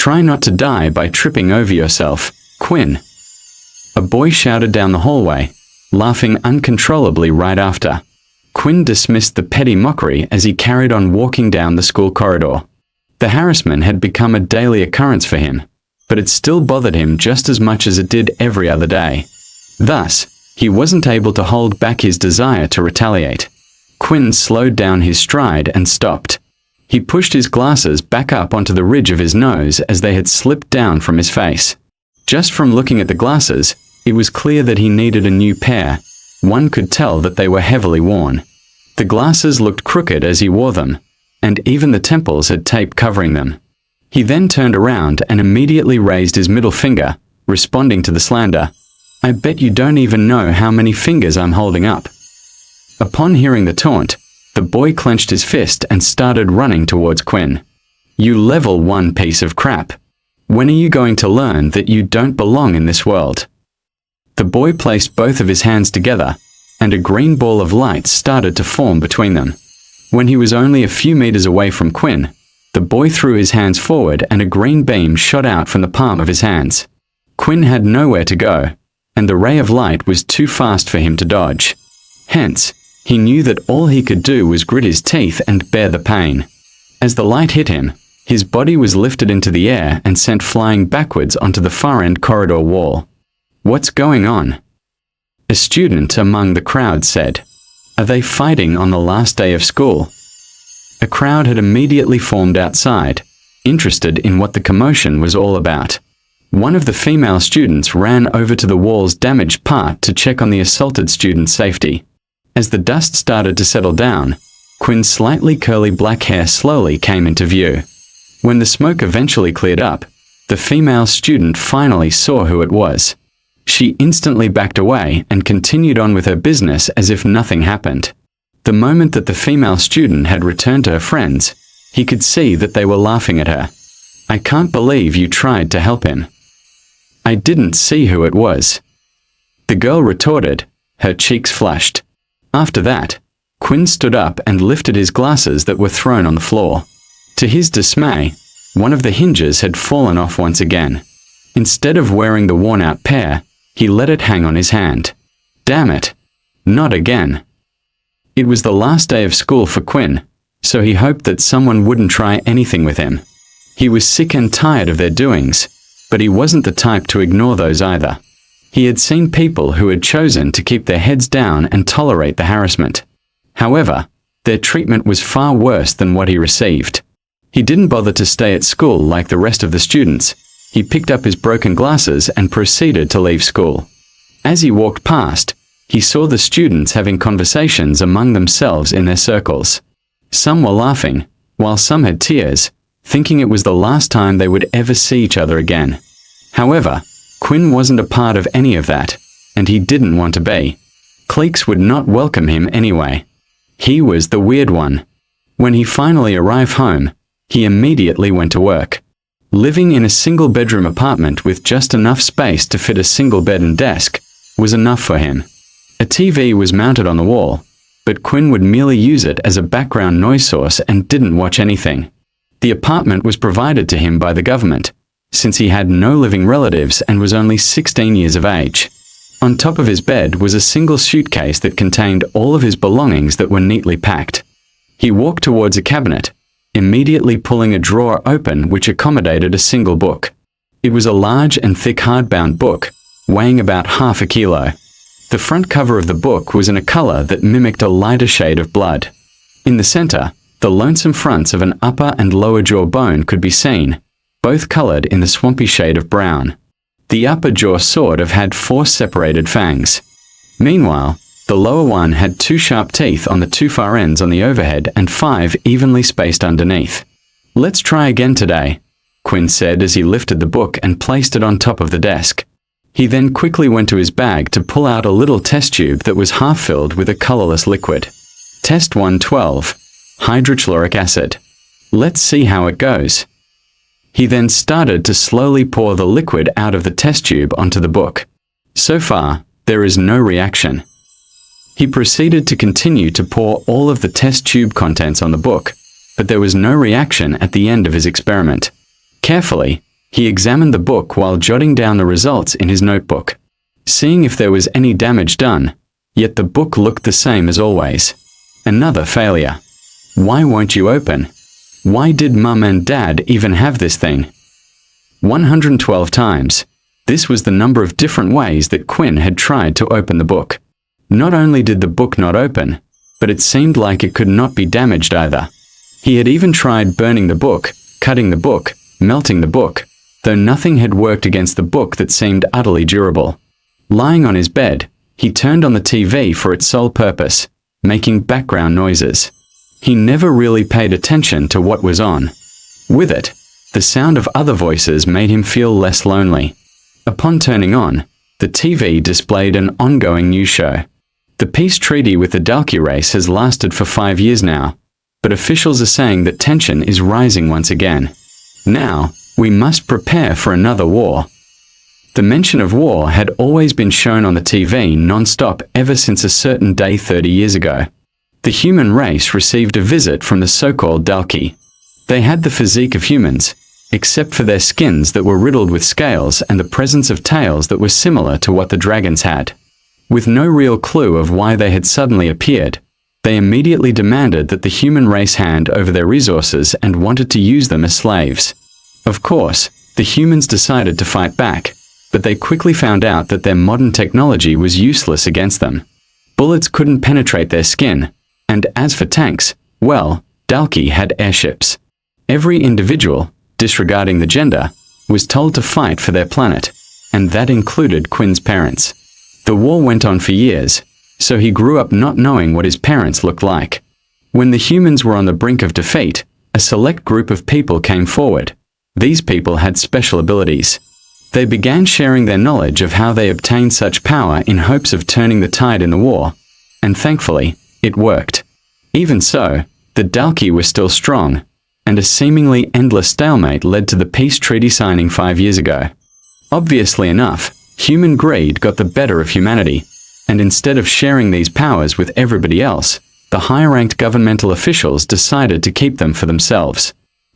Try not to die by tripping over yourself, Quinn." A boy shouted down the hallway, laughing uncontrollably right after. Quinn dismissed the petty mockery as he carried on walking down the school corridor. The harassment had become a daily occurrence for him, but it still bothered him just as much as it did every other day. Thus, he wasn't able to hold back his desire to retaliate. Quinn slowed down his stride and stopped. He pushed his glasses back up onto the ridge of his nose as they had slipped down from his face. Just from looking at the glasses, it was clear that he needed a new pair. One could tell that they were heavily worn. The glasses looked crooked as he wore them, and even the temples had tape covering them. He then turned around and immediately raised his middle finger, responding to the slander. "I bet you don't even know how many fingers I'm holding up." Upon hearing the taunt, the boy clenched his fist and started running towards Quinn. "You level 1 piece of crap. When are you going to learn that you don't belong in this world?" The boy placed both of his hands together, and a green ball of light started to form between them. When he was only a few meters away from Quinn, the boy threw his hands forward and a green beam shot out from the palm of his hands. Quinn had nowhere to go, and the ray of light was too fast for him to dodge. Hence, he knew that all he could do was grit his teeth and bear the pain. As the light hit him, his body was lifted into the air and sent flying backwards onto the far-end corridor wall. "What's going on?" A student among the crowd said. "Are they fighting on the last day of school?" A crowd had immediately formed outside, interested in what the commotion was all about. One of the female students ran over to the wall's damaged part to check on the assaulted student's safety. As the dust started to settle down, Quinn's slightly curly black hair slowly came into view. When the smoke eventually cleared up, the female student finally saw who it was. She instantly backed away and continued on with her business as if nothing happened. The moment that the female student had returned to her friends, he could see that they were laughing at her. "I can't believe you tried to help him." "I didn't see who it was," the girl retorted, her cheeks flushed. After that, Quinn stood up and lifted his glasses that were thrown on the floor. To his dismay, one of the hinges had fallen off once again. Instead of wearing the worn-out pair, he let it hang on his hand. Damn it! Not again. It was the last day of school for Quinn, so he hoped that someone wouldn't try anything with him. He was sick and tired of their doings, but he wasn't the type to ignore those either. He had seen people who had chosen to keep their heads down and tolerate the harassment. However, their treatment was far worse than what he received. He didn't bother to stay at school like the rest of the students. He picked up his broken glasses and proceeded to leave school. As he walked past, he saw the students having conversations among themselves in their circles. Some were laughing, while some had tears, thinking it was the last time they would ever see each other again. However, Quinn wasn't a part of any of that, and he didn't want to be. Cliques would not welcome him anyway. He was the weird one. When he finally arrived home, he immediately went to work. Living in a single-bedroom apartment with just enough space to fit a single bed and desk was enough for him. A TV was mounted on the wall, but Quinn would merely use it as a background noise source and didn't watch anything. The apartment was provided to him by the government, since he had no living relatives and was only 16 years of age. On top of his bed was a single suitcase that contained all of his belongings that were neatly packed. He walked towards a cabinet, immediately pulling a drawer open which accommodated a single book. It was a large and thick hardbound book, weighing about half a kilo. The front cover of the book was in a color that mimicked a lighter shade of blood. In the center, the lonesome fronts of an upper and lower jaw bone could be seen, both colored in the swampy shade of brown. The upper jaw sort of had 4 separated fangs. Meanwhile, the lower one had 2 sharp teeth on the 2 far ends on the overhead and 5 evenly spaced underneath. "Let's try again today," Quinn said as he lifted the book and placed it on top of the desk. He then quickly went to his bag to pull out a little test tube that was half filled with a colorless liquid. Test 112. Hydrochloric acid. Let's see how it goes. He then started to slowly pour the liquid out of the test tube onto the book. So far, there is no reaction. He proceeded to continue to pour all of the test tube contents on the book, but there was no reaction at the end of his experiment. Carefully, He examined the book while jotting down the results in his notebook, seeing if there was any damage done, yet the book looked the same as always. Another failure. Why won't you open? Why did Mum and Dad even have this thing? 112 times. This was the number of different ways that Quinn had tried to open the book. Not only did the book not open, but it seemed like it could not be damaged either. He had even tried burning the book, cutting the book, melting the book, though nothing had worked against the book that seemed utterly durable. Lying on his bed, he turned on the TV for its sole purpose, making background noises. He never really paid attention to what was on. With it, the sound of other voices made him feel less lonely. Upon turning on, the TV displayed an ongoing news show. The peace treaty with the Dalki race has lasted for 5 years now, but officials are saying that tension is rising once again. Now, we must prepare for another war. The mention of war had always been shown on the TV non-stop ever since a certain day 30 years ago. The human race received a visit from the so-called Dalki. They had the physique of humans, except for their skins that were riddled with scales and the presence of tails that were similar to what the dragons had. With no real clue of why they had suddenly appeared, they immediately demanded that the human race hand over their resources and wanted to use them as slaves. Of course, the humans decided to fight back, but they quickly found out that their modern technology was useless against them. Bullets couldn't penetrate their skin, and as for tanks, well, Dalki had airships. Every individual, disregarding the gender, was told to fight for their planet, and that included Quinn's parents. The war went on for years, so he grew up not knowing what his parents looked like. When the humans were on the brink of defeat, a select group of people came forward. These people had special abilities. They began sharing their knowledge of how they obtained such power in hopes of turning the tide in the war, and thankfully, it worked. Even so, the Dalki were still strong, and a seemingly endless stalemate led to the peace treaty signing 5 years ago. Obviously enough, human greed got the better of humanity, and instead of sharing these powers with everybody else, the high-ranked governmental officials decided to keep them for themselves.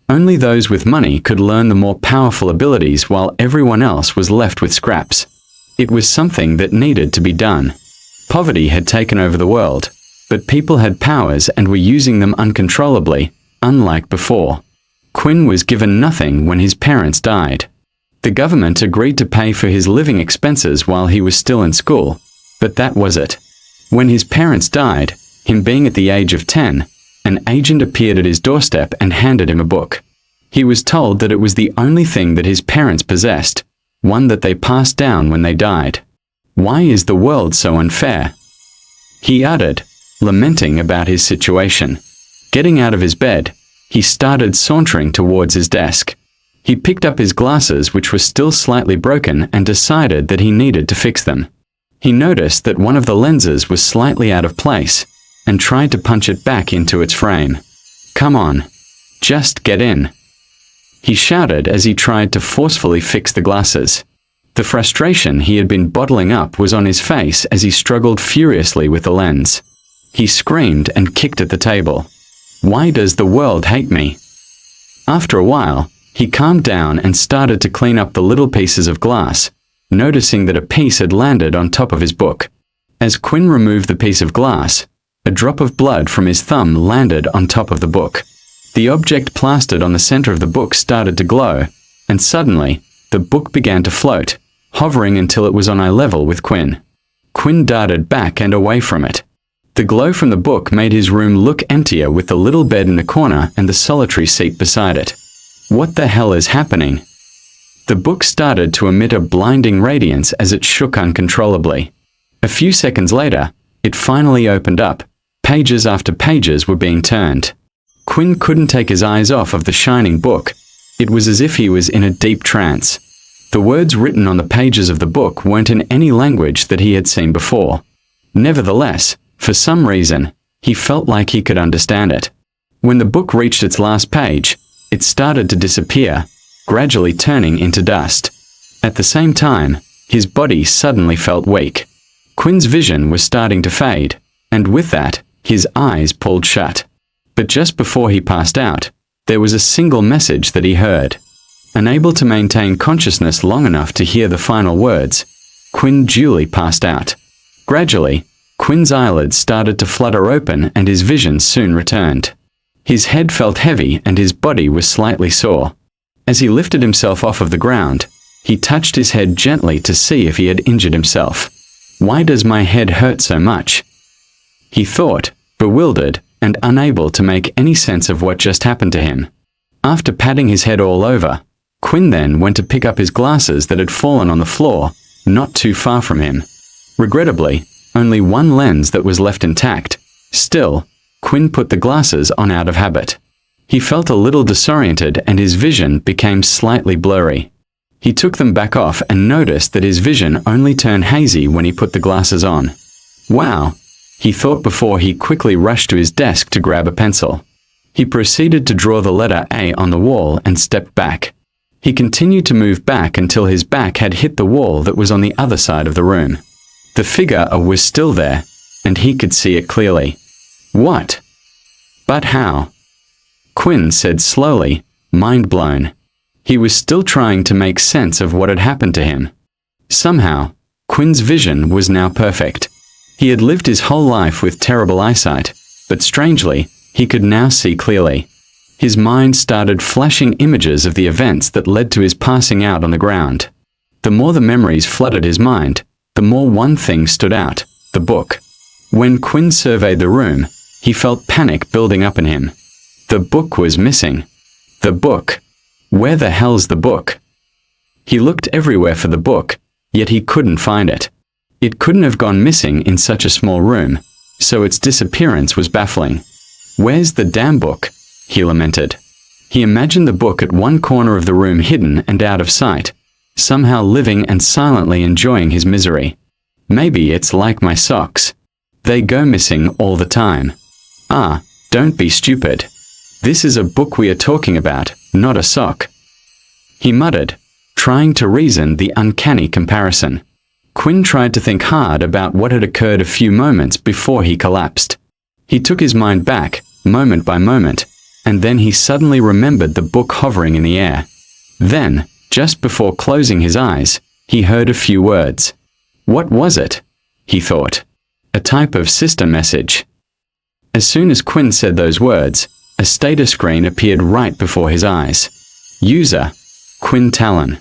Only those with money could learn the more powerful abilities while everyone else was left with scraps. It was something that needed to be done. Poverty had taken over the world, but people had powers and were using them uncontrollably, unlike before. Quinn was given nothing when his parents died. The government agreed to pay for his living expenses while he was still in school, but that was it. When his parents died, him being at the age of 10, an agent appeared at his doorstep and handed him a book. He was told that it was the only thing that his parents possessed, one that they passed down when they died. Why is the world so unfair? He uttered, lamenting about his situation. Getting out of his bed, he started sauntering towards his desk. He picked up his glasses, which were still slightly broken, and decided that he needed to fix them. He noticed that one of the lenses was slightly out of place, and tried to punch it back into its frame. "Come on. Just get in," he shouted as he tried to forcefully fix the glasses. The frustration he had been bottling up was on his face as he struggled furiously with the lens. He screamed and kicked at the table. Why does the world hate me? After a while, he calmed down and started to clean up the little pieces of glass, noticing that a piece had landed on top of his book. As Quinn removed the piece of glass, a drop of blood from his thumb landed on top of the book. The object plastered on the center of the book started to glow, and suddenly, the book began to float, hovering until it was on eye level with Quinn. Quinn darted back and away from it. The glow from the book made his room look emptier with the little bed in the corner and the solitary seat beside it. What the hell is happening? The book started to emit a blinding radiance as it shook uncontrollably. A few seconds later, it finally opened up. Pages after pages were being turned. Quinn couldn't take his eyes off of the shining book. It was as if he was in a deep trance. The words written on the pages of the book weren't in any language that he had seen before. Nevertheless, for some reason, he felt like he could understand it. When the book reached its last page, it started to disappear, gradually turning into dust. At the same time, his body suddenly felt weak. Quinn's vision was starting to fade, and with that, his eyes pulled shut. But just before he passed out, there was a single message that he heard. Unable to maintain consciousness long enough to hear the final words, Quinn duly passed out. Gradually, Quinn's eyelids started to flutter open and his vision soon returned. His head felt heavy and his body was slightly sore. As he lifted himself off of the ground, he touched his head gently to see if he had injured himself. "Why does my head hurt so much?" he thought, bewildered and unable to make any sense of what just happened to him. After patting his head all over, Quinn then went to pick up his glasses that had fallen on the floor, not too far from him. Regrettably, only one lens that was left intact. Still, Quinn put the glasses on out of habit. He felt a little disoriented and his vision became slightly blurry. He took them back off and noticed that his vision only turned hazy when he put the glasses on. "Wow," he thought before he quickly rushed to his desk to grab a pencil. He proceeded to draw the letter A on the wall and stepped back. He continued to move back until his back had hit the wall that was on the other side of the room. The figure was still there, and he could see it clearly. "What? But how?" Quinn said slowly, mind blown. He was still trying to make sense of what had happened to him. Somehow, Quinn's vision was now perfect. He had lived his whole life with terrible eyesight, but strangely, he could now see clearly. His mind started flashing images of the events that led to his passing out on the ground. The more the memories flooded his mind, the more one thing stood out: the book. When Quinn surveyed the room, he felt panic building up in him. The book was missing. The book. Where the hell's the book? He looked everywhere for the book, yet he couldn't find it. It couldn't have gone missing in such a small room, so its disappearance was baffling. "Where's the damn book?" he lamented. He imagined the book at one corner of the room, hidden and out of sight, somehow living and silently enjoying his misery. "Maybe it's like my socks. They go missing all the time." "Ah, don't be stupid. This is a book we are talking about, not a sock," he muttered, trying to reason the uncanny comparison. Quinn tried to think hard about what had occurred a few moments before he collapsed. He took his mind back, moment by moment, and then he suddenly remembered the book hovering in the air. Then, just before closing his eyes, he heard a few words. What was it? He thought. A type of system message. As soon as Quinn said those words, a status screen appeared right before his eyes. User: Quinn Talon.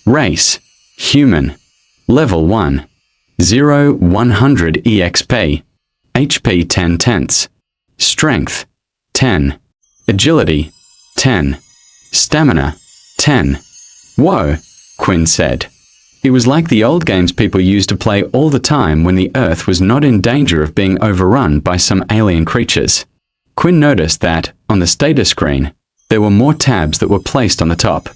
Race: Human. Level 1. 0-100 EXP. HP 10 tenths. Strength: 10. Agility: 10. Stamina: 10. Whoa, Quinn said. It was like the old games people used to play all the time when the Earth was not in danger of being overrun by some alien creatures. Quinn noticed that, on the status screen, there were more tabs that were placed on the top.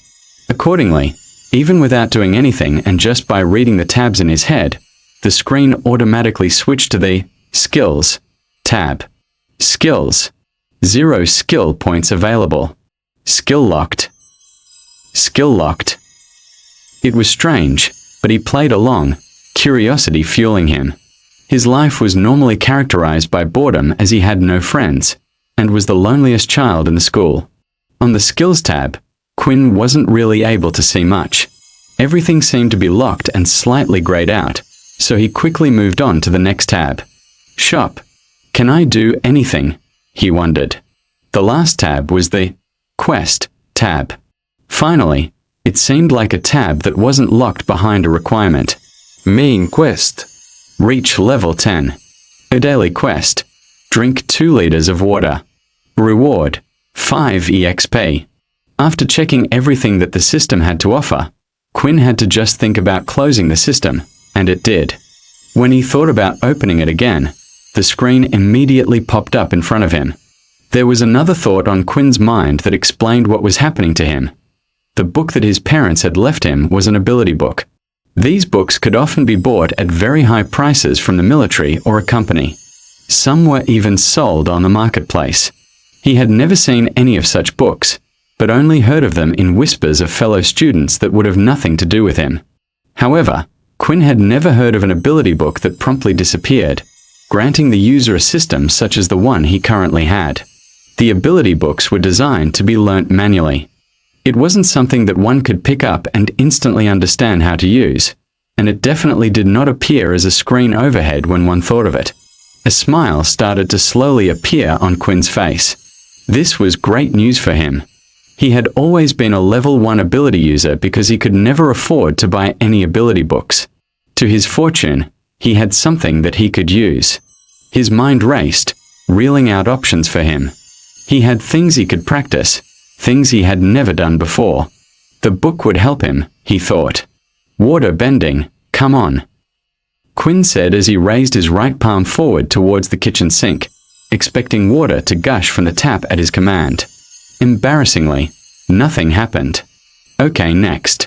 Accordingly, even without doing anything and just by reading the tabs in his head, the screen automatically switched to the Skills tab. Skills. 0 skill points available. Skill locked. Skill locked. It was strange, but he played along, curiosity fueling him. His life was normally characterized by boredom as he had no friends, and was the loneliest child in the school. On the Skills tab, Quinn wasn't really able to see much. Everything seemed to be locked and slightly grayed out, so he quickly moved on to the next tab. Shop. Can I do anything? He wondered. The last tab was the Quest tab. Finally, it seemed like a tab that wasn't locked behind a requirement. Main quest. Reach level 10. A daily quest. Drink 2 liters of water. Reward: 5 EXP. After checking everything that the system had to offer, Quinn had to just think about closing the system, and it did. When he thought about opening it again, the screen immediately popped up in front of him. There was another thought on Quinn's mind that explained what was happening to him. The book that his parents had left him was an ability book. These books could often be bought at very high prices from the military or a company. Some were even sold on the marketplace. He had never seen any of such books, but only heard of them in whispers of fellow students that would have nothing to do with him. However, Quinn had never heard of an ability book that promptly disappeared, granting the user a system such as the one he currently had. The ability books were designed to be learnt manually. It wasn't something that one could pick up and instantly understand how to use, and it definitely did not appear as a screen overhead when one thought of it. A smile started to slowly appear on Quinn's face. This was great news for him. He had always been a level 1 ability user because he could never afford to buy any ability books. To his fortune, he had something that he could use. His mind raced, reeling out options for him. He had things he could practice, things he had never done before. The book would help him, he thought. Water bending, come on. Quinn said as he raised his right palm forward towards the kitchen sink, expecting water to gush from the tap at his command. Embarrassingly, nothing happened. Okay, next.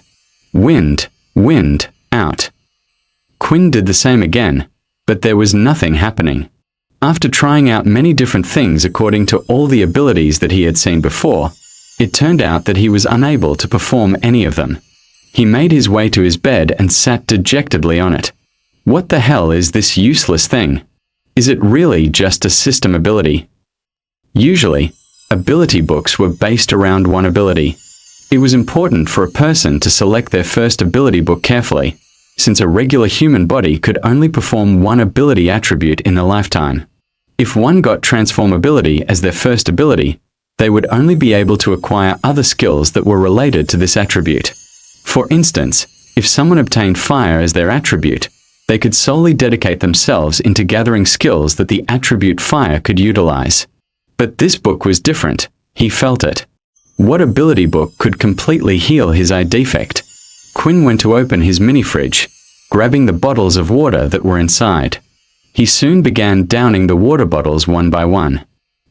Wind, wind, out. Quinn did the same again, but there was nothing happening. After trying out many different things according to all the abilities that he had seen before, it turned out that he was unable to perform any of them. He made his way to his bed and sat dejectedly on it. What the hell is this useless thing? Is it really just a system ability? Usually, ability books were based around one ability. It was important for a person to select their first ability book carefully, since a regular human body could only perform one ability attribute in a lifetime. If one got transformability as their first ability, they would only be able to acquire other skills that were related to this attribute. For instance, if someone obtained fire as their attribute, they could solely dedicate themselves into gathering skills that the attribute fire could utilize. But this book was different, he felt it. What ability book could completely heal his eye defect? Quinn went to open his mini-fridge, grabbing the bottles of water that were inside. He soon began downing the water bottles one by one.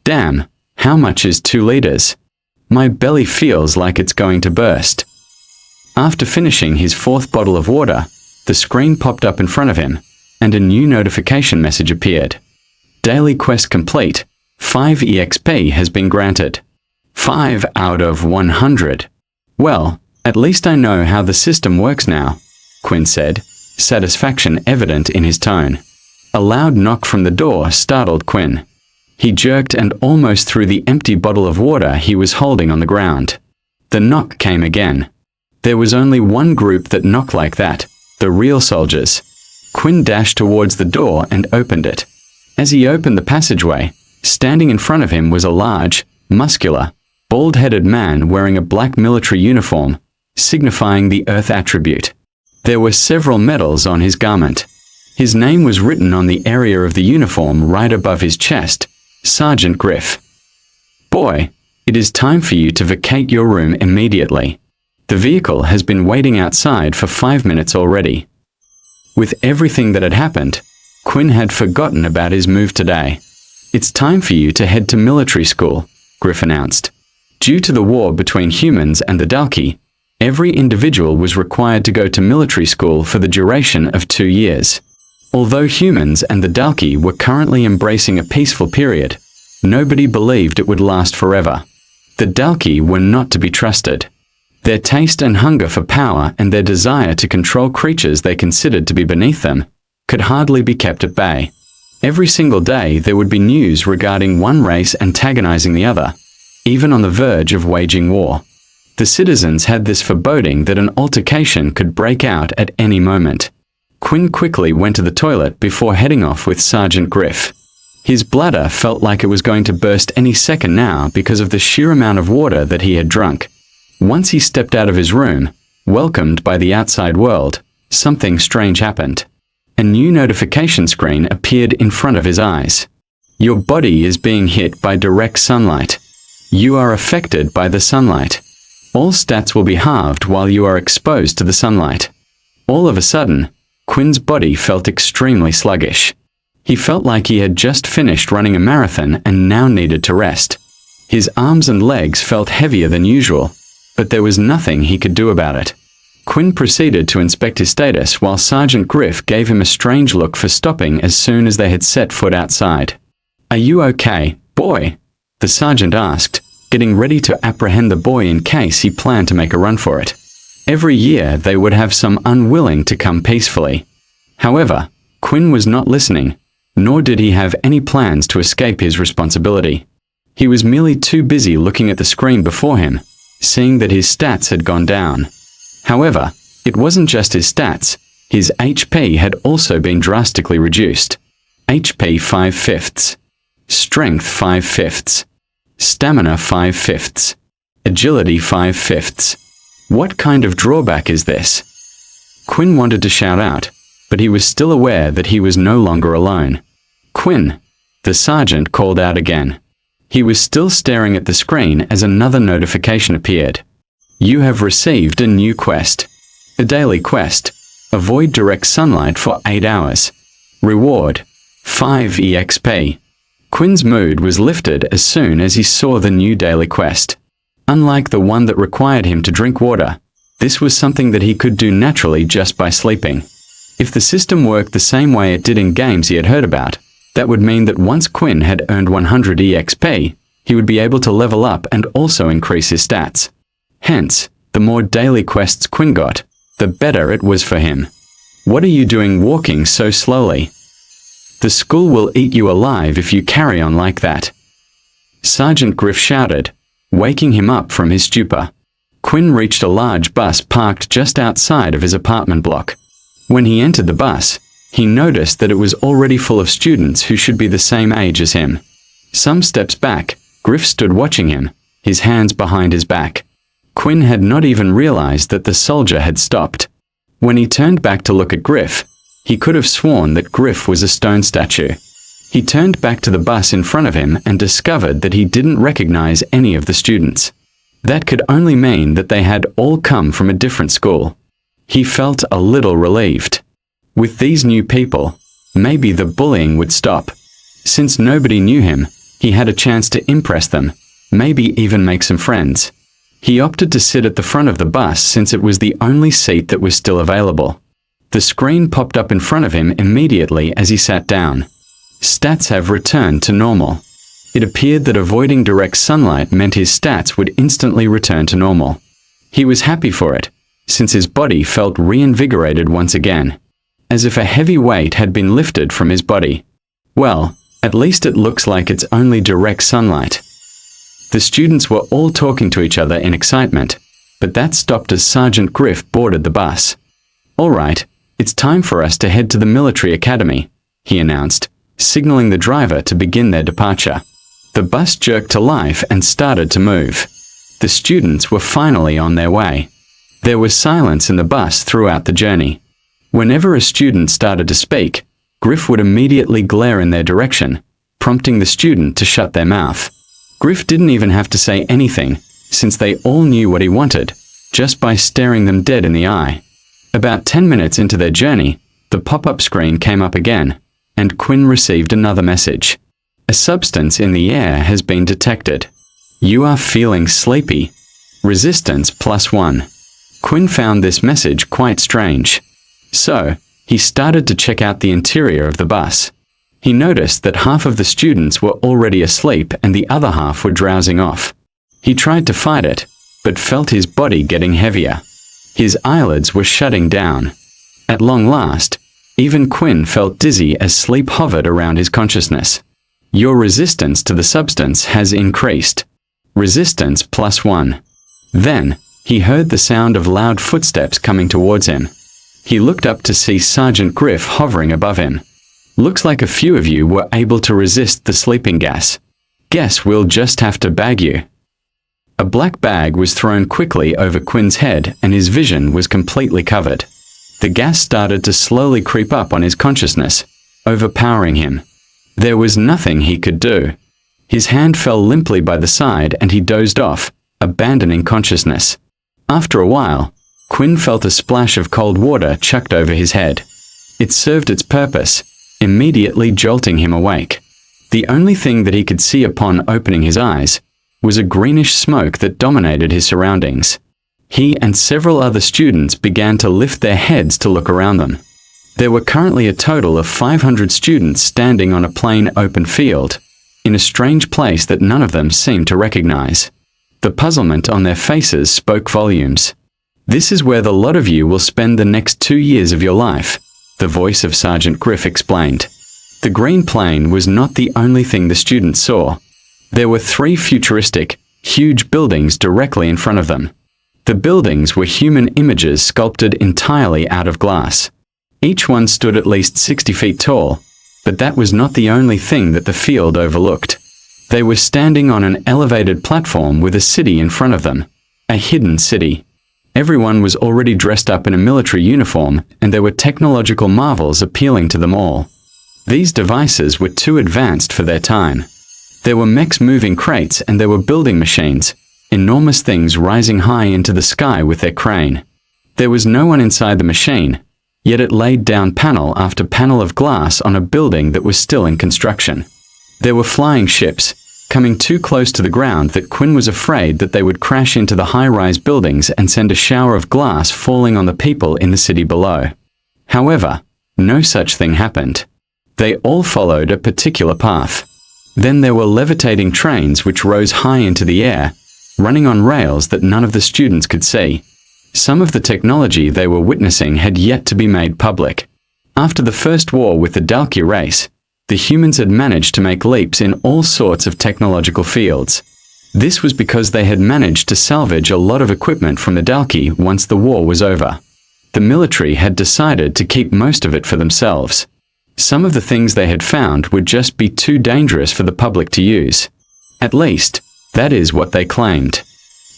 Damn, how much is 2 liters? My belly feels like it's going to burst. After finishing his 4th bottle of water, the screen popped up in front of him, and a new notification message appeared. Daily quest complete. 5 EXP has been granted. 5 out of 100. Well, at least I know how the system works now, Quinn said, satisfaction evident in his tone. A loud knock from the door startled Quinn. He jerked and almost threw the empty bottle of water he was holding on the ground. The knock came again. There was only one group that knocked like that, the real soldiers. Quinn dashed towards the door and opened it. As he opened the passageway, standing in front of him was a large, muscular, bald-headed man wearing a black military uniform, signifying the Earth attribute. There were several medals on his garment. His name was written on the area of the uniform right above his chest, Sergeant Griff. Boy, it is time for you to vacate your room immediately. The vehicle has been waiting outside for 5 minutes already. With everything that had happened, Quinn had forgotten about his move today. It's time for you to head to military school, Griff announced. Due to the war between humans and the Dalki, every individual was required to go to military school for the duration of 2 years. Although humans and the Dalki were currently embracing a peaceful period, nobody believed it would last forever. The Dalki were not to be trusted. Their taste and hunger for power and their desire to control creatures they considered to be beneath them could hardly be kept at bay. Every single day there would be news regarding one race antagonizing the other, even on the verge of waging war. The citizens had this foreboding that an altercation could break out at any moment. Quinn quickly went to the toilet before heading off with Sergeant Griff. His bladder felt like it was going to burst any second now because of the sheer amount of water that he had drunk. Once he stepped out of his room, welcomed by the outside world, something strange happened. A new notification screen appeared in front of his eyes. Your body is being hit by direct sunlight. You are affected by the sunlight. All stats will be halved while you are exposed to the sunlight. All of a sudden, Quinn's body felt extremely sluggish. He felt like he had just finished running a marathon and now needed to rest. His arms and legs felt heavier than usual, but there was nothing he could do about it. Quinn proceeded to inspect his status while Sergeant Griff gave him a strange look for stopping as soon as they had set foot outside. Are you okay, boy? The sergeant asked, getting ready to apprehend the boy in case he planned to make a run for it. Every year they would have some unwilling to come peacefully. However, Quinn was not listening, nor did he have any plans to escape his responsibility. He was merely too busy looking at the screen before him, seeing that his stats had gone down. However, it wasn't just his stats. His HP had also been drastically reduced. HP 5/5, Strength 5/5, Stamina 5/5, Agility 5/5. What kind of drawback is this? Quinn wanted to shout out, but he was still aware that he was no longer alone. Quinn, the sergeant called out again. He was still staring at the screen as another notification appeared. You have received a new quest. A daily quest. Avoid direct sunlight for 8 hours. Reward, 5 EXP. Quinn's mood was lifted as soon as he saw the new daily quest. Unlike the one that required him to drink water, this was something that he could do naturally just by sleeping. If the system worked the same way it did in games he had heard about, that would mean that once Quinn had earned 100 EXP, he would be able to level up and also increase his stats. Hence, the more daily quests Quinn got, the better it was for him. What are you doing walking so slowly? The school will eat you alive if you carry on like that. Sergeant Griff shouted, waking him up from his stupor. Quinn reached a large bus parked just outside of his apartment block. When he entered the bus, he noticed that it was already full of students who should be the same age as him. Some steps back, Griff stood watching him, his hands behind his back. Quinn had not even realized that the soldier had stopped. When he turned back to look at Griff, he could have sworn that Griff was a stone statue. He turned back to the bus in front of him and discovered that he didn't recognize any of the students. That could only mean that they had all come from a different school. He felt a little relieved. With these new people, maybe the bullying would stop. Since nobody knew him, he had a chance to impress them, maybe even make some friends. He opted to sit at the front of the bus since it was the only seat that was still available. The screen popped up in front of him immediately as he sat down. Stats have returned to normal. It appeared that avoiding direct sunlight meant his stats would instantly return to normal. He was happy for it, since his body felt reinvigorated once again, as if a heavy weight had been lifted from his body. Well, at least it looks like it's only direct sunlight. The students were all talking to each other in excitement, but that stopped as Sergeant Griff boarded the bus. All right, it's time for us to head to the military academy, he announced, signaling the driver to begin their departure. The bus jerked to life and started to move. The students were finally on their way. There was silence in the bus throughout the journey. Whenever a student started to speak, Griff would immediately glare in their direction, prompting the student to shut their mouth. Griff didn't even have to say anything, since they all knew what he wanted, just by staring them dead in the eye. About 10 minutes into their journey, the pop-up screen came up again, and Quinn received another message. A substance in the air has been detected. You are feeling sleepy. Resistance +1. Quinn found this message quite strange. So, he started to check out the interior of the bus. He noticed that half of the students were already asleep and the other half were drowsing off. He tried to fight it, but felt his body getting heavier. His eyelids were shutting down. At long last, even Quinn felt dizzy as sleep hovered around his consciousness. Your resistance to the substance has increased. Resistance +1. Then, he heard the sound of loud footsteps coming towards him. He looked up to see Sergeant Griff hovering above him. Looks like a few of you were able to resist the sleeping gas. Guess we'll just have to bag you. A black bag was thrown quickly over Quinn's head and his vision was completely covered. The gas started to slowly creep up on his consciousness, overpowering him. There was nothing he could do. His hand fell limply by the side and he dozed off, abandoning consciousness. After a while, Quinn felt a splash of cold water chucked over his head. It served its purpose, immediately jolting him awake. The only thing that he could see upon opening his eyes was a greenish smoke that dominated his surroundings. He and several other students began to lift their heads to look around them. There were currently a total of 500 students standing on a plain open field, in a strange place that none of them seemed to recognize. The puzzlement on their faces spoke volumes. This is where the lot of you will spend the next 2 years of your life, the voice of Sergeant Griff explained. The green plain was not the only thing the students saw. There were 3 futuristic, huge buildings directly in front of them. The buildings were human images sculpted entirely out of glass. Each one stood at least 60 feet tall, but that was not the only thing that the field overlooked. They were standing on an elevated platform with a city in front of them, a hidden city. Everyone was already dressed up in a military uniform, and there were technological marvels appealing to them all. These devices were too advanced for their time. There were mechs moving crates, and there were building machines, enormous things rising high into the sky with their crane. There was no one inside the machine, yet it laid down panel after panel of glass on a building that was still in construction. There were flying ships, coming too close to the ground that Quinn was afraid that they would crash into the high-rise buildings and send a shower of glass falling on the people in the city below. However, no such thing happened. They all followed a particular path. Then there were levitating trains which rose high into the air, running on rails that none of the students could see. Some of the technology they were witnessing had yet to be made public. After the first war with the Dalki race, the humans had managed to make leaps in all sorts of technological fields. This was because they had managed to salvage a lot of equipment from the Dalki once the war was over. The military had decided to keep most of it for themselves. Some of the things they had found would just be too dangerous for the public to use. At least, that is what they claimed.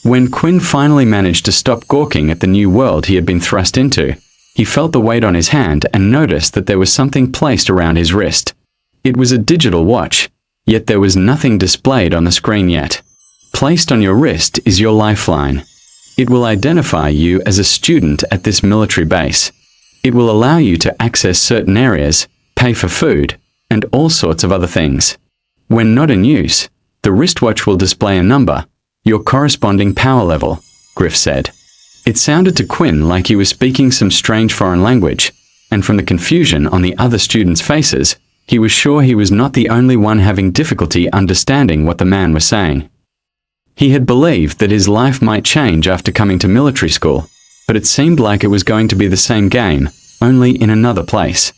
When Quinn finally managed to stop gawking at the new world he had been thrust into, he felt the weight on his hand and noticed that there was something placed around his wrist. It was a digital watch, yet there was nothing displayed on the screen yet. Placed on your wrist is your lifeline. It will identify you as a student at this military base. It will allow you to access certain areas, pay for food, and all sorts of other things. When not in use, the wristwatch will display a number, your corresponding power level, Griff said. It sounded to Quinn like he was speaking some strange foreign language, and from the confusion on the other students' faces, he was sure he was not the only one having difficulty understanding what the man was saying. He had believed that his life might change after coming to military school, but it seemed like it was going to be the same game, only in another place.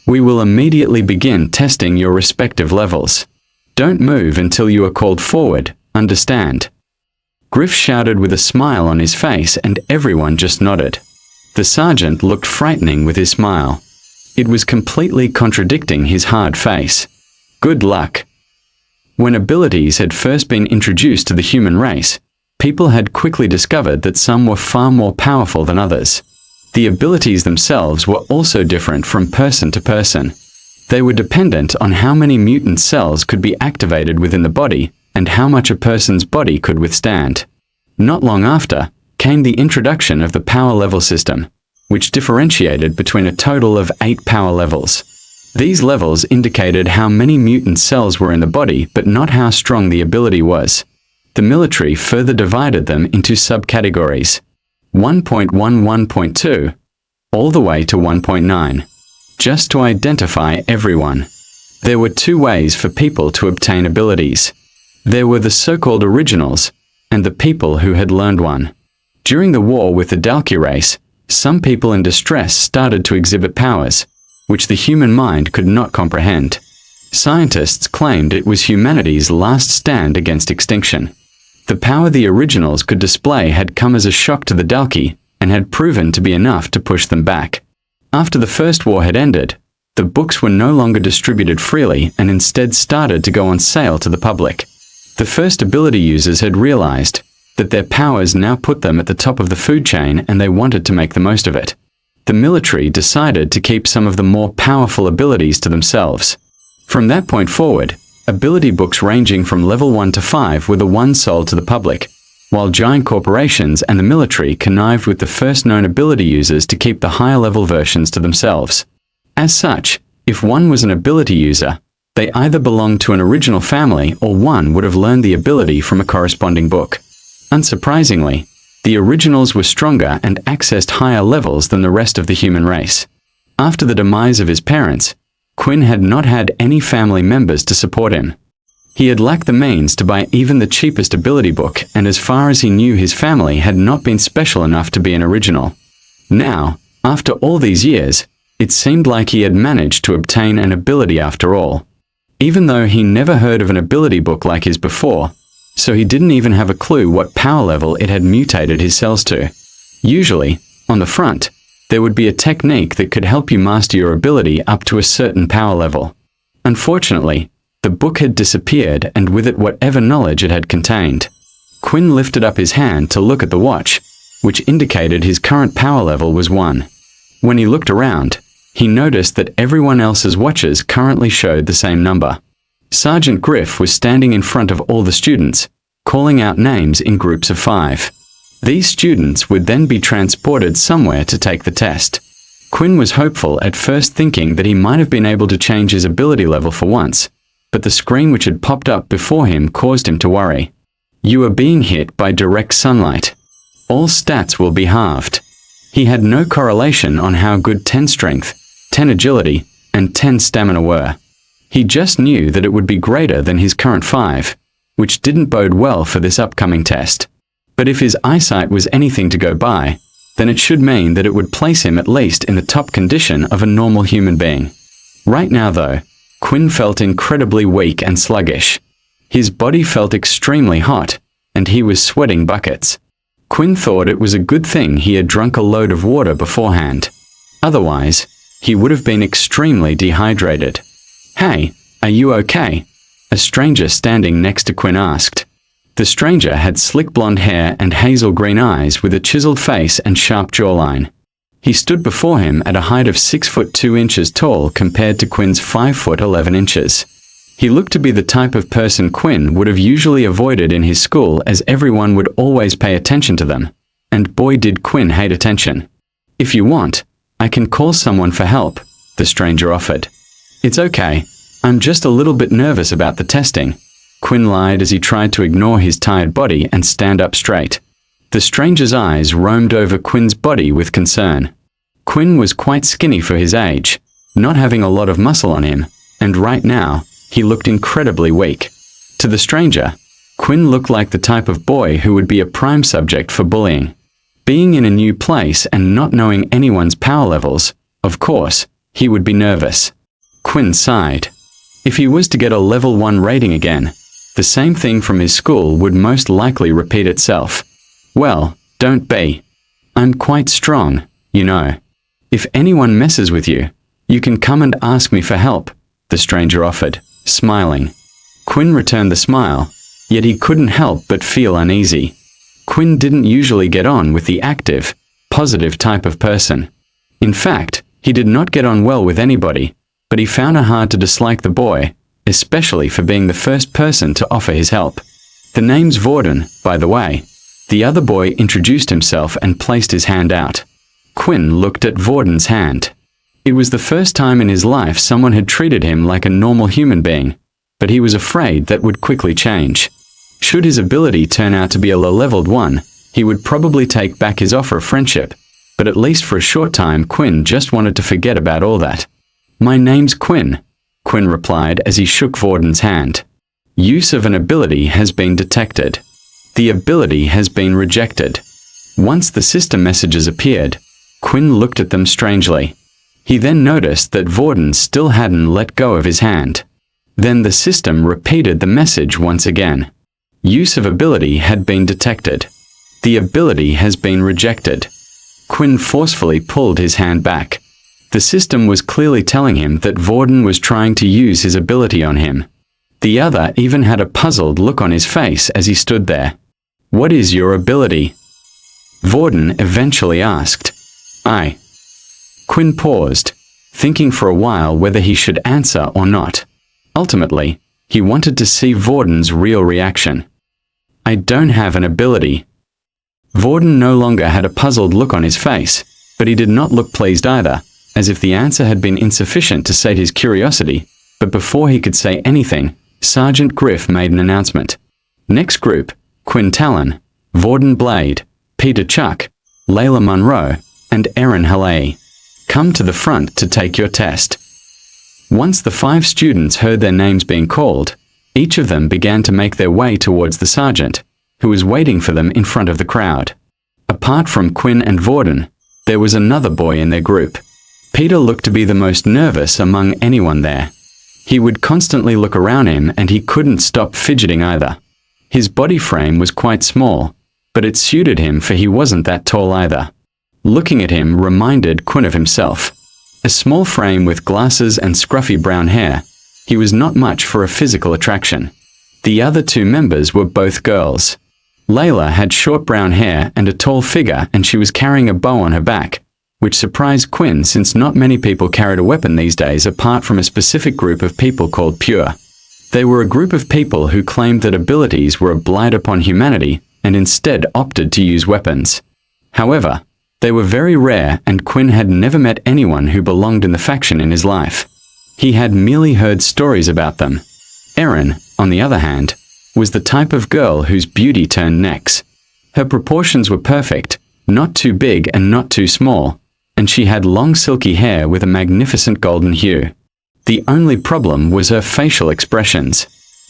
We will immediately begin testing your respective levels. Don't move until you are called forward, understand? Griff shouted with a smile on his face, and everyone just nodded. The sergeant looked frightening with his smile. It was completely contradicting his hard face. Good luck. When abilities had first been introduced to the human race, people had quickly discovered that some were far more powerful than others. The abilities themselves were also different from person to person. They were dependent on how many mutant cells could be activated within the body and how much a person's body could withstand. Not long after came the introduction of the power level system, which differentiated between a total of 8 power levels. These levels indicated how many mutant cells were in the body, but not how strong the ability was. The military further divided them into subcategories, 1.11.2, all the way to 1.9, just to identify everyone. There were 2 ways for people to obtain abilities. There were the so-called originals, and the people who had learned one. During the war with the Dalki race, some people in distress started to exhibit powers, which the human mind could not comprehend. Scientists claimed it was humanity's last stand against extinction. The power the originals could display had come as a shock to the Dalki and had proven to be enough to push them back. After the First War had ended, the books were no longer distributed freely and instead started to go on sale to the public. The first ability users had realized that their powers now put them at the top of the food chain, and they wanted to make the most of it. The military decided to keep some of the more powerful abilities to themselves. From that point forward, ability books ranging from level 1 to 5 were the ones sold to the public, while giant corporations and the military connived with the first known ability users to keep the higher level versions to themselves. As such, if one was an ability user, they either belonged to an original family or one would have learned the ability from a corresponding book. Unsurprisingly, the originals were stronger and accessed higher levels than the rest of the human race. After the demise of his parents, Quinn had not had any family members to support him. He had lacked the means to buy even the cheapest ability book, and as far as he knew, his family had not been special enough to be an original. Now, after all these years, it seemed like he had managed to obtain an ability after all. Even though he never heard of an ability book like his before, so he didn't even have a clue what power level it had mutated his cells to. Usually, on the front, there would be a technique that could help you master your ability up to a certain power level. Unfortunately, the book had disappeared, and with it whatever knowledge it had contained. Quinn lifted up his hand to look at the watch, which indicated his current power level was 1. When he looked around, he noticed that everyone else's watches currently showed the same number. Sergeant Griff was standing in front of all the students, calling out names in groups of 5. These students would then be transported somewhere to take the test. Quinn was hopeful at first, thinking that he might have been able to change his ability level for once, but the screen which had popped up before him caused him to worry. You are being hit by direct sunlight. All stats will be halved. He had no correlation on how good 10 strength, 10 agility, and 10 stamina were. He just knew that it would be greater than his current 5, which didn't bode well for this upcoming test. But if his eyesight was anything to go by, then it should mean that it would place him at least in the top condition of a normal human being. Right now though, Quinn felt incredibly weak and sluggish. His body felt extremely hot, and he was sweating buckets. Quinn thought it was a good thing he had drunk a load of water beforehand. Otherwise, he would have been extremely dehydrated. "Hey, are you okay?" a stranger standing next to Quinn asked. The stranger had slick blonde hair and hazel green eyes with a chiseled face and sharp jawline. He stood before him at a height of 6 foot 2 inches tall compared to Quinn's 5 foot 11 inches. He looked to be the type of person Quinn would have usually avoided in his school, as everyone would always pay attention to them. And boy did Quinn hate attention. "If you want, I can call someone for help," the stranger offered. "It's okay. I'm just a little bit nervous about the testing," Quinn lied as he tried to ignore his tired body and stand up straight. The stranger's eyes roamed over Quinn's body with concern. Quinn was quite skinny for his age, not having a lot of muscle on him, and right now, he looked incredibly weak. To the stranger, Quinn looked like the type of boy who would be a prime subject for bullying. Being in a new place and not knowing anyone's power levels, of course, he would be nervous. Quinn sighed. If he was to get a level 1 rating again, the same thing from his school would most likely repeat itself. "Well, don't be. I'm quite strong, you know. If anyone messes with you, you can come and ask me for help," the stranger offered, smiling. Quinn returned the smile, yet he couldn't help but feel uneasy. Quinn didn't usually get on with the active, positive type of person. In fact, he did not get on well with anybody, but he found it hard to dislike the boy, especially for being the first person to offer his help. "The name's Vorden, by the way." The other boy introduced himself and placed his hand out. Quinn looked at Vorden's hand. It was the first time in his life someone had treated him like a normal human being, but he was afraid that would quickly change. Should his ability turn out to be a low-leveled one, he would probably take back his offer of friendship, but at least for a short time Quinn just wanted to forget about all that. "My name's Quinn," Quinn replied as he shook Vorden's hand. "Use of an ability has been detected. The ability has been rejected." Once the system messages appeared, Quinn looked at them strangely. He then noticed that Vorden still hadn't let go of his hand. Then the system repeated the message once again. Use of ability had been detected. The ability has been rejected. Quinn forcefully pulled his hand back. The system was clearly telling him that Vorden was trying to use his ability on him. The other even had a puzzled look on his face as he stood there. "What is your ability?" Vorden eventually asked. "I." Quinn paused, thinking for a while whether he should answer or not. Ultimately, he wanted to see Vorden's real reaction. "I don't have an ability." Vorden no longer had a puzzled look on his face, but he did not look pleased either, as if the answer had been insufficient to sate his curiosity. But before he could say anything, Sergeant Griff made an announcement. "Next group, Quinn Talon, Vorden Blade, Peter Chuck, Layla Monroe, and Erin Haley. Come to the front to take your test." Once the 5 students heard their names being called, each of them began to make their way towards the sergeant, who was waiting for them in front of the crowd. Apart from Quinn and Vorden, there was another boy in their group. Peter looked to be the most nervous among anyone there. He would constantly look around him and he couldn't stop fidgeting either. His body frame was quite small, but it suited him for he wasn't that tall either. Looking at him reminded Quinn of himself. A small frame with glasses and scruffy brown hair, he was not much for a physical attraction. The other two members were both girls. Layla had short brown hair and a tall figure, and she was carrying a bow on her back, which surprised Quinn since not many people carried a weapon these days apart from a specific group of people called Pure. They were a group of people who claimed that abilities were a blight upon humanity and instead opted to use weapons. However, they were very rare, and Quinn had never met anyone who belonged in the faction in his life. He had merely heard stories about them. Erin, on the other hand, was the type of girl whose beauty turned necks. Her proportions were perfect, not too big and not too small, and she had long silky hair with a magnificent golden hue. The only problem was her facial expressions.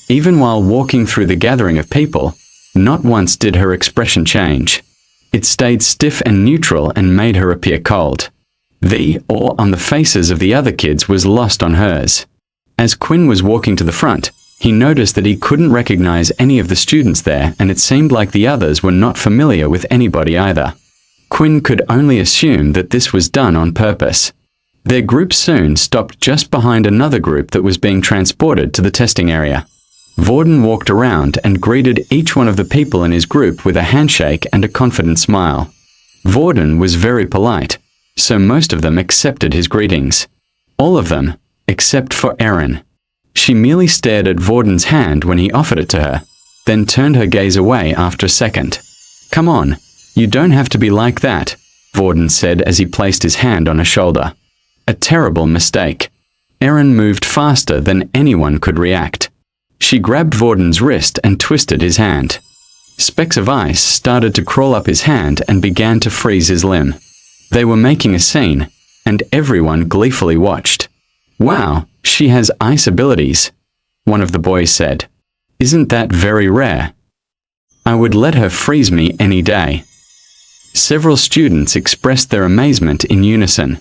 Even while walking through the gathering of people, not once did her expression change. It stayed stiff and neutral and made her appear cold. The awe on the faces of the other kids was lost on hers. As Quinn was walking to the front, he noticed that he couldn't recognize any of the students there, and it seemed like the others were not familiar with anybody either. Quinn could only assume that this was done on purpose. Their group soon stopped just behind another group that was being transported to the testing area. Vorden walked around and greeted each one of the people in his group with a handshake and a confident smile. Vorden was very polite, so most of them accepted his greetings. All of them, except for Erin. She merely stared at Vorden's hand when he offered it to her, then turned her gaze away after a second. "Come on, you don't have to be like that," Vorden said as he placed his hand on her shoulder. A terrible mistake. Erin moved faster than anyone could react. She grabbed Vorden's wrist and twisted his hand. Specks of ice started to crawl up his hand and began to freeze his limb. They were making a scene, and everyone gleefully watched. "Wow, she has ice abilities," one of the boys said. "Isn't that very rare? I would let her freeze me any day." Several students expressed their amazement in unison.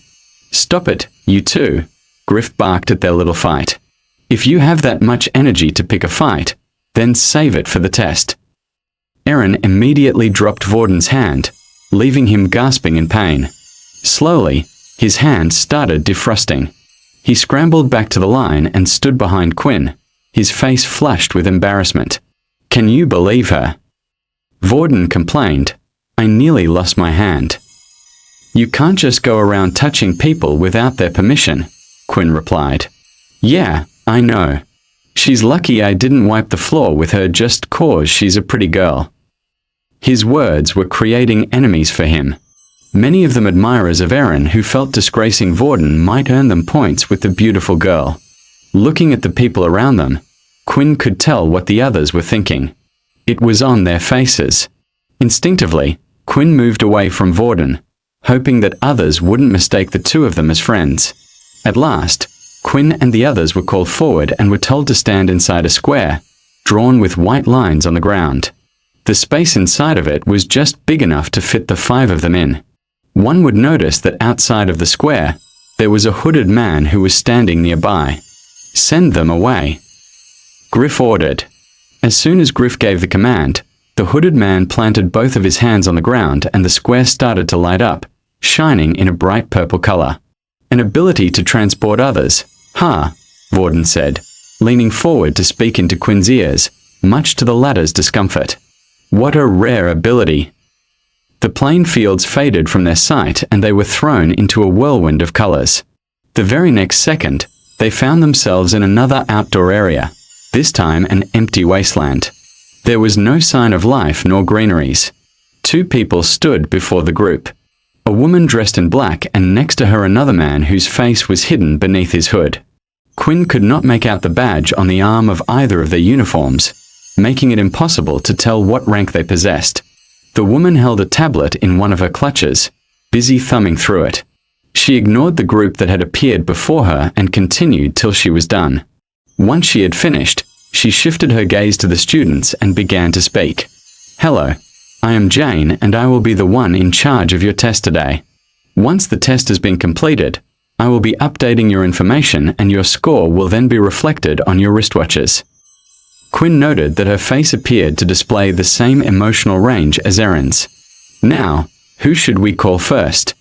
"Stop it, you two," Griff barked at their little fight. "If you have that much energy to pick a fight, then save it for the test." Erin immediately dropped Vorden's hand, leaving him gasping in pain. Slowly, his hand started defrosting. He scrambled back to the line and stood behind Quinn, his face flushed with embarrassment. "Can you believe her?" Vorden complained, "I nearly lost my hand." "You can't just go around touching people without their permission," Quinn replied. "Yeah, I know. She's lucky I didn't wipe the floor with her just 'cause she's a pretty girl." His words were creating enemies for him. Many of them admirers of Erin who felt disgracing Vorden might earn them points with the beautiful girl. Looking at the people around them, Quinn could tell what the others were thinking. It was on their faces. Instinctively, Quinn moved away from Vorden, hoping that others wouldn't mistake the two of them as friends. At last, Quinn and the others were called forward and were told to stand inside a square, drawn with white lines on the ground. The space inside of it was just big enough to fit the 5 of them in. One would notice that outside of the square, there was a hooded man who was standing nearby. "Send them away," Griff ordered. As soon as Griff gave the command, the hooded man planted both of his hands on the ground and the square started to light up, shining in a bright purple color. "An ability to transport others. Ha," Vorden said, leaning forward to speak into Quinn's ears, much to the latter's discomfort. "What a rare ability." The plain fields faded from their sight and they were thrown into a whirlwind of colors. The very next second, they found themselves in another outdoor area, this time an empty wasteland. There was no sign of life nor greeneries. 2 people stood before the group. A woman dressed in black and next to her another man whose face was hidden beneath his hood. Quinn could not make out the badge on the arm of either of their uniforms, making it impossible to tell what rank they possessed. The woman held a tablet in one of her clutches, busy thumbing through it. She ignored the group that had appeared before her and continued till she was done. Once she had finished, she shifted her gaze to the students and began to speak. "Hello, I am Jane and I will be the one in charge of your test today. Once the test has been completed, I will be updating your information and your score will then be reflected on your wristwatches." Quinn noted that her face appeared to display the same emotional range as Erin's. Now, who should we call first?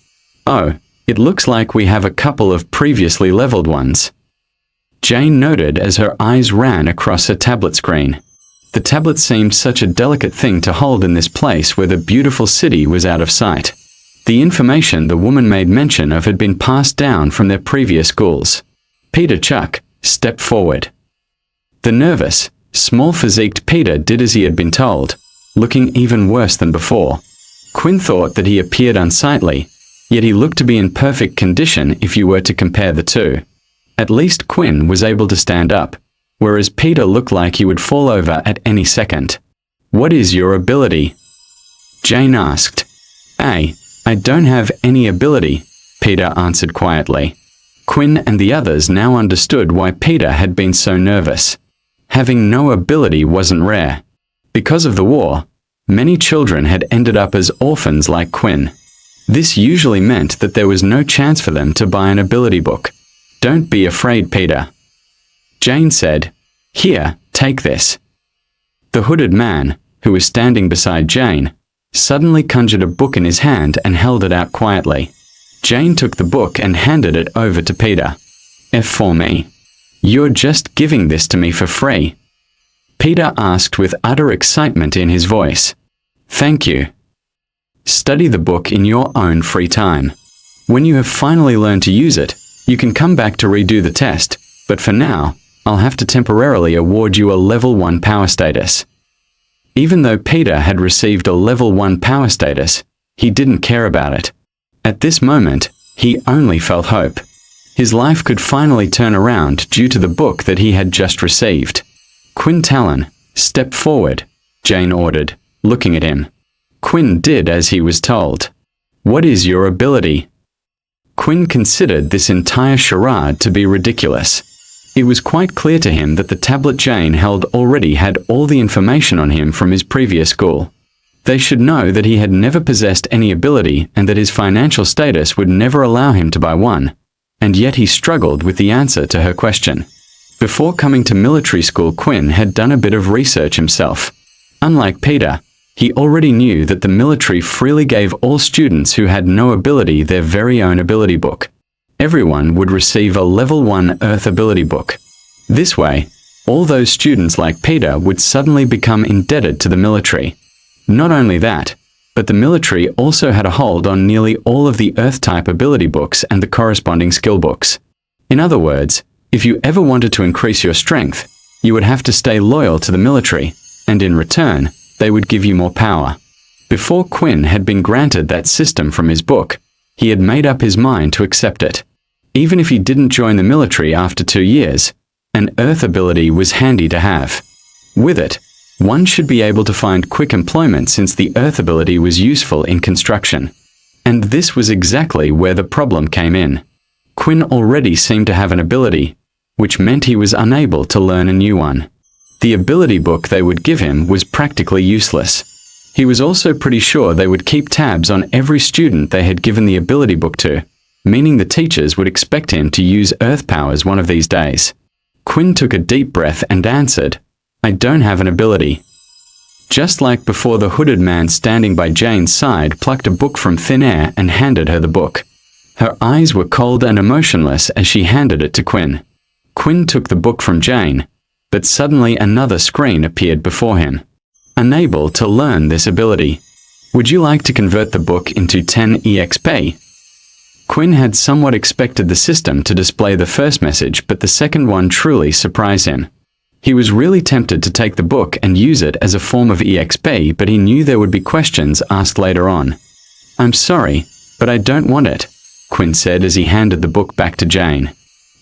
Oh, it looks like we have a couple of previously leveled ones. Jane noted as her eyes ran across her tablet screen. The tablet seemed such a delicate thing to hold in this place where the beautiful city was out of sight. The information the woman made mention of had been passed down from their previous schools. Peter Chuck stepped forward. The nervous, small-physiqued Peter did as he had been told, looking even worse than before. Quinn thought that he appeared unsightly, yet he looked to be in perfect condition if you were to compare the two. At least Quinn was able to stand up, whereas Peter looked like he would fall over at any second. "What is your ability?" Jane asked. I don't have any ability," Peter answered quietly. Quinn and the others now understood why Peter had been so nervous. Having no ability wasn't rare. Because of the war, many children had ended up as orphans like Quinn. This usually meant that there was no chance for them to buy an ability book. "Don't be afraid, Peter." Jane said, "Here, take this." The hooded man, who was standing beside Jane, suddenly conjured a book in his hand and held it out quietly. Jane took the book and handed it over to Peter. "F for me. You're just giving this to me for free?" Peter asked with utter excitement in his voice. "Thank you. Study the book in your own free time. When you have finally learned to use it, you can come back to redo the test, but for now, I'll have to temporarily award you a level 1 power status." Even though Peter had received a level 1 power status, he didn't care about it. At this moment, he only felt hope. His life could finally turn around due to the book that he had just received. "Quinn Talon, step forward," Jane ordered, looking at him. Quinn did as he was told. "What is your ability?" Quinn considered this entire charade to be ridiculous. It was quite clear to him that the tablet Jane held already had all the information on him from his previous school. They should know that he had never possessed any ability and that his financial status would never allow him to buy one, and yet he struggled with the answer to her question. Before coming to military school, Quinn had done a bit of research himself. Unlike Peter, he already knew that the military freely gave all students who had no ability their very own ability book. Everyone would receive a level 1 Earth ability book. This way, all those students like Peter would suddenly become indebted to the military. Not only that, but the military also had a hold on nearly all of the Earth-type ability books and the corresponding skill books. In other words, if you ever wanted to increase your strength, you would have to stay loyal to the military, and in return, they would give you more power. Before Quinn had been granted that system from his book, he had made up his mind to accept it. Even if he didn't join the military after 2 years, an Earth ability was handy to have. With it, one should be able to find quick employment since the Earth ability was useful in construction. And this was exactly where the problem came in. Quinn already seemed to have an ability, which meant he was unable to learn a new one. The ability book they would give him was practically useless. He was also pretty sure they would keep tabs on every student they had given the ability book to, meaning the teachers would expect him to use Earth powers one of these days. Quinn took a deep breath and answered, "I don't have an ability." Just like before, the hooded man standing by Jane's side plucked a book from thin air and handed her the book. Her eyes were cold and emotionless as she handed it to Quinn. Quinn took the book from Jane, but suddenly another screen appeared before him. Unable to learn this ability. Would you like to convert the book into 10 EXP? Quinn had somewhat expected the system to display the first message, but the second one truly surprised him. He was really tempted to take the book and use it as a form of EXP, but he knew there would be questions asked later on. "I'm sorry, but I don't want it," Quinn said as he handed the book back to Jane.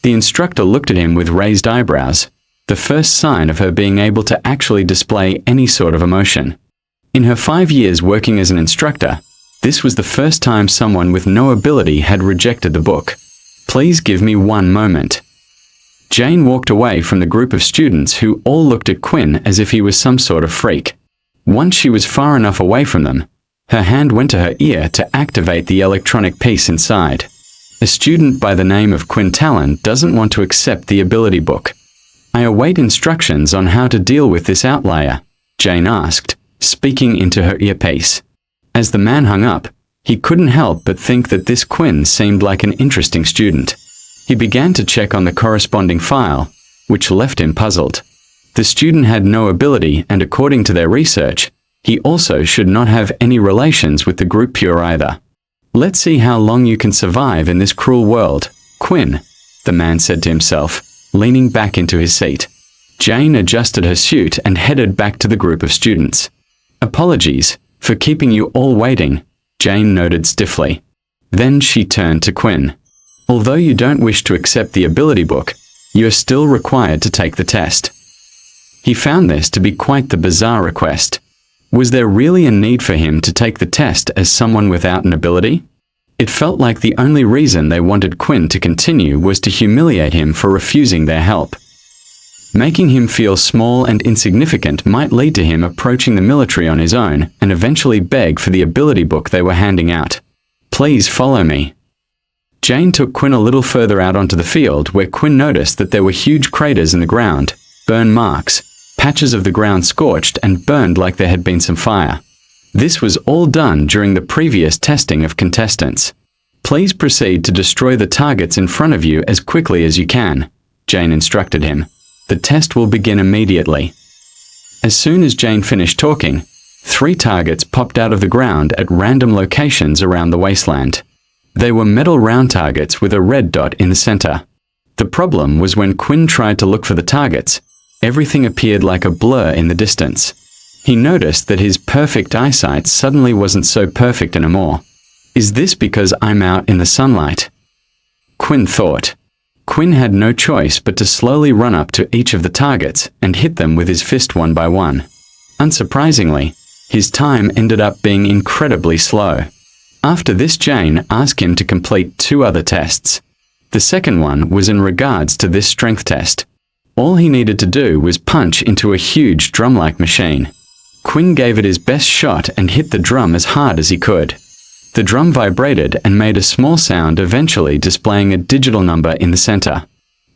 The instructor looked at him with raised eyebrows, the first sign of her being able to actually display any sort of emotion. In her 5 years working as an instructor, this was the first time someone with no ability had rejected the book. "Please give me one moment." Jane walked away from the group of students who all looked at Quinn as if he was some sort of freak. Once she was far enough away from them, her hand went to her ear to activate the electronic piece inside. A student by the name of Quinn Talon doesn't want to accept the ability book. I await instructions on how to deal with this outlier, Jane asked, speaking into her earpiece. As the man hung up, he couldn't help but think that this Quinn seemed like an interesting student. He began to check on the corresponding file, which left him puzzled. The student had no ability, and according to their research, he also should not have any relations with the group Pure either. Let's see how long you can survive in this cruel world, Quinn, the man said to himself, leaning back into his seat. Jane adjusted her suit and headed back to the group of students. Apologies for keeping you all waiting, Jane noted stiffly. Then she turned to Quinn. Although you don't wish to accept the ability book, you are still required to take the test. He found this to be quite the bizarre request. Was there really a need for him to take the test as someone without an ability? It felt like the only reason they wanted Quinn to continue was to humiliate him for refusing their help. Making him feel small and insignificant might lead to him approaching the military on his own and eventually beg for the ability book they were handing out. Please follow me. Jane took Quinn a little further out onto the field, where Quinn noticed that there were huge craters in the ground, burn marks, patches of the ground scorched and burned like there had been some fire. This was all done during the previous testing of contestants. Please proceed to destroy the targets in front of you as quickly as you can, Jane instructed him. The test will begin immediately. As soon as Jane finished talking, 3 targets popped out of the ground at random locations around the wasteland. They were metal round targets with a red dot in the center. The problem was when Quinn tried to look for the targets, everything appeared like a blur in the distance. He noticed that his perfect eyesight suddenly wasn't so perfect anymore. Is this because I'm out in the sunlight? Quinn thought. Quinn had no choice but to slowly run up to each of the targets and hit them with his fist one by one. Unsurprisingly, his time ended up being incredibly slow. After this, Jane asked him to complete 2 other tests. The second one was in regards to this strength test. All he needed to do was punch into a huge drum-like machine. Quinn gave it his best shot and hit the drum as hard as he could. The drum vibrated and made a small sound, eventually displaying a digital number in the center.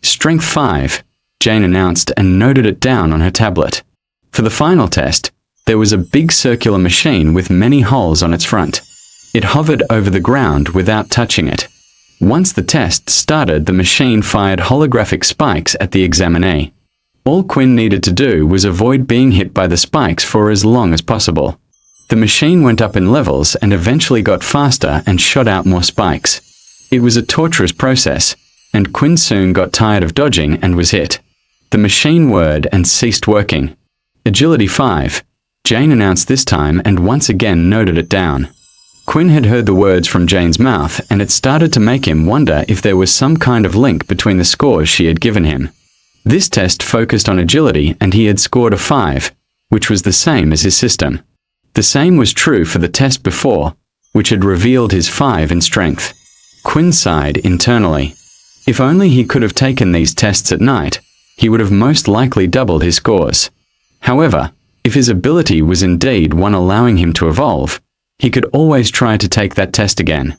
Strength 5, Jane announced and noted it down on her tablet. For the final test, there was a big circular machine with many holes on its front. It hovered over the ground without touching it. Once the test started, the machine fired holographic spikes at the examinee. All Quinn needed to do was avoid being hit by the spikes for as long as possible. The machine went up in levels and eventually got faster and shot out more spikes. It was a torturous process, and Quinn soon got tired of dodging and was hit. The machine whirred and ceased working. Agility 5, Jane announced this time and once again noted it down. Quinn had heard the words from Jane's mouth, and it started to make him wonder if there was some kind of link between the scores she had given him. This test focused on agility, and he had scored a 5, which was the same as his system. The same was true for the test before, which had revealed his 5 in strength. Quinn sighed internally. If only he could have taken these tests at night, he would have most likely doubled his scores. However, if his ability was indeed one allowing him to evolve, he could always try to take that test again.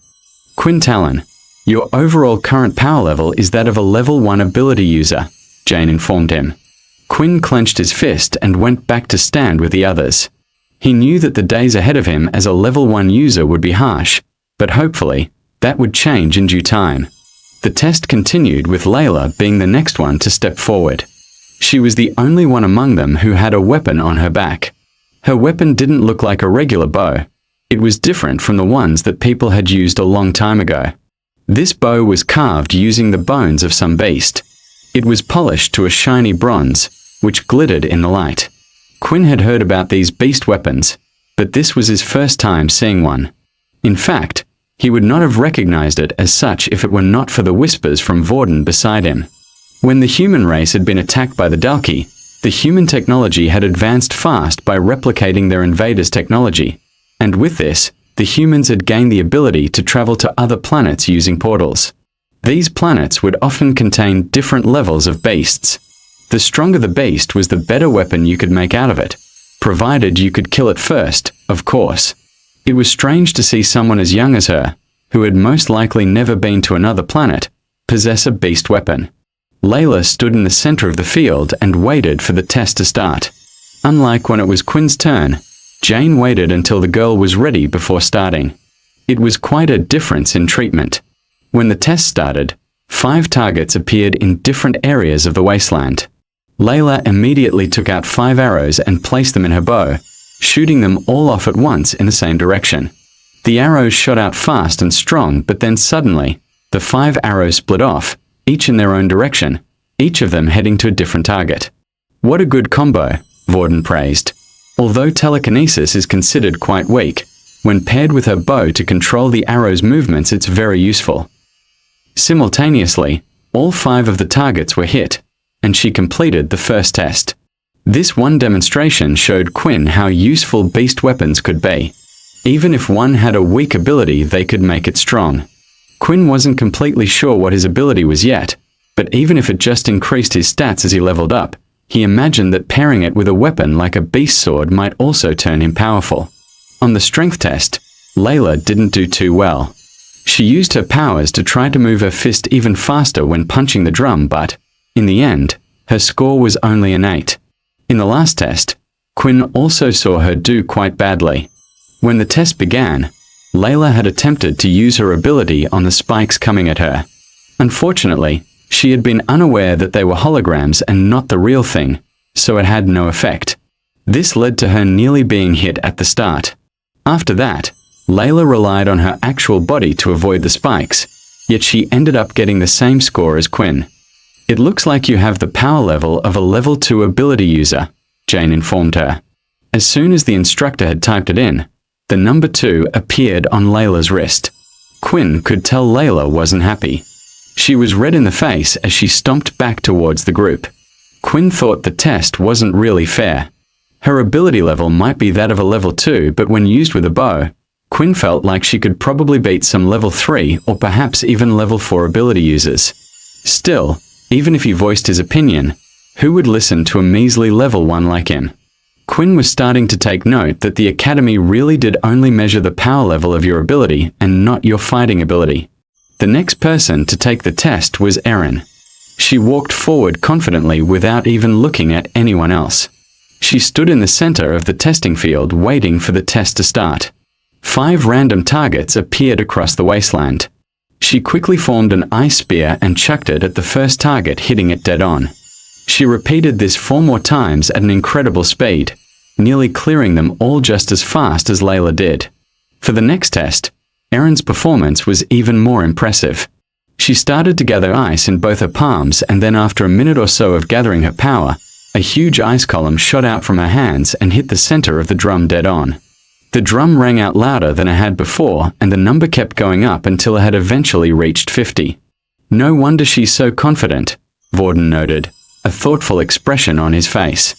Quinn Talon, your overall current power level is that of a level 1 ability user, Jane informed him. Quinn clenched his fist and went back to stand with the others. He knew that the days ahead of him as a level 1 user would be harsh, but hopefully, that would change in due time. The test continued, with Layla being the next one to step forward. She was the only one among them who had a weapon on her back. Her weapon didn't look like a regular bow. It was different from the ones that people had used a long time ago. This bow was carved using the bones of some beast. It was polished to a shiny bronze, which glittered in the light. Quinn had heard about these beast weapons, but this was his first time seeing one. In fact, he would not have recognized it as such if it were not for the whispers from Vorden beside him. When the human race had been attacked by the Dalki, the human technology had advanced fast by replicating their invaders' technology, and with this, the humans had gained the ability to travel to other planets using portals. These planets would often contain different levels of beasts. The stronger the beast was, the better weapon you could make out of it, provided you could kill it first, of course. It was strange to see someone as young as her, who had most likely never been to another planet, possess a beast weapon. Layla stood in the center of the field and waited for the test to start. Unlike when it was Quinn's turn, Jane waited until the girl was ready before starting. It was quite a difference in treatment. When the test started, 5 targets appeared in different areas of the wasteland. Layla immediately took out 5 arrows and placed them in her bow, shooting them all off at once in the same direction. The arrows shot out fast and strong, but then suddenly, the 5 arrows split off, each in their own direction, each of them heading to a different target. "What a good combo," Vorden praised. Although telekinesis is considered quite weak, when paired with her bow to control the arrow's movements, it's very useful. Simultaneously, all 5 of the targets were hit, and she completed the first test. This one demonstration showed Quinn how useful beast weapons could be. Even if one had a weak ability, they could make it strong. Quinn wasn't completely sure what his ability was yet, but even if it just increased his stats as he leveled up, he imagined that pairing it with a weapon like a beast sword might also turn him powerful. On the strength test, Layla didn't do too well. She used her powers to try to move her fist even faster when punching the drum, but, in the end, her score was only an 8. In the last test, Quinn also saw her do quite badly. When the test began, Layla had attempted to use her ability on the spikes coming at her. Unfortunately, she had been unaware that they were holograms and not the real thing, so it had no effect. This led to her nearly being hit at the start. After that, Layla relied on her actual body to avoid the spikes, yet she ended up getting the same score as Quinn. "It looks like you have the power level of a level 2 ability user," Jane informed her. As soon as the instructor had typed it in, the number 2 appeared on Layla's wrist. Quinn could tell Layla wasn't happy. She was red in the face as she stomped back towards the group. Quinn thought the test wasn't really fair. Her ability level might be that of a level 2, but when used with a bow, Quinn felt like she could probably beat some level 3 or perhaps even level 4 ability users. Still, even if he voiced his opinion, who would listen to a measly level 1 like him? Quinn was starting to take note that the academy really did only measure the power level of your ability and not your fighting ability. The next person to take the test was Erin. She walked forward confidently without even looking at anyone else. She stood in the center of the testing field waiting for the test to start. 5 random targets appeared across the wasteland. She quickly formed an ice spear and chucked it at the first target, hitting it dead on. She repeated this 4 more times at an incredible speed, nearly clearing them all just as fast as Layla did. For the next test, Erin's performance was even more impressive. She started to gather ice in both her palms, and then after a minute or so of gathering her power, a huge ice column shot out from her hands and hit the center of the drum dead on. The drum rang out louder than it had before, and the number kept going up until it had eventually reached 50. "No wonder she's so confident," Vorden noted, a thoughtful expression on his face.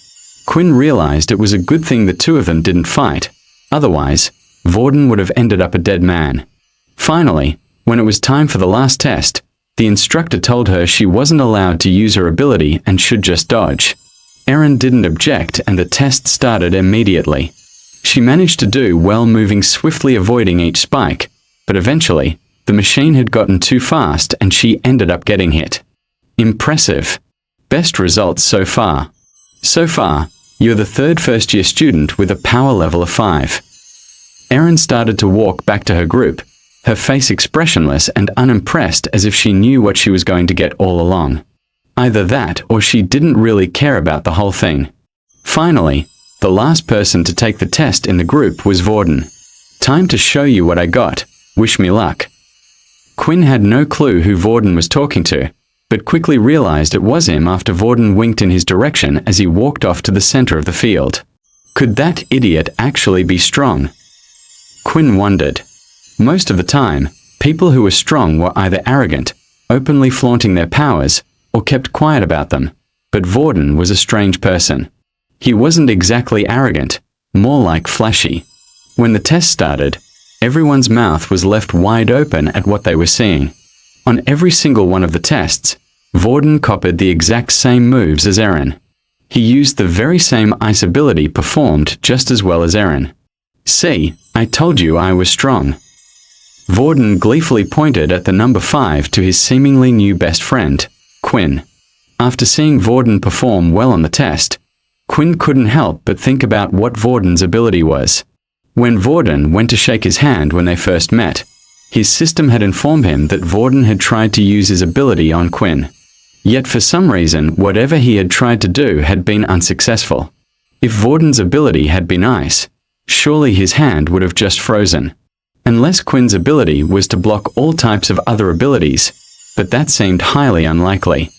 Quinn realized it was a good thing the 2 of them didn't fight. Otherwise, Vorden would have ended up a dead man. Finally, when it was time for the last test, the instructor told her she wasn't allowed to use her ability and should just dodge. Erin didn't object, and the test started immediately. She managed to do well, moving swiftly, avoiding each spike, but eventually, the machine had gotten too fast and she ended up getting hit. Impressive. Best results so far. So far, you're the 3rd first-year student with a power level of 5. Erin started to walk back to her group, her face expressionless and unimpressed, as if she knew what she was going to get all along. Either that or she didn't really care about the whole thing. Finally, the last person to take the test in the group was Vorden. "Time to show you what I got. Wish me luck." Quinn had no clue who Vorden was talking to, but quickly realized it was him after Vorden winked in his direction as he walked off to the center of the field. Could that idiot actually be strong? Quinn wondered. Most of the time, people who were strong were either arrogant, openly flaunting their powers, or kept quiet about them, but Vorden was a strange person. He wasn't exactly arrogant, more like flashy. When the test started, everyone's mouth was left wide open at what they were seeing. On every single one of the tests, Vorden copied the exact same moves as Erin. He used the very same ice ability performed just as well as Erin. "See, I told you I was strong." Vorden gleefully pointed at the number 5 to his seemingly new best friend, Quinn. After seeing Vorden perform well on the test, Quinn couldn't help but think about what Vorden's ability was. When Vorden went to shake his hand when they first met, his system had informed him that Vorden had tried to use his ability on Quinn. Yet for some reason, whatever he had tried to do had been unsuccessful. If Vorden's ability had been ice, surely his hand would have just frozen. Unless Quinn's ability was to block all types of other abilities, but that seemed highly unlikely.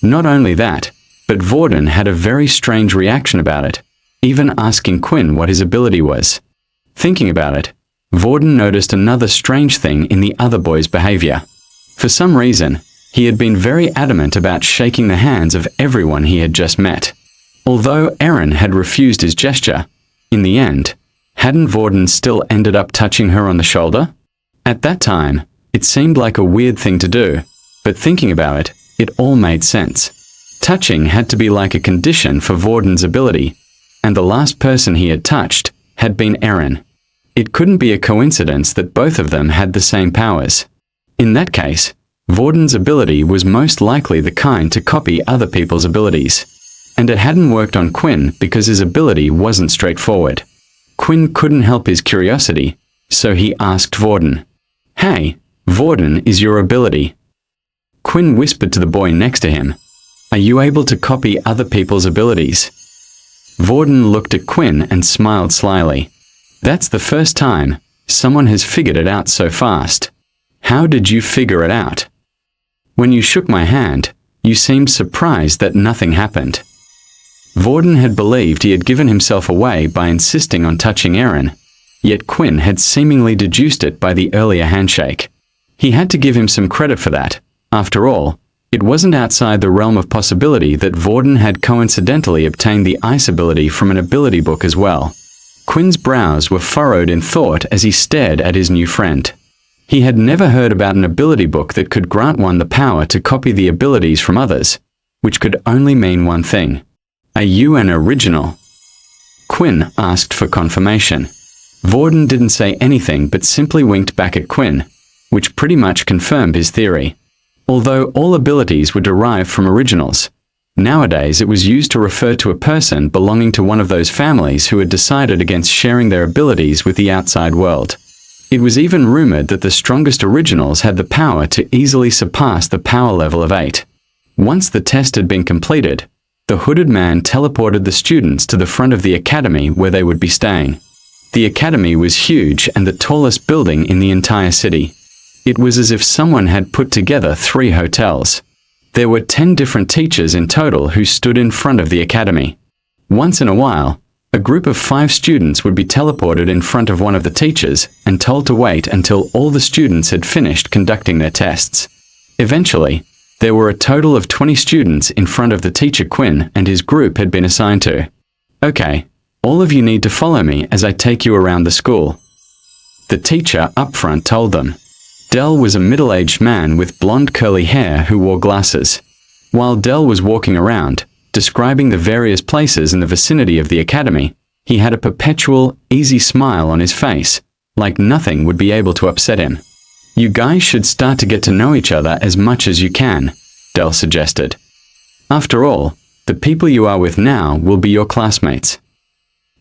Not only that, but Vorden had a very strange reaction about it, even asking Quinn what his ability was. Thinking about it, Vorden noticed another strange thing in the other boy's behavior. For some reason, he had been very adamant about shaking the hands of everyone he had just met. Although Eren had refused his gesture, in the end, hadn't Vorden still ended up touching her on the shoulder? At that time, it seemed like a weird thing to do, but thinking about it, it all made sense. Touching had to be like a condition for Vorden's ability, and the last person he had touched had been Eren. It couldn't be a coincidence that both of them had the same powers. In that case, Vorden's ability was most likely the kind to copy other people's abilities. And it hadn't worked on Quinn because his ability wasn't straightforward. Quinn couldn't help his curiosity, so he asked Vorden, "Hey, Vorden is your ability." Quinn whispered to the boy next to him, "Are you able to copy other people's abilities?" Vorden looked at Quinn and smiled slyly. "That's the first time someone has figured it out so fast. How did you figure it out? When you shook my hand, you seemed surprised that nothing happened." Vorden had believed he had given himself away by insisting on touching Eren, yet Quinn had seemingly deduced it by the earlier handshake. He had to give him some credit for that. After all, it wasn't outside the realm of possibility that Vorden had coincidentally obtained the ice ability from an ability book as well. Quinn's brows were furrowed in thought as he stared at his new friend. He had never heard about an ability book that could grant one the power to copy the abilities from others, which could only mean one thing. "Are you an original?" Quinn asked for confirmation. Vorden didn't say anything but simply winked back at Quinn, which pretty much confirmed his theory. Although all abilities were derived from originals, nowadays it was used to refer to a person belonging to one of those families who had decided against sharing their abilities with the outside world. It was even rumored that the strongest originals had the power to easily surpass the power level of 8. Once the test had been completed, the hooded man teleported the students to the front of the academy where they would be staying. The academy was huge and the tallest building in the entire city. It was as if someone had put together 3 hotels. There were 10 different teachers in total who stood in front of the academy. Once in a while, a group of 5 students would be teleported in front of one of the teachers and told to wait until all the students had finished conducting their tests. Eventually, there were a total of 20 students in front of the teacher Quinn and his group had been assigned to. "Okay, all of you need to follow me as I take you around the school," the teacher up front told them. Dell was a middle-aged man with blonde curly hair who wore glasses. While Dell was walking around, describing the various places in the vicinity of the academy, he had a perpetual, easy smile on his face, like nothing would be able to upset him. "You guys should start to get to know each other as much as you can," Dell suggested. "After all, the people you are with now will be your classmates."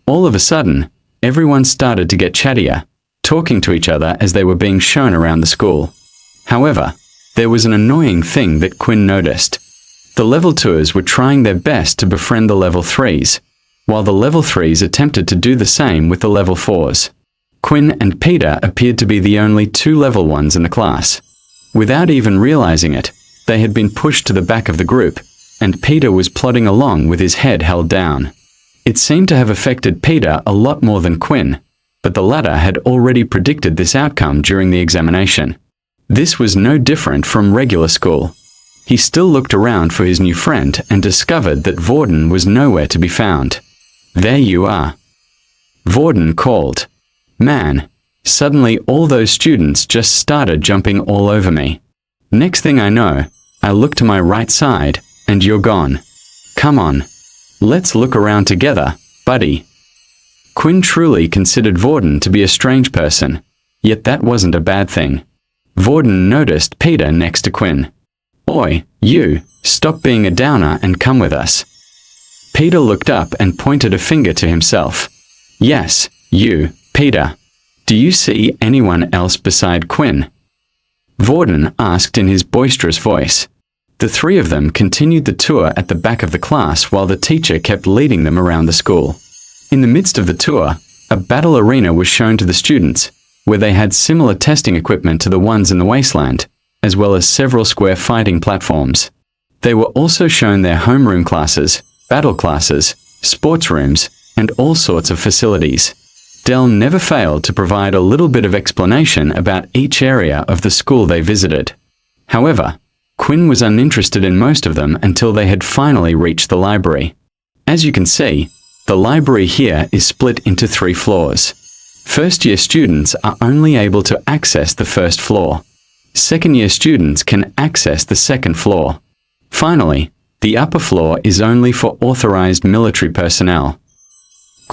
All of a sudden, everyone started to get chattier, talking to each other as they were being shown around the school. However, there was an annoying thing that Quinn noticed. The level 2s were trying their best to befriend the level 3s, while the level 3s attempted to do the same with the level 4s. Quinn and Peter appeared to be the only 2 level 1s in the class. Without even realizing it, they had been pushed to the back of the group, and Peter was plodding along with his head held down. It seemed to have affected Peter a lot more than Quinn, but the latter had already predicted this outcome during the examination. This was no different from regular school. He still looked around for his new friend and discovered that Vorden was nowhere to be found. "There you are," Vorden called. "Man, suddenly all those students just started jumping all over me. Next thing I know, I look to my right side, and you're gone. Come on. Let's look around together, buddy." Quinn truly considered Vorden to be a strange person, yet that wasn't a bad thing. Vorden noticed Peter next to Quinn. boy, you, stop being a downer and come with us." Peter looked up and pointed a finger to himself. "Yes, you, Peter. Do you see anyone else beside Quinn?" Vorden asked in his boisterous voice. The three of them continued the tour at the back of the class while the teacher kept leading them around the school. In the midst of the tour, a battle arena was shown to the students, where they had similar testing equipment to the ones in the wasteland, as well as several square fighting platforms. They were also shown their homeroom classes, battle classes, sports rooms, and all sorts of facilities. Dell never failed to provide a little bit of explanation about each area of the school they visited. However, Quinn was uninterested in most of them until they had finally reached the library. As you can see, the library here is split into 3 floors. First-year students are only able to access the first floor. Second-year students can access the second floor. Finally, the upper floor is only for authorized military personnel.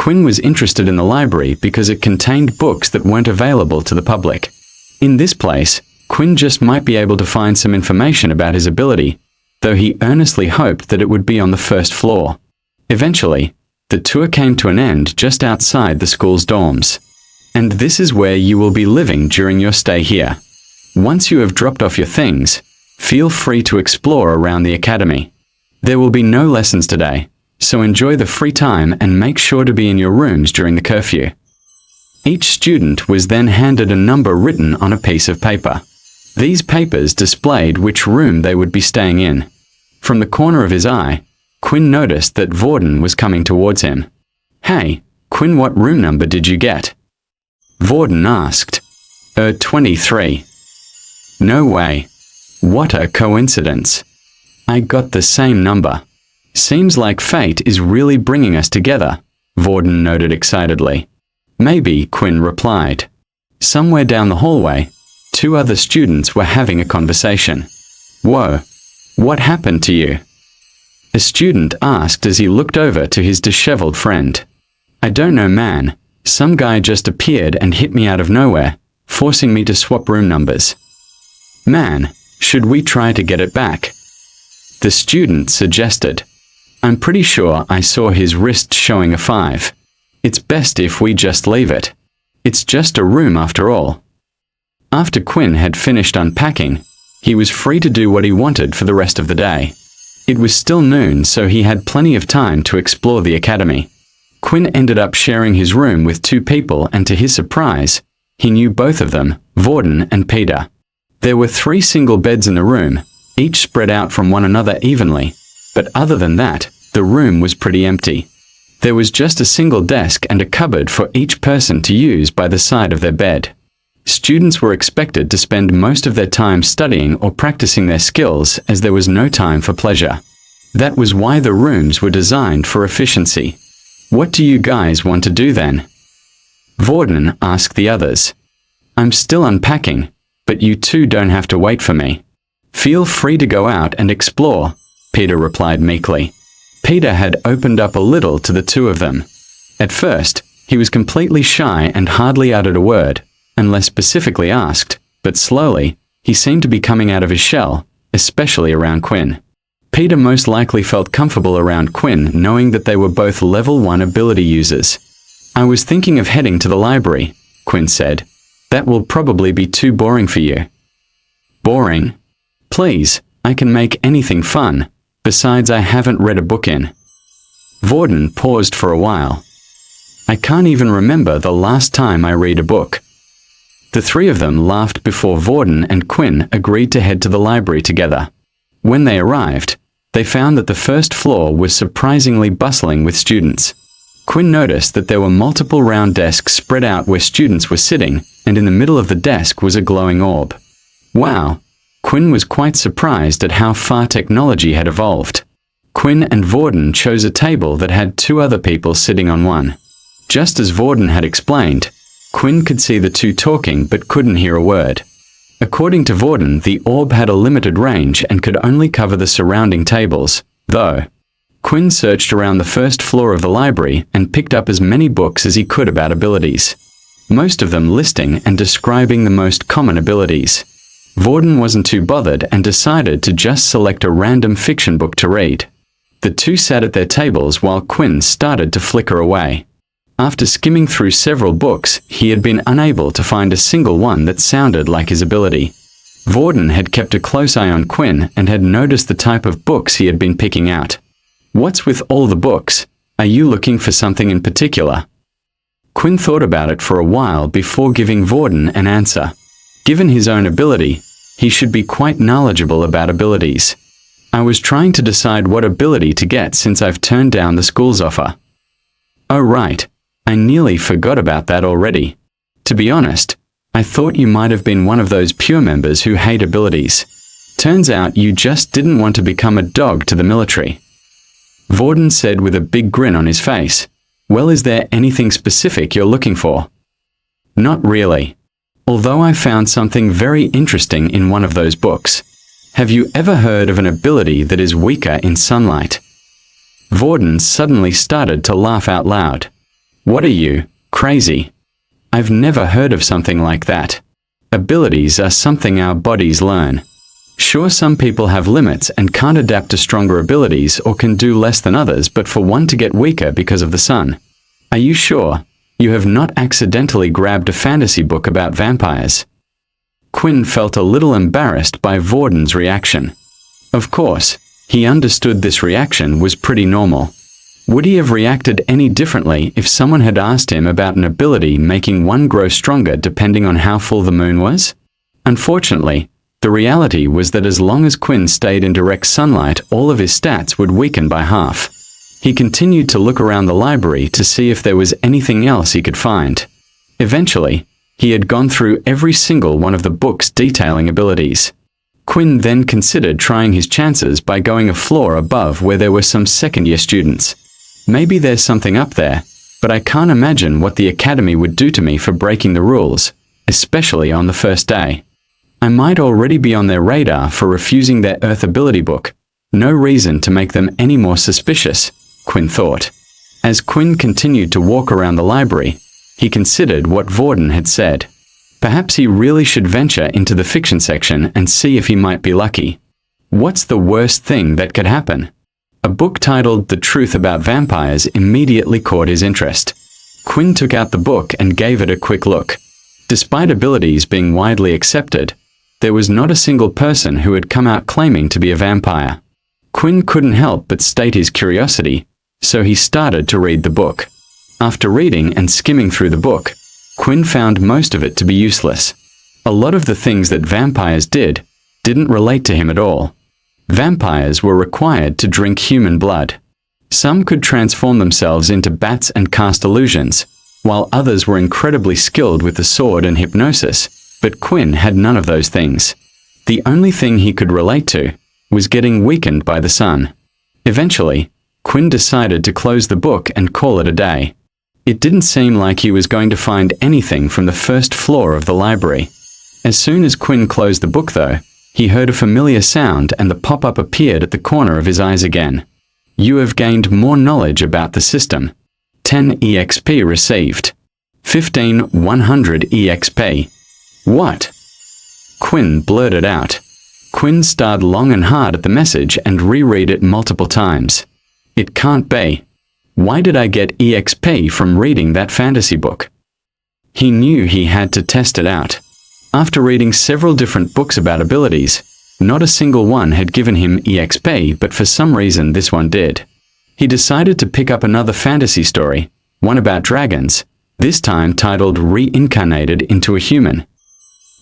Quinn was interested in the library because it contained books that weren't available to the public. In this place, Quinn just might be able to find some information about his ability, though he earnestly hoped that it would be on the first floor. Eventually, the tour came to an end just outside the school's dorms. And this is where you will be living during your stay here. Once you have dropped off your things, feel free to explore around the academy. There will be no lessons today, so enjoy the free time and make sure to be in your rooms during the curfew. Each student was then handed a number written on a piece of paper. These papers displayed which room they would be staying in. From the corner of his eye, Quinn noticed that Vorden was coming towards him. "Hey, Quinn, what room number did you get?" Vorden asked. 23. "No way. What a coincidence. I got the same number. Seems like fate is really bringing us together," Vorden noted excitedly. "Maybe," Quinn replied. Somewhere down the hallway, 2 other students were having a conversation. "Whoa, what happened to you?" a student asked as he looked over to his disheveled friend. "I don't know, man. Some guy just appeared and hit me out of nowhere, forcing me to swap room numbers." "Man, should we try to get it back?" the student suggested. "I'm pretty sure I saw his wrist showing a 5. It's best if we just leave it. It's just a room after all." After Quinn had finished unpacking, he was free to do what he wanted for the rest of the day. It was still noon, so he had plenty of time to explore the academy. Quinn ended up sharing his room with 2 people, and to his surprise, he knew both of them, Vorden and Peter. There were 3 single beds in the room, each spread out from one another evenly, but other than that, the room was pretty empty. There was just a single desk and a cupboard for each person to use by the side of their bed. Students were expected to spend most of their time studying or practicing their skills, as there was no time for pleasure. That was why the rooms were designed for efficiency. "What do you guys want to do then?" Vorden asked the others. "I'm still unpacking, but you 2 don't have to wait for me. Feel free to go out and explore," Peter replied meekly. Peter had opened up a little to the 2 of them. At first, he was completely shy and hardly uttered a word, unless specifically asked, but slowly, he seemed to be coming out of his shell, especially around Quinn. Peter most likely felt comfortable around Quinn, knowing that they were both level 1 ability users. "I was thinking of heading to the library," Quinn said. "That will probably be too boring for you." "Boring? Please, I can make anything fun. Besides, I haven't read a book in." Vorden paused for a while. "I can't even remember the last time I read a book." The 3 of them laughed before Vorden and Quinn agreed to head to the library together. When they arrived, they found that the first floor was surprisingly bustling with students. Quinn noticed that there were multiple round desks spread out where students were sitting, and in the middle of the desk was a glowing orb. Wow! Quinn was quite surprised at how far technology had evolved. Quinn and Vorden chose a table that had 2 other people sitting on one. Just as Vorden had explained, Quinn could see the 2 talking but couldn't hear a word. According to Vorden, the orb had a limited range and could only cover the surrounding tables, though. Quinn searched around the first floor of the library and picked up as many books as he could about abilities, most of them listing and describing the most common abilities. Vorden wasn't too bothered and decided to just select a random fiction book to read. The two sat at their tables while Quinn started to flicker away. After skimming through several books, he had been unable to find a single one that sounded like his ability. Vorden had kept a close eye on Quinn and had noticed the type of books he had been picking out. "What's with all the books? Are you looking for something in particular?" Quinn thought about it for a while before giving Vorden an answer. Given his own ability, he should be quite knowledgeable about abilities. "I was trying to decide what ability to get since I've turned down the school's offer." "Oh right, I nearly forgot about that already. To be honest, I thought you might have been one of those pure members who hate abilities. Turns out you just didn't want to become a dog to the military." Vorden said with a big grin on his face. "Well, is there anything specific you're looking for?" "Not really. Although I found something very interesting in one of those books. Have you ever heard of an ability that is weaker in sunlight?" Vorden suddenly started to laugh out loud. "What are you, crazy? I've never heard of something like that. Abilities are something our bodies learn. Sure, some people have limits and can't adapt to stronger abilities or can do less than others, but for one to get weaker because of the sun. Are you sure you have not accidentally grabbed a fantasy book about vampires?" Quinn felt a little embarrassed by Vorden's reaction. Of course, he understood this reaction was pretty normal. Would he have reacted any differently if someone had asked him about an ability making one grow stronger depending on how full the moon was? Unfortunately, the reality was that as long as Quinn stayed in direct sunlight, all of his stats would weaken by half. He continued to look around the library to see if there was anything else he could find. Eventually, he had gone through every single one of the books detailing abilities. Quinn then considered trying his chances by going a floor above where there were some second-year students. "Maybe there's something up there, but I can't imagine what the academy would do to me for breaking the rules, especially on the first day. I might already be on their radar for refusing their Earth ability book. No reason to make them any more suspicious," Quinn thought. As Quinn continued to walk around the library, he considered what Vorden had said. Perhaps he really should venture into the fiction section and see if he might be lucky. What's the worst thing that could happen? A book titled The Truth About Vampires immediately caught his interest. Quinn took out the book and gave it a quick look. Despite abilities being widely accepted, there was not a single person who had come out claiming to be a vampire. Quinn couldn't help but state his curiosity, so he started to read the book. After reading and skimming through the book, Quinn found most of it to be useless. A lot of the things that vampires didn't relate to him at all. Vampires were required to drink human blood. Some could transform themselves into bats and cast illusions, while others were incredibly skilled with the sword and hypnosis, but Quinn had none of those things. The only thing he could relate to was getting weakened by the sun. Eventually, Quinn decided to close the book and call it a day. It didn't seem like he was going to find anything from the first floor of the library. As soon as Quinn closed the book, though, he heard a familiar sound and the pop-up appeared at the corner of his eyes again. "You have gained more knowledge about the system. 10 EXP received. 15,100 EXP. What?" Quinn blurted out. Quinn stared long and hard at the message and reread it multiple times. It can't be. Why did I get EXP from reading that fantasy book? He knew he had to test it out. After reading several different books about abilities, not a single one had given him EXP, but for some reason this one did. He decided to pick up another fantasy story, one about dragons, this time titled Reincarnated into a Human.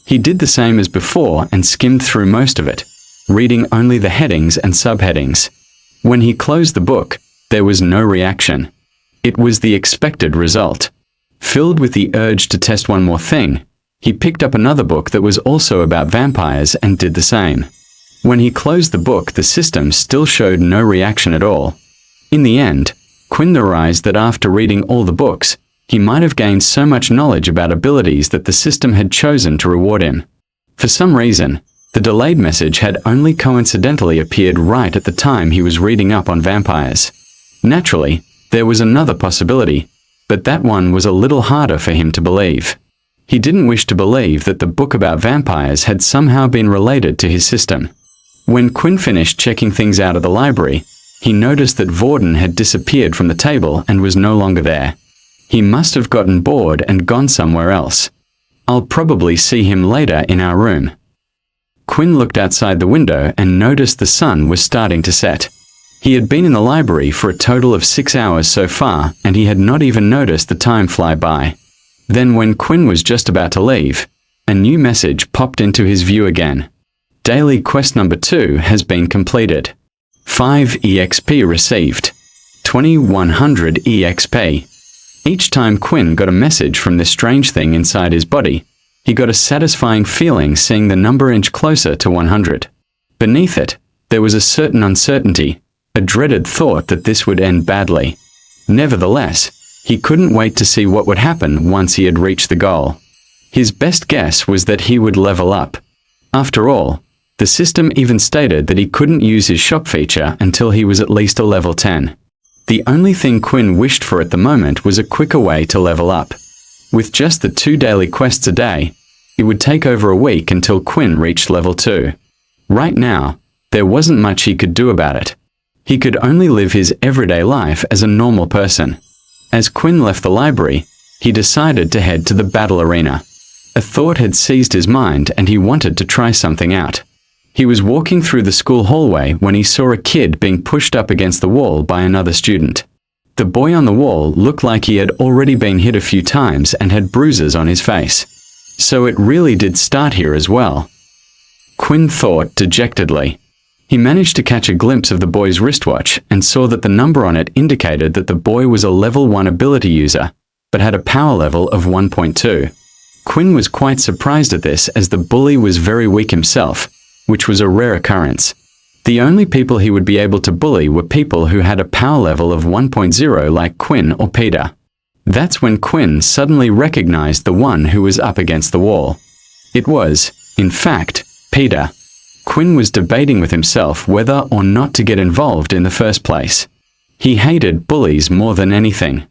He did the same as before and skimmed through most of it, reading only the headings and subheadings. When he closed the book, there was no reaction. It was the expected result. Filled with the urge to test one more thing, he picked up another book that was also about vampires and did the same. When he closed the book, the system still showed no reaction at all. In the end, Quinn realized that after reading all the books, he might have gained so much knowledge about abilities that the system had chosen to reward him. For some reason, the delayed message had only coincidentally appeared right at the time he was reading up on vampires. Naturally, there was another possibility, but that one was a little harder for him to believe. He didn't wish to believe that the book about vampires had somehow been related to his system. When Quinn finished checking things out of the library, he noticed that Vorden had disappeared from the table and was no longer there. He must have gotten bored and gone somewhere else. I'll probably see him later in our room. Quinn looked outside the window and noticed the sun was starting to set. He had been in the library for a total of 6 hours so far, and he had not even noticed the time fly by. Then when Quinn was just about to leave, a new message popped into his view again. Daily quest number 2 has been completed. 5 EXP received. 2100 EXP. Each time Quinn got a message from this strange thing inside his body, he got a satisfying feeling seeing the number inch closer to 100. Beneath it, there was a certain uncertainty, a dreaded thought that this would end badly. Nevertheless, he couldn't wait to see what would happen once he had reached the goal. His best guess was that he would level up. After all, the system even stated that he couldn't use his shop feature until he was at least a level 10. The only thing Quinn wished for at the moment was a quicker way to level up. With just the 2 daily quests a day, it would take over a week until Quinn reached level 2. Right now, there wasn't much he could do about it. He could only live his everyday life as a normal person. As Quinn left the library, he decided to head to the battle arena. A thought had seized his mind and he wanted to try something out. He was walking through the school hallway when he saw a kid being pushed up against the wall by another student. The boy on the wall looked like he had already been hit a few times and had bruises on his face. So it really did start here as well. Quinn thought dejectedly. He managed to catch a glimpse of the boy's wristwatch and saw that the number on it indicated that the boy was a level 1 ability user, but had a power level of 1.2. Quinn was quite surprised at this as the bully was very weak himself, which was a rare occurrence. The only people he would be able to bully were people who had a power level of 1.0 like Quinn or Peter. That's when Quinn suddenly recognized the one who was up against the wall. It was, in fact, Peter. Quinn was debating with himself whether or not to get involved in the first place. He hated bullies more than anything.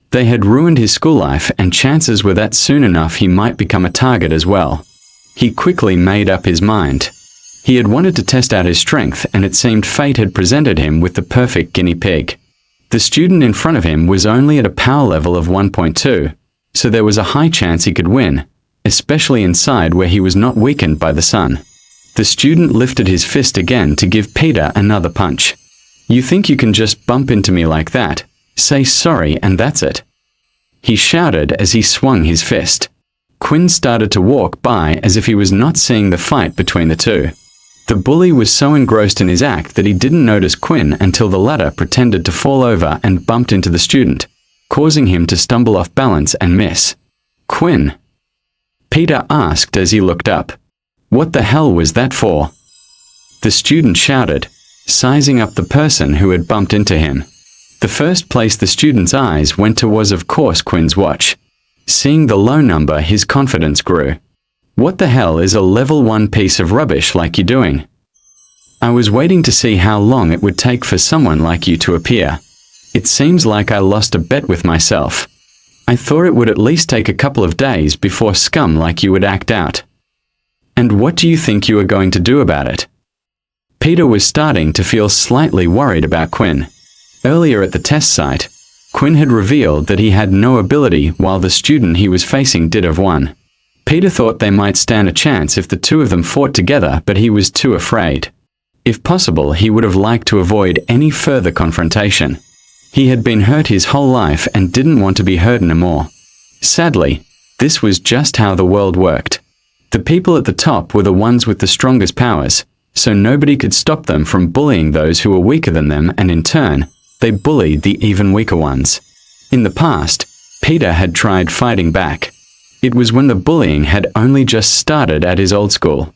They had ruined his school life and chances were that soon enough he might become a target as well. He quickly made up his mind. He had wanted to test out his strength and it seemed fate had presented him with the perfect guinea pig. The student in front of him was only at a power level of 1.2, so there was a high chance he could win, especially inside where he was not weakened by the sun. The student lifted his fist again to give Peter another punch. "You think you can just bump into me like that? Say sorry and that's it," he shouted as he swung his fist. Quinn started to walk by as if he was not seeing the fight between the two. The bully was so engrossed in his act that he didn't notice Quinn until the latter pretended to fall over and bumped into the student, causing him to stumble off balance and miss. "Quinn?" Peter asked as he looked up. "What the hell was that for?" The student shouted, sizing up the person who had bumped into him. The first place the student's eyes went to was of course Quinn's watch. Seeing the low number, his confidence grew. "What the hell is a level 1 piece of rubbish like you doing? I was waiting to see how long it would take for someone like you to appear. It seems like I lost a bet with myself. I thought it would at least take a couple of days before scum like you would act out. And what do you think you are going to do about it?" Peter was starting to feel slightly worried about Quinn. Earlier at the test site, Quinn had revealed that he had no ability while the student he was facing did have one. Peter thought they might stand a chance if the two of them fought together, but he was too afraid. If possible, he would have liked to avoid any further confrontation. He had been hurt his whole life and didn't want to be hurt anymore. Sadly, this was just how the world worked. The people at the top were the ones with the strongest powers, so nobody could stop them from bullying those who were weaker than them, and in turn, they bullied the even weaker ones. In the past, Peter had tried fighting back. It was when the bullying had only just started at his old school.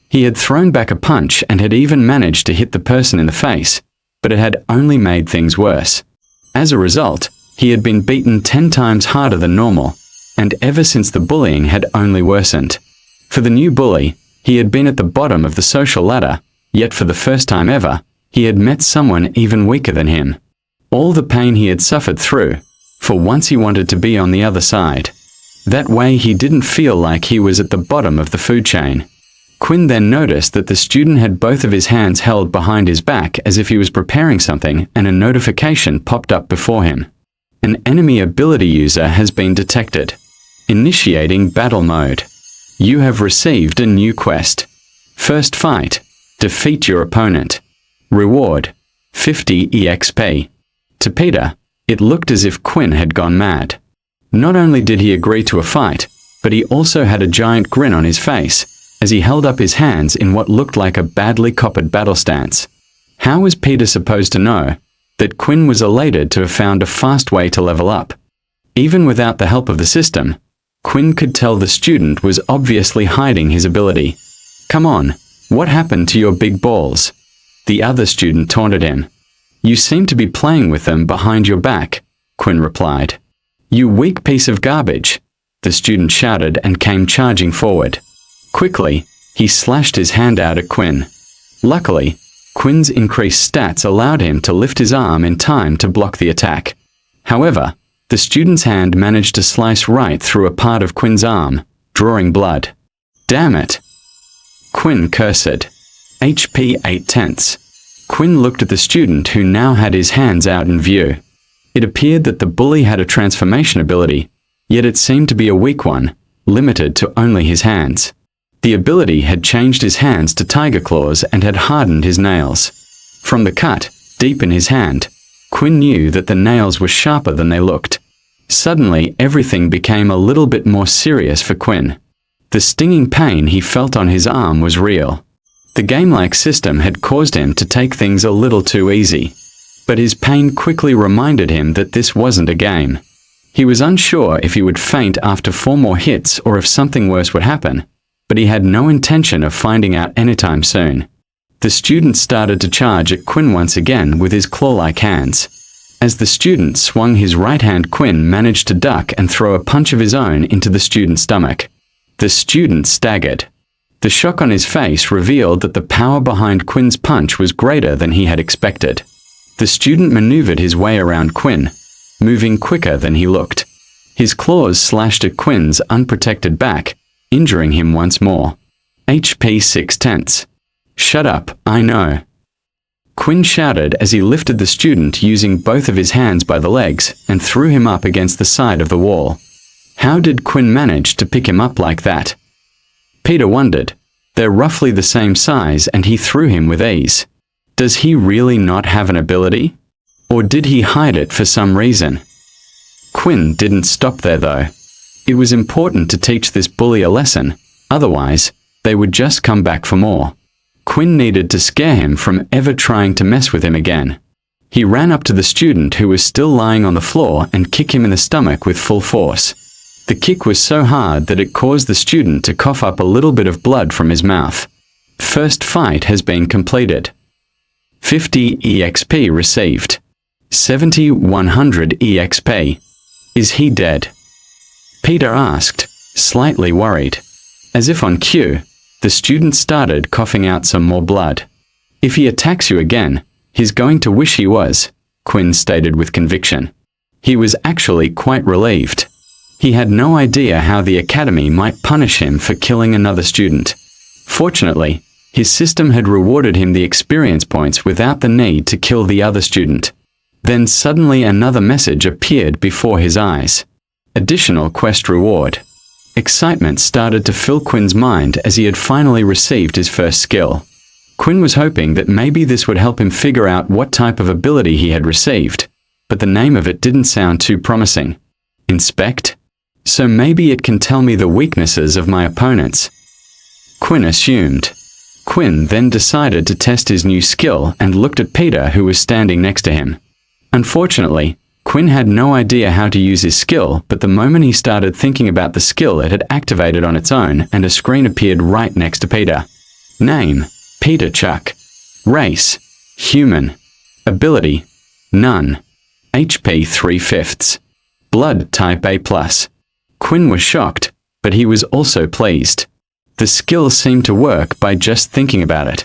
He had thrown back a punch and had even managed to hit the person in the face, but it had only made things worse. As a result, he had been beaten 10 times harder than normal, and ever since the bullying had only worsened. For the new bully, he had been at the bottom of the social ladder, yet for the first time ever, he had met someone even weaker than him. All the pain he had suffered through, for once he wanted to be on the other side. That way he didn't feel like he was at the bottom of the food chain. Quinn then noticed that the student had both of his hands held behind his back as if he was preparing something, and a notification popped up before him. An enemy ability user has been detected. Initiating battle mode. You have received a new quest. First fight. Defeat your opponent. Reward. 50 EXP. To Peter, it looked as if Quinn had gone mad. Not only did he agree to a fight, but he also had a giant grin on his face as he held up his hands in what looked like a badly coppered battle stance. How was Peter supposed to know that Quinn was elated to have found a fast way to level up? Even without the help of the system, Quinn could tell the student was obviously hiding his ability. "Come on, what happened to your big balls?" The other student taunted him. "You seem to be playing with them behind your back," Quinn replied. "You weak piece of garbage," the student shouted and came charging forward. Quickly, he slashed his hand out at Quinn. Luckily, Quinn's increased stats allowed him to lift his arm in time to block the attack. However, the student's hand managed to slice right through a part of Quinn's arm, drawing blood. "Damn it!" Quinn cursed. HP 8/10. Quinn looked at the student who now had his hands out in view. It appeared that the bully had a transformation ability, yet it seemed to be a weak one, limited to only his hands. The ability had changed his hands to tiger claws and had hardened his nails. From the cut, deep in his hand, Quinn knew that the nails were sharper than they looked. Suddenly, everything became a little bit more serious for Quinn. The stinging pain he felt on his arm was real. The game-like system had caused him to take things a little too easy. But his pain quickly reminded him that this wasn't a game. He was unsure if he would faint after 4 more hits or if something worse would happen, but he had no intention of finding out anytime soon. The student started to charge at Quinn once again with his claw-like hands. As the student swung his right hand, Quinn managed to duck and throw a punch of his own into the student's stomach. The student staggered. The shock on his face revealed that the power behind Quinn's punch was greater than he had expected. The student maneuvered his way around Quinn, moving quicker than he looked. His claws slashed at Quinn's unprotected back, injuring him once more. HP 6/10. "Shut up, I know," Quinn shouted as he lifted the student using both of his hands by the legs and threw him up against the side of the wall. How did Quinn manage to pick him up like that? Peter wondered. They're roughly the same size and he threw him with ease. Does he really not have an ability? Or did he hide it for some reason? Quinn didn't stop there though. It was important to teach this bully a lesson, otherwise, they would just come back for more. Quinn needed to scare him from ever trying to mess with him again. He ran up to the student who was still lying on the floor and kicked him in the stomach with full force. The kick was so hard that it caused the student to cough up a little bit of blood from his mouth. First fight has been completed. 50 EXP received. 70-100 EXP. Is he dead? Peter asked, slightly worried. As if on cue, the student started coughing out some more blood. If he attacks you again, he's going to wish he was, Quinn stated with conviction. He was actually quite relieved. He had no idea how the academy might punish him for killing another student. Fortunately, his system had rewarded him the experience points without the need to kill the other student. Then suddenly another message appeared before his eyes. Additional quest reward. Excitement started to fill Quinn's mind as he had finally received his first skill. Quinn was hoping that maybe this would help him figure out what type of ability he had received, but the name of it didn't sound too promising. Inspect? So maybe it can tell me the weaknesses of my opponents. Quinn assumed. Quinn then decided to test his new skill and looked at Peter, who was standing next to him. Unfortunately, Quinn had no idea how to use his skill, but the moment he started thinking about the skill, it had activated on its own and a screen appeared right next to Peter. Name: Peter Chuck. Race: human. Ability: none. HP 3/5. Blood type A+. Quinn was shocked, but he was also pleased. The skill seemed to work by just thinking about it.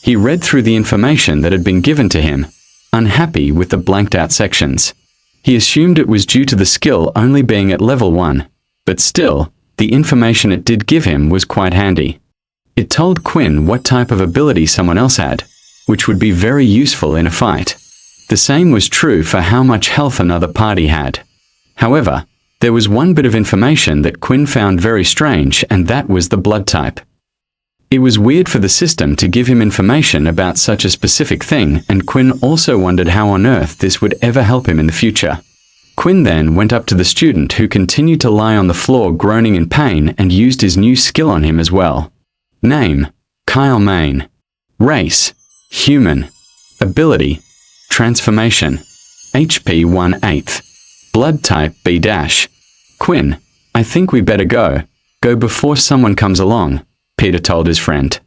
He read through the information that had been given to him, unhappy with the blanked out sections. He assumed it was due to the skill only being at level 1, But still, the information it did give him was quite handy. It told Quinn what type of ability someone else had, which would be very useful in a fight. The same was true for how much health another party had. However, there was one bit of information that Quinn found very strange, and that was the blood type. It was weird for the system to give him information about such a specific thing, and Quinn also wondered how on earth this would ever help him in the future. Quinn then went up to the student who continued to lie on the floor groaning in pain and used his new skill on him as well. Name: Kyle Main. Race: human. Ability: transformation. HP 1/8. Blood type B-. Quinn, I think we better go. Go before someone comes along, Peter told his friend.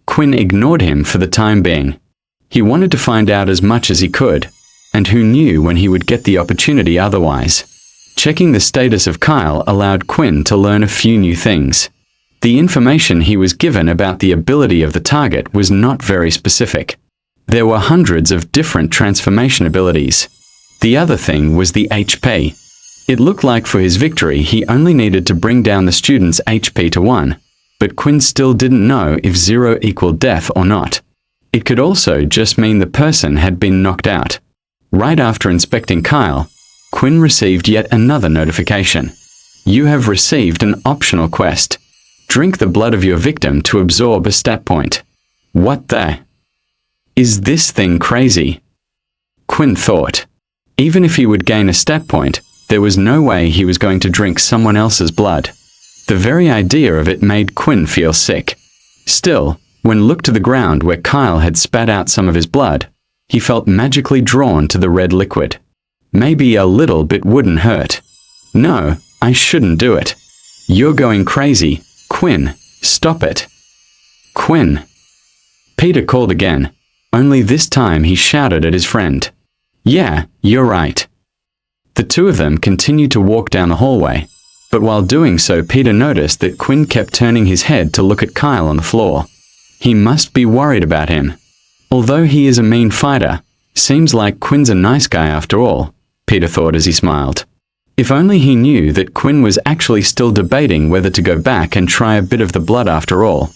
Quinn ignored him for the time being. He wanted to find out as much as he could, and who knew when he would get the opportunity otherwise. Checking the status of Kyle allowed Quinn to learn a few new things. The information he was given about the ability of the target was not very specific. There were hundreds of different transformation abilities. The other thing was the HP. It looked like for his victory he only needed to bring down the student's HP to 1, but Quinn still didn't know if 0 equaled death or not. It could also just mean the person had been knocked out. Right after inspecting Kyle, Quinn received yet another notification. You have received an optional quest. Drink the blood of your victim to absorb a stat point. What the? Is this thing crazy? Quinn thought. Even if he would gain a stat point, there was no way he was going to drink someone else's blood. The very idea of it made Quinn feel sick. Still, when looked to the ground where Kyle had spat out some of his blood, he felt magically drawn to the red liquid. Maybe a little bit wouldn't hurt. No, I shouldn't do it. You're going crazy. Quinn, stop it. Quinn. Peter called again, only this time he shouted at his friend. Yeah, you're right. The two of them continued to walk down the hallway, but while doing so Peter noticed that Quinn kept turning his head to look at Kyle on the floor. He must be worried about him. Although he is a mean fighter, seems like Quinn's a nice guy after all, Peter thought as he smiled. If only he knew that Quinn was actually still debating whether to go back and try a bit of the blood after all.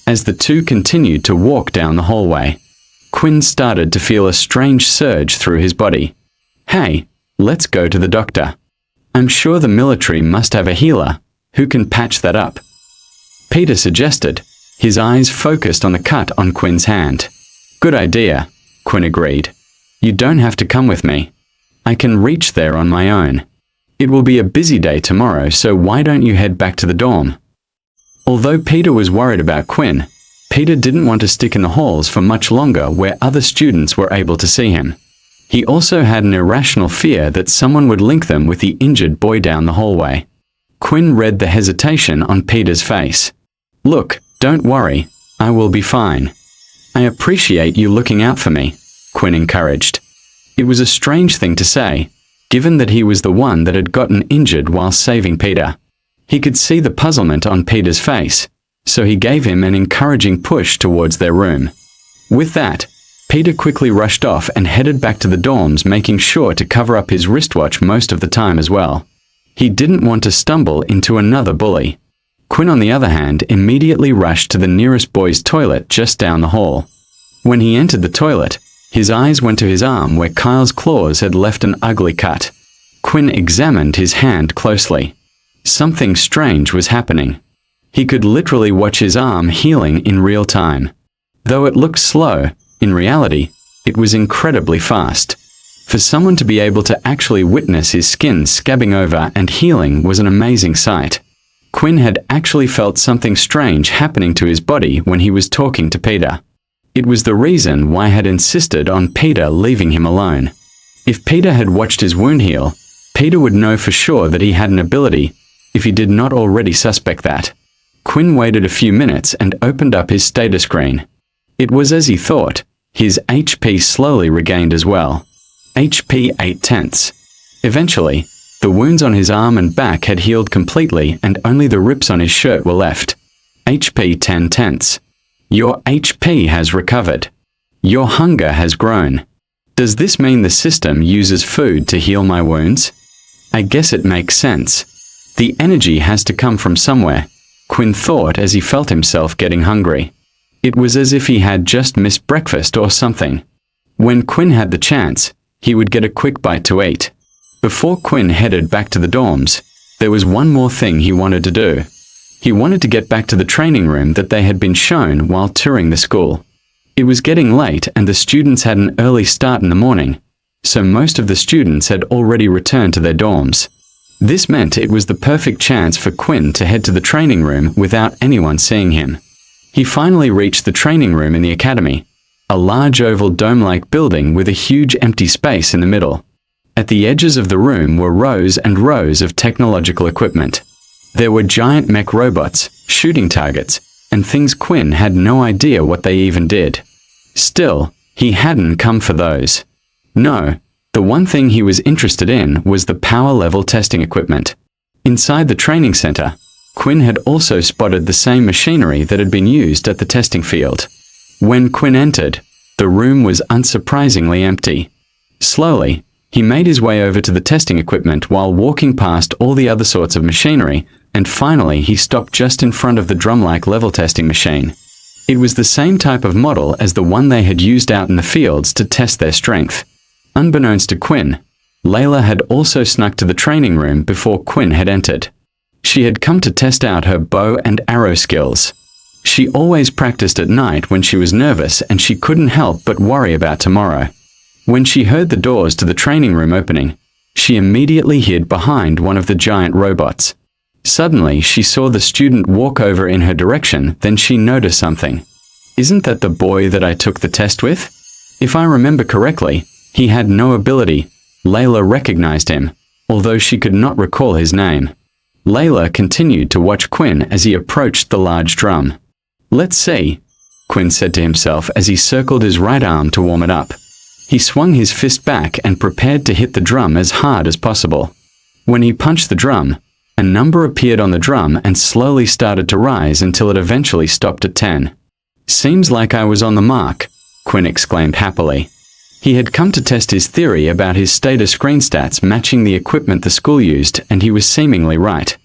As the two continued to walk down the hallway, Quinn started to feel a strange surge through his body. Hey, let's go to the doctor. I'm sure the military must have a healer who can patch that up. Peter suggested, his eyes focused on the cut on Quinn's hand. Good idea, Quinn agreed. You don't have to come with me. I can reach there on my own. It will be a busy day tomorrow, so why don't you head back to the dorm? Although Peter was worried about Quinn, Peter didn't want to stick in the halls for much longer where other students were able to see him. He also had an irrational fear that someone would link them with the injured boy down the hallway. Quinn read the hesitation on Peter's face. Look, don't worry, I will be fine. I appreciate you looking out for me, Quinn encouraged. It was a strange thing to say, given that he was the one that had gotten injured while saving Peter. He could see the puzzlement on Peter's face, so he gave him an encouraging push towards their room. With that, Peter quickly rushed off and headed back to the dorms, making sure to cover up his wristwatch most of the time as well. He didn't want to stumble into another bully. Quinn, on the other hand, immediately rushed to the nearest boys' toilet just down the hall. When he entered the toilet, his eyes went to his arm where Kyle's claws had left an ugly cut. Quinn examined his hand closely. Something strange was happening. He could literally watch his arm healing in real time. Though it looked slow, in reality, it was incredibly fast. For someone to be able to actually witness his skin scabbing over and healing was an amazing sight. Quinn had actually felt something strange happening to his body when he was talking to Peter. It was the reason why he had insisted on Peter leaving him alone. If Peter had watched his wound heal, Peter would know for sure that he had an ability, if he did not already suspect that. Quinn waited a few minutes and opened up his status screen. It was as he thought. His HP slowly regained as well. HP 8/10. Eventually, the wounds on his arm and back had healed completely and only the rips on his shirt were left. HP 10/10. Your HP has recovered. Your hunger has grown. Does this mean the system uses food to heal my wounds? I guess it makes sense. The energy has to come from somewhere, Quinn thought as he felt himself getting hungry. It was as if he had just missed breakfast or something. When Quinn had the chance, he would get a quick bite to eat. Before Quinn headed back to the dorms, there was one more thing he wanted to do. He wanted to get back to the training room that they had been shown while touring the school. It was getting late and the students had an early start in the morning, so most of the students had already returned to their dorms. This meant it was the perfect chance for Quinn to head to the training room without anyone seeing him. He finally reached the training room in the academy, a large oval dome-like building with a huge empty space in the middle. At the edges of the room were rows and rows of technological equipment. There were giant mech robots, shooting targets, and things Quinn had no idea what they even did. Still, he hadn't come for those. No, the one thing he was interested in was the power level testing equipment. Inside the training center, Quinn had also spotted the same machinery that had been used at the testing field. When Quinn entered, the room was unsurprisingly empty. Slowly, he made his way over to the testing equipment while walking past all the other sorts of machinery, and finally he stopped just in front of the drum-like level testing machine. It was the same type of model as the one they had used out in the fields to test their strength. Unbeknownst to Quinn, Layla had also snuck to the training room before Quinn had entered. She had come to test out her bow and arrow skills. She always practiced at night when she was nervous and she couldn't help but worry about tomorrow. When she heard the doors to the training room opening, she immediately hid behind one of the giant robots. Suddenly, she saw the student walk over in her direction, then she noticed something. "Isn't that the boy that I took the test with? If I remember correctly, he had no ability." Layla recognized him, although she could not recall his name. Layla continued to watch Quinn as he approached the large drum. "Let's see," Quinn said to himself as he circled his right arm to warm it up. He swung his fist back and prepared to hit the drum as hard as possible. When he punched the drum, a number appeared on the drum and slowly started to rise until it eventually stopped at 10. "Seems like I was on the mark," Quinn exclaimed happily. He had come to test his theory about his status screen stats matching the equipment the school used, and he was seemingly right.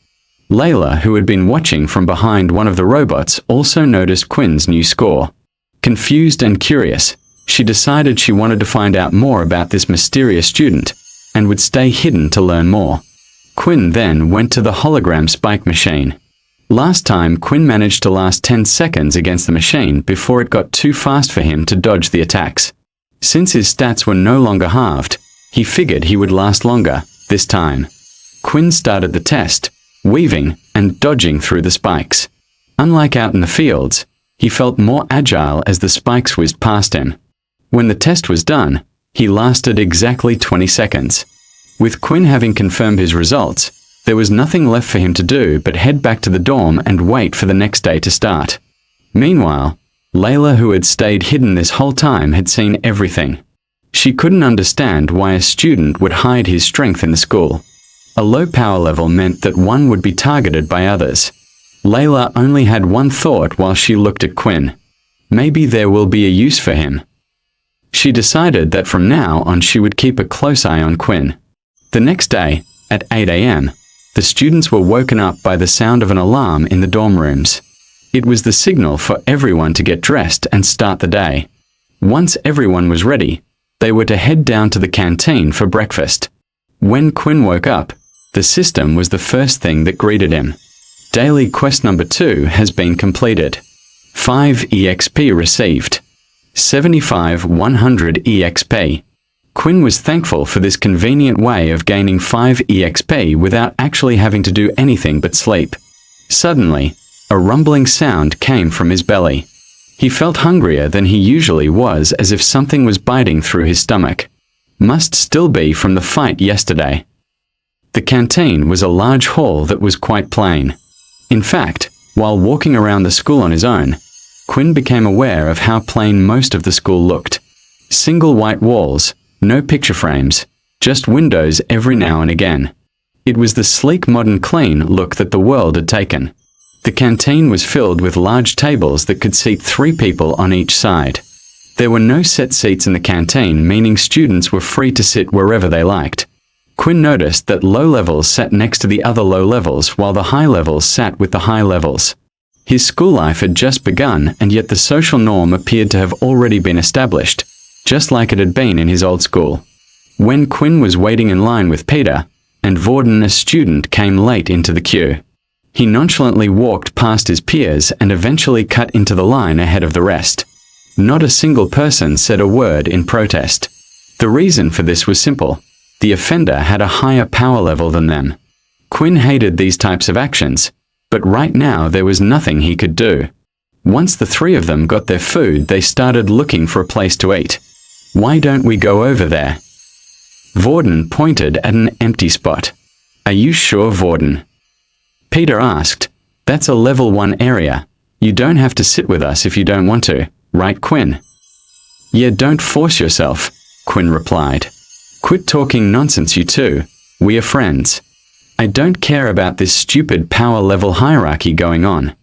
Layla, who had been watching from behind one of the robots, also noticed Quinn's new score. Confused and curious, she decided she wanted to find out more about this mysterious student, and would stay hidden to learn more. Quinn then went to the hologram spike machine. Last time, Quinn managed to last 10 seconds against the machine before it got too fast for him to dodge the attacks. Since his stats were no longer halved, he figured he would last longer, this time. Quinn started the test, weaving and dodging through the spikes. Unlike out in the fields, he felt more agile as the spikes whizzed past him. When the test was done, he lasted exactly 20 seconds. With Quinn having confirmed his results, there was nothing left for him to do but head back to the dorm and wait for the next day to start. Meanwhile, Layla, who had stayed hidden this whole time, had seen everything. She couldn't understand why a student would hide his strength in the school. A low power level meant that one would be targeted by others. Layla only had one thought while she looked at Quinn. Maybe there will be a use for him. She decided that from now on she would keep a close eye on Quinn. The next day, at 8 a.m., the students were woken up by the sound of an alarm in the dorm rooms. It was the signal for everyone to get dressed and start the day. Once everyone was ready, they were to head down to the canteen for breakfast. When Quinn woke up, the system was the first thing that greeted him. Daily quest number 2 has been completed. 5 EXP received. 75 100 EXP. Quinn was thankful for this convenient way of gaining 5 EXP without actually having to do anything but sleep. Suddenly, a rumbling sound came from his belly. He felt hungrier than he usually was, as if something was biting through his stomach. Must still be from the fight yesterday. The canteen was a large hall that was quite plain. In fact, while walking around the school on his own, Quinn became aware of how plain most of the school looked. Single white walls, no picture frames, just windows every now and again. It was the sleek modern clean look that the world had taken. The canteen was filled with large tables that could seat 3 people on each side. There were no set seats in the canteen, meaning students were free to sit wherever they liked. Quinn noticed that low levels sat next to the other low levels while the high levels sat with the high levels. His school life had just begun, and yet the social norm appeared to have already been established, just like it had been in his old school. When Quinn was waiting in line with Peter, and Vorden, a student, came late into the queue, he nonchalantly walked past his peers and eventually cut into the line ahead of the rest. Not a single person said a word in protest. The reason for this was simple. The offender had a higher power level than them. Quinn hated these types of actions, but right now there was nothing he could do. Once the three of them got their food, they started looking for a place to eat. "Why don't we go over there?" Vorden pointed at an empty spot. "Are you sure, Vorden?" Peter asked. "That's a level 1 area. You don't have to sit with us if you don't want to, right, Quinn?" "Yeah, don't force yourself," Quinn replied. "Quit talking nonsense, you two. We are friends. I don't care about this stupid power level hierarchy going on."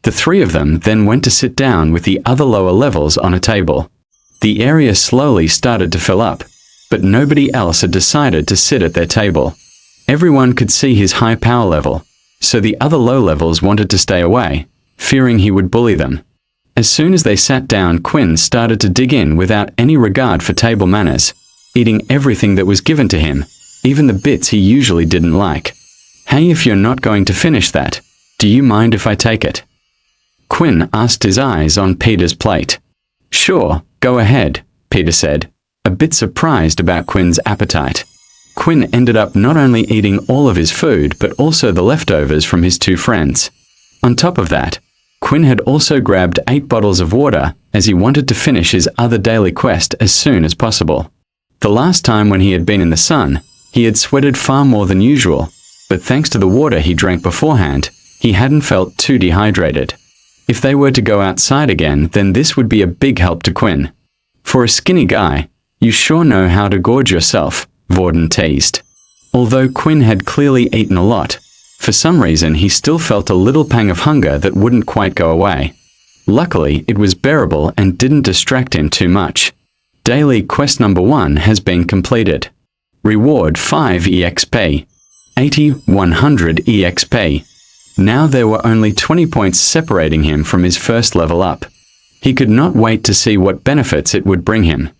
The three of them then went to sit down with the other lower levels on a table. The area slowly started to fill up, but nobody else had decided to sit at their table. Everyone could see his high power level, so the other low levels wanted to stay away, fearing he would bully them. As soon as they sat down, Quinn started to dig in without any regard for table manners, eating everything that was given to him, even the bits he usually didn't like. "Hey, if you're not going to finish that, do you mind if I take it?" Quinn asked, his eyes on Peter's plate. "Sure, go ahead," Peter said, a bit surprised about Quinn's appetite. Quinn ended up not only eating all of his food, but also the leftovers from his two friends. On top of that, Quinn had also grabbed 8 bottles of water as he wanted to finish his other daily quest as soon as possible. The last time when he had been in the sun, he had sweated far more than usual, but thanks to the water he drank beforehand, he hadn't felt too dehydrated. If they were to go outside again, then this would be a big help to Quinn. "For a skinny guy, you sure know how to gorge yourself," Vorden teased. Although Quinn had clearly eaten a lot, for some reason he still felt a little pang of hunger that wouldn't quite go away. Luckily, it was bearable and didn't distract him too much. Daily quest number 1 has been completed. Reward 5 EXP. 80-100 EXP. Now there were only 20 points separating him from his first level up. He could not wait to see what benefits it would bring him.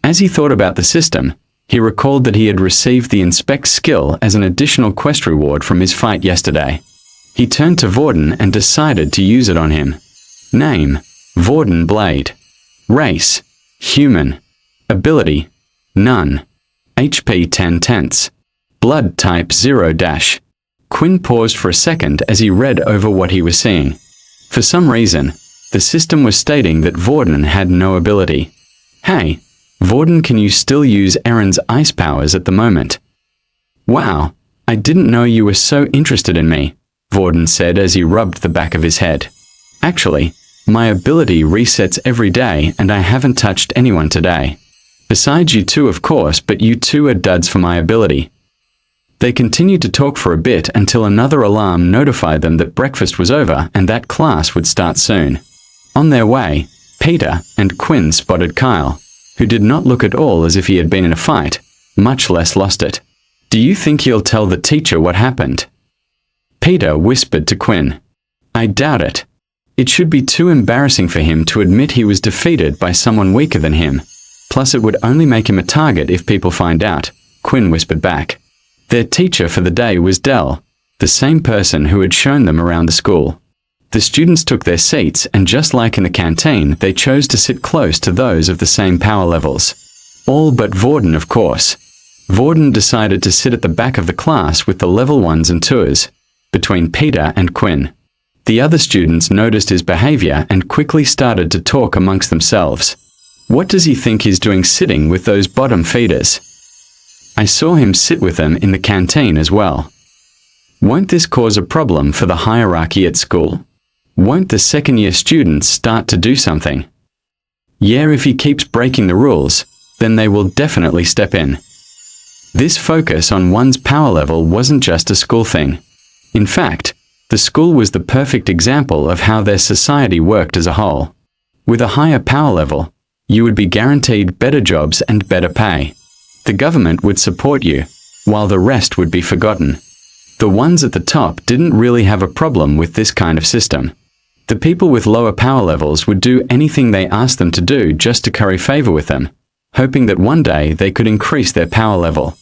As he thought about the system, he recalled that he had received the Inspect skill as an additional quest reward from his fight yesterday. He turned to Vorden and decided to use it on him. Name: Vorden Blade. Race: Human. Ability: None. HP 10/10. Blood type 0-. Quinn paused for a second as he read over what he was seeing. For some reason, the system was stating that Vorden had no ability. "Hey, Vorden, can you still use Erin's ice powers at the moment?" "Wow, I didn't know you were so interested in me," Vorden said as he rubbed the back of his head. "Actually, my ability resets every day and I haven't touched anyone today. Besides you two, of course, but you two are duds for my ability." They continued to talk for a bit until another alarm notified them that breakfast was over and that class would start soon. On their way, Peter and Quinn spotted Kyle, who did not look at all as if he had been in a fight, much less lost it. "Do you think he'll tell the teacher what happened?" Peter whispered to Quinn. "I doubt it. It should be too embarrassing for him to admit he was defeated by someone weaker than him. Plus it would only make him a target if people find out," Quinn whispered back. Their teacher for the day was Dell, the same person who had shown them around the school. The students took their seats, and just like in the canteen, they chose to sit close to those of the same power levels. All but Vorden, of course. Vorden decided to sit at the back of the class with the level 1s and 2s, between Peter and Quinn. The other students noticed his behavior and quickly started to talk amongst themselves. "What does he think he's doing sitting with those bottom feeders? I saw him sit with them in the canteen as well. Won't this cause a problem for the hierarchy at school? Won't the second-year students start to do something? Yeah, if he keeps breaking the rules, then they will definitely step in." This focus on one's power level wasn't just a school thing. In fact, the school was the perfect example of how their society worked as a whole. With a higher power level, you would be guaranteed better jobs and better pay. The government would support you, while the rest would be forgotten. The ones at the top didn't really have a problem with this kind of system. The people with lower power levels would do anything they asked them to do just to curry favor with them, hoping that one day they could increase their power level.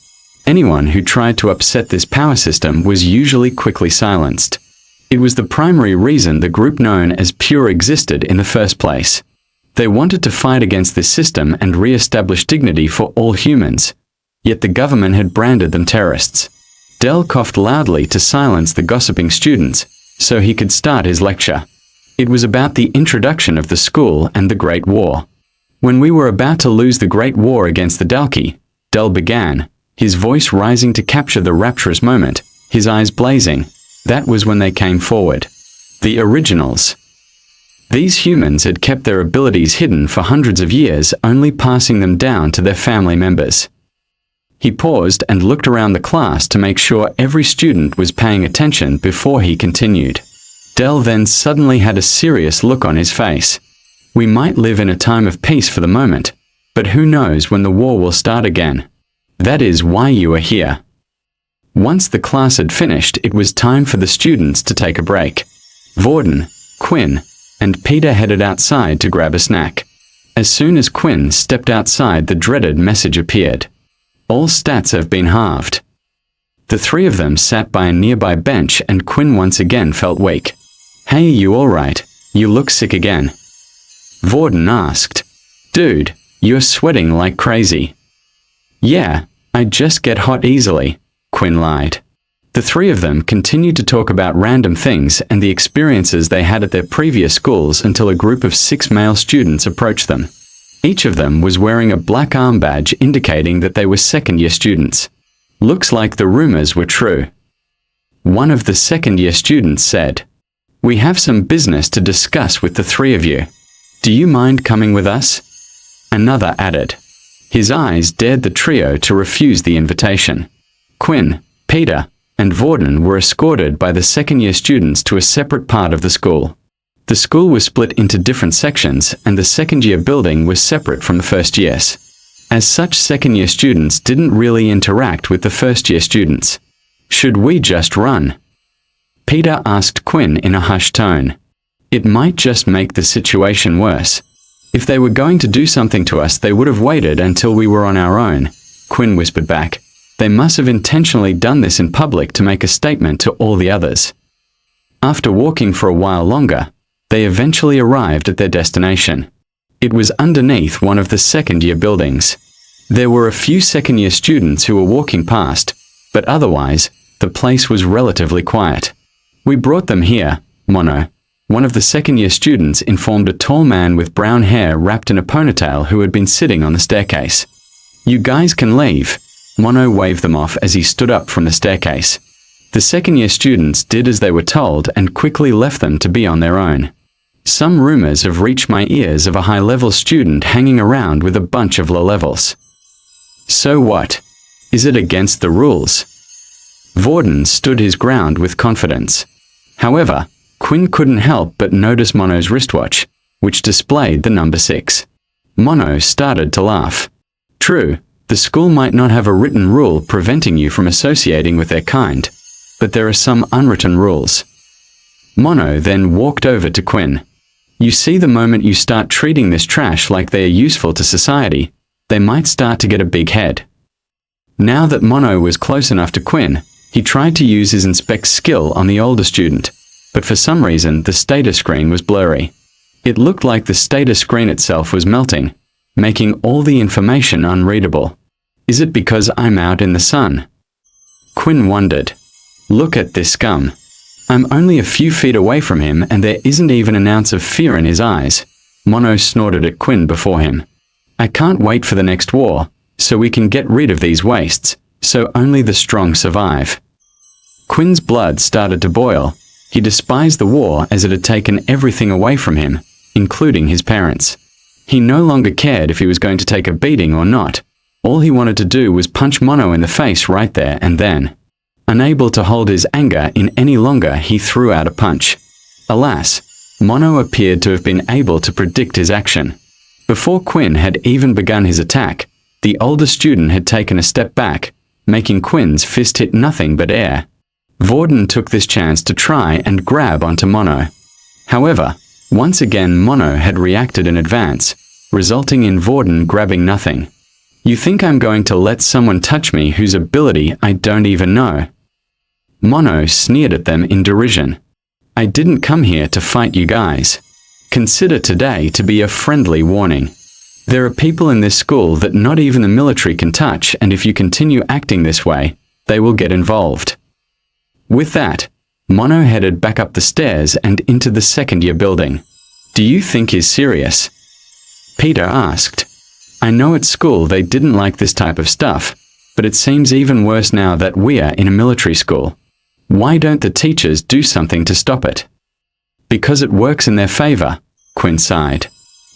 Anyone who tried to upset this power system was usually quickly silenced. It was the primary reason the group known as Pure existed in the first place. They wanted to fight against this system and re-establish dignity for all humans. Yet the government had branded them terrorists. Dell coughed loudly to silence the gossiping students, so he could start his lecture. It was about the introduction of the school and the Great War. When we were about to lose the Great War against the Dalki, Dell began, his voice rising to capture the rapturous moment, his eyes blazing. That was when they came forward. The originals. These humans had kept their abilities hidden for hundreds of years, only passing them down to their family members. He paused and looked around the class to make sure every student was paying attention before he continued. Dell then suddenly had a serious look on his face. We might live in a time of peace for the moment, but who knows when the war will start again. That is why you are here. Once the class had finished, it was time for the students to take a break. Vorden, Quinn, and Peter headed outside to grab a snack. As soon as Quinn stepped outside, the dreaded message appeared. All stats have been halved. The three of them sat by a nearby bench and Quinn once again felt weak. Hey, you alright? You look sick again. Vorden asked. Dude, you're sweating like crazy. Yeah, I just get hot easily, Quinn lied. The three of them continued to talk about random things and the experiences they had at their previous schools until a group of 6 male students approached them. Each of them was wearing a black arm badge indicating that they were second-year students. Looks like the rumors were true. One of the second-year students said, We have some business to discuss with the three of you. Do you mind coming with us? Another added. His eyes dared the trio to refuse the invitation. Quinn, Peter, and Vorden were escorted by the second-year students to a separate part of the school. The school was split into different sections, and the second-year building was separate from the first years. As such, second-year students didn't really interact with the first-year students. Should we just run? Peter asked Quinn in a hushed tone. It might just make the situation worse. If they were going to do something to us, they would have waited until we were on our own, Quinn whispered back. They must have intentionally done this in public to make a statement to all the others. After walking for a while longer, they eventually arrived at their destination. It was underneath one of the second-year buildings. There were a few second-year students who were walking past, but otherwise, the place was relatively quiet. We brought them here, Mono. One of the second-year students informed a tall man with brown hair wrapped in a ponytail who had been sitting on the staircase. You guys can leave. Mono waved them off as he stood up from the staircase. The second-year students did as they were told and quickly left them to be on their own. Some rumors have reached my ears of a high-level student hanging around with a bunch of low-levels. So what? Is it against the rules? Vorden stood his ground with confidence. However, Quinn couldn't help but notice Mono's wristwatch, which displayed the number 6. Mono started to laugh. True, the school might not have a written rule preventing you from associating with their kind, but there are some unwritten rules. Mono then walked over to Quinn. You see, the moment you start treating this trash like they are useful to society, they might start to get a big head. Now that Mono was close enough to Quinn, he tried to use his inspect skill on the older student, but for some reason the status screen was blurry. It looked like the status screen itself was melting, making all the information unreadable. Is it because I'm out in the sun? Quinn wondered. Look at this scum. I'm only a few feet away from him and there isn't even an ounce of fear in his eyes. Mono snorted at Quinn before him. I can't wait for the next war, so we can get rid of these wastes, so only the strong survive. Quinn's blood started to boil. He despised the war as it had taken everything away from him, including his parents. He no longer cared if he was going to take a beating or not. All he wanted to do was punch Mono in the face right there and then. Unable to hold his anger in any longer, he threw out a punch. Alas, Mono appeared to have been able to predict his action. Before Quinn had even begun his attack, the older student had taken a step back, making Quinn's fist hit nothing but air. Vorden took this chance to try and grab onto Mono. However, once again Mono had reacted in advance, resulting in Vorden grabbing nothing. "You think I'm going to let someone touch me whose ability I don't even know?" Mono sneered at them in derision. "I didn't come here to fight you guys. Consider today to be a friendly warning. There are people in this school that not even the military can touch, and if you continue acting this way, they will get involved." With that, Mono headed back up the stairs and into the second-year building. "Do you think he's serious?" Peter asked. "I know at school they didn't like this type of stuff, but it seems even worse now that we're in a military school. Why don't the teachers do something to stop it?" "Because it works in their favor," Quinn sighed.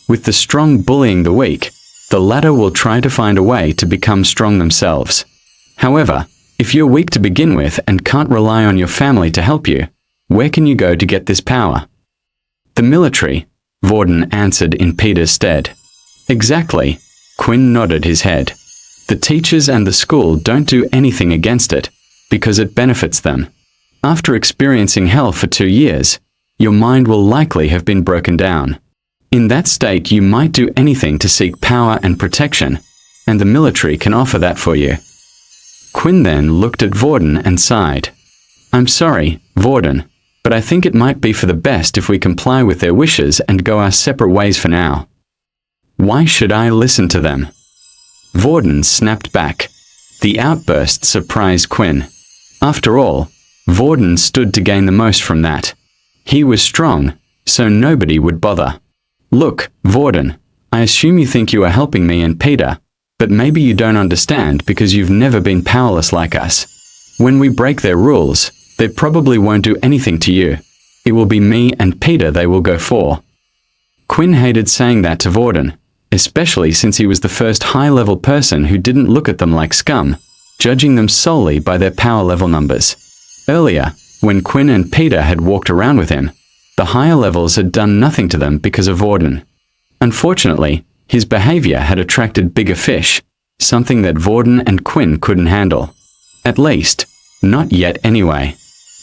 "With the strong bullying the weak, the latter will try to find a way to become strong themselves. However, if you're weak to begin with and can't rely on your family to help you, where can you go to get this power?" "The military," Vorden answered in Peter's stead. "Exactly," Quinn nodded his head. "The teachers and the school don't do anything against it, because it benefits them. After experiencing hell for 2 years, your mind will likely have been broken down. In that state you might do anything to seek power and protection, and the military can offer that for you." Quinn then looked at Vorden and sighed. "I'm sorry, Vorden, but I think it might be for the best if we comply with their wishes and go our separate ways for now." "Why should I listen to them?" Vorden snapped back. The outburst surprised Quinn. After all, Vorden stood to gain the most from that. He was strong, so nobody would bother. "Look, Vorden, I assume you think you are helping me and Peter, but maybe you don't understand because you've never been powerless like us. When we break their rules, they probably won't do anything to you. It will be me and Peter they will go for." Quinn hated saying that to Vorden, especially since he was the first high-level person who didn't look at them like scum, judging them solely by their power level numbers. Earlier, when Quinn and Peter had walked around with him, the higher levels had done nothing to them because of Vorden. Unfortunately, his behavior had attracted bigger fish, something that Vorden and Quinn couldn't handle. At least, not yet anyway.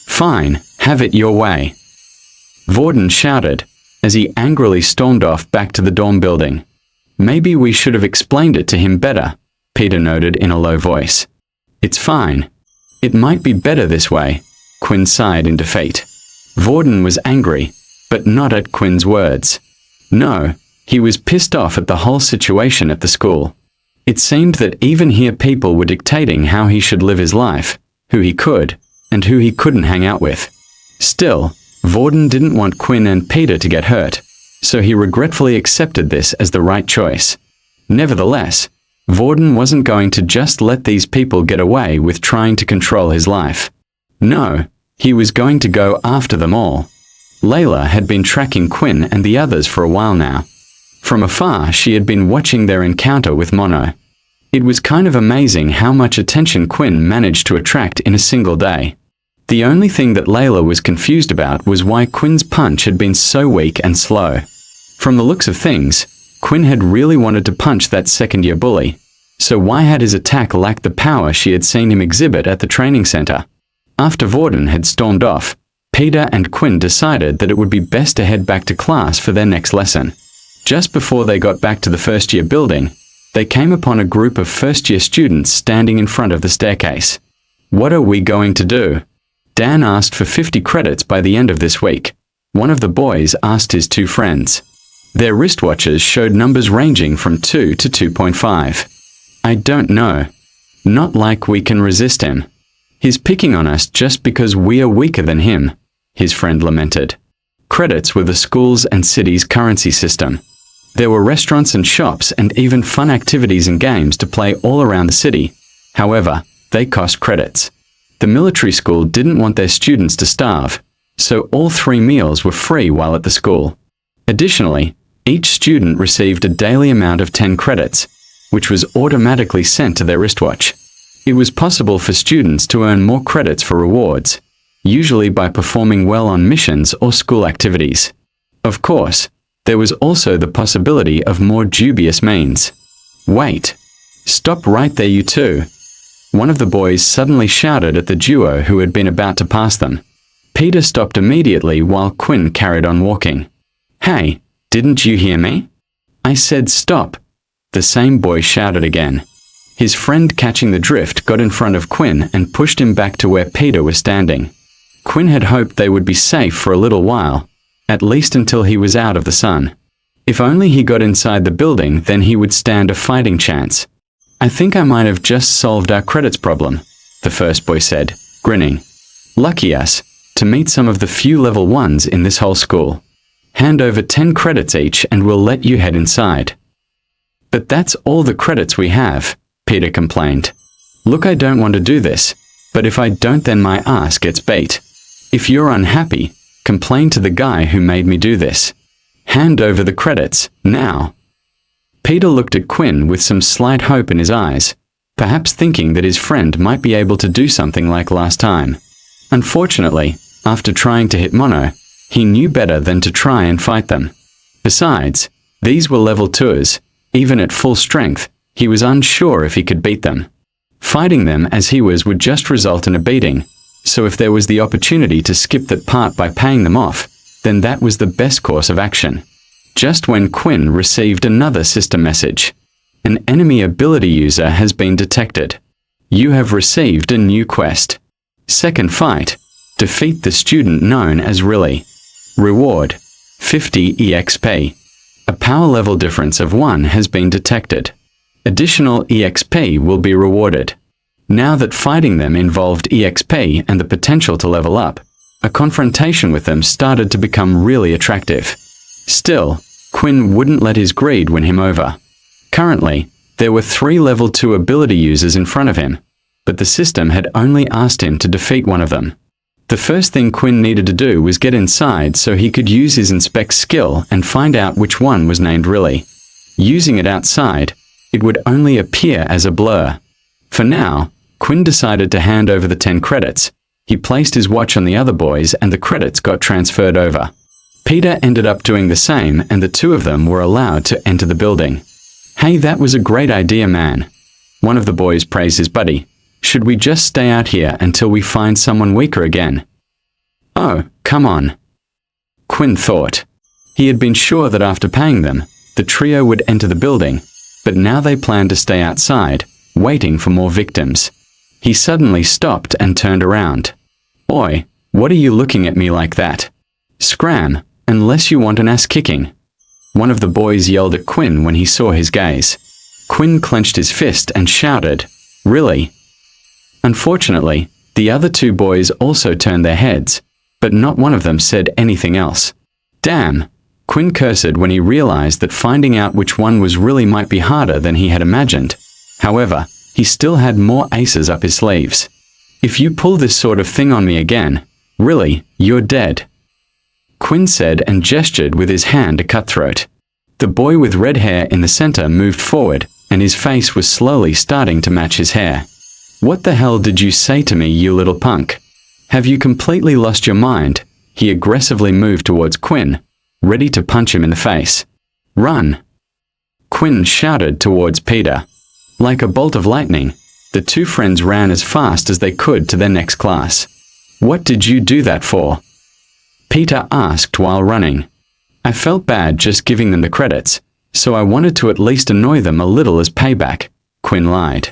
"Fine, have it your way," Vorden shouted, as he angrily stormed off back to the dorm building. "Maybe we should have explained it to him better," Peter noted in a low voice. "It's fine. It might be better this way," Quinn sighed in defeat. Vorden was angry, but not at Quinn's words. No, he was pissed off at the whole situation at the school. It seemed that even here people were dictating how he should live his life, who he could, and who he couldn't hang out with. Still, Vorden didn't want Quinn and Peter to get hurt, so he regretfully accepted this as the right choice. Nevertheless, Vorden wasn't going to just let these people get away with trying to control his life. No, he was going to go after them all. Layla had been tracking Quinn and the others for a while now. From afar, she had been watching their encounter with Mono. It was kind of amazing how much attention Quinn managed to attract in a single day. The only thing that Layla was confused about was why Quinn's punch had been so weak and slow. From the looks of things, Quinn had really wanted to punch that second-year bully. So why had his attack lacked the power she had seen him exhibit at the training center? After Vorden had stormed off, Peter and Quinn decided that it would be best to head back to class for their next lesson. Just before they got back to the first-year building, they came upon a group of first-year students standing in front of the staircase. "What are we going to do?" Dan asked for 50 credits by the end of this week. One of the boys asked his 2 friends. Their wristwatches showed numbers ranging from 2 to 2.5. "I don't know. Not like we can resist him. He's picking on us just because we are weaker than him," his friend lamented. Credits were the school's and city's currency system. There were restaurants and shops and even fun activities and games to play all around the city. However, they cost credits. The military school didn't want their students to starve, so all 3 meals were free while at the school. Additionally, each student received a daily amount of 10 credits, which was automatically sent to their wristwatch. It was possible for students to earn more credits for rewards, usually by performing well on missions or school activities. Of course, there was also the possibility of more dubious means. "Wait. Stop right there, you two." One of the boys suddenly shouted at the duo who had been about to pass them. Peter stopped immediately while Quinn carried on walking. "Hey, didn't you hear me? I said stop," the same boy shouted again. His friend, catching the drift, got in front of Quinn and pushed him back to where Peter was standing. Quinn had hoped they would be safe for a little while, at least until he was out of the sun. If only he got inside the building, then he would stand a fighting chance. "I think I might have just solved our credits problem," the first boy said, grinning. "Lucky us, to meet some of the few level 1s in this whole school. Hand over 10 credits each and we'll let you head inside." "But that's all the credits we have," Peter complained. "Look, I don't want to do this, but if I don't then my ass gets beat. If you're unhappy, complain to the guy who made me do this. Hand over the credits, now." Peter looked at Quinn with some slight hope in his eyes, perhaps thinking that his friend might be able to do something like last time. Unfortunately, after trying to hit Mono, he knew better than to try and fight them. Besides, these were level 2s. Even at full strength, he was unsure if he could beat them. Fighting them as he was would just result in a beating, so if there was the opportunity to skip that part by paying them off, then that was the best course of action. Just when Quinn received another system message. "An enemy ability user has been detected. You have received a new quest. Second fight, defeat the student known as Riley. Reward, 50 EXP. A power level difference of 1 has been detected. Additional EXP will be rewarded." Now that fighting them involved EXP and the potential to level up, a confrontation with them started to become really attractive. Still, Quinn wouldn't let his greed win him over. Currently, there were 3 level 2 ability users in front of him, but the system had only asked him to defeat one of them. The first thing Quinn needed to do was get inside so he could use his inspect skill and find out which one was named Riley. Using it outside, it would only appear as a blur. For now, Quinn decided to hand over the 10 credits. He placed his watch on the other boys and the credits got transferred over. Peter ended up doing the same and the 2 of them were allowed to enter the building. "Hey, that was a great idea, man." One of the boys praised his buddy. "Should we just stay out here until we find someone weaker again?" "Oh, come on," Quinn thought. He had been sure that after paying them, the trio would enter the building, but now they planned to stay outside, waiting for more victims. He suddenly stopped and turned around. "Oi, what are you looking at me like that? Scram, unless you want an ass kicking." One of the boys yelled at Quinn when he saw his gaze. Quinn clenched his fist and shouted, "Really?" Unfortunately, the other 2 boys also turned their heads, but not one of them said anything else. "Damn," Quinn cursed when he realized that finding out which one was really might be harder than he had imagined. However, he still had more aces up his sleeves. "If you pull this sort of thing on me again, really, you're dead," Quinn said and gestured with his hand a cutthroat. The boy with red hair in the center moved forward, and his face was slowly starting to match his hair. "What the hell did you say to me, you little punk? Have you completely lost your mind?" He aggressively moved towards Quinn, ready to punch him in the face. "Run!" Quinn shouted towards Peter. Like a bolt of lightning, the 2 friends ran as fast as they could to their next class. "What did you do that for?" Peter asked while running. "I felt bad just giving them the credits, so I wanted to at least annoy them a little as payback," Quinn lied.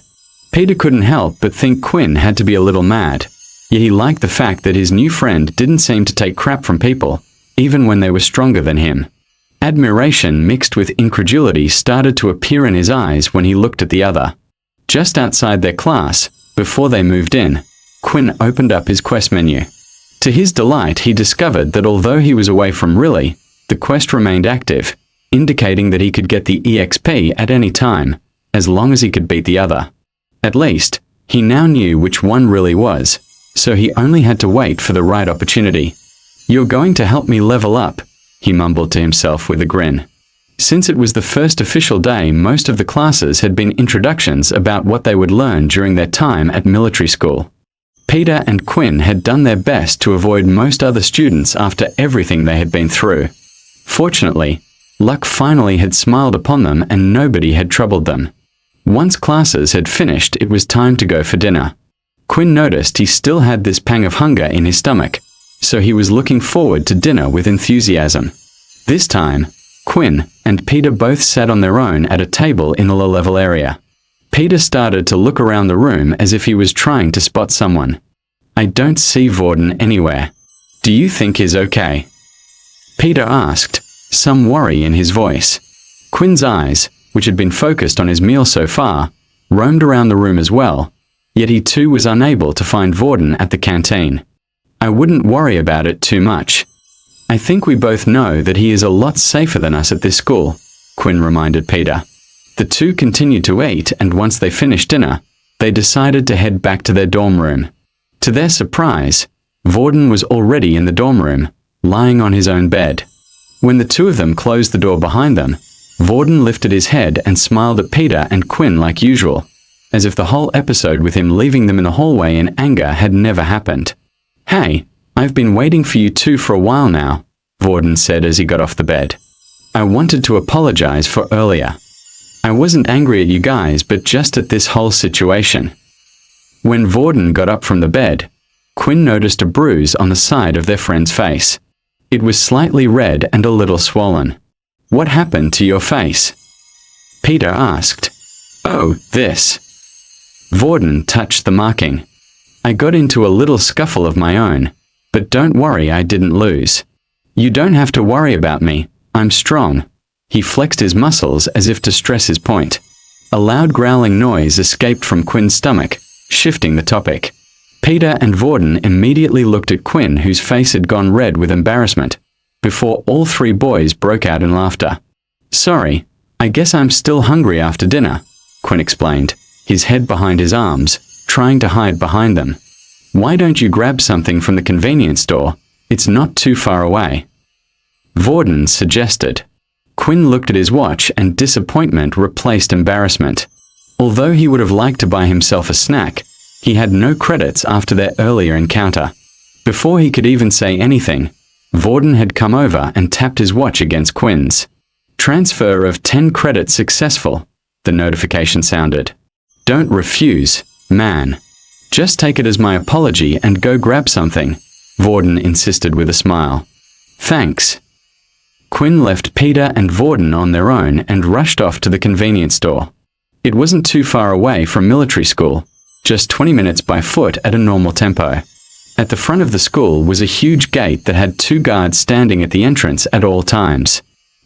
Peter couldn't help but think Quinn had to be a little mad, yet he liked the fact that his new friend didn't seem to take crap from people, even when they were stronger than him. Admiration mixed with incredulity started to appear in his eyes when he looked at the other. Just outside their class, before they moved in, Quinn opened up his quest menu. To his delight, he discovered that although he was away from Riley, the quest remained active, indicating that he could get the EXP at any time, as long as he could beat the other. At least, he now knew which one Riley was, so he only had to wait for the right opportunity. "You're going to help me level up," he mumbled to himself with a grin. Since it was the first official day, most of the classes had been introductions about what they would learn during their time at military school. Peter and Quinn had done their best to avoid most other students after everything they had been through. Fortunately, luck finally had smiled upon them and nobody had troubled them. Once classes had finished, it was time to go for dinner. Quinn noticed he still had this pang of hunger in his stomach, so he was looking forward to dinner with enthusiasm. This time, Quinn and Peter both sat on their own at a table in the low-level area. Peter started to look around the room as if he was trying to spot someone. "I don't see Vorden anywhere. Do you think he's okay?" Peter asked, some worry in his voice. Quinn's eyes, which had been focused on his meal so far, roamed around the room as well, yet he too was unable to find Vorden at the canteen. "I wouldn't worry about it too much. I think we both know that he is a lot safer than us at this school," Quinn reminded Peter. The two continued to eat, and once they finished dinner, they decided to head back to their dorm room. To their surprise, Vorden was already in the dorm room, lying on his own bed. When the two of them closed the door behind them, Vorden lifted his head and smiled at Peter and Quinn like usual, as if the whole episode with him leaving them in the hallway in anger had never happened. "Hey, I've been waiting for you two for a while now," Vorden said as he got off the bed. "I wanted to apologize for earlier. I wasn't angry at you guys, but just at this whole situation." When Vorden got up from the bed, Quinn noticed a bruise on the side of their friend's face. It was slightly red and a little swollen. "What happened to your face?" Peter asked. "Oh, this." Vorden touched the marking. "I got into a little scuffle of my own, but don't worry, I didn't lose. You don't have to worry about me, I'm strong." He flexed his muscles as if to stress his point. A loud growling noise escaped from Quinn's stomach, shifting the topic. Peter and Vorden immediately looked at Quinn, whose face had gone red with embarrassment, before all three boys broke out in laughter. "Sorry, I guess I'm still hungry after dinner," Quinn explained, his head behind his arms, trying to hide behind them. "Why don't you grab something from the convenience store? It's not too far away." Vorden suggested. Quinn looked at his watch and disappointment replaced embarrassment. Although he would have liked to buy himself a snack, he had no credits after their earlier encounter. Before he could even say anything, Vorden had come over and tapped his watch against Quinn's. "Transfer of 10 credits successful," the notification sounded. "Don't refuse, man. Just take it as my apology and go grab something," Vorden insisted with a smile. "Thanks." Quinn left Peter and Vorden on their own and rushed off to the convenience store. It wasn't too far away from military school, just 20 minutes by foot at a normal tempo. At the front of the school was a huge gate that had 2 guards standing at the entrance at all times.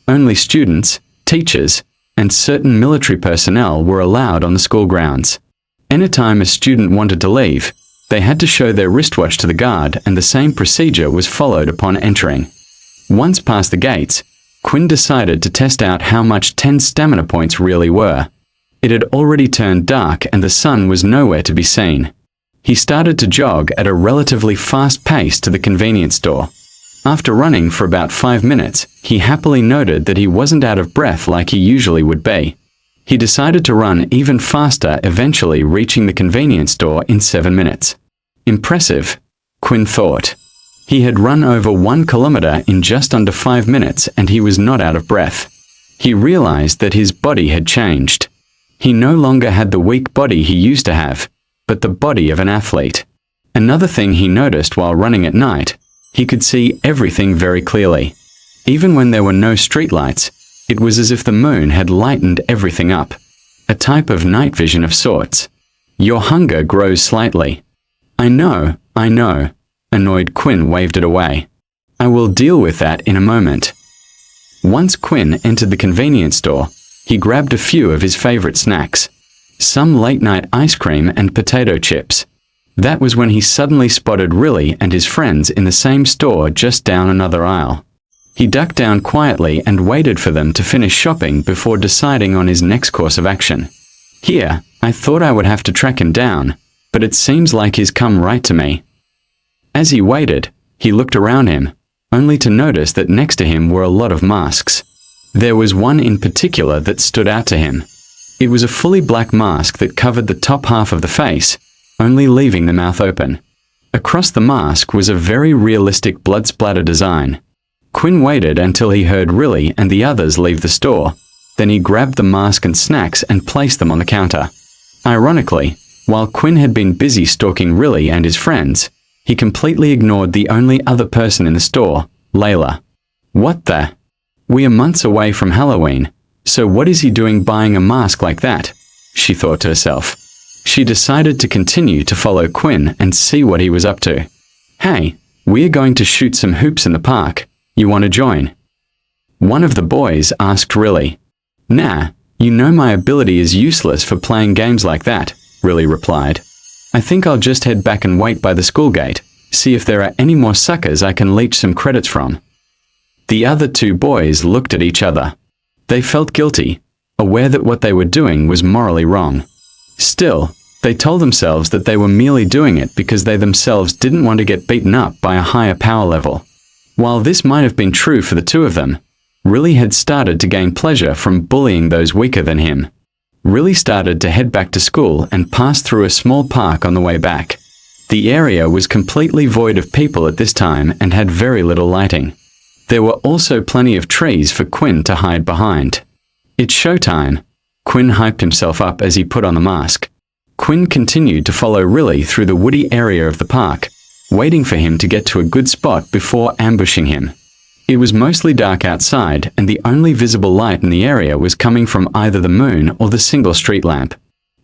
Only students, teachers, and certain military personnel were allowed on the school grounds. Anytime a student wanted to leave, they had to show their wristwatch to the guard, and the same procedure was followed upon entering. Once past the gates, Quinn decided to test out how much 10 stamina points really were. It had already turned dark and the sun was nowhere to be seen. He started to jog at a relatively fast pace to the convenience store. After running for about 5 minutes, he happily noted that he wasn't out of breath like he usually would be. He decided to run even faster, eventually reaching the convenience store in 7 minutes. Impressive, Quinn thought. He had run over 1 kilometer in just under 5 minutes and he was not out of breath. He realized that his body had changed. He no longer had the weak body he used to have, but the body of an athlete. Another thing he noticed while running at night, he could see everything very clearly. Even when there were no streetlights, it was as if the moon had lightened everything up. A type of night vision of sorts. "Your hunger grows slightly." I know, annoyed Quinn waved it away. "I will deal with that in a moment." Once Quinn entered the convenience store, he grabbed a few of his favorite snacks. Some late-night ice cream and potato chips. That was when he suddenly spotted Riley and his friends in the same store just down another aisle. He ducked down quietly and waited for them to finish shopping before deciding on his next course of action. "Here, I thought I would have to track him down, but it seems like he's come right to me." As he waited, he looked around him, only to notice that next to him were a lot of masks. There was one in particular that stood out to him. It was a fully black mask that covered the top half of the face, only leaving the mouth open. Across the mask was a very realistic blood splatter design. Quinn waited until he heard Riley and the others leave the store, Then he grabbed the mask and snacks and placed them on the counter. Ironically, while Quinn had been busy stalking Riley and his friends, he completely ignored the only other person in the store, Layla. What the? We are months away from Halloween, so what is he doing buying a mask like that? She thought to herself. She decided to continue to follow Quinn and see what he was up to. Hey, we are going to shoot some hoops in the park. You want to join? One of the boys asked Riley. Nah, you know my ability is useless for playing games like that, Riley replied. I think I'll just head back and wait by the school gate, see if there are any more suckers I can leech some credits from. The other two boys looked at each other. They felt guilty, aware that what they were doing was morally wrong. Still, they told themselves that they were merely doing it because they themselves didn't want to get beaten up by a higher power level. While this might have been true for the two of them, Riley had started to gain pleasure from bullying those weaker than him. Riley started to head back to school and passed through a small park on the way back. The area was completely void of people at this time and had very little lighting. There were also plenty of trees for Quinn to hide behind. It's showtime. Quinn hyped himself up as he put on the mask. Quinn continued to follow Riley through the woody area of the park, waiting for him to get to a good spot before ambushing him. It was mostly dark outside, and the only visible light in the area was coming from either the moon or the single street lamp.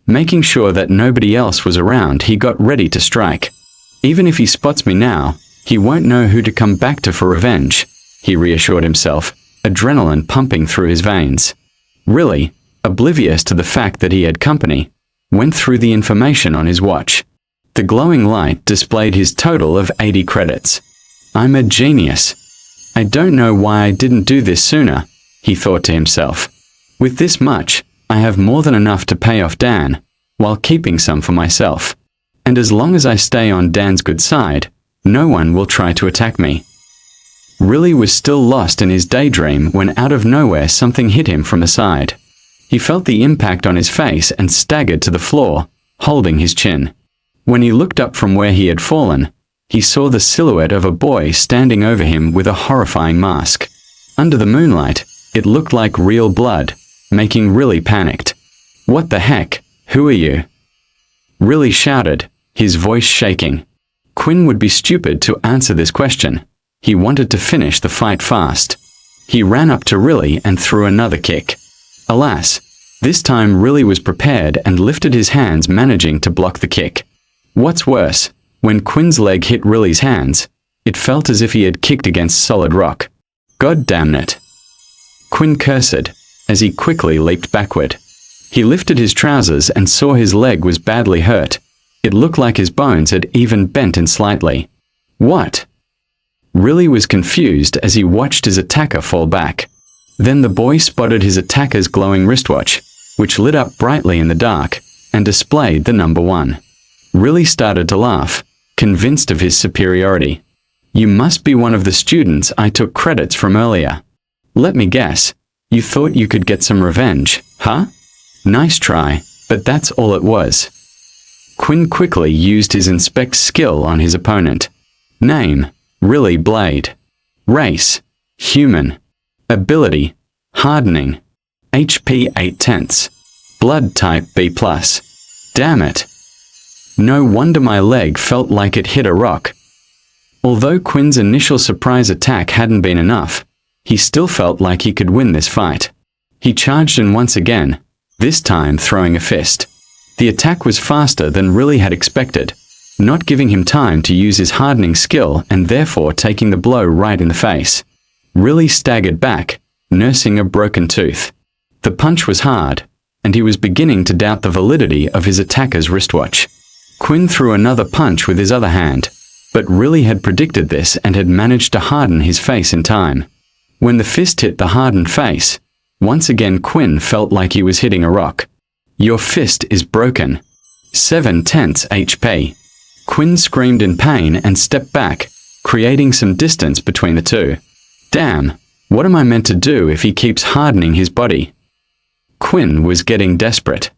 Making sure that nobody else was around, he got ready to strike. Even if he spots me now, he won't know who to come back to for revenge, he reassured himself, adrenaline pumping through his veins. Riley, oblivious to the fact that he had company, went through the information on his watch. The glowing light displayed his total of 80 credits. I'm a genius. I don't know why I didn't do this sooner, he thought to himself. With this much, I have more than enough to pay off Dan, while keeping some for myself. And as long as I stay on Dan's good side, no one will try to attack me. Riley was still lost in his daydream when out of nowhere something hit him from the side. He felt the impact on his face and staggered to the floor, holding his chin. When he looked up from where he had fallen, he saw the silhouette of a boy standing over him with a horrifying mask. Under the moonlight, it looked like real blood, making Riley panicked. What the heck? Who are you? Riley shouted, his voice shaking. Quinn would be stupid to answer this question. He wanted to finish the fight fast. He ran up to Riley and threw another kick. Alas, this time Riley was prepared and lifted his hands, managing to block the kick. What's worse, when Quinn's leg hit Riley's hands, it felt as if he had kicked against solid rock. God damn it! Quinn cursed, as he quickly leaped backward. He lifted his trousers and saw his leg was badly hurt. It looked like his bones had even bent in slightly. What? Riley was confused as he watched his attacker fall back. Then the boy spotted his attacker's glowing wristwatch, which lit up brightly in the dark, and displayed the number 1. Riley started to laugh, convinced of his superiority. You must be one of the students I took credits from earlier. Let me guess, you thought you could get some revenge, huh? Nice try, but that's all it was. Quinn quickly used his inspect skill on his opponent. Name, Riley Blade. Race, human. Ability, hardening. HP 8/10. Blood type B+. Damn it. No wonder my leg felt like it hit a rock. Although Quinn's initial surprise attack hadn't been enough, he still felt like he could win this fight. He charged in once again, this time throwing a fist. The attack was faster than Riley had expected, not giving him time to use his hardening skill and therefore taking the blow right in the face. Riley staggered back, nursing a broken tooth. The punch was hard, and he was beginning to doubt the validity of his attacker's wristwatch. Quinn threw another punch with his other hand, but Riley had predicted this and had managed to harden his face in time. When the fist hit the hardened face, once again Quinn felt like he was hitting a rock. Your fist is broken. 7/10 HP. Quinn screamed in pain and stepped back, creating some distance between the two. Damn, what am I meant to do if he keeps hardening his body? Quinn was getting desperate.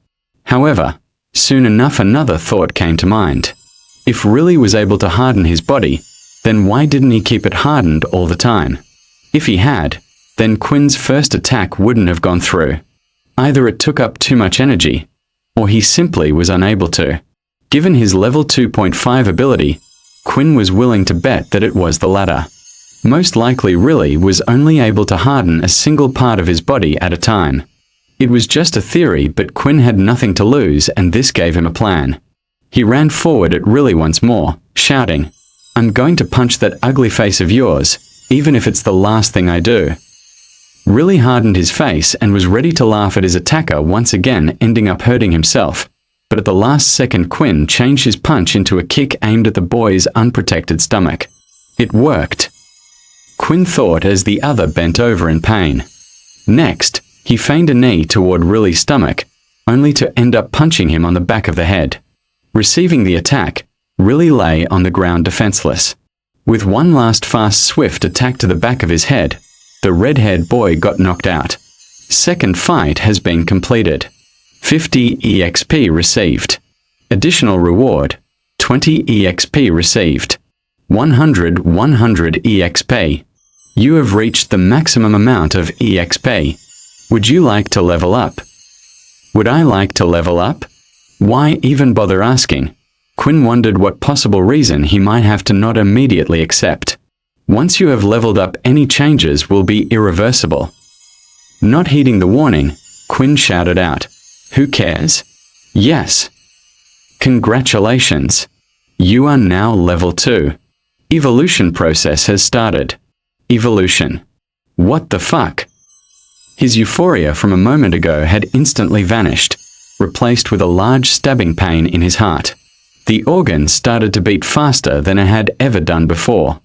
However, soon enough another thought came to mind. If Riley was able to harden his body, then why didn't he keep it hardened all the time? If he had, then Quinn's first attack wouldn't have gone through. Either it took up too much energy, or he simply was unable to. Given his level 2.5 ability, Quinn was willing to bet that it was the latter. Most likely Riley was only able to harden a single part of his body at a time. It was just a theory, but Quinn had nothing to lose, and this gave him a plan. He ran forward at Riley once more, shouting, "I'm going to punch that ugly face of yours, even if it's the last thing I do." Riley hardened his face and was ready to laugh at his attacker once again, ending up hurting himself. But at the last second, Quinn changed his punch into a kick aimed at the boy's unprotected stomach. It worked. Quinn thought as the other bent over in pain. Next, he feigned a knee toward Riley's stomach, only to end up punching him on the back of the head. Receiving the attack, Riley lay on the ground defenseless. With one last fast, swift attack to the back of his head, the red-haired boy got knocked out. Second fight has been completed. 50 EXP received. Additional reward, 20 EXP received. 100 EXP. You have reached the maximum amount of EXP. Would you like to level up? Would I like to level up? Why even bother asking? Quinn wondered what possible reason he might have to not immediately accept. Once you have leveled up, any changes will be irreversible. Not heeding the warning, Quinn shouted out, "Who cares? Yes. Congratulations. You are now level 2. Evolution process has started. Evolution. What the fuck?" His euphoria from a moment ago had instantly vanished, replaced with a large stabbing pain in his heart. The organ started to beat faster than it had ever done before.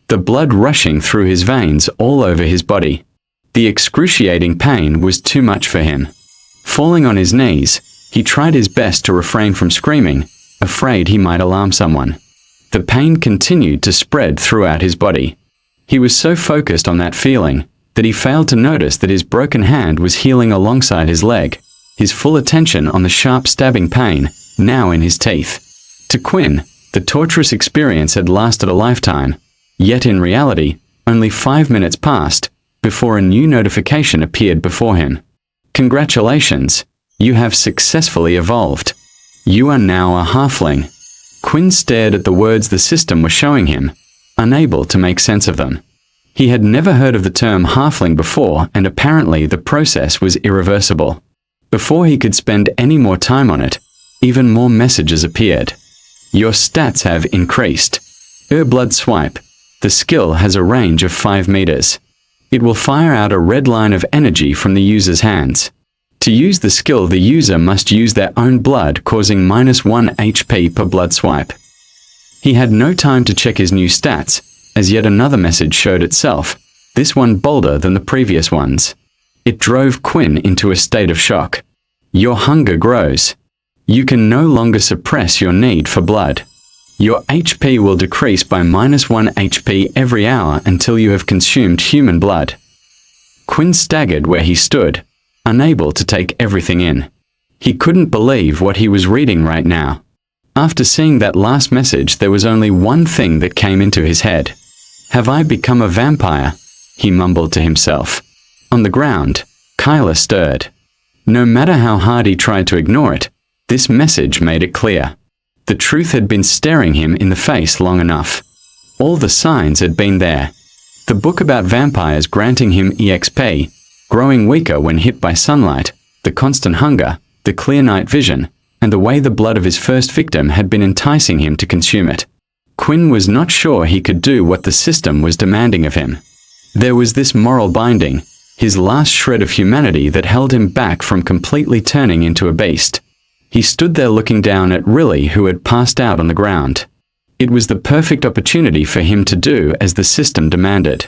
The blood rushing through his veins all over his body. The excruciating pain was too much for him. Falling on his knees, he tried his best to refrain from screaming, afraid he might alarm someone. The pain continued to spread throughout his body. He was so focused on that feeling that he failed to notice that his broken hand was healing alongside his leg, his full attention on the sharp stabbing pain, now in his teeth. To Quinn, the torturous experience had lasted a lifetime, yet in reality, only 5 minutes passed before a new notification appeared before him. Congratulations, you have successfully evolved. You are now a halfling. Quinn stared at the words the system was showing him, unable to make sense of them. He had never heard of the term halfling before, and apparently the process was irreversible. Before he could spend any more time on it, even more messages appeared. Your stats have increased. Blood swipe. The skill has a range of 5 meters. It will fire out a red line of energy from the user's hands. To use the skill, the user must use their own blood, causing -1 HP per blood swipe. He had no time to check his new stats, as yet another message showed itself, this one bolder than the previous ones. It drove Quinn into a state of shock. Your hunger grows. You can no longer suppress your need for blood. Your HP will decrease by -1 HP every hour until you have consumed human blood. Quinn staggered where he stood, unable to take everything in. He couldn't believe what he was reading right now. After seeing that last message, there was only one thing that came into his head. Have I become a vampire? He mumbled to himself. On the ground, Kyla stirred. No matter how hard he tried to ignore it, this message made it clear. The truth had been staring him in the face long enough. All the signs had been there. The book about vampires granting him EXP, growing weaker when hit by sunlight, the constant hunger, the clear night vision, and the way the blood of his first victim had been enticing him to consume it. Quinn was not sure he could do what the system was demanding of him. There was this moral binding, his last shred of humanity that held him back from completely turning into a beast. He stood there looking down at Riley, who had passed out on the ground. It was the perfect opportunity for him to do as the system demanded.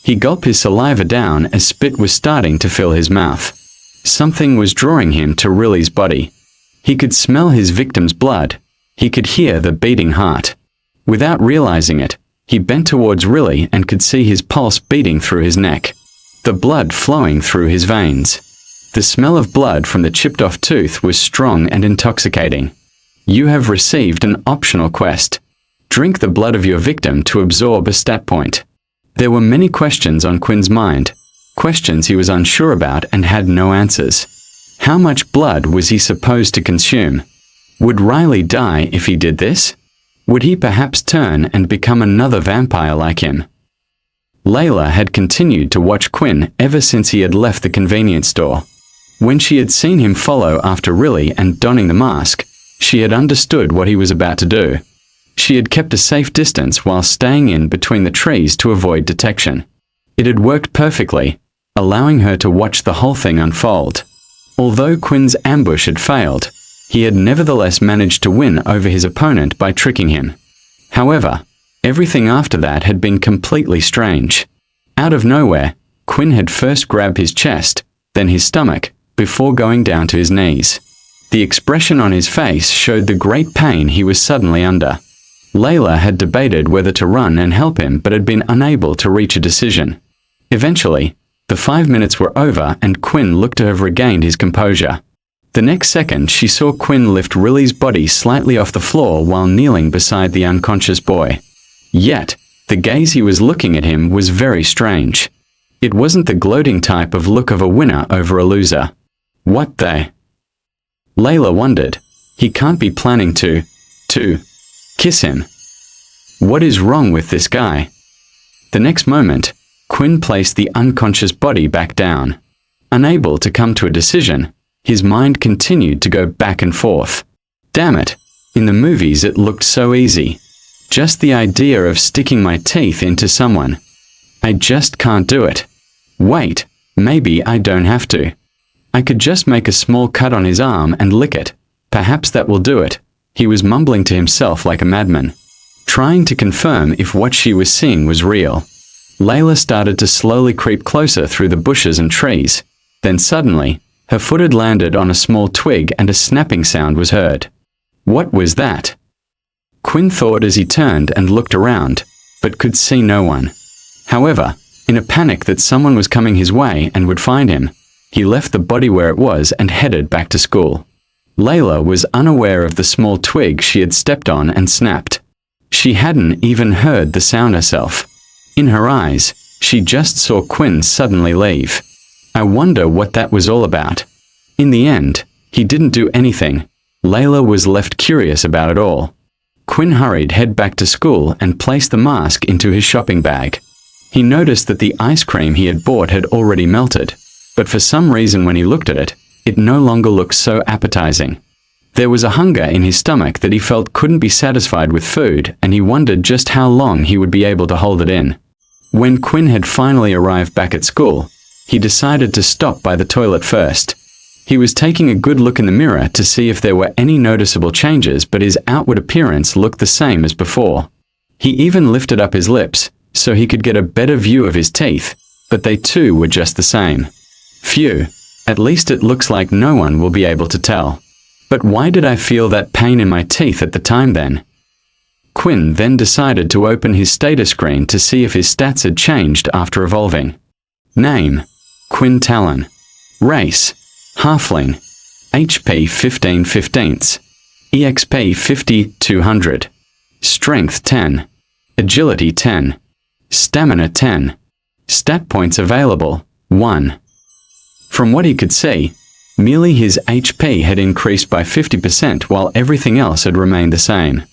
He gulped his saliva down as spit was starting to fill his mouth. Something was drawing him to Riley's body. He could smell his victim's blood. He could hear the beating heart. Without realizing it, he bent towards Riley and could see his pulse beating through his neck, the blood flowing through his veins. The smell of blood from the chipped-off tooth was strong and intoxicating. You have received an optional quest. Drink the blood of your victim to absorb a stat point. There were many questions on Quinn's mind, questions he was unsure about and had no answers. How much blood was he supposed to consume? Would Riley die if he did this? Would he perhaps turn and become another vampire like him? Layla had continued to watch Quinn ever since he had left the convenience store. When she had seen him follow after Riley and donning the mask, she had understood what he was about to do. She had kept a safe distance while staying in between the trees to avoid detection. It had worked perfectly, allowing her to watch the whole thing unfold. Although Quinn's ambush had failed, he had nevertheless managed to win over his opponent by tricking him. However, everything after that had been completely strange. Out of nowhere, Quinn had first grabbed his chest, then his stomach, before going down to his knees. The expression on his face showed the great pain he was suddenly under. Layla had debated whether to run and help him but had been unable to reach a decision. Eventually, the 5 minutes were over and Quinn looked to have regained his composure. The next second she saw Quinn lift Riley's body slightly off the floor while kneeling beside the unconscious boy. Yet, the gaze he was looking at him was very strange. It wasn't the gloating type of look of a winner over a loser. What the? Layla wondered. He can't be planning to kiss him. What is wrong with this guy? The next moment, Quinn placed the unconscious body back down. Unable to come to a decision, his mind continued to go back and forth. Damn it, in the movies it looked so easy. Just the idea of sticking my teeth into someone. I just can't do it. Wait, maybe I don't have to. I could just make a small cut on his arm and lick it. Perhaps that will do it. He was mumbling to himself like a madman, trying to confirm if what she was seeing was real. Layla started to slowly creep closer through the bushes and trees. Then suddenly, her foot had landed on a small twig and a snapping sound was heard. What was that? Quinn thought as he turned and looked around, but could see no one. However, in a panic that someone was coming his way and would find him, he left the body where it was and headed back to school. Layla was unaware of the small twig she had stepped on and snapped. She hadn't even heard the sound herself. In her eyes, she just saw Quinn suddenly leave. I wonder what that was all about. In the end, he didn't do anything. Layla was left curious about it all. Quinn hurried head back to school and placed the mask into his shopping bag. He noticed that the ice cream he had bought had already melted, but for some reason when he looked at it, it no longer looked so appetizing. There was a hunger in his stomach that he felt couldn't be satisfied with food, and he wondered just how long he would be able to hold it in. When Quinn had finally arrived back at school, he decided to stop by the toilet first. He was taking a good look in the mirror to see if there were any noticeable changes, but his outward appearance looked the same as before. He even lifted up his lips, so he could get a better view of his teeth, but they too were just the same. Phew, at least it looks like no one will be able to tell. But why did I feel that pain in my teeth at the time then? Quinn then decided to open his status screen to see if his stats had changed after evolving. Name: Quinn Talon. Race: Halfling. HP 15/15. EXP 50/200. Strength 10. Agility 10. Stamina 10. Stat points available 1. From what he could see, merely his HP had increased by 50% while everything else had remained the same.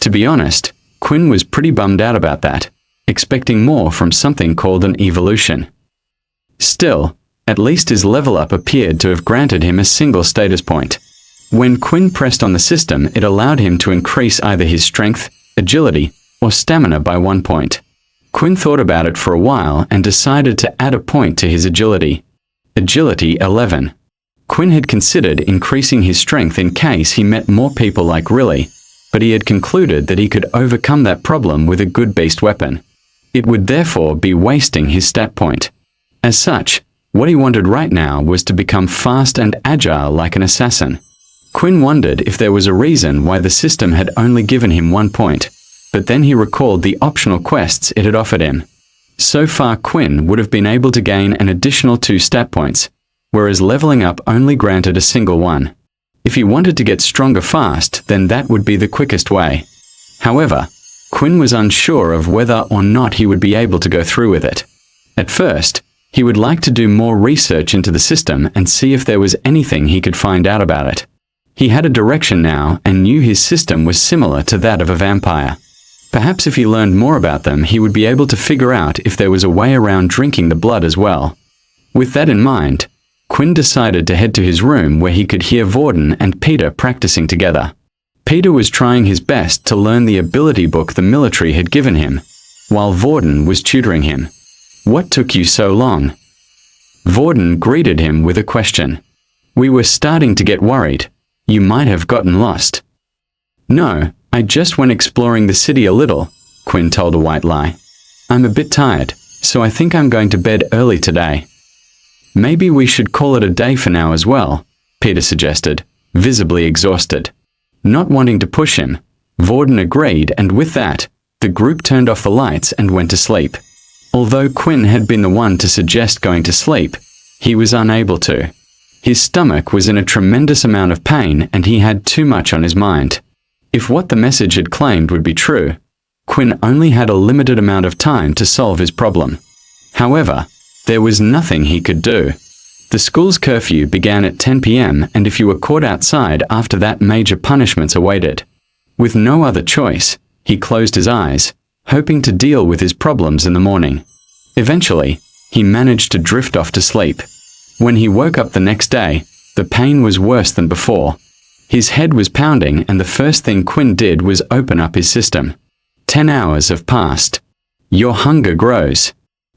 To be honest, Quinn was pretty bummed out about that, expecting more from something called an evolution. Still, at least his level up appeared to have granted him a single status point. When Quinn pressed on the system, it allowed him to increase either his strength, agility, or stamina by 1 point. Quinn thought about it for a while and decided to add a point to his agility. Agility 11. Quinn had considered increasing his strength in case he met more people like Riley, but he had concluded that he could overcome that problem with a good beast weapon. It would therefore be wasting his stat point. As such, what he wanted right now was to become fast and agile like an assassin. Quinn wondered if there was a reason why the system had only given him 1 point, but then he recalled the optional quests it had offered him. So far Quinn would have been able to gain an additional 2 stat points, whereas leveling up only granted a single one. If he wanted to get stronger fast, then that would be the quickest way. However, Quinn was unsure of whether or not he would be able to go through with it. At first, He would like to do more research into the system and see if there was anything he could find out about it. He had a direction now and knew his system was similar to that of a vampire. Perhaps if he learned more about them, he would be able to figure out if there was a way around drinking the blood as well. With that in mind, Quinn decided to head to his room where he could hear Vorden and Peter practicing together. Peter was trying his best to learn the ability book the military had given him, while Vorden was tutoring him. "What took you so long?" Vorden greeted him with a question. "We were starting to get worried. You might have gotten lost." "No, I just went exploring the city a little," Quinn told a white lie. "I'm a bit tired, so I think I'm going to bed early today." "Maybe we should call it a day for now as well," Peter suggested, visibly exhausted. Not wanting to push him, Vorden agreed, and with that, the group turned off the lights and went to sleep. Although Quinn had been the one to suggest going to sleep, he was unable to. His stomach was in a tremendous amount of pain and he had too much on his mind. If what the message had claimed would be true, Quinn only had a limited amount of time to solve his problem. However, there was nothing he could do. The school's curfew began at 10 p.m. and if you were caught outside after that, major punishments awaited. With no other choice, he closed his eyes, hoping to deal with his problems in the morning. Eventually, he managed to drift off to sleep. When he woke up the next day, the pain was worse than before. His head was pounding and the first thing Quinn did was open up his system. 10 hours have passed. Your hunger grows.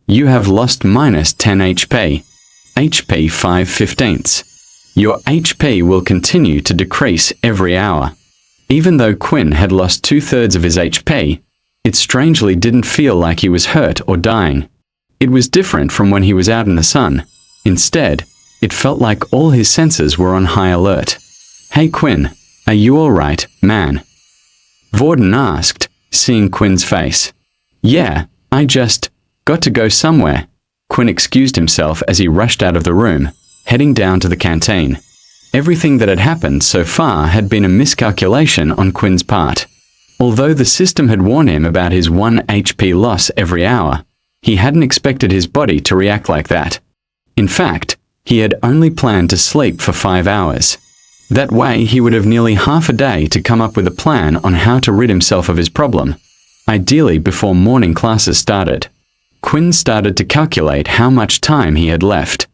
You have lost -10 HP. HP 5/15. Your HP will continue to decrease every hour. Even though Quinn had lost 2/3 of his HP, it strangely didn't feel like he was hurt or dying. It was different from when he was out in the sun. Instead, it felt like all his senses were on high alert. "Hey Quinn, are you alright, man?" Vorden asked, seeing Quinn's face. "Yeah, I just got to go somewhere." Quinn excused himself as he rushed out of the room, heading down to the canteen. Everything that had happened so far had been a miscalculation on Quinn's part. Although the system had warned him about his 1 HP loss every hour, he hadn't expected his body to react like that. In fact, he had only planned to sleep for 5 hours. That way, he would have nearly half a day to come up with a plan on how to rid himself of his problem, ideally before morning classes started. Quinn started to calculate how much time he had left.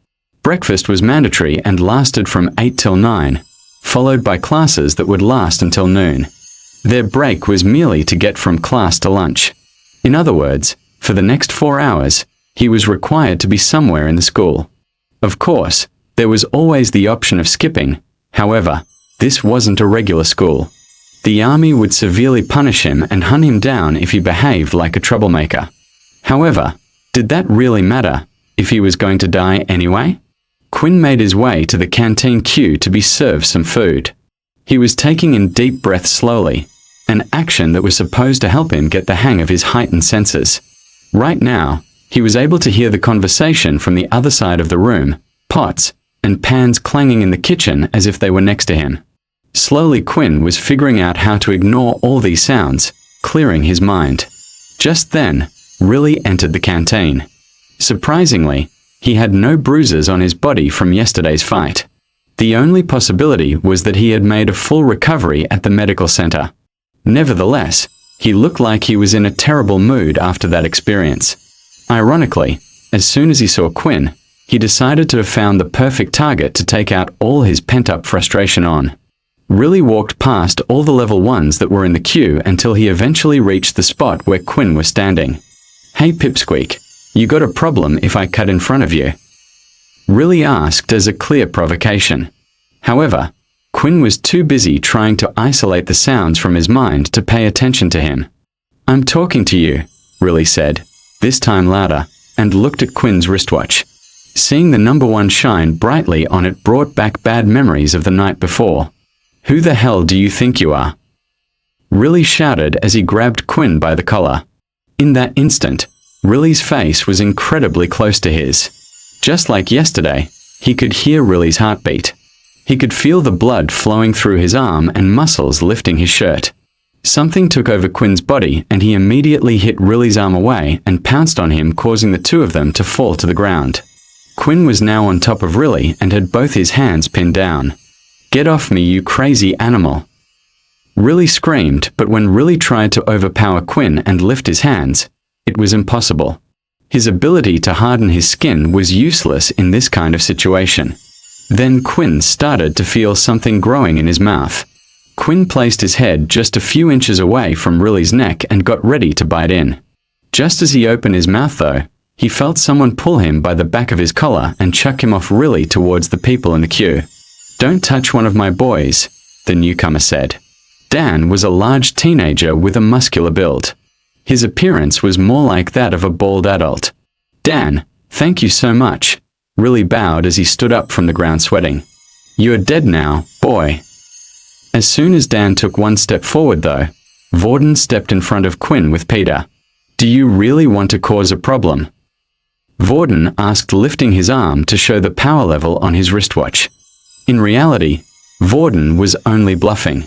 Breakfast was mandatory and lasted from 8 till 9, followed by classes that would last until noon. Their break was merely to get from class to lunch. In other words, for the next 4 hours, he was required to be somewhere in the school. Of course, there was always the option of skipping. However, this wasn't a regular school. The army would severely punish him and hunt him down if he behaved like a troublemaker. However, did that really matter if he was going to die anyway? Quinn made his way to the canteen queue to be served some food. He was taking in deep breaths slowly, an action that was supposed to help him get the hang of his heightened senses. Right now, he was able to hear the conversation from the other side of the room, pots and pans clanging in the kitchen as if they were next to him. Slowly, Quinn was figuring out how to ignore all these sounds, clearing his mind. Just then, Riley entered the canteen. Surprisingly, he had no bruises on his body from yesterday's fight. The only possibility was that he had made a full recovery at the medical center. Nevertheless, he looked like he was in a terrible mood after that experience. Ironically, as soon as he saw Quinn, he decided to have found the perfect target to take out all his pent-up frustration on. Riley walked past all the level 1s that were in the queue until he eventually reached the spot where Quinn was standing. "Hey Pipsqueak, you got a problem if I cut in front of you?" Riley asked as a clear provocation. However, Quinn was too busy trying to isolate the sounds from his mind to pay attention to him. "I'm talking to you," Riley said, this time louder, and looked at Quinn's wristwatch. Seeing the number 1 shine brightly on it brought back bad memories of the night before. "Who the hell do you think you are?" Riley shouted as he grabbed Quinn by the collar. In that instant, Riley's face was incredibly close to his. Just like yesterday, he could hear Riley's heartbeat. He could feel the blood flowing through his arm and muscles lifting his shirt. Something took over Quinn's body and he immediately hit Riley's arm away and pounced on him, causing the two of them to fall to the ground. Quinn was now on top of Riley and had both his hands pinned down. "Get off me, you crazy animal!" Riley screamed, but when Riley tried to overpower Quinn and lift his hands, it was impossible. His ability to harden his skin was useless in this kind of situation. Then Quinn started to feel something growing in his mouth. Quinn placed his head just a few inches away from Riley's neck and got ready to bite in. Just as he opened his mouth though, he felt someone pull him by the back of his collar and chuck him off Riley towards the people in the queue. "Don't touch one of my boys," the newcomer said. Dan was a large teenager with a muscular build. His appearance was more like that of a bald adult. "Dan, thank you so much," Riley bowed as he stood up from the ground sweating. "You're dead now, boy." As soon as Dan took one step forward though, Vorden stepped in front of Quinn with Peter. "Do you really want to cause a problem?" Vorden asked, lifting his arm to show the power level on his wristwatch. In reality, Vorden was only bluffing.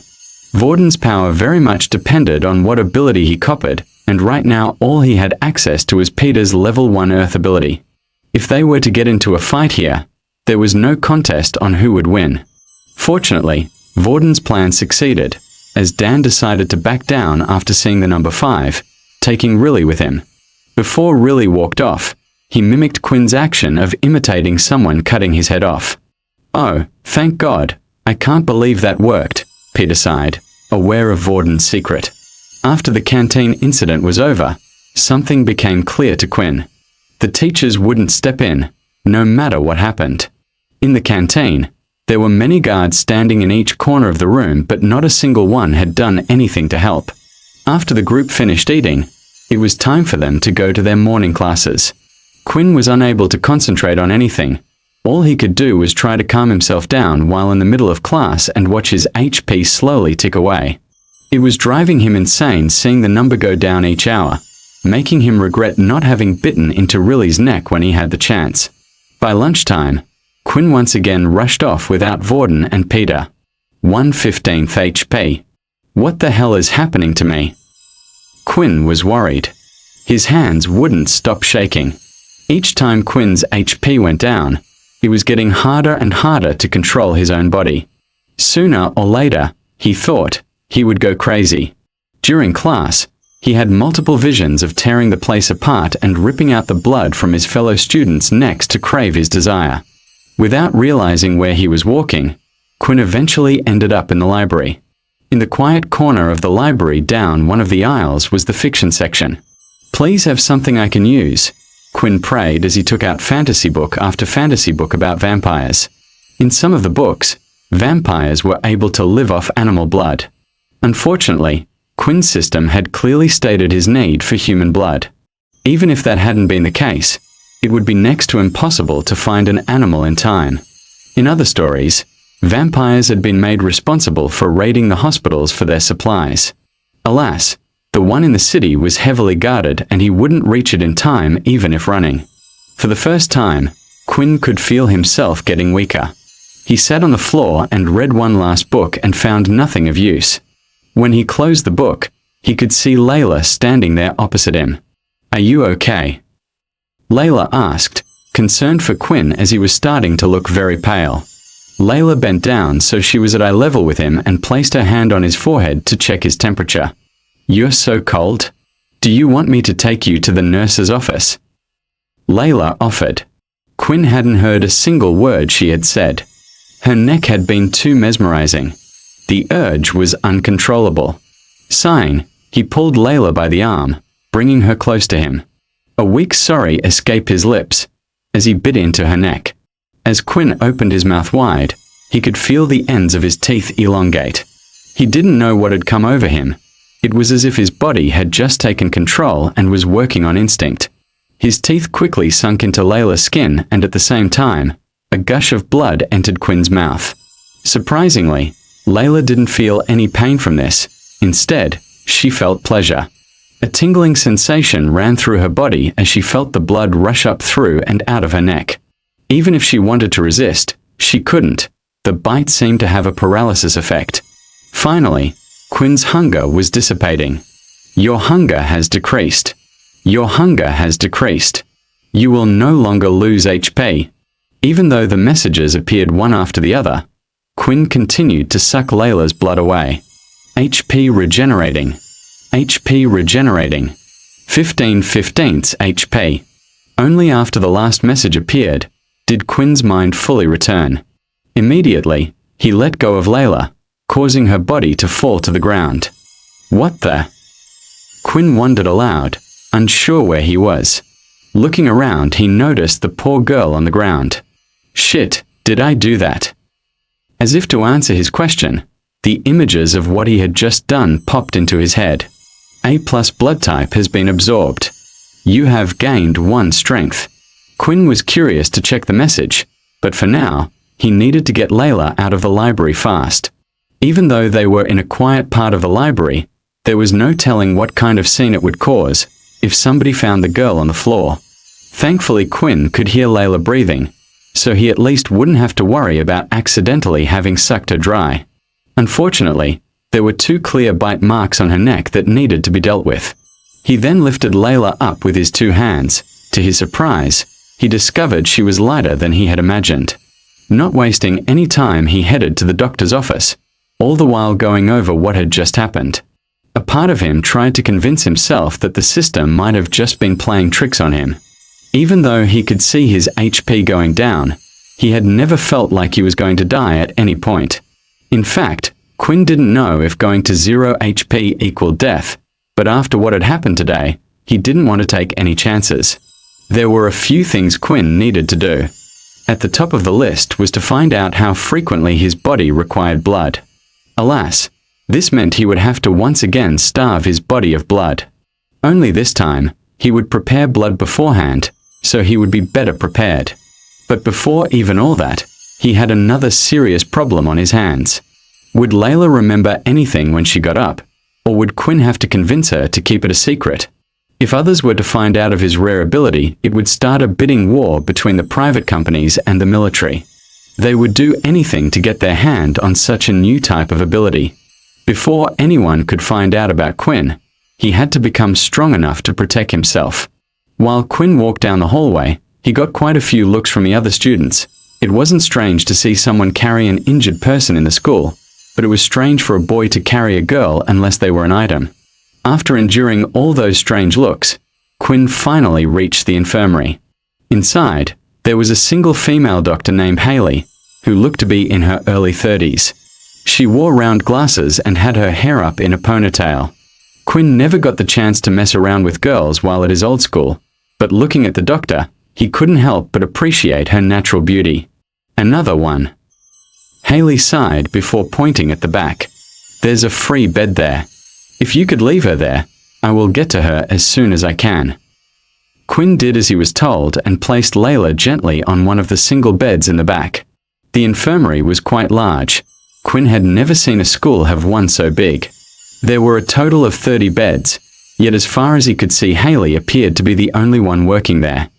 Vorden's power very much depended on what ability he copied, and right now all he had access to was Peter's level 1 Earth ability. If they were to get into a fight here, there was no contest on who would win. Fortunately, Vorden's plan succeeded, as Dan decided to back down after seeing the number 5, taking Riley with him. Before Riley walked off, he mimicked Quinn's action of imitating someone cutting his head off. "Oh, thank God, I can't believe that worked," Peter sighed, aware of Vorden's secret. After the canteen incident was over, something became clear to Quinn. The teachers wouldn't step in, no matter what happened. In the canteen, there were many guards standing in each corner of the room, but not a single one had done anything to help. After the group finished eating, it was time for them to go to their morning classes. Quinn was unable to concentrate on anything. All he could do was try to calm himself down while in the middle of class and watch his HP slowly tick away. It was driving him insane seeing the number go down each hour, making him regret not having bitten into Riley's neck when he had the chance. By lunchtime, Quinn once again rushed off without Vorden and Peter. 1/15th HP. What the hell is happening to me? Quinn was worried. His hands wouldn't stop shaking. Each time Quinn's HP went down, it was getting harder and harder to control his own body. Sooner or later, he thought, he would go crazy. During class, he had multiple visions of tearing the place apart and ripping out the blood from his fellow students' necks to crave his desire. Without realizing where he was walking, Quinn eventually ended up in the library. In the quiet corner of the library down one of the aisles was the fiction section. "Please have something I can use," Quinn prayed as he took out fantasy book after fantasy book about vampires. In some of the books, vampires were able to live off animal blood. Unfortunately, Quinn's system had clearly stated his need for human blood. Even if that hadn't been the case, it would be next to impossible to find an animal in time. In other stories, vampires had been made responsible for raiding the hospitals for their supplies. Alas, the one in the city was heavily guarded and he wouldn't reach it in time even if running. For the first time, Quinn could feel himself getting weaker. He sat on the floor and read one last book and found nothing of use. When he closed the book, he could see Layla standing there opposite him. "Are you okay?" Layla asked, concerned for Quinn as he was starting to look very pale. Layla bent down so she was at eye level with him and placed her hand on his forehead to check his temperature. "You're so cold. Do you want me to take you to the nurse's office?" Layla offered. Quinn hadn't heard a single word she had said. Her neck had been too mesmerizing. The urge was uncontrollable. Sighing, he pulled Layla by the arm, bringing her close to him. A weak sorry escaped his lips as he bit into her neck. As Quinn opened his mouth wide, he could feel the ends of his teeth elongate. He didn't know what had come over him. It was as if his body had just taken control and was working on instinct. His teeth quickly sunk into Layla's skin and at the same time, a gush of blood entered Quinn's mouth. Surprisingly, Layla didn't feel any pain from this. Instead, she felt pleasure. A tingling sensation ran through her body as she felt the blood rush up through and out of her neck. Even if she wanted to resist, she couldn't. The bite seemed to have a paralysis effect. Finally, Quinn's hunger was dissipating. "Your hunger has decreased. Your hunger has decreased. You will no longer lose HP," Even though the messages appeared one after the other, Quinn continued to suck Layla's blood away. HP regenerating. HP regenerating. 15/15 HP. Only after the last message appeared did Quinn's mind fully return. Immediately, he let go of Layla, causing her body to fall to the ground. What the? Quinn wondered aloud, unsure where he was. Looking around, he noticed the poor girl on the ground. Shit, did I do that? As if to answer his question, the images of what he had just done popped into his head. A+ blood type has been absorbed. You have gained 1 strength. Quinn was curious to check the message, but for now, he needed to get Layla out of the library fast. Even though they were in a quiet part of the library, there was no telling what kind of scene it would cause if somebody found the girl on the floor. Thankfully, Quinn could hear Layla breathing, so he at least wouldn't have to worry about accidentally having sucked her dry. Unfortunately, there were 2 clear bite marks on her neck that needed to be dealt with. He then lifted Layla up with his 2 hands. To his surprise, he discovered she was lighter than he had imagined. Not wasting any time, he headed to the doctor's office, all the while going over what had just happened. A part of him tried to convince himself that the system might have just been playing tricks on him. Even though he could see his HP going down, he had never felt like he was going to die at any point. In fact, Quinn didn't know if going to 0 HP equaled death, but after what had happened today, he didn't want to take any chances. There were a few things Quinn needed to do. At the top of the list was to find out how frequently his body required blood. Alas, this meant he would have to once again starve his body of blood. Only this time, he would prepare blood beforehand, so he would be better prepared. But before even all that, he had another serious problem on his hands. Would Layla remember anything when she got up, or would Quinn have to convince her to keep it a secret? If others were to find out of his rare ability, it would start a bidding war between the private companies and the military. They would do anything to get their hand on such a new type of ability. Before anyone could find out about Quinn, he had to become strong enough to protect himself. While Quinn walked down the hallway, he got quite a few looks from the other students. It wasn't strange to see someone carry an injured person in the school, but it was strange for a boy to carry a girl unless they were an item. After enduring all those strange looks, Quinn finally reached the infirmary. Inside, there was a single female doctor named Haley, who looked to be in her early 30s. She wore round glasses and had her hair up in a ponytail. Quinn never got the chance to mess around with girls while at his old school, but looking at the doctor, he couldn't help but appreciate her natural beauty. Another one. Haley sighed before pointing at the back. There's a free bed there. If you could leave her there, I will get to her as soon as I can. Quinn did as he was told and placed Layla gently on one of the single beds in the back. The infirmary was quite large. Quinn had never seen a school have one so big. There were a total of 30 beds, yet as far as he could see, Haley appeared to be the only one working there.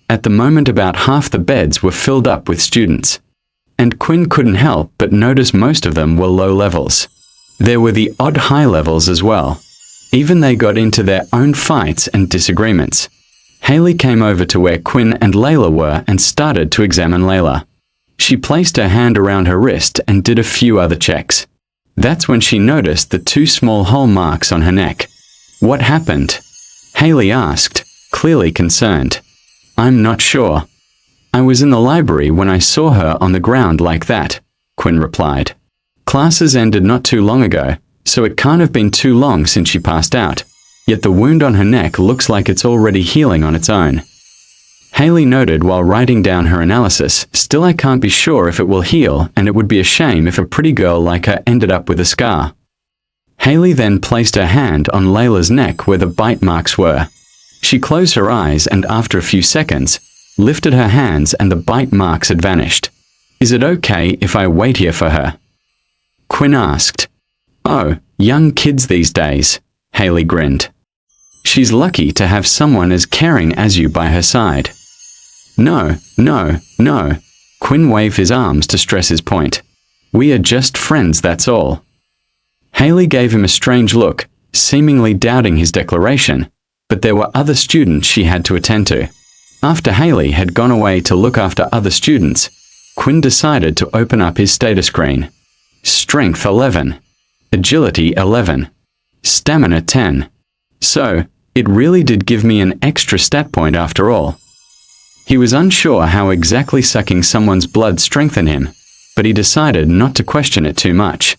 At the moment, about half the beds were filled up with students, and Quinn couldn't help but notice most of them were low levels. There were the odd high levels as well. Even they got into their own fights and disagreements. Haley came over to where Quinn and Layla were and started to examine Layla. She placed her hand around her wrist and did a few other checks. That's when she noticed the 2 small hole marks on her neck. What happened? Haley asked, clearly concerned. I'm not sure. I was in the library when I saw her on the ground like that, Quinn replied. Classes ended not too long ago, so it can't have been too long since she passed out, yet the wound on her neck looks like it's already healing on its own. Haley noted while writing down her analysis, still I can't be sure if it will heal, and it would be a shame if a pretty girl like her ended up with a scar. Haley then placed her hand on Layla's neck where the bite marks were. She closed her eyes and after a few seconds, lifted her hands and the bite marks had vanished. Is it okay if I wait here for her? Quinn asked. Oh, young kids these days, Haley grinned. She's lucky to have someone as caring as you by her side. No, no, no. Quinn waved his arms to stress his point. We are just friends, that's all. Haley gave him a strange look, seemingly doubting his declaration, but there were other students she had to attend to. After Haley had gone away to look after other students, Quinn decided to open up his status screen. Strength 11. Agility 11. Stamina 10. So, it really did give me an extra stat point after all. He was unsure how exactly sucking someone's blood strengthened him, but he decided not to question it too much.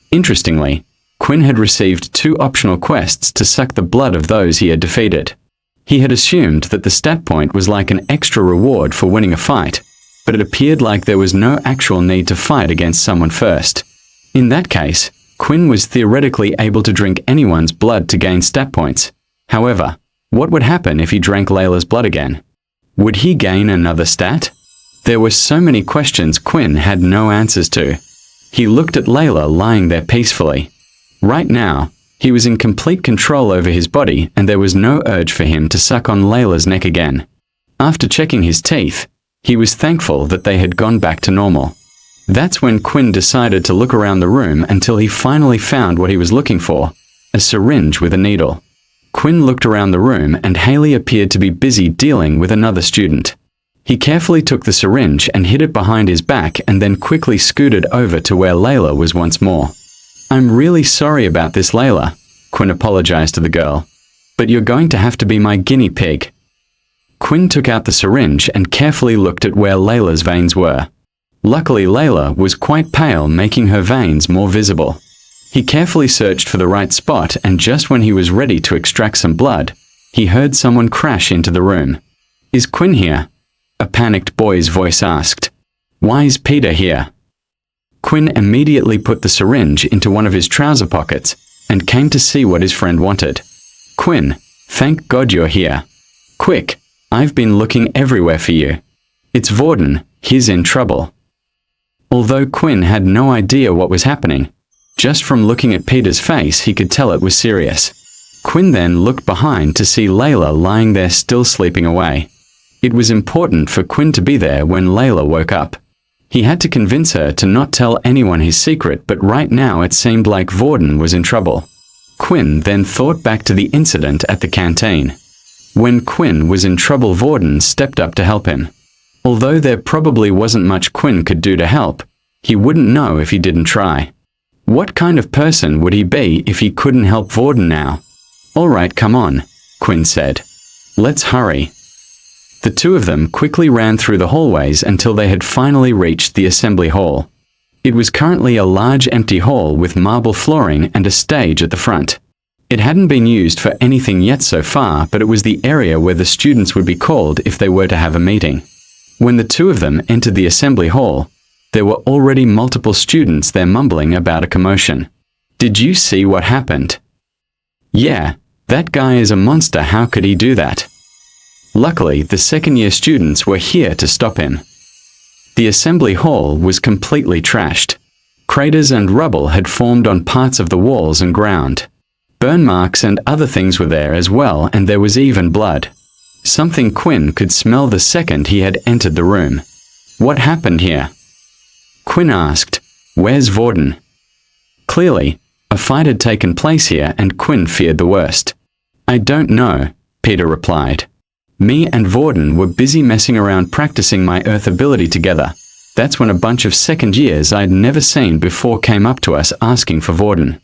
Interestingly, Quinn had received 2 optional quests to suck the blood of those he had defeated. He had assumed that the stat point was like an extra reward for winning a fight, but it appeared like there was no actual need to fight against someone first. In that case, Quinn was theoretically able to drink anyone's blood to gain stat points. However, what would happen if he drank Layla's blood again? Would he gain another stat? There were so many questions Quinn had no answers to. He looked at Layla lying there peacefully. Right now, he was in complete control over his body and there was no urge for him to suck on Layla's neck again. After checking his teeth, he was thankful that they had gone back to normal. That's when Quinn decided to look around the room until he finally found what he was looking for, a syringe with a needle. Quinn looked around the room and Haley appeared to be busy dealing with another student. He carefully took the syringe and hid it behind his back and then quickly scooted over to where Layla was once more. "I'm really sorry about this, Layla," Quinn apologized to the girl, "but you're going to have to be my guinea pig." Quinn took out the syringe and carefully looked at where Layla's veins were. Luckily, Layla was quite pale, making her veins more visible. He carefully searched for the right spot and just when he was ready to extract some blood, he heard someone crash into the room. "Is Quinn here?" a panicked boy's voice asked. "Why is Peter here?" Quinn immediately put the syringe into one of his trouser pockets and came to see what his friend wanted. "Quinn, thank God you're here. Quick, I've been looking everywhere for you. It's Vorden, he's in trouble." Although Quinn had no idea what was happening, just from looking at Peter's face he could tell it was serious. Quinn then looked behind to see Layla lying there still sleeping away. It was important for Quinn to be there when Layla woke up. He had to convince her to not tell anyone his secret, but right now it seemed like Vorden was in trouble. Quinn then thought back to the incident at the canteen. When Quinn was in trouble, Vorden stepped up to help him. Although there probably wasn't much Quinn could do to help, he wouldn't know if he didn't try. What kind of person would he be if he couldn't help Vorden now? "All right, come on," Quinn said. "Let's hurry." The two of them quickly ran through the hallways until they had finally reached the assembly hall. It was currently a large empty hall with marble flooring and a stage at the front. It hadn't been used for anything yet so far, but it was the area where the students would be called if they were to have a meeting. When the two of them entered the assembly hall, there were already multiple students there mumbling about a commotion. "Did you see what happened?" "Yeah, that guy is a monster, how could he do that?" Luckily, the second-year students were here to stop him. The assembly hall was completely trashed. Craters and rubble had formed on parts of the walls and ground. Burn marks and other things were there as well, and there was even blood. Something Quinn could smell the second he had entered the room. "What happened here?" Quinn asked, "Where's Vorden?" Clearly, a fight had taken place here and Quinn feared the worst. "I don't know," Peter replied. "Me and Vorden were busy messing around practicing my earth ability together. That's when a bunch of second years I'd never seen before came up to us asking for Vorden.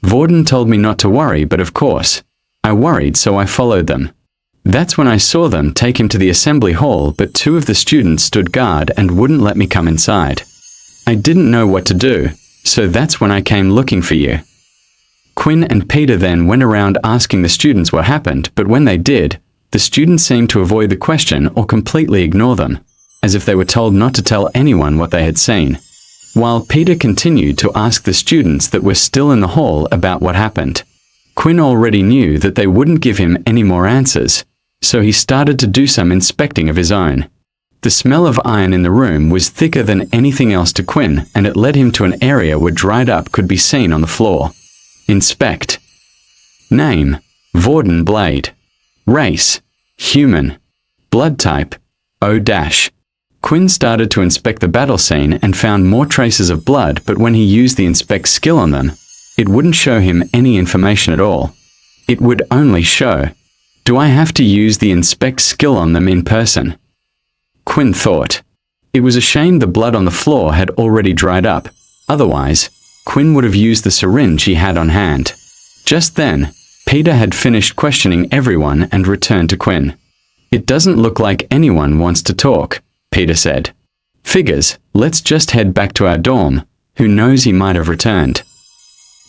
Vorden told me not to worry, but of course, I worried, so I followed them. That's when I saw them take him to the assembly hall, but two of the students stood guard and wouldn't let me come inside. I didn't know what to do, so that's when I came looking for you." Quinn and Peter then went around asking the students what happened, but when they did, the students seemed to avoid the question or completely ignore them, as if they were told not to tell anyone what they had seen. While Peter continued to ask the students that were still in the hall about what happened. Quinn already knew that they wouldn't give him any more answers, so he started to do some inspecting of his own. The smell of iron in the room was thicker than anything else to Quinn, and it led him to an area where dried up could be seen on the floor. Inspect. Name: Vorden Blade. Race: human. Blood type: O-. Quinn started to inspect the battle scene and found more traces of blood, but when he used the inspect skill on them, it wouldn't show him any information at all. It would only show Do I have to use the inspect skill on them in person? Quinn thought. It was a shame the blood on the floor had already dried up. Otherwise, Quinn would have used the syringe he had on hand. Just then, Peter had finished questioning everyone and returned to Quinn. It doesn't look like anyone wants to talk, Peter said. Figures, let's just head back to our dorm. Who knows, he might have returned.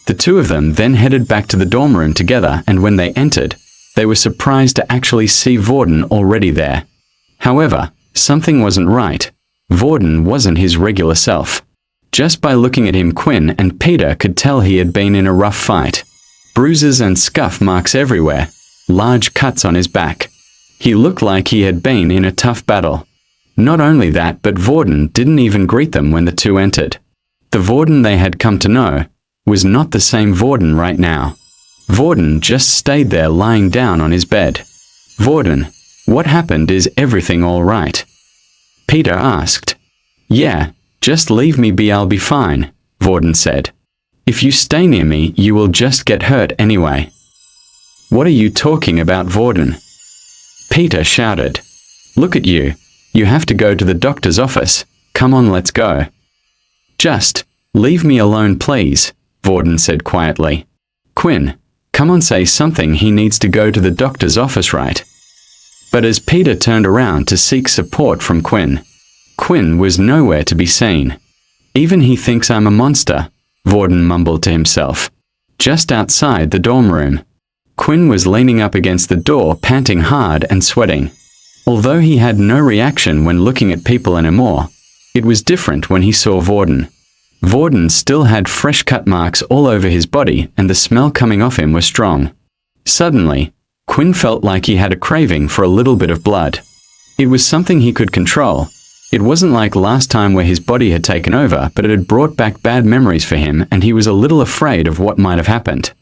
The two of them then headed back to the dorm room together, and when they entered, they were surprised to actually see Vorden already there. However, something wasn't right. Vorden wasn't his regular self. Just by looking at him, Quinn and Peter could tell he had been in a rough fight. Bruises and scuff marks everywhere, large cuts on his back. He looked like he had been in a tough battle. Not only that, but Vorden didn't even greet them when the two entered. The Vorden they had come to know was not the same Vorden right now. Vorden just stayed there lying down on his bed. Vorden, what happened? Is everything all right? Peter asked. Yeah, just leave me be, I'll be fine, Vorden said. If you stay near me, you will just get hurt anyway. What are you talking about, Vorden? Peter shouted. Look at you. You have to go to the doctor's office. Come on, let's go. Just leave me alone, please, Vorden said quietly. Quinn, come on, say something. He needs to go to the doctor's office, right? But as Peter turned around to seek support from Quinn, Quinn was nowhere to be seen. Even he thinks I'm a monster, Vorden mumbled to himself. Just outside the dorm room, Quinn was leaning up against the door, panting hard and sweating. Although he had no reaction when looking at people anymore, it was different when he saw Vorden. Vorden still had fresh cut marks all over his body, and the smell coming off him was strong. Suddenly, Quinn felt like he had a craving for a little bit of blood. It was something he could control. It wasn't like last time where his body had taken over, but it had brought back bad memories for him, and he was a little afraid of what might have happened.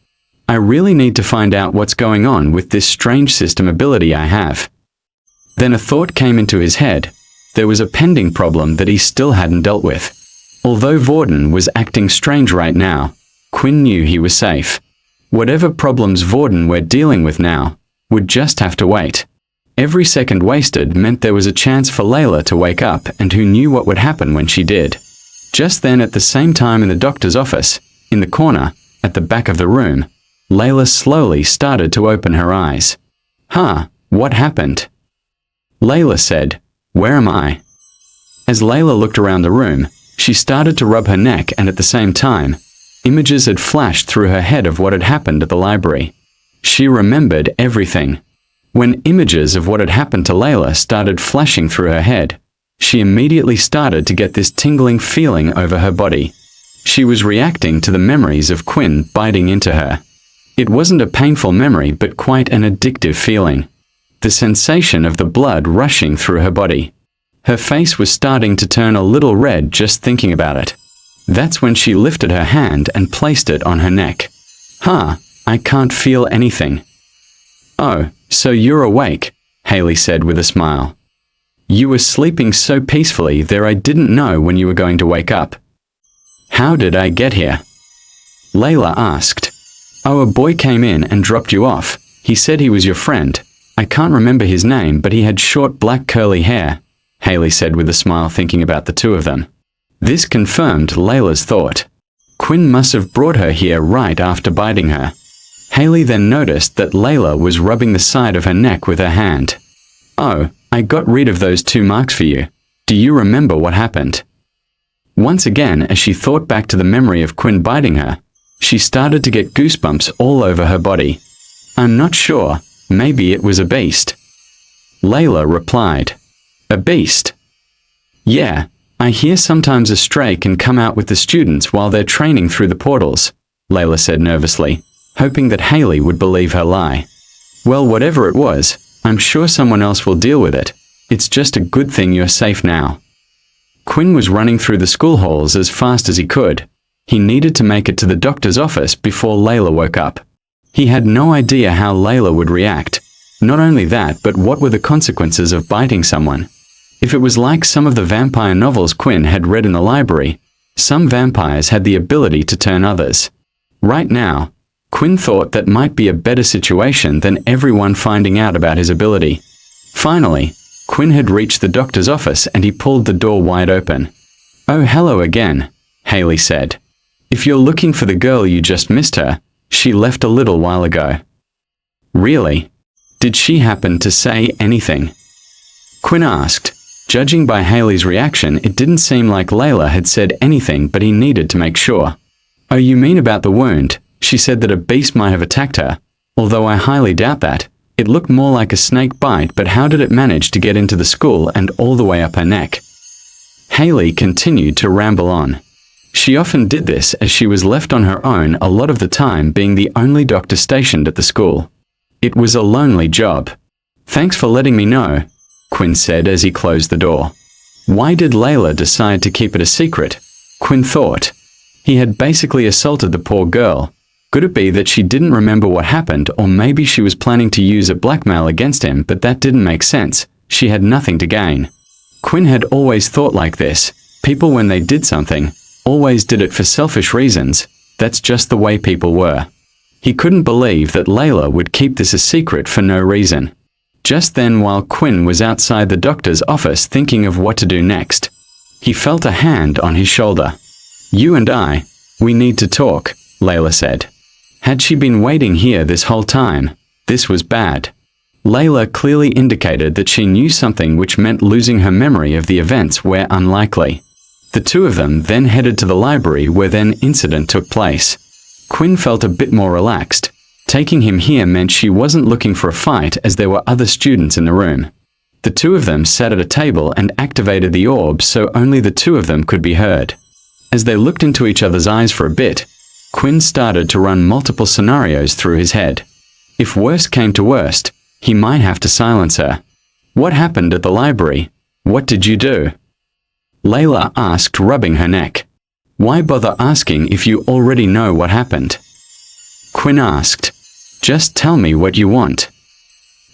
I really need to find out what's going on with this strange system ability I have. Then a thought came into his head. There was a pending problem that he still hadn't dealt with. Although Vorden was acting strange right now, Quinn knew he was safe. Whatever problems Vorden were dealing with now would just have to wait. Every second wasted meant there was a chance for Layla to wake up, and who knew what would happen when she did. Just then, at the same time in the doctor's office, in the corner, at the back of the room, Layla slowly started to open her eyes. Huh, what happened? Layla said, Where am I? As Layla looked around the room, she started to rub her neck, and at the same time, images had flashed through her head of what had happened at the library. She remembered everything. When images of what had happened to Layla started flashing through her head, she immediately started to get this tingling feeling over her body. She was reacting to the memories of Quinn biting into her. It wasn't a painful memory, but quite an addictive feeling. The sensation of the blood rushing through her body. Her face was starting to turn a little red just thinking about it. That's when she lifted her hand and placed it on her neck. Huh, I can't feel anything. Oh, so you're awake, Haley said with a smile. You were sleeping so peacefully there, I didn't know when you were going to wake up. How did I get here? Layla asked. Oh, a boy came in and dropped you off. He said he was your friend. I can't remember his name, but he had short black curly hair, Haley said with a smile, thinking about the two of them. This confirmed Layla's thought. Quinn must have brought her here right after biting her. Haley then noticed that Layla was rubbing the side of her neck with her hand. Oh, I got rid of those 2 marks for you. Do you remember what happened? Once again, as she thought back to the memory of Quinn biting her, she started to get goosebumps all over her body. I'm not sure. Maybe it was a beast. Layla replied. A beast? Yeah, I hear sometimes a stray can come out with the students while they're training through the portals, Layla said nervously, hoping that Haley would believe her lie. Well, whatever it was, I'm sure someone else will deal with it. It's just a good thing you're safe now. Quinn was running through the school halls as fast as he could. He needed to make it to the doctor's office before Layla woke up. He had no idea how Layla would react. Not only that, but what were the consequences of biting someone? If it was like some of the vampire novels Quinn had read in the library, some vampires had the ability to turn others. Right now, Quinn thought that might be a better situation than everyone finding out about his ability. Finally, Quinn had reached the doctor's office and he pulled the door wide open. "Oh, hello again," Haley said. "If you're looking for the girl you just missed her, she left a little while ago." "Really? Did she happen to say anything?" Quinn asked. Judging by Haley's reaction, it didn't seem like Layla had said anything, but he needed to make sure. "Oh, you mean about the wound? She said that a beast might have attacked her, although I highly doubt that. It looked more like a snake bite, but how did it manage to get into the school and all the way up her neck?" Haley continued to ramble on. She often did this as she was left on her own a lot of the time, being the only doctor stationed at the school. It was a lonely job. "Thanks for letting me know," Quinn said as he closed the door. Why did Layla decide to keep it a secret? Quinn thought. He had basically assaulted the poor girl. Could it be that she didn't remember what happened, or maybe she was planning to use a blackmail against him, but that didn't make sense. She had nothing to gain. Quinn had always thought like this. People, when they did something, always did it for selfish reasons. That's just the way people were. He couldn't believe that Layla would keep this a secret for no reason. Just then, while Quinn was outside the doctor's office thinking of what to do next, he felt a hand on his shoulder. "You and I, we need to talk," Layla said. Had she been waiting here this whole time? This was bad. Layla clearly indicated that she knew something, which meant losing her memory of the events were unlikely. The two of them then headed to the library where then incident took place. Quinn felt a bit more relaxed. Taking him here meant she wasn't looking for a fight, as there were other students in the room. The two of them sat at a table and activated the orb so only the two of them could be heard. As they looked into each other's eyes for a bit, Quinn started to run multiple scenarios through his head. If worst came to worst, he might have to silence her. "What happened at the library? What did you do?" Layla asked, rubbing her neck. "Why bother asking if you already know what happened?" Quinn asked. "Just tell me what you want."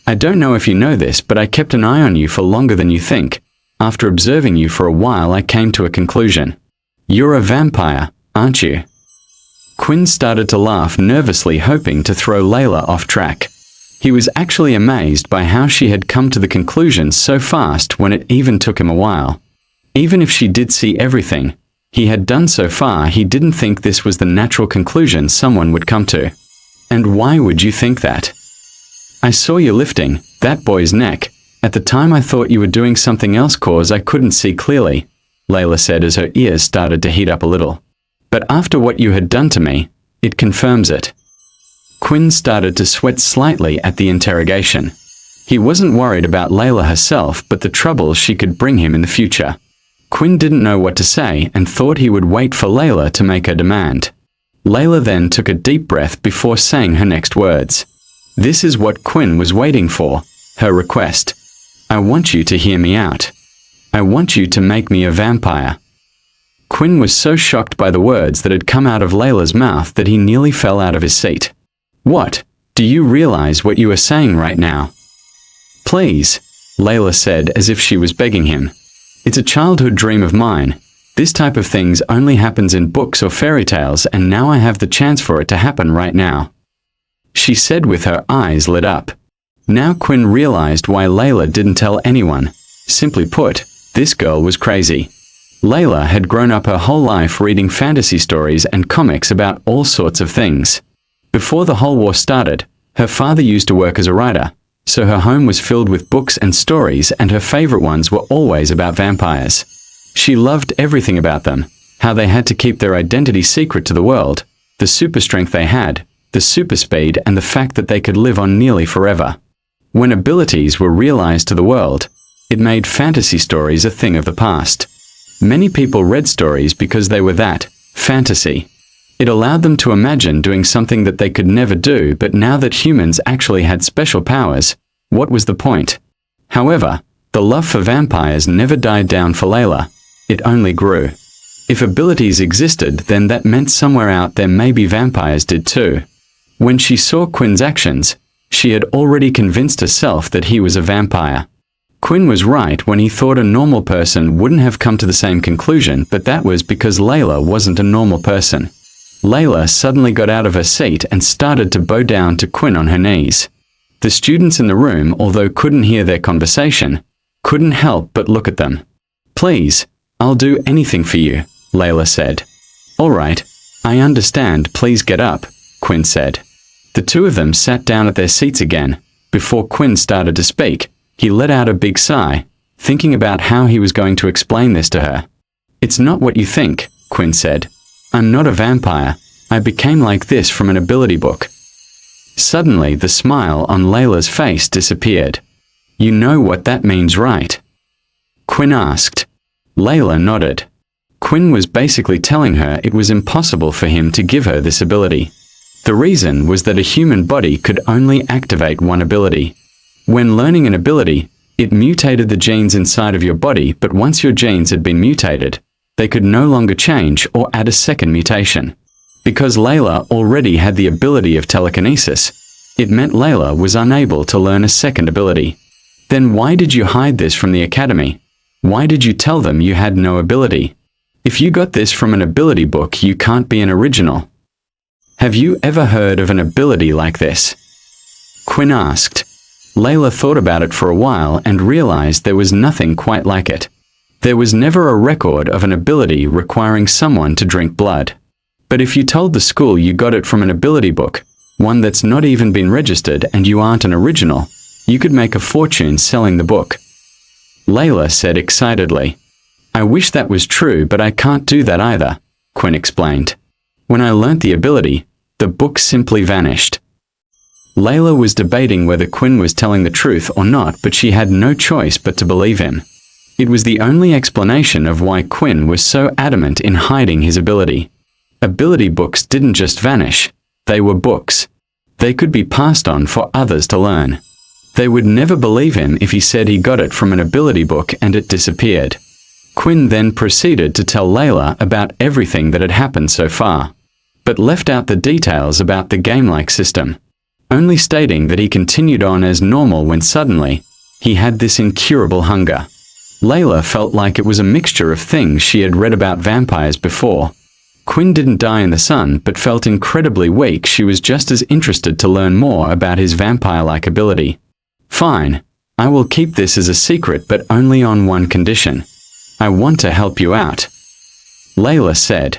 "I don't know if you know this, but I kept an eye on you for longer than you think. After observing you for a while, I came to a conclusion. You're a vampire, aren't you?" Quinn started to laugh nervously, hoping to throw Layla off track. He was actually amazed by how she had come to the conclusion so fast when it even took him a while. Even if she did see everything he had done so far, he didn't think this was the natural conclusion someone would come to. "And why would you think that?" "I saw you lifting that boy's neck. At the time I thought you were doing something else cause I couldn't see clearly," Layla said as her ears started to heat up a little. "But after what you had done to me, it confirms it." Quinn started to sweat slightly at the interrogation. He wasn't worried about Layla herself, but the trouble she could bring him in the future. Quinn didn't know what to say and thought he would wait for Layla to make her demand. Layla then took a deep breath before saying her next words. This is what Quinn was waiting for, her request. "I want you to hear me out. I want you to make me a vampire." Quinn was so shocked by the words that had come out of Layla's mouth that he nearly fell out of his seat. "What? Do you realize what you are saying right now?" "Please," Layla said as if she was begging him. "It's a childhood dream of mine. This type of things only happens in books or fairy tales, and now I have the chance for it to happen right now," she said with her eyes lit up. Now Quinn realized why Layla didn't tell anyone. Simply put, this girl was crazy. Layla had grown up her whole life reading fantasy stories and comics about all sorts of things. Before the whole war started, her father used to work as a writer, so her home was filled with books and stories, and her favorite ones were always about vampires. She loved everything about them, how they had to keep their identity secret to the world, the super strength they had, the super speed, and the fact that they could live on nearly forever. When abilities were realized to the world, it made fantasy stories a thing of the past. Many people read stories because they were that, fantasy. It allowed them to imagine doing something that they could never do, but now that humans actually had special powers, what was the point? However, the love for vampires never died down for Layla. It only grew. If abilities existed, then that meant somewhere out there maybe vampires did too. When she saw Quinn's actions, she had already convinced herself that he was a vampire. Quinn was right when he thought a normal person wouldn't have come to the same conclusion, but that was because Layla wasn't a normal person. Layla suddenly got out of her seat and started to bow down to Quinn on her knees. The students in the room, although couldn't hear their conversation, couldn't help but look at them. "Please, I'll do anything for you," Layla said. "All right, I understand, please get up," Quinn said. The two of them sat down at their seats again. Before Quinn started to speak, he let out a big sigh, thinking about how he was going to explain this to her. "It's not what you think," Quinn said. "I'm not a vampire. I became like this from an ability book." Suddenly, the smile on Layla's face disappeared. "You know what that means, right?" Quinn asked. Layla nodded. Quinn was basically telling her it was impossible for him to give her this ability. The reason was that a human body could only activate one ability. When learning an ability, it mutated the genes inside of your body, but once your genes had been mutated, they could no longer change or add a second mutation. Because Layla already had the ability of telekinesis, it meant Layla was unable to learn a second ability. Then why did you hide this from the academy? Why did you tell them you had no ability? If you got this from an ability book, you can't be an original. Have you ever heard of an ability like this? Quinn asked. Layla thought about it for a while and realized there was nothing quite like it. There was never a record of an ability requiring someone to drink blood. But if you told the school you got it from an ability book, one that's not even been registered, and you aren't an original, you could make a fortune selling the book. Layla said excitedly. "I wish that was true, but I can't do that either," Quinn explained. "When I learnt the ability, the book simply vanished." Layla was debating whether Quinn was telling the truth or not, but she had no choice but to believe him. It was the only explanation of why Quinn was so adamant in hiding his ability. Ability books didn't just vanish, they were books. They could be passed on for others to learn. They would never believe him if he said he got it from an ability book and it disappeared. Quinn then proceeded to tell Layla about everything that had happened so far, but left out the details about the game-like system, only stating that he continued on as normal when suddenly, he had this incurable hunger. Layla felt like it was a mixture of things she had read about vampires before. Quinn didn't die in the sun, but felt incredibly weak. She was just as interested to learn more about his vampire-like ability. "Fine, I will keep this as a secret, but only on one condition. I want to help you out," Layla said.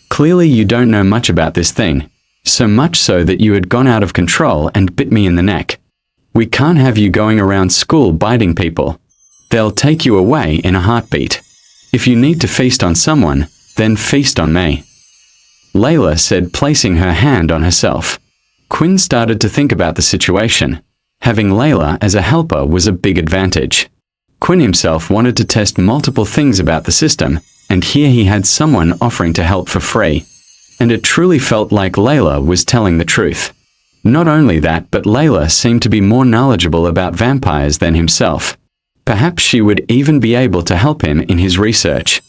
"Clearly you don't know much about this thing, so much so that you had gone out of control and bit me in the neck. We can't have you going around school biting people. They'll take you away in a heartbeat. If you need to feast on someone, then feast on me," Layla said, placing her hand on herself. Quinn started to think about the situation. Having Layla as a helper was a big advantage. Quinn himself wanted to test multiple things about the system, and here he had someone offering to help for free. And it truly felt like Layla was telling the truth. Not only that, but Layla seemed to be more knowledgeable about vampires than himself. Perhaps she would even be able to help him in his research.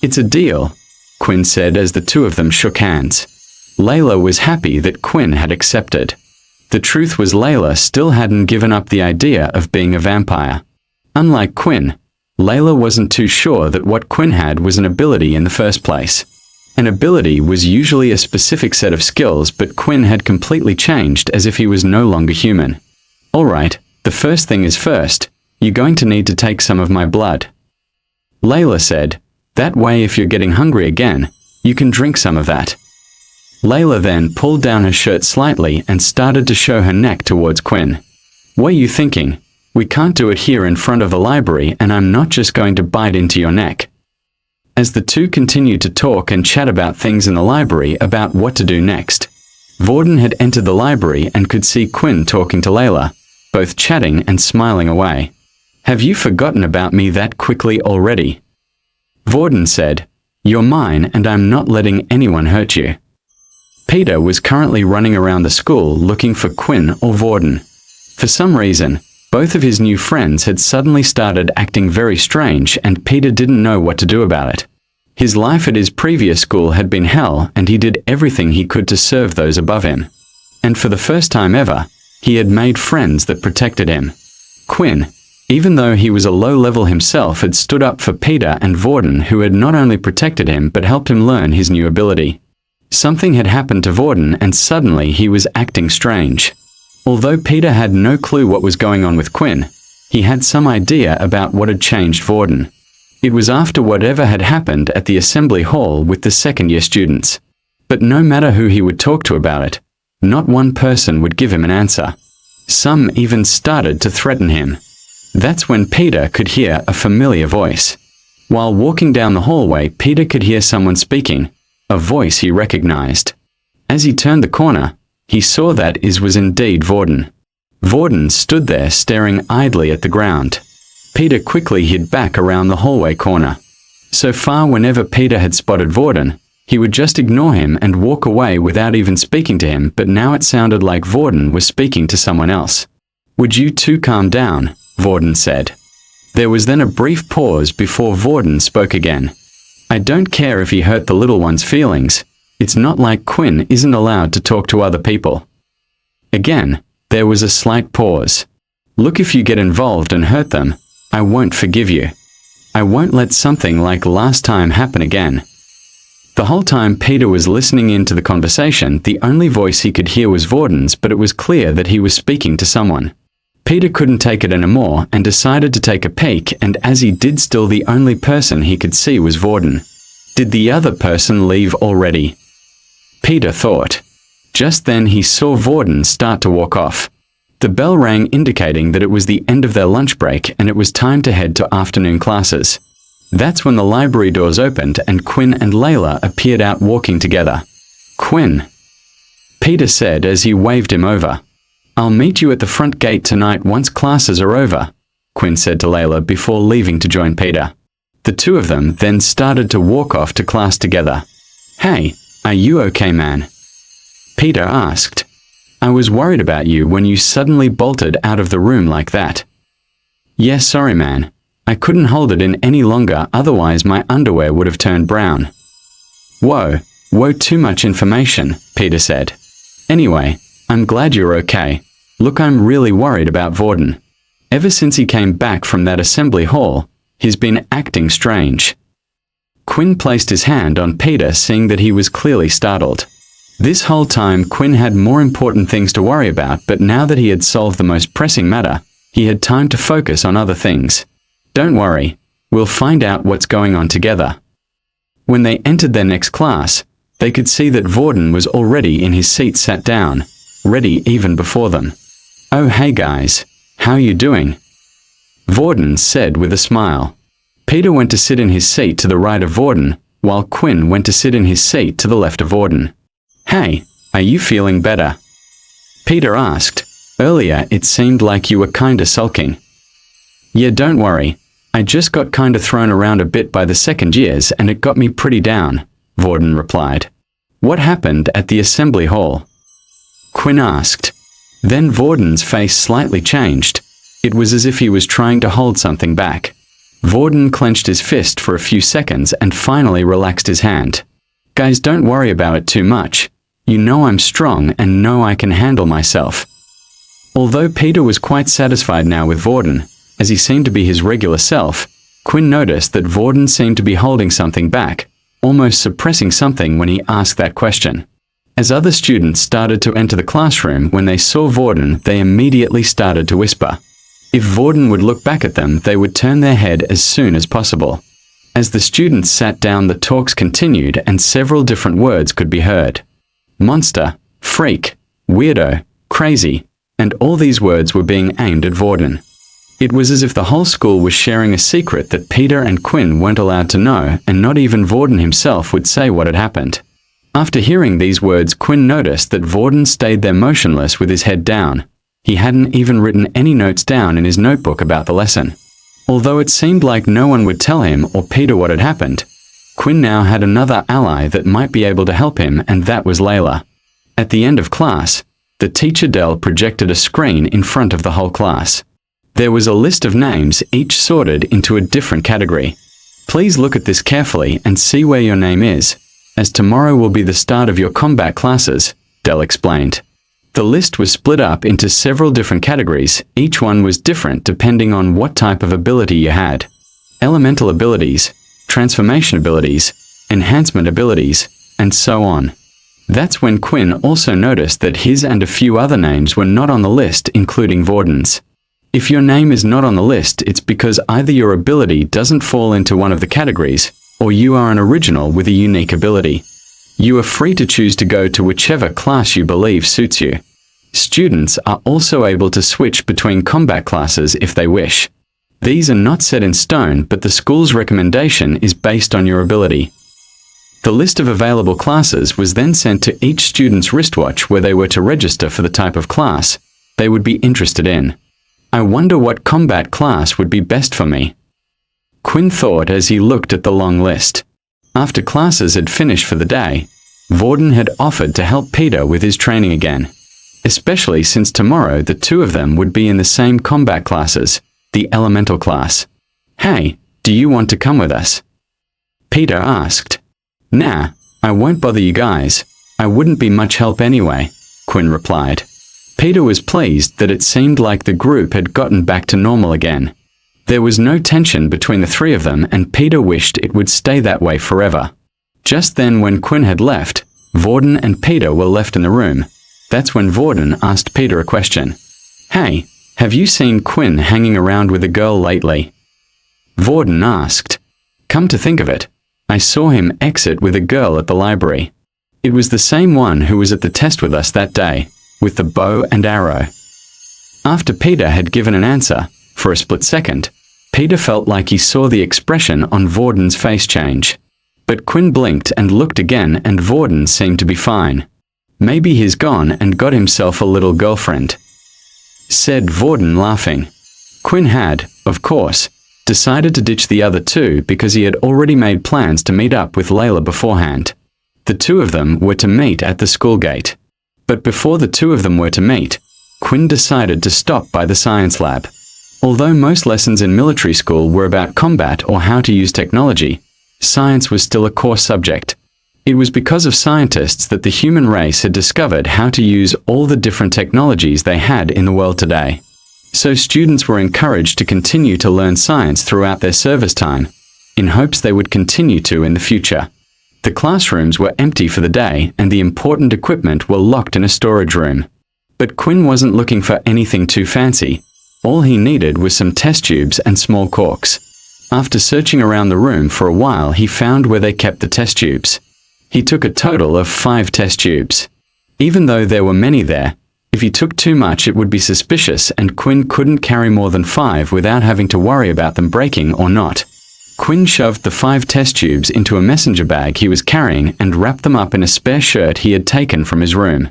"It's a deal," Quinn said as the two of them shook hands. Layla was happy that Quinn had accepted. The truth was Layla still hadn't given up the idea of being a vampire. Unlike Quinn, Layla wasn't too sure that what Quinn had was an ability in the first place. An ability was usually a specific set of skills, but Quinn had completely changed as if he was no longer human. "All right, the first thing is first. You're going to need to take some of my blood," Layla said. "That way if you're getting hungry again, you can drink some of that." Layla then pulled down her shirt slightly and started to show her neck towards Quinn. "What are you thinking? We can't do it here in front of the library, and I'm not just going to bite into your neck." As the two continued to talk and chat about things in the library about what to do next, Vorden had entered the library and could see Quinn talking to Layla, both chatting and smiling away. "Have you forgotten about me that quickly already?" Vorden said, "You're mine and I'm not letting anyone hurt you." Peter was currently running around the school looking for Quinn or Vorden. For some reason, both of his new friends had suddenly started acting very strange, and Peter didn't know what to do about it. His life at his previous school had been hell, and he did everything he could to serve those above him. And for the first time ever, he had made friends that protected him. Quinn, even though he was a low level himself, had stood up for Peter and Vorden, who had not only protected him but helped him learn his new ability. Something had happened to Vorden and suddenly he was acting strange. Although Peter had no clue what was going on with Quinn, he had some idea about what had changed Vorden. It was after whatever had happened at the assembly hall with the second-year students. But no matter who he would talk to about it, not one person would give him an answer. Some even started to threaten him. That's when Peter could hear a familiar voice. While walking down the hallway, Peter could hear someone speaking, a voice he recognized. As he turned the corner, he saw that it was indeed Vorden. Vorden stood there staring idly at the ground. Peter quickly hid back around the hallway corner. So far, whenever Peter had spotted Vorden, he would just ignore him and walk away without even speaking to him, but now it sounded like Vorden was speaking to someone else. "Would you two calm down?" Vorden said. There was then a brief pause before Vorden spoke again. "I don't care if he hurt the little one's feelings. It's not like Quinn isn't allowed to talk to other people." Again, there was a slight pause. "Look, if you get involved and hurt them, I won't forgive you. I won't let something like last time happen again." The whole time Peter was listening into the conversation, the only voice he could hear was Vorden's, but it was clear that he was speaking to someone. Peter couldn't take it anymore and decided to take a peek, and as he did, still the only person he could see was Vorden. Did the other person leave already? Peter thought. Just then he saw Vorden start to walk off. The bell rang, indicating that it was the end of their lunch break and it was time to head to afternoon classes. That's when the library doors opened and Quinn and Layla appeared out walking together. "Quinn," Peter said as he waved him over. "I'll meet you at the front gate tonight once classes are over," Quinn said to Layla before leaving to join Peter. The two of them then started to walk off to class together. "Hey, are you okay, man?" Peter asked. "I was worried about you when you suddenly bolted out of the room like that." "Yeah, sorry, man. I couldn't hold it in any longer, otherwise my underwear would have turned brown." Whoa, too much information," Peter said. "Anyway, I'm glad you're okay. Look, I'm really worried about Vorden. Ever since he came back from that assembly hall, he's been acting strange." Quinn placed his hand on Peter, seeing that he was clearly startled. This whole time Quinn had more important things to worry about, but now that he had solved the most pressing matter, he had time to focus on other things. "Don't worry, we'll find out what's going on together." When they entered their next class, they could see that Vorden was already in his seat, sat down, ready even before them. "Oh, hey guys, how you doing?" Vorden said with a smile. Peter went to sit in his seat to the right of Vorden, while Quinn went to sit in his seat to the left of Vorden. "Hey, are you feeling better?" Peter asked. "Earlier it seemed like you were kinda sulking." "Yeah, don't worry. I just got kinda thrown around a bit by the second years and it got me pretty down," Vorden replied. "What happened at the assembly hall?" Quinn asked. Then Vorden's face slightly changed. It was as if he was trying to hold something back. Vorden clenched his fist for a few seconds and finally relaxed his hand. "Guys, don't worry about it too much. You know I'm strong and know I can handle myself." Although Peter was quite satisfied now with Vorden, as he seemed to be his regular self, Quinn noticed that Vorden seemed to be holding something back, almost suppressing something when he asked that question. As other students started to enter the classroom, when they saw Vorden, they immediately started to whisper. If Vorden would look back at them, they would turn their head as soon as possible. As the students sat down, the talks continued and several different words could be heard. Monster, freak, weirdo, crazy, and all these words were being aimed at Vorden. It was as if the whole school was sharing a secret that Peter and Quinn weren't allowed to know, and not even Vorden himself would say what had happened. After hearing these words, Quinn noticed that Vorden stayed there motionless with his head down. He hadn't even written any notes down in his notebook about the lesson. Although it seemed like no one would tell him or Peter what had happened, Quinn now had another ally that might be able to help him, and that was Layla. At the end of class, the teacher Dell projected a screen in front of the whole class. There was a list of names, each sorted into a different category. "Please look at this carefully and see where your name is, as tomorrow will be the start of your combat classes," Dell explained. The list was split up into several different categories. Each one was different depending on what type of ability you had. Elemental abilities, transformation abilities, enhancement abilities, and so on. That's when Quinn also noticed that his and a few other names were not on the list, including Vorden's. If your name is not on the list, it's because either your ability doesn't fall into one of the categories, or you are an original with a unique ability. You are free to choose to go to whichever class you believe suits you. Students are also able to switch between combat classes if they wish. These are not set in stone, but the school's recommendation is based on your ability. The list of available classes was then sent to each student's wristwatch where they were to register for the type of class they would be interested in. I wonder what combat class would be best for me, Quinn thought as he looked at the long list. After classes had finished for the day, Vorden had offered to help Peter with his training again, especially since tomorrow the two of them would be in the same combat classes, the elemental class. "Hey, do you want to come with us?" Peter asked. "Nah, I won't bother you guys. I wouldn't be much help anyway," Quinn replied. Peter was pleased that it seemed like the group had gotten back to normal again. There was no tension between the three of them, and Peter wished it would stay that way forever. Just then, when Quinn had left, Vorden and Peter were left in the room. That's when Vorden asked Peter a question. "Hey, have you seen Quinn hanging around with a girl lately?" Vorden asked. "Come to think of it, I saw him exit with a girl at the library. It was the same one who was at the test with us that day, with the bow and arrow." After Peter had given an answer, for a split second, Peter felt like he saw the expression on Vorden's face change. But Quinn blinked and looked again, and Vorden seemed to be fine. "Maybe he's gone and got himself a little girlfriend," said Vorden, laughing. Quinn had, of course, decided to ditch the other two because he had already made plans to meet up with Layla beforehand. The two of them were to meet at the school gate. But before the two of them were to meet, Quinn decided to stop by the science lab. Although most lessons in military school were about combat or how to use technology, science was still a core subject. It was because of scientists that the human race had discovered how to use all the different technologies they had in the world today. So students were encouraged to continue to learn science throughout their service time, in hopes they would continue to in the future. The classrooms were empty for the day, and the important equipment were locked in a storage room. But Quinn wasn't looking for anything too fancy. All he needed was some test tubes and small corks. After searching around the room for a while, he found where they kept the test tubes. He took a total of 5 test tubes. Even though there were many there, if he took too much it would be suspicious, and Quinn couldn't carry more than 5 without having to worry about them breaking or not. Quinn shoved the 5 test tubes into a messenger bag he was carrying and wrapped them up in a spare shirt he had taken from his room.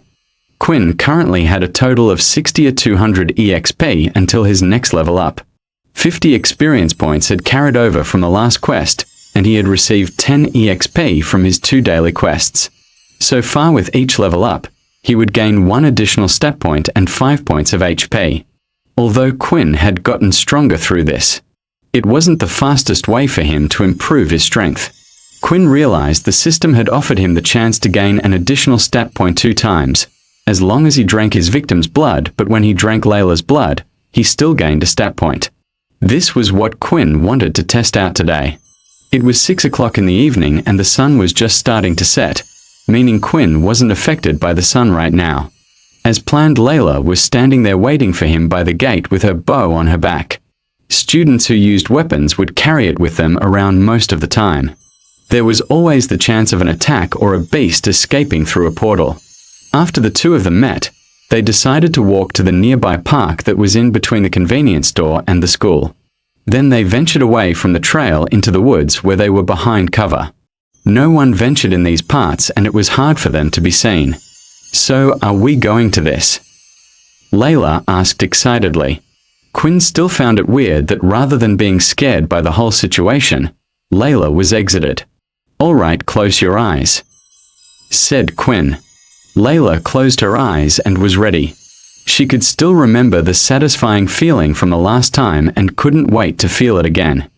Quinn currently had a total of 60 or 200 EXP until his next level up. 50 experience points had carried over from the last quest, and he had received 10 EXP from his 2 daily quests. So far, with each level up, he would gain 1 additional stat point and 5 points of HP. Although Quinn had gotten stronger through this, it wasn't the fastest way for him to improve his strength. Quinn realized the system had offered him the chance to gain an additional stat point 2 times, as long as he drank his victim's blood, but when he drank Layla's blood, he still gained a stat point. This was what Quinn wanted to test out today. It was 6 o'clock in the evening and the sun was just starting to set, meaning Quinn wasn't affected by the sun right now. As planned, Layla was standing there waiting for him by the gate with her bow on her back. Students who used weapons would carry it with them around most of the time. There was always the chance of an attack or a beast escaping through a portal. After the two of them met, they decided to walk to the nearby park that was in between the convenience store and the school. Then they ventured away from the trail into the woods where they were behind cover. No one ventured in these parts and it was hard for them to be seen. "So, are we going to this?" Layla asked excitedly. Quinn still found it weird that rather than being scared by the whole situation, Layla was exited. "All right, close your eyes," said Quinn. Layla closed her eyes and was ready. She could still remember the satisfying feeling from the last time and couldn't wait to feel it again.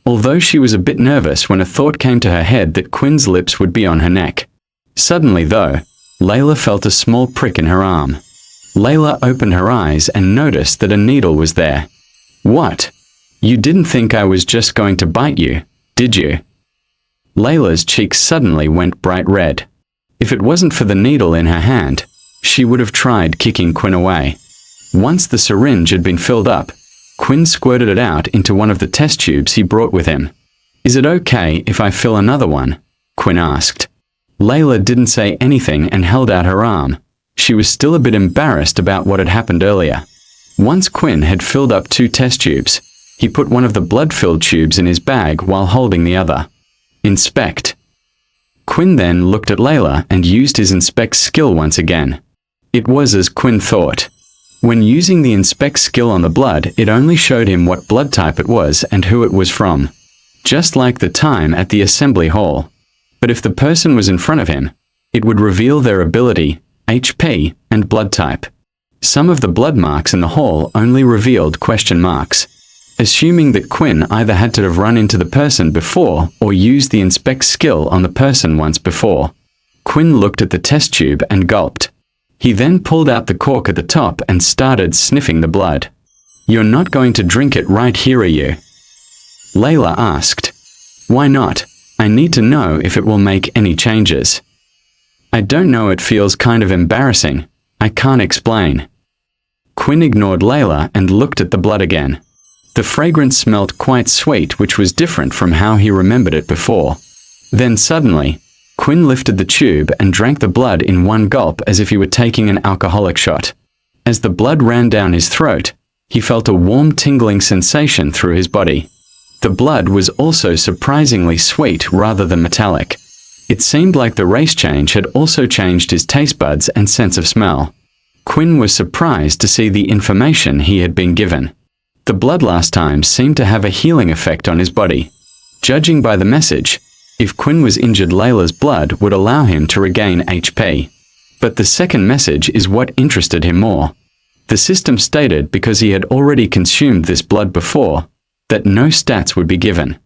Although she was a bit nervous when a thought came to her head that Quinn's lips would be on her neck. Suddenly, though, Layla felt a small prick in her arm. Layla opened her eyes and noticed that a needle was there. "What? You didn't think I was just going to bite you, did you?" Layla's cheeks suddenly went bright red. If it wasn't for the needle in her hand, she would have tried kicking Quinn away. Once the syringe had been filled up, Quinn squirted it out into one of the test tubes he brought with him. "Is it okay if I fill another one?" Quinn asked. Layla didn't say anything and held out her arm. She was still a bit embarrassed about what had happened earlier. Once Quinn had filled up 2 test tubes, he put one of the blood-filled tubes in his bag while holding the other. "Inspect." Quinn then looked at Layla and used his inspect skill once again. It was as Quinn thought. When using the inspect skill on the blood, it only showed him what blood type it was and who it was from. Just like the time at the assembly hall. But if the person was in front of him, it would reveal their ability, HP, and blood type. Some of the blood marks in the hall only revealed question marks. Assuming that Quinn either had to have run into the person before or used the inspect skill on the person once before. Quinn looked at the test tube and gulped. He then pulled out the cork at the top and started sniffing the blood. "You're not going to drink it right here, are you?" Layla asked. "Why not? I need to know if it will make any changes." "I don't know, it feels kind of embarrassing. I can't explain." Quinn ignored Layla and looked at the blood again. The fragrance smelt quite sweet, which was different from how he remembered it before. Then suddenly, Quinn lifted the tube and drank the blood in one gulp as if he were taking an alcoholic shot. As the blood ran down his throat, he felt a warm tingling sensation through his body. The blood was also surprisingly sweet rather than metallic. It seemed like the race change had also changed his taste buds and sense of smell. Quinn was surprised to see the information he had been given. The blood last time seemed to have a healing effect on his body. Judging by the message, if Quinn was injured, Layla's blood would allow him to regain HP. But the second message is what interested him more. The system stated because he had already consumed this blood before, that no stats would be given.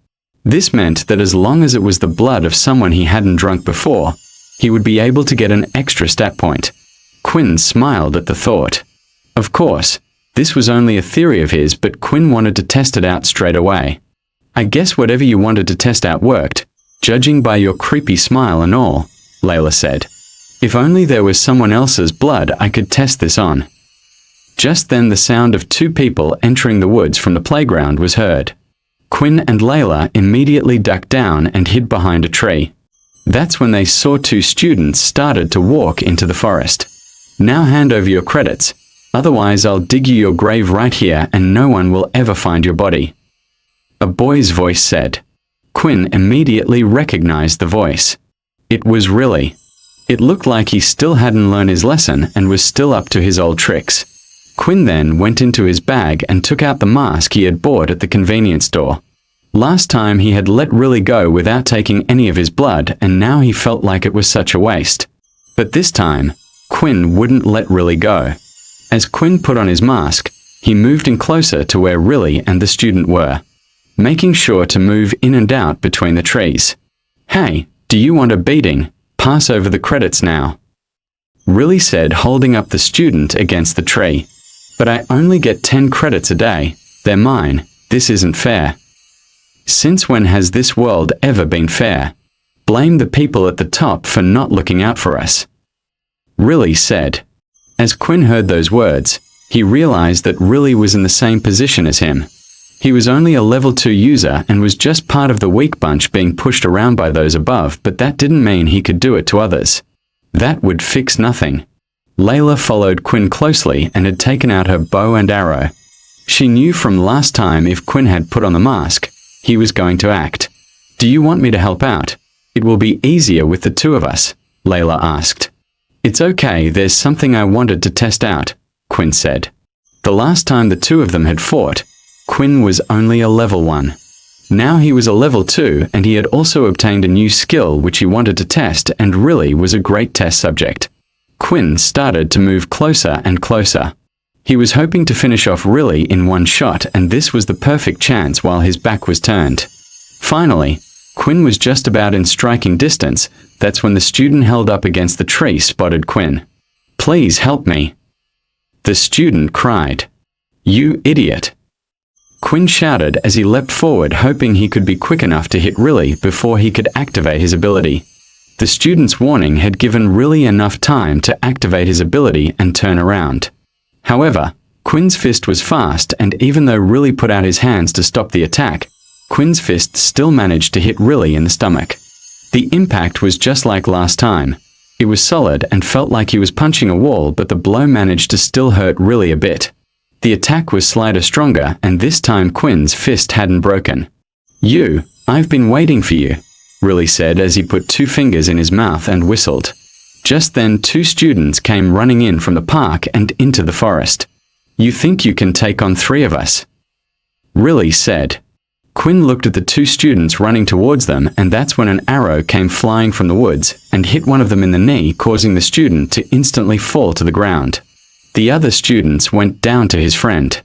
This meant that as long as it was the blood of someone he hadn't drunk before, he would be able to get an extra stat point. Quinn smiled at the thought. Of course, this was only a theory of his, but Quinn wanted to test it out straight away. "I guess whatever you wanted to test out worked, judging by your creepy smile and all," Layla said. "If only there was someone else's blood I could test this on." Just then the sound of 2 people entering the woods from the playground was heard. Quinn and Layla immediately ducked down and hid behind a tree. That's when they saw 2 students started to walk into the forest. "Now hand over your credits. Otherwise I'll dig you your grave right here and no one will ever find your body," a boy's voice said. Quinn immediately recognized the voice. It was Riley. It looked like he still hadn't learned his lesson and was still up to his old tricks. Quinn then went into his bag and took out the mask he had bought at the convenience store. Last time he had let Riley go without taking any of his blood, and now he felt like it was such a waste. But this time, Quinn wouldn't let Riley go. As Quinn put on his mask, he moved in closer to where Riley and the student were, making sure to move in and out between the trees. "Hey, do you want a beating? Pass over the credits now," Riley said, holding up the student against the tree. "But I only get 10 credits a day. They're mine. This isn't fair." "Since when has this world ever been fair? Blame the people at the top for not looking out for us," Riley said. As Quinn heard those words, he realized that Riley was in the same position as him. He was only a level 2 user and was just part of the weak bunch being pushed around by those above, but that didn't mean he could do it to others. That would fix nothing. Layla followed Quinn closely and had taken out her bow and arrow. She knew from last time if Quinn had put on the mask, he was going to act. "Do you want me to help out? It will be easier with the 2 of us," Layla asked. "It's okay, there's something I wanted to test out," Quinn said. The last time the 2 of them had fought, Quinn was only a level 1. Now he was a level 2 and he had also obtained a new skill which he wanted to test, and really was a great test subject. Quinn started to move closer and closer. He was hoping to finish off Riley in one shot, and this was the perfect chance while his back was turned. Finally, Quinn was just about in striking distance. That's when the student held up against the tree spotted Quinn. "Please help me," the student cried. "You idiot," Quinn shouted as he leapt forward, hoping he could be quick enough to hit Riley before he could activate his ability. The student's warning had given Riley enough time to activate his ability and turn around. However, Quinn's fist was fast, and even though Riley put out his hands to stop the attack, Quinn's fist still managed to hit Riley in the stomach. The impact was just like last time. It was solid and felt like he was punching a wall, but the blow managed to still hurt Riley a bit. The attack was slightly stronger, and this time Quinn's fist hadn't broken. I've been waiting for you," Riley said as he put 2 fingers in his mouth and whistled. Just then 2 students came running in from the park and into the forest. "You think you can take on 3 of us?" Riley said. Quinn looked at the 2 students running towards them, and that's when an arrow came flying from the woods and hit one of them in the knee, causing the student to instantly fall to the ground. The other students went down to his friend.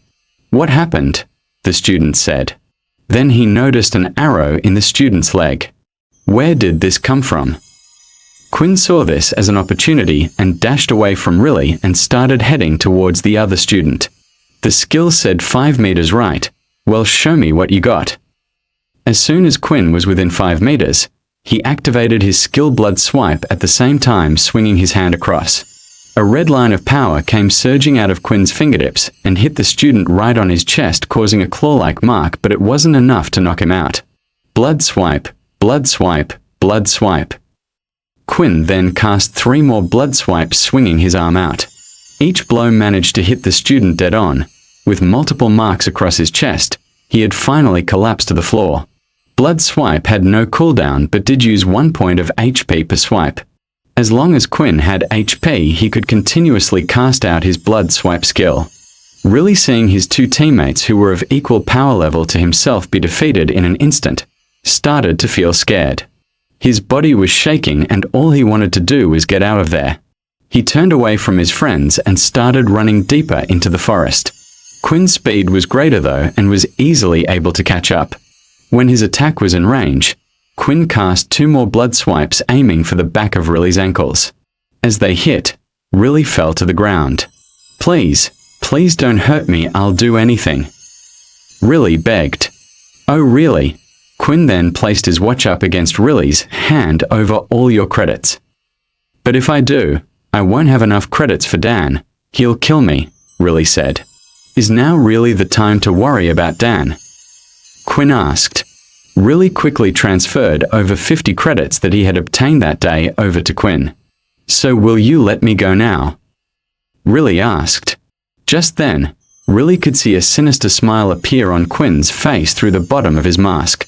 "What happened?" the student said. Then he noticed an arrow in the student's leg. Where did this come from? Quinn saw this as an opportunity and dashed away from Riley and started heading towards the other student. The skill said 5 meters right. "Well, show me what you got." As soon as Quinn was within 5 meters, he activated his skill blood swipe, at the same time swinging his hand across. A red line of power came surging out of Quinn's fingertips and hit the student right on his chest, causing a claw-like mark, but it wasn't enough to knock him out. Blood swipe, blood swipe, blood swipe. Quinn then cast 3 more blood swipes, swinging his arm out. Each blow managed to hit the student dead on. With multiple marks across his chest, he had finally collapsed to the floor. Blood swipe had no cooldown but did use 1 point of HP per swipe. As long as Quinn had HP, he could continuously cast out his blood swipe skill. Really seeing his 2 teammates who were of equal power level to himself be defeated in an instant, started to feel scared. His body was shaking and all he wanted to do was get out of there. He turned away from his friends and started running deeper into the forest. Quinn's speed was greater though and was easily able to catch up. When his attack was in range, Quinn cast 2 more blood swipes, aiming for the back of Riley's ankles. As they hit, Riley fell to the ground. Please don't hurt me, I'll do anything," Riley begged. "Oh really?" Quinn then placed his watch up against Riley's hand. "Over all your credits." "But if I do, I won't have enough credits for Dan. He'll kill me," Riley said. "Is now really the time to worry about Dan?" Quinn asked. Riley quickly transferred over 50 credits that he had obtained that day over to Quinn. "So will you let me go now?" Riley asked. Just then, Riley could see a sinister smile appear on Quinn's face through the bottom of his mask.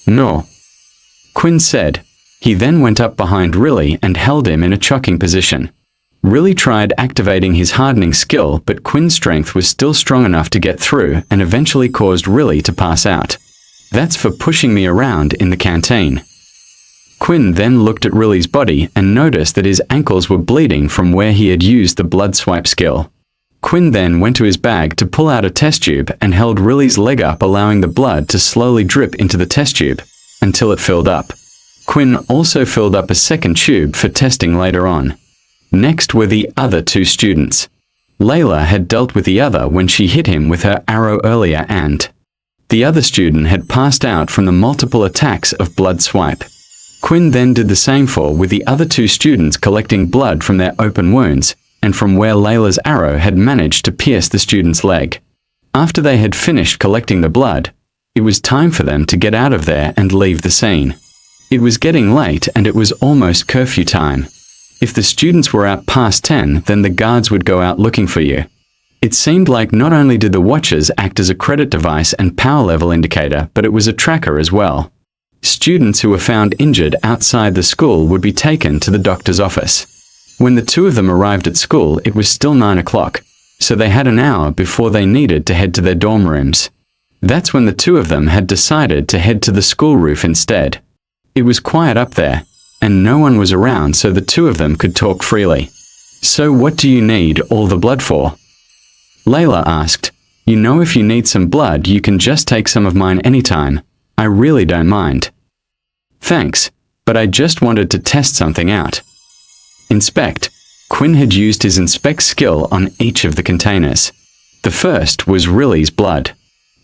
"No," Quinn said. He then went up behind Riley and held him in a choking position. Riley tried activating his hardening skill, but Quinn's strength was still strong enough to get through and eventually caused Riley to pass out. "That's for pushing me around in the canteen." Quinn then looked at Riley's body and noticed that his ankles were bleeding from where he had used the blood swipe skill. Quinn then went to his bag to pull out a test tube and held Riley's leg up, allowing the blood to slowly drip into the test tube until it filled up. Quinn also filled up a second tube for testing later on. Next were the other 2 students. Layla had dealt with the other when she hit him with her arrow earlier, and the other student had passed out from the multiple attacks of blood swipe. Quinn then did the same with the other 2 students, collecting blood from their open wounds and from where Layla's arrow had managed to pierce the student's leg. After they had finished collecting the blood, it was time for them to get out of there and leave the scene. It was getting late and it was almost curfew time. If the students were out past 10, then the guards would go out looking for you. It seemed like not only did the watches act as a credit device and power level indicator, but it was a tracker as well. Students who were found injured outside the school would be taken to the doctor's office. When the 2 of them arrived at school, it was still 9 o'clock, so they had an hour before they needed to head to their dorm rooms. That's when the 2 of them had decided to head to the school roof instead. It was quiet up there, and no one was around, so the 2 of them could talk freely. "So what do you need all the blood for?" Layla asked. "You know, if you need some blood, you can just take some of mine anytime. I really don't mind." "Thanks, but I just wanted to test something out." Inspect. Quinn had used his inspect skill on each of the containers. The first was Riley's blood.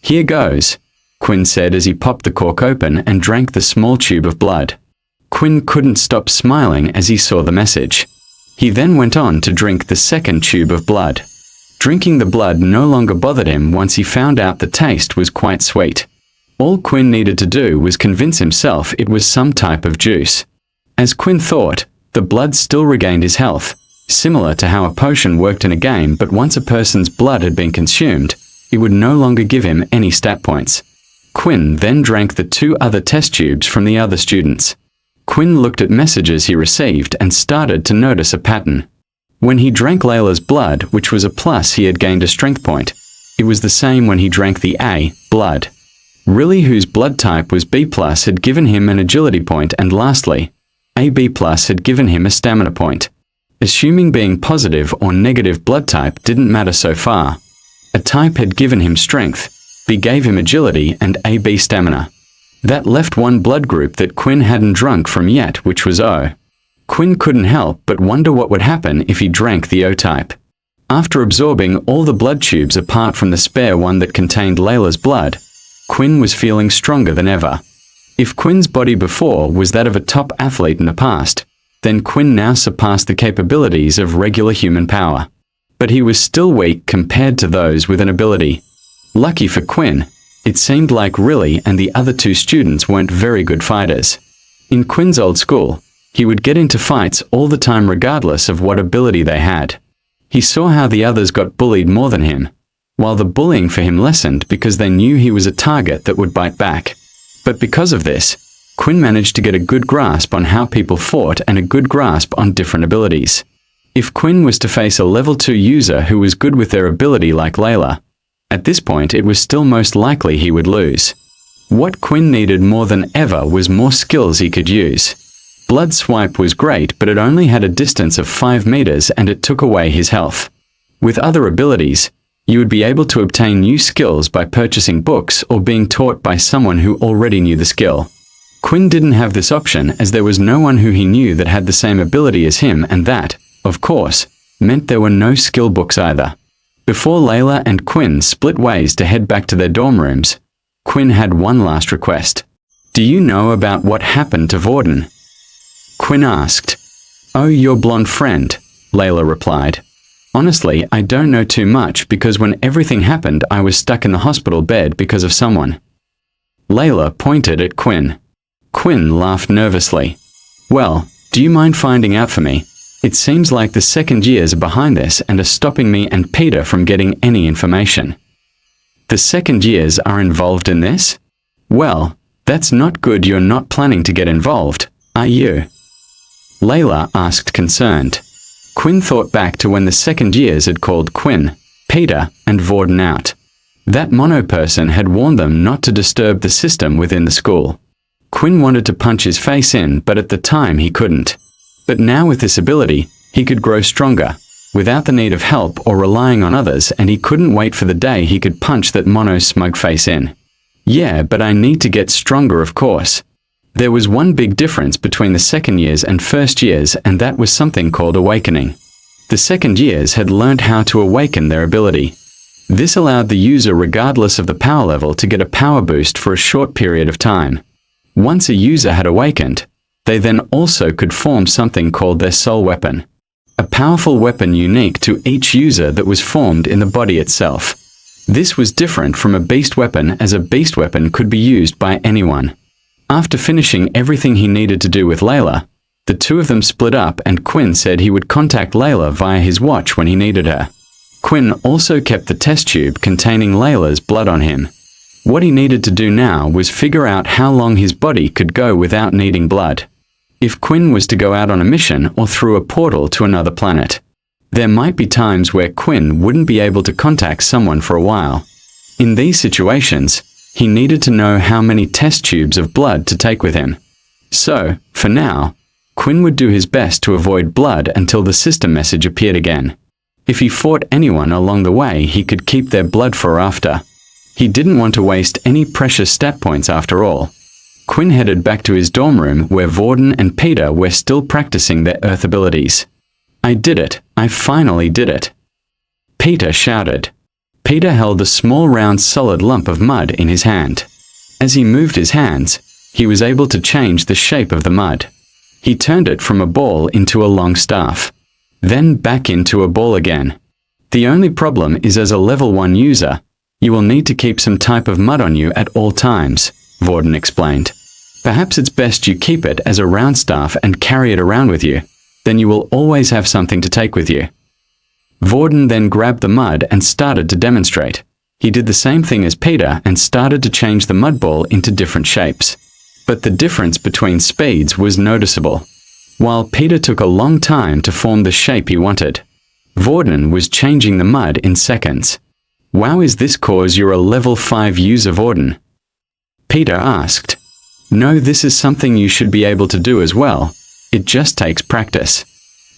"Here goes," Quinn said as he popped the cork open and drank the small tube of blood. Quinn couldn't stop smiling as he saw the message. He then went on to drink the second tube of blood. Drinking the blood no longer bothered him once he found out the taste was quite sweet. All Quinn needed to do was convince himself it was some type of juice. As Quinn thought, the blood still regained his health, similar to how a potion worked in a game, but once a person's blood had been consumed, it would no longer give him any stat points. Quinn then drank the 2 other test tubes from the other students. Quinn looked at messages he received and started to notice a pattern. When he drank Layla's blood, which was a plus, he had gained a strength point. It was the same when he drank the A blood. Riley, whose blood type was B+, had given him an agility point, and lastly, AB+ had given him a stamina point. Assuming being positive or negative blood type didn't matter so far. A type had given him strength, B gave him agility, and AB stamina. That left one blood group that Quinn hadn't drunk from yet, which was O. Quinn couldn't help but wonder what would happen if he drank the O type. After absorbing all the blood tubes apart from the spare one that contained Layla's blood, Quinn was feeling stronger than ever. If Quinn's body before was that of a top athlete in the past, then Quinn now surpassed the capabilities of regular human power. But he was still weak compared to those with an ability. Lucky for Quinn, it seemed like Riley and the other 2 students weren't very good fighters. In Quinn's old school, he would get into fights all the time regardless of what ability they had. He saw how the others got bullied more than him, while the bullying for him lessened because they knew he was a target that would bite back. But because of this, Quinn managed to get a good grasp on how people fought and a good grasp on different abilities. If Quinn was to face a level 2 user who was good with their ability like Layla, at this point it was still most likely he would lose. What Quinn needed more than ever was more skills he could use. Blood Swipe was great, but it only had a distance of 5 meters and it took away his health. With other abilities, you would be able to obtain new skills by purchasing books or being taught by someone who already knew the skill. Quinn didn't have this option as there was no one who he knew that had the same ability as him, and that, of course, meant there were no skill books either. Before Layla and Quinn split ways to head back to their dorm rooms, Quinn had one last request. "Do you know about what happened to Vorden?" Quinn asked. "Oh, your blonde friend," Layla replied. "Honestly, I don't know too much because when everything happened I was stuck in the hospital bed because of someone." Layla pointed at Quinn. Quinn laughed nervously. "Well, do you mind finding out for me? It seems like the second years are behind this and are stopping me and Peter from getting any information." "The second years are involved in this? Well, that's not good. You're not planning to get involved, are you?" Layla asked, concerned. Quinn thought back to when the second years had called Quinn, Peter, and Vorden out. That mono person had warned them not to disturb the system within the school. Quinn wanted to punch his face in, but at the time he couldn't. But now with this ability, he could grow stronger, without the need of help or relying on others, and he couldn't wait for the day he could punch that mono's smug face in. "Yeah, but I need to get stronger, of course." There was one big difference between the second years and first years, and that was something called awakening. The second years had learned how to awaken their ability. This allowed the user, regardless of the power level, to get a power boost for a short period of time. Once a user had awakened, they then also could form something called their soul weapon. A powerful weapon unique to each user that was formed in the body itself. This was different from a beast weapon, as a beast weapon could be used by anyone. After finishing everything he needed to do with Layla, the 2 of them split up and Quinn said he would contact Layla via his watch when he needed her. Quinn also kept the test tube containing Layla's blood on him. What he needed to do now was figure out how long his body could go without needing blood. If Quinn was to go out on a mission or through a portal to another planet, there might be times where Quinn wouldn't be able to contact someone for a while. In these situations, he needed to know how many test tubes of blood to take with him. So, for now, Quinn would do his best to avoid blood until the system message appeared again. If he fought anyone along the way, he could keep their blood for after. He didn't want to waste any precious stat points after all. Quinn headed back to his dorm room where Vorden and Peter were still practicing their Earth abilities. "I did it! I finally did it!" Peter shouted. Peter held a small round solid lump of mud in his hand. As he moved his hands, he was able to change the shape of the mud. He turned it from a ball into a long staff. Then back into a ball again. The only problem is as a level 1 user, you will need to keep some type of mud on you at all times, Vorden explained. Perhaps it's best you keep it as a round staff and carry it around with you. Then you will always have something to take with you. Vorden then grabbed the mud and started to demonstrate. He did the same thing as Peter and started to change the mud ball into different shapes. But the difference between speeds was noticeable. While Peter took a long time to form the shape he wanted, Vorden was changing the mud in seconds. Wow, is this cause you're a level 5 user, Vorden? Peter asked. No, this is something you should be able to do as well. It just takes practice.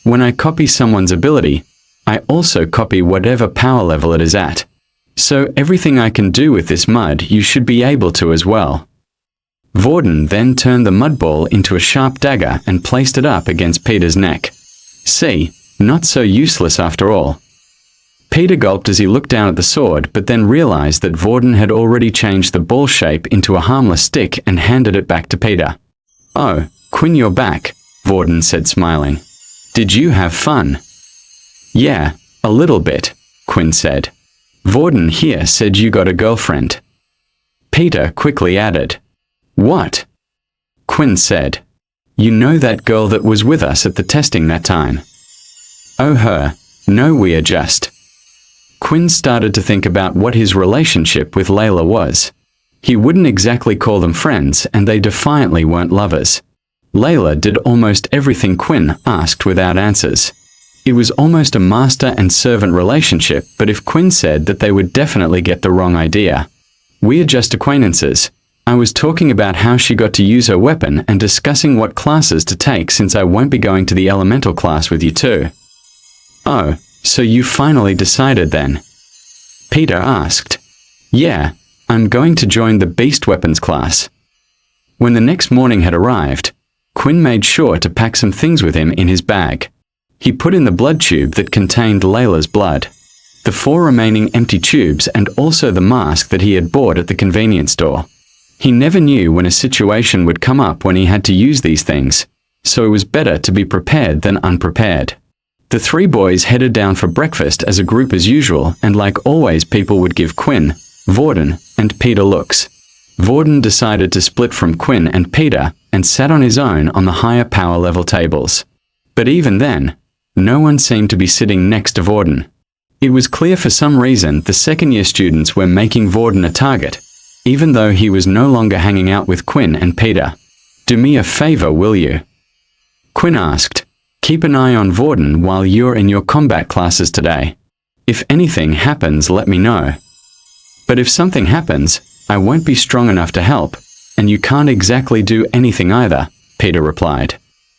When I copy someone's ability, I also copy whatever power level it is at. So everything I can do with this mud, you should be able to as well. Vorden then turned the mud ball into a sharp dagger and placed it up against Peter's neck. See, not so useless after all. Peter gulped as he looked down at the sword, but then realized that Vorden had already changed the ball shape into a harmless stick and handed it back to Peter. Oh, Quinn, you're back, Vorden said, smiling. Did you have fun? Yeah, a little bit, Quinn said. Vorden here said you got a girlfriend. Peter quickly added. What? Quinn said. You know that girl that was with us at the testing that time? Oh, her. No, we are just. Quinn started to think about what his relationship with Layla was. He wouldn't exactly call them friends, and they defiantly weren't lovers. Layla did almost everything Quinn asked without answers. It was almost a master and servant relationship, but if Quinn said that, they would definitely get the wrong idea. We're just acquaintances. I was talking about how she got to use her weapon and discussing what classes to take since I won't be going to the elemental class with you too. Oh, so you finally decided then? Peter asked. Yeah, I'm going to join the beast weapons class. When the next morning had arrived, Quinn made sure to pack some things with him in his bag. He put in the blood tube that contained Layla's blood, the 4 remaining empty tubes, and also the mask that he had bought at the convenience store. He never knew when a situation would come up when he had to use these things, so it was better to be prepared than unprepared. The 3 boys headed down for breakfast as a group as usual, and like always, people would give Quinn, Vorden, and Peter looks. Vorden decided to split from Quinn and Peter and sat on his own on the higher power level tables. But even then, no one seemed to be sitting next to Vorden. It was clear for some reason the second-year students were making Vorden a target, even though he was no longer hanging out with Quinn and Peter. Do me a favor, will you? Quinn asked. Keep an eye on Vorden while you're in your combat classes today. If anything happens, let me know. But if something happens, I won't be strong enough to help, and you can't exactly do anything either, Peter replied.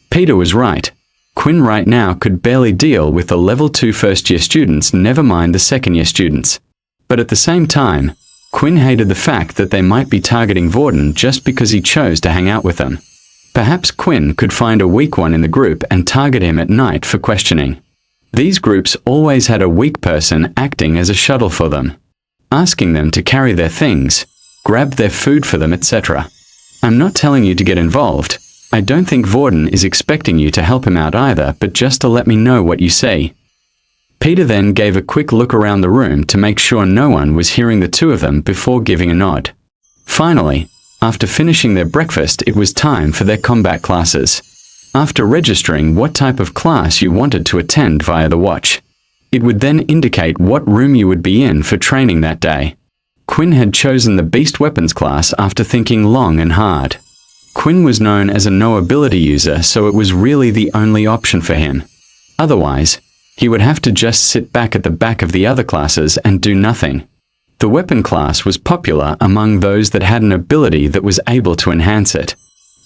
Peter was right. Quinn right now could barely deal with the level 2 first-year students, never mind the second-year students. But at the same time, Quinn hated the fact that they might be targeting Vorden just because he chose to hang out with them. Perhaps Quinn could find a weak one in the group and target him at night for questioning. These groups always had a weak person acting as a shuttle for them, asking them to carry their things, grab their food for them, etc. I'm not telling you to get involved. I don't think Vorden is expecting you to help him out either, but just to let me know what you see. Peter then gave a quick look around the room to make sure no one was hearing the 2 of them before giving a nod. Finally, after finishing their breakfast, it was time for their combat classes. After registering what type of class you wanted to attend via the watch, it would then indicate what room you would be in for training that day. Quinn had chosen the beast weapons class after thinking long and hard. Quinn was known as a no-ability user, so it was really the only option for him. Otherwise, he would have to just sit back at the back of the other classes and do nothing. The weapon class was popular among those that had an ability that was able to enhance it.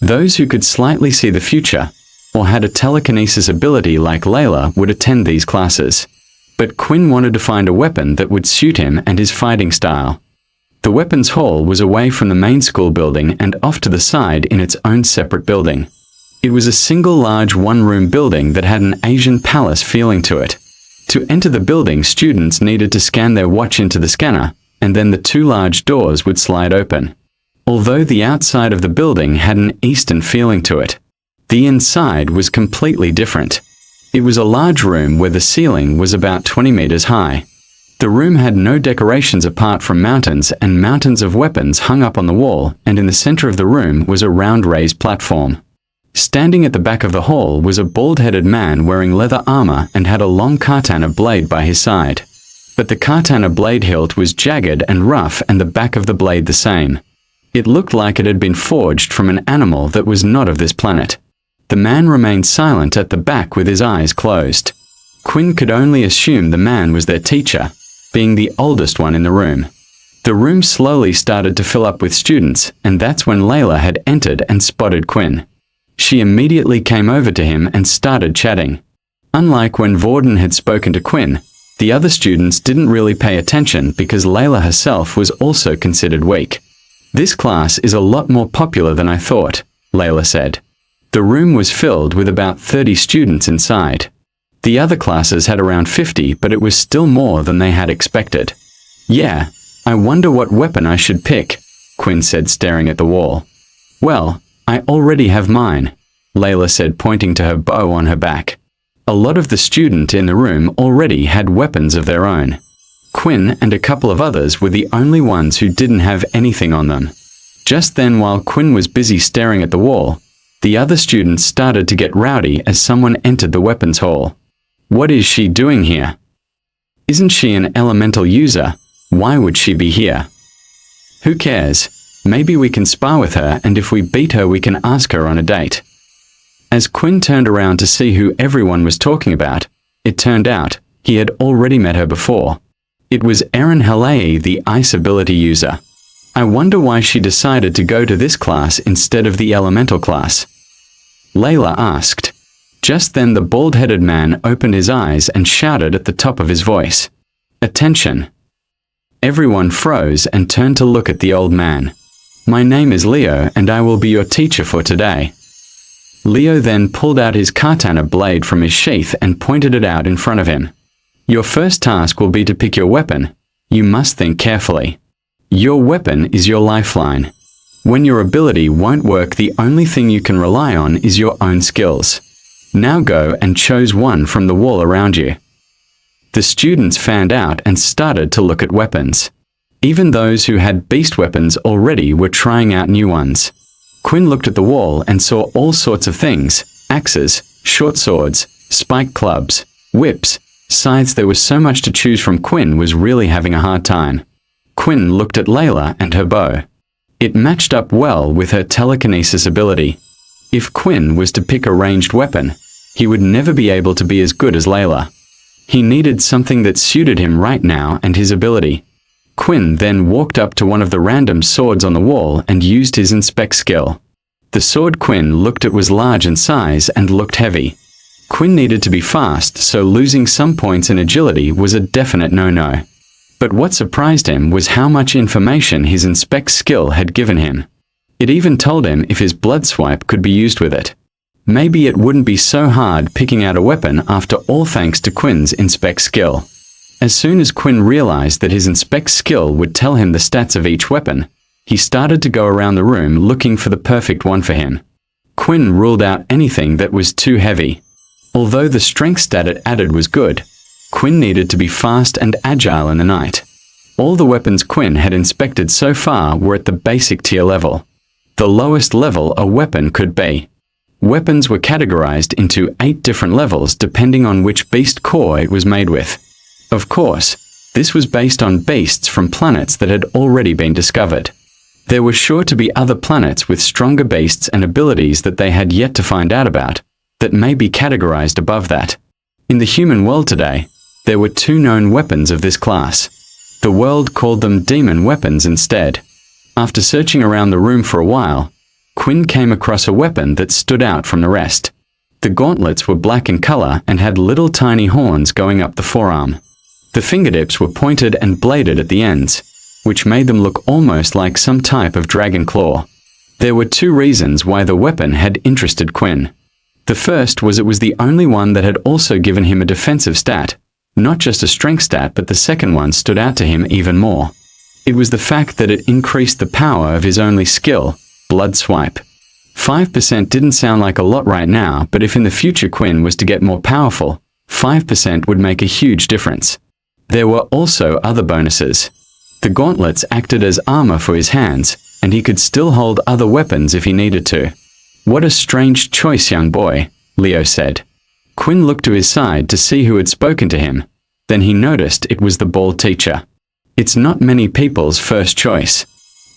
Those who could slightly see the future, or had a telekinesis ability like Layla, would attend these classes. But Quinn wanted to find a weapon that would suit him and his fighting style. The weapons hall was away from the main school building and off to the side in its own separate building. It was a single large one-room building that had an Asian palace feeling to it. To enter the building, students needed to scan their watch into the scanner, and then the 2 large doors would slide open. Although the outside of the building had an Eastern feeling to it, The inside was completely different. It was a large room where the ceiling was about 20 meters high. The room had no decorations apart from mountains and mountains of weapons hung up on the wall, and in the center of the room was a round raised platform. Standing at the back of the hall was a bald-headed man wearing leather armor and had a long katana blade by his side. But the katana blade hilt was jagged and rough and the back of the blade the same. It looked like it had been forged from an animal that was not of this planet. The man remained silent at the back with his eyes closed. Quinn could only assume the man was their teacher, being the oldest one in the room. The room slowly started to fill up with students, and that's when Layla had entered and spotted Quinn. She immediately came over to him and started chatting. Unlike when Vorden had spoken to Quinn, the other students didn't really pay attention because Layla herself was also considered weak. "This class is a lot more popular than I thought," Layla said. The room was filled with about 30 students inside. The other classes had around 50, but it was still more than they had expected. "Yeah, I wonder what weapon I should pick," Quinn said, staring at the wall. "Well, I already have mine," Layla said, pointing to her bow on her back. A lot of the students in the room already had weapons of their own. Quinn and a couple of others were the only ones who didn't have anything on them. Just then, while Quinn was busy staring at the wall, the other students started to get rowdy as someone entered the weapons hall. "What is she doing here? Isn't she an elemental user? Why would she be here?" "Who cares? Maybe we can spar with her, and if we beat her we can ask her on a date." As Quinn turned around to see who everyone was talking about, it turned out he had already met her before. It was Erin Halei, the ice ability user. "I wonder why she decided to go to this class instead of the elemental class," Layla asked. Just then the bald-headed man opened his eyes and shouted at the top of his voice, "Attention!" Everyone froze and turned to look at the old man. "My name is Leo and I will be your teacher for today." Leo then pulled out his katana blade from his sheath and pointed it out in front of him. "Your first task will be to pick your weapon. You must think carefully. Your weapon is your lifeline. When your ability won't work, the only thing you can rely on is your own skills. Now go and choose one from the wall around you." The students fanned out and started to look at weapons. Even those who had beast weapons already were trying out new ones. Quinn looked at the wall and saw all sorts of things: axes, short swords, spiked clubs, whips, scythes. There was so much to choose from. Quinn was really having a hard time. Quinn looked at Layla and her bow. It matched up well with her telekinesis ability. If Quinn was to pick a ranged weapon, he would never be able to be as good as Layla. He needed something that suited him right now and his ability. Quinn then walked up to one of the random swords on the wall and used his inspect skill. The sword Quinn looked at was large in size and looked heavy. Quinn needed to be fast, so losing some points in agility was a definite no-no. But what surprised him was how much information his inspect skill had given him. It even told him if his blood swipe could be used with it. Maybe it wouldn't be so hard picking out a weapon after all, thanks to Quinn's inspect skill. As soon as Quinn realized that his inspect skill would tell him the stats of each weapon, he started to go around the room looking for the perfect one for him. Quinn ruled out anything that was too heavy. Although the strength stat it added was good, Quinn needed to be fast and agile in the night. All the weapons Quinn had inspected so far were at the basic tier level, the lowest level a weapon could be. Weapons were categorized into 8 different levels depending on which beast core it was made with. Of course, this was based on beasts from planets that had already been discovered. There were sure to be other planets with stronger beasts and abilities that they had yet to find out about, that may be categorized above that. In the human world today, there were 2 known weapons of this class. The world called them demon weapons instead. After searching around the room for a while, Quinn came across a weapon that stood out from the rest. The gauntlets were black in color and had little tiny horns going up the forearm. The fingertips were pointed and bladed at the ends, which made them look almost like some type of dragon claw. There were 2 reasons why the weapon had interested Quinn. The first was it was the only one that had also given him a defensive stat, not just a strength stat, but the second one stood out to him even more. It was the fact that it increased the power of his only skill, blood swipe. 5% didn't sound like a lot right now, but if in the future Quinn was to get more powerful, 5% would make a huge difference. There were also other bonuses. The gauntlets acted as armor for his hands, and he could still hold other weapons if he needed to. What a strange choice, young boy, Leo said. Quinn looked to his side to see who had spoken to him. Then he noticed it was the bald teacher. It's not many people's first choice.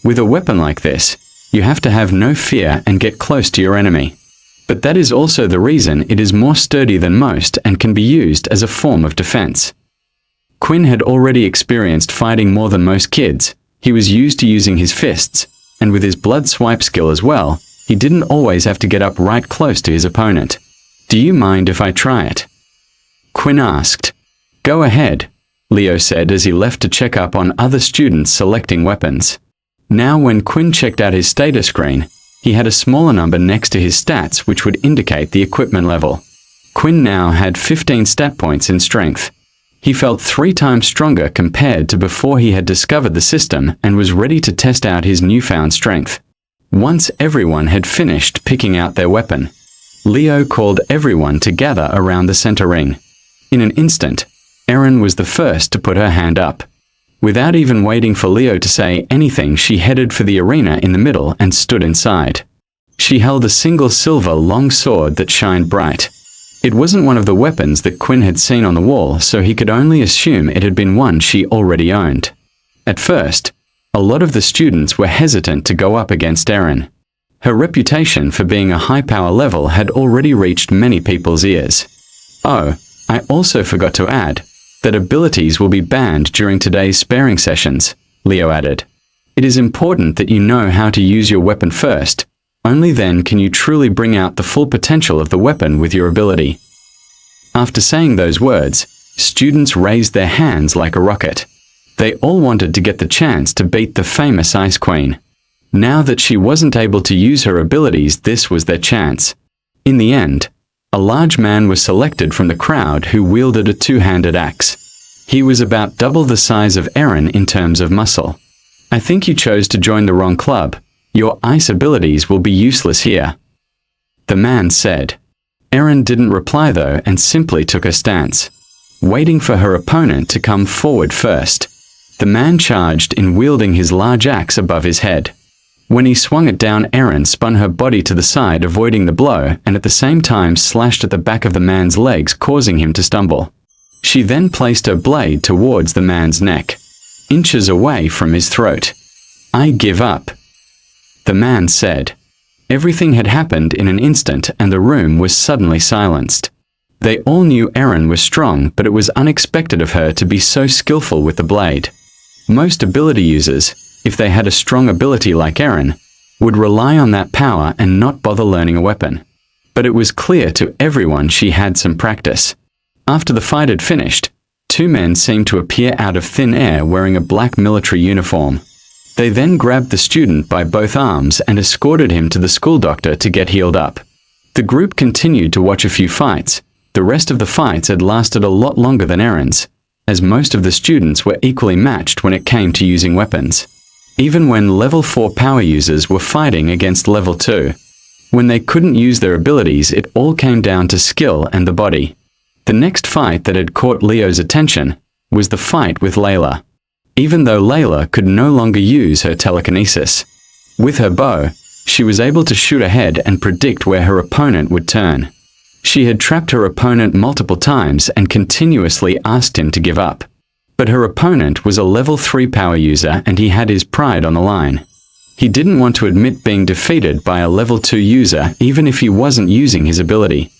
With a weapon like this, you have to have no fear and get close to your enemy. But that is also the reason it is more sturdy than most and can be used as a form of defense. Quinn had already experienced fighting more than most kids. He was used to using his fists, and with his blood swipe skill as well, he didn't always have to get up right close to his opponent. Do you mind if I try it? Quinn asked. Go ahead, Leo said as he left to check up on other students selecting weapons. Now when Quinn checked out his status screen, he had a smaller number next to his stats which would indicate the equipment level. Quinn now had 15 stat points in strength. He felt 3 times stronger compared to before he had discovered the system and was ready to test out his newfound strength. Once everyone had finished picking out their weapon, Leo called everyone to gather around the center ring. In an instant, Erin was the first to put her hand up. Without even waiting for Leo to say anything, she headed for the arena in the middle and stood inside. She held a single silver long sword that shined bright. It wasn't one of the weapons that Quinn had seen on the wall, so he could only assume it had been one she already owned. At first, a lot of the students were hesitant to go up against Erin. Her reputation for being a high power level had already reached many people's ears. Oh, I also forgot to add that abilities will be banned during today's sparring sessions, Leo added. It is important that you know how to use your weapon first. Only then can you truly bring out the full potential of the weapon with your ability. After saying those words, students raised their hands like a rocket. They all wanted to get the chance to beat the famous Ice Queen. Now that she wasn't able to use her abilities, this was their chance. In the end, a large man was selected from the crowd who wielded a two-handed axe. He was about double the size of Erin in terms of muscle. I think you chose to join the wrong club. Your ice abilities will be useless here, the man said. Erin didn't reply though and simply took a stance, waiting for her opponent to come forward first. The man charged in wielding his large axe above his head. When he swung it down, Erin spun her body to the side, avoiding the blow, and at the same time slashed at the back of the man's legs, causing him to stumble. She then placed her blade towards the man's neck, inches away from his throat. I give up, the man said. Everything had happened in an instant and the room was suddenly silenced. They all knew Erin was strong, but it was unexpected of her to be so skillful with the blade. Most ability users, if they had a strong ability like Erin, would rely on that power and not bother learning a weapon. But it was clear to everyone she had some practice. After the fight had finished, 2 men seemed to appear out of thin air wearing a black military uniform. They then grabbed the student by both arms and escorted him to the school doctor to get healed up. The group continued to watch a few fights. The rest of the fights had lasted a lot longer than Erin's, as most of the students were equally matched when it came to using weapons. Even when level 4 power users were fighting against level 2. When they couldn't use their abilities, it all came down to skill and the body. The next fight that had caught Leo's attention was the fight with Layla. Even though Layla could no longer use her telekinesis, with her bow, she was able to shoot ahead and predict where her opponent would turn. She had trapped her opponent multiple times and continuously asked him to give up. But her opponent was a level 3 power user and he had his pride on the line. He didn't want to admit being defeated by a level 2 user even if he wasn't using his ability.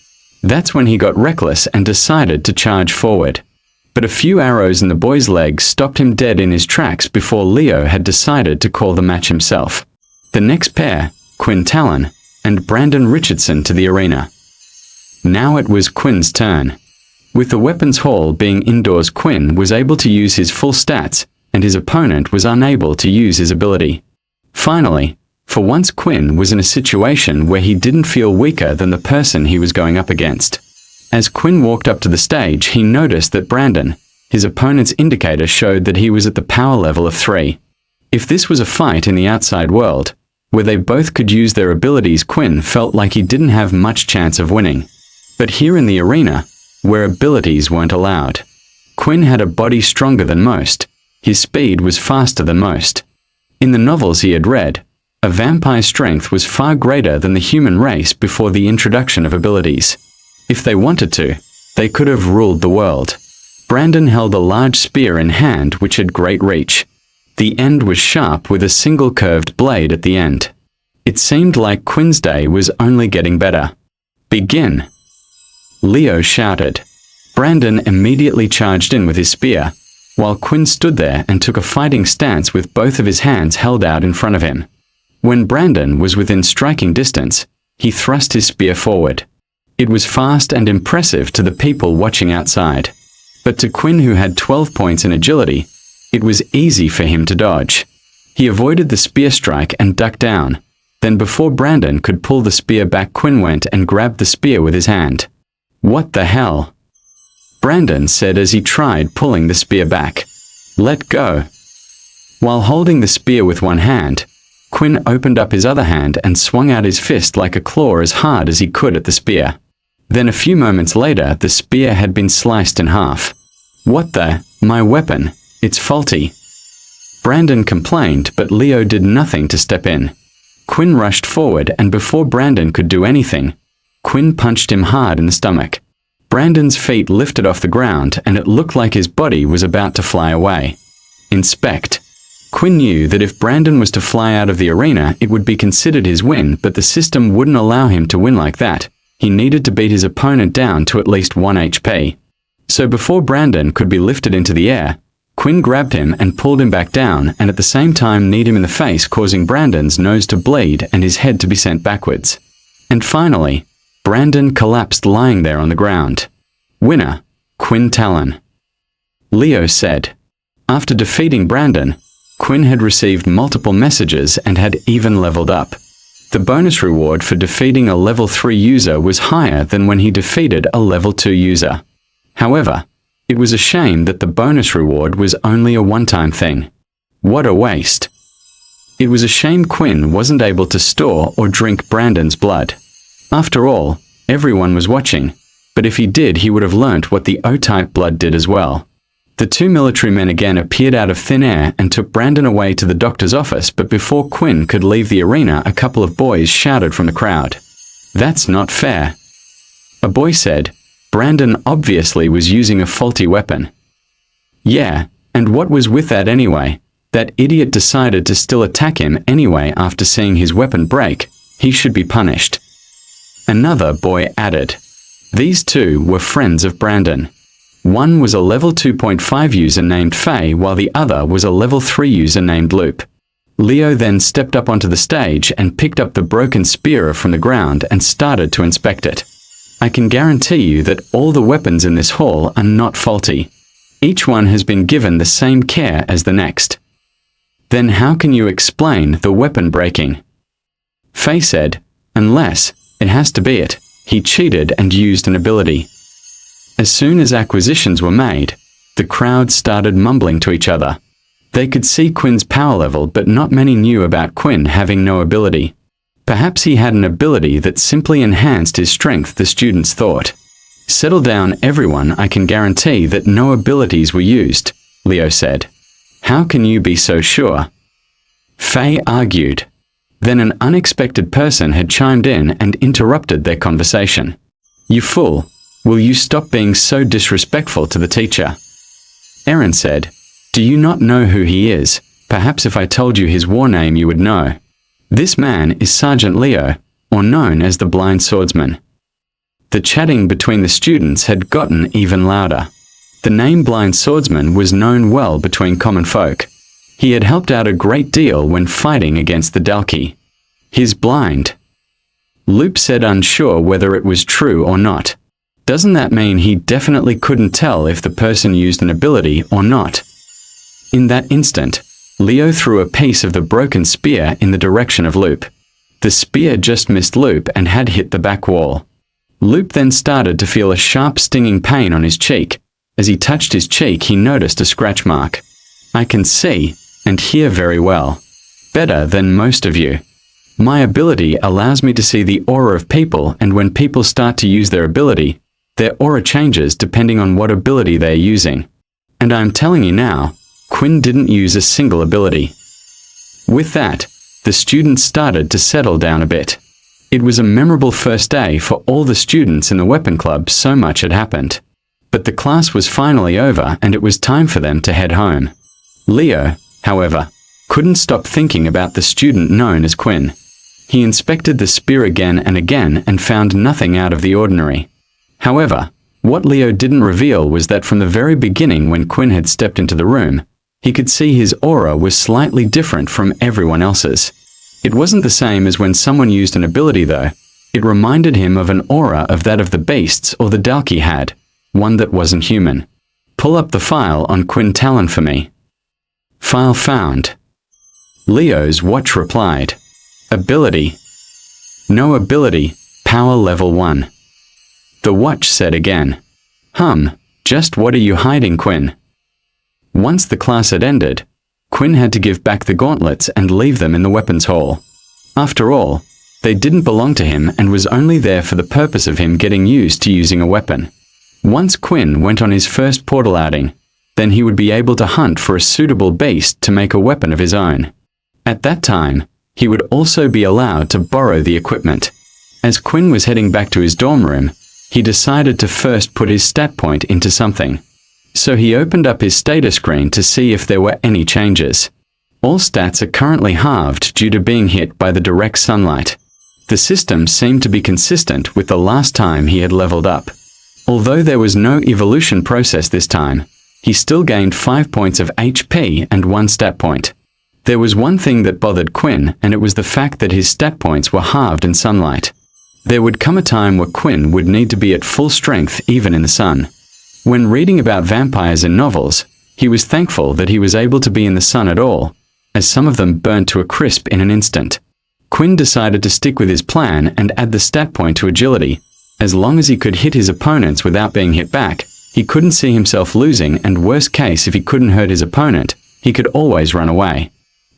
That's when he got reckless and decided to charge forward. But a few arrows in the boy's legs stopped him dead in his tracks before Leo had decided to call the match himself. The next pair, Quinn Talon and Brandon Richardson, to the arena. Now it was Quinn's turn. With the weapons hall being indoors, Quinn was able to use his full stats, and his opponent was unable to use his ability. Finally, for once Quinn was in a situation where he didn't feel weaker than the person he was going up against. As Quinn walked up to the stage, he noticed that Brandon, his opponent's indicator, showed that he was at the power level of 3. If this was a fight in the outside world, where they both could use their abilities, Quinn felt like he didn't have much chance of winning. But here in the arena, where abilities weren't allowed, Quinn had a body stronger than most. His speed was faster than most. In the novels he had read, a vampire's strength was far greater than the human race before the introduction of abilities. If they wanted to, they could have ruled the world. Brandon held a large spear in hand which had great reach. The end was sharp with a single curved blade at the end. It seemed like Quinn's day was only getting better. "Begin!" Leo shouted. Brandon immediately charged in with his spear, while Quinn stood there and took a fighting stance with both of his hands held out in front of him. When Brandon was within striking distance, he thrust his spear forward. It was fast and impressive to the people watching outside. But to Quinn, who had 12 points in agility, it was easy for him to dodge. He avoided the spear strike and ducked down. Then before Brandon could pull the spear back, Quinn went and grabbed the spear with his hand. "What the hell?" Brandon said as he tried pulling the spear back. "Let go." While holding the spear with one hand, Quinn opened up his other hand and swung out his fist like a claw as hard as he could at the spear. Then a few moments later, the spear had been sliced in half. "What the? My weapon. It's faulty." Brandon complained, but Leo did nothing to step in. Quinn rushed forward, and before Brandon could do anything, Quinn punched him hard in the stomach. Brandon's feet lifted off the ground, and it looked like his body was about to fly away. Inspect. Quinn knew that if Brandon was to fly out of the arena, it would be considered his win, but the system wouldn't allow him to win like that. He needed to beat his opponent down to at least 1 HP. So before Brandon could be lifted into the air, Quinn grabbed him and pulled him back down, and at the same time kneed him in the face, causing Brandon's nose to bleed and his head to be sent backwards. And finally, Brandon collapsed lying there on the ground. "Winner, Quinn Talon," Leo said. After defeating Brandon, Quinn had received multiple messages and had even leveled up. The bonus reward for defeating a level 3 user was higher than when he defeated a level 2 user. However, it was a shame that the bonus reward was only a one-time thing. What a waste. It was a shame Quinn wasn't able to store or drink Brandon's blood. After all, everyone was watching, but if he did, he would have learnt what the O-type blood did as well. The two military men again appeared out of thin air and took Brandon away to the doctor's office, but before Quinn could leave the arena, a couple of boys shouted from the crowd. "That's not fair." A boy said, "Brandon obviously was using a faulty weapon." "Yeah, and what was with that anyway? That idiot decided to still attack him anyway after seeing his weapon break. He should be punished." Another boy added. These two were friends of Brandon. One was a level 2.5 user named Faye, while the other was a level 3 user named Loop. Leo then stepped up onto the stage and picked up the broken spear from the ground and started to inspect it. "I can guarantee you that all the weapons in this hall are not faulty. Each one has been given the same care as the next." "Then how can you explain the weapon breaking?" Faye said, "Unless, it has to be it. He cheated and used an ability." As soon as acquisitions were made, the crowd started mumbling to each other. They could see Quinn's power level, but not many knew about Quinn having no ability. Perhaps he had an ability that simply enhanced his strength, the students thought. "Settle down, everyone. I can guarantee that no abilities were used," Leo said. "How can you be so sure?" Faye argued. Then an unexpected person had chimed in and interrupted their conversation. "You fool. Will you stop being so disrespectful to the teacher?" Aaron said, "Do you not know who he is? Perhaps if I told you his war name you would know. This man is Sergeant Leo, or known as the Blind Swordsman." The chatting between the students had gotten even louder. The name Blind Swordsman was known well between common folk. He had helped out a great deal when fighting against the Dalki. "He's blind," Loop said, unsure whether it was true or not. "Doesn't that mean he definitely couldn't tell if the person used an ability or not?" In that instant, Leo threw a piece of the broken spear in the direction of Loop. The spear just missed Loop and had hit the back wall. Loop then started to feel a sharp stinging pain on his cheek. As he touched his cheek, he noticed a scratch mark. "I can see and hear very well. Better than most of you." My ability allows me to see the aura of people, and when people start to use their ability, their aura changes depending on what ability they are using. And I'm telling you now, Quinn didn't use a single ability. With that, the students started to settle down a bit. It was a memorable first day for all the students in the weapon club, so much had happened. But the class was finally over and it was time for them to head home. Leo, however, couldn't stop thinking about the student known as Quinn. He inspected the spear again and again and found nothing out of the ordinary. However, what Leo didn't reveal was that from the very beginning, when Quinn had stepped into the room, he could see his aura was slightly different from everyone else's. It wasn't the same as when someone used an ability though. It reminded him of an aura of that of the beasts or the Dalki had, one that wasn't human. Pull up the file on Quinn Talon for me. File found. Leo's watch replied. Ability. No ability, power level 1. The watch said again. Just what are you hiding, Quinn? Once the class had ended, Quinn had to give back the gauntlets and leave them in the weapons hall. After all, they didn't belong to him and was only there for the purpose of him getting used to using a weapon. Once Quinn went on his first portal outing, then he would be able to hunt for a suitable beast to make a weapon of his own. At that time, he would also be allowed to borrow the equipment. As Quinn was heading back to his dorm room, he decided to first put his stat point into something. So he opened up his status screen to see if there were any changes. All stats are currently halved due to being hit by the direct sunlight. The system seemed to be consistent with the last time he had leveled up. Although there was no evolution process this time, he still gained 5 points of HP and 1 stat point. There was one thing that bothered Quinn, and it was the fact that his stat points were halved in sunlight. There would come a time where Quinn would need to be at full strength even in the sun. When reading about vampires in novels, he was thankful that he was able to be in the sun at all, as some of them burnt to a crisp in an instant. Quinn decided to stick with his plan and add the stat point to agility. As long as he could hit his opponents without being hit back, he couldn't see himself losing, and worst case, if he couldn't hurt his opponent, he could always run away.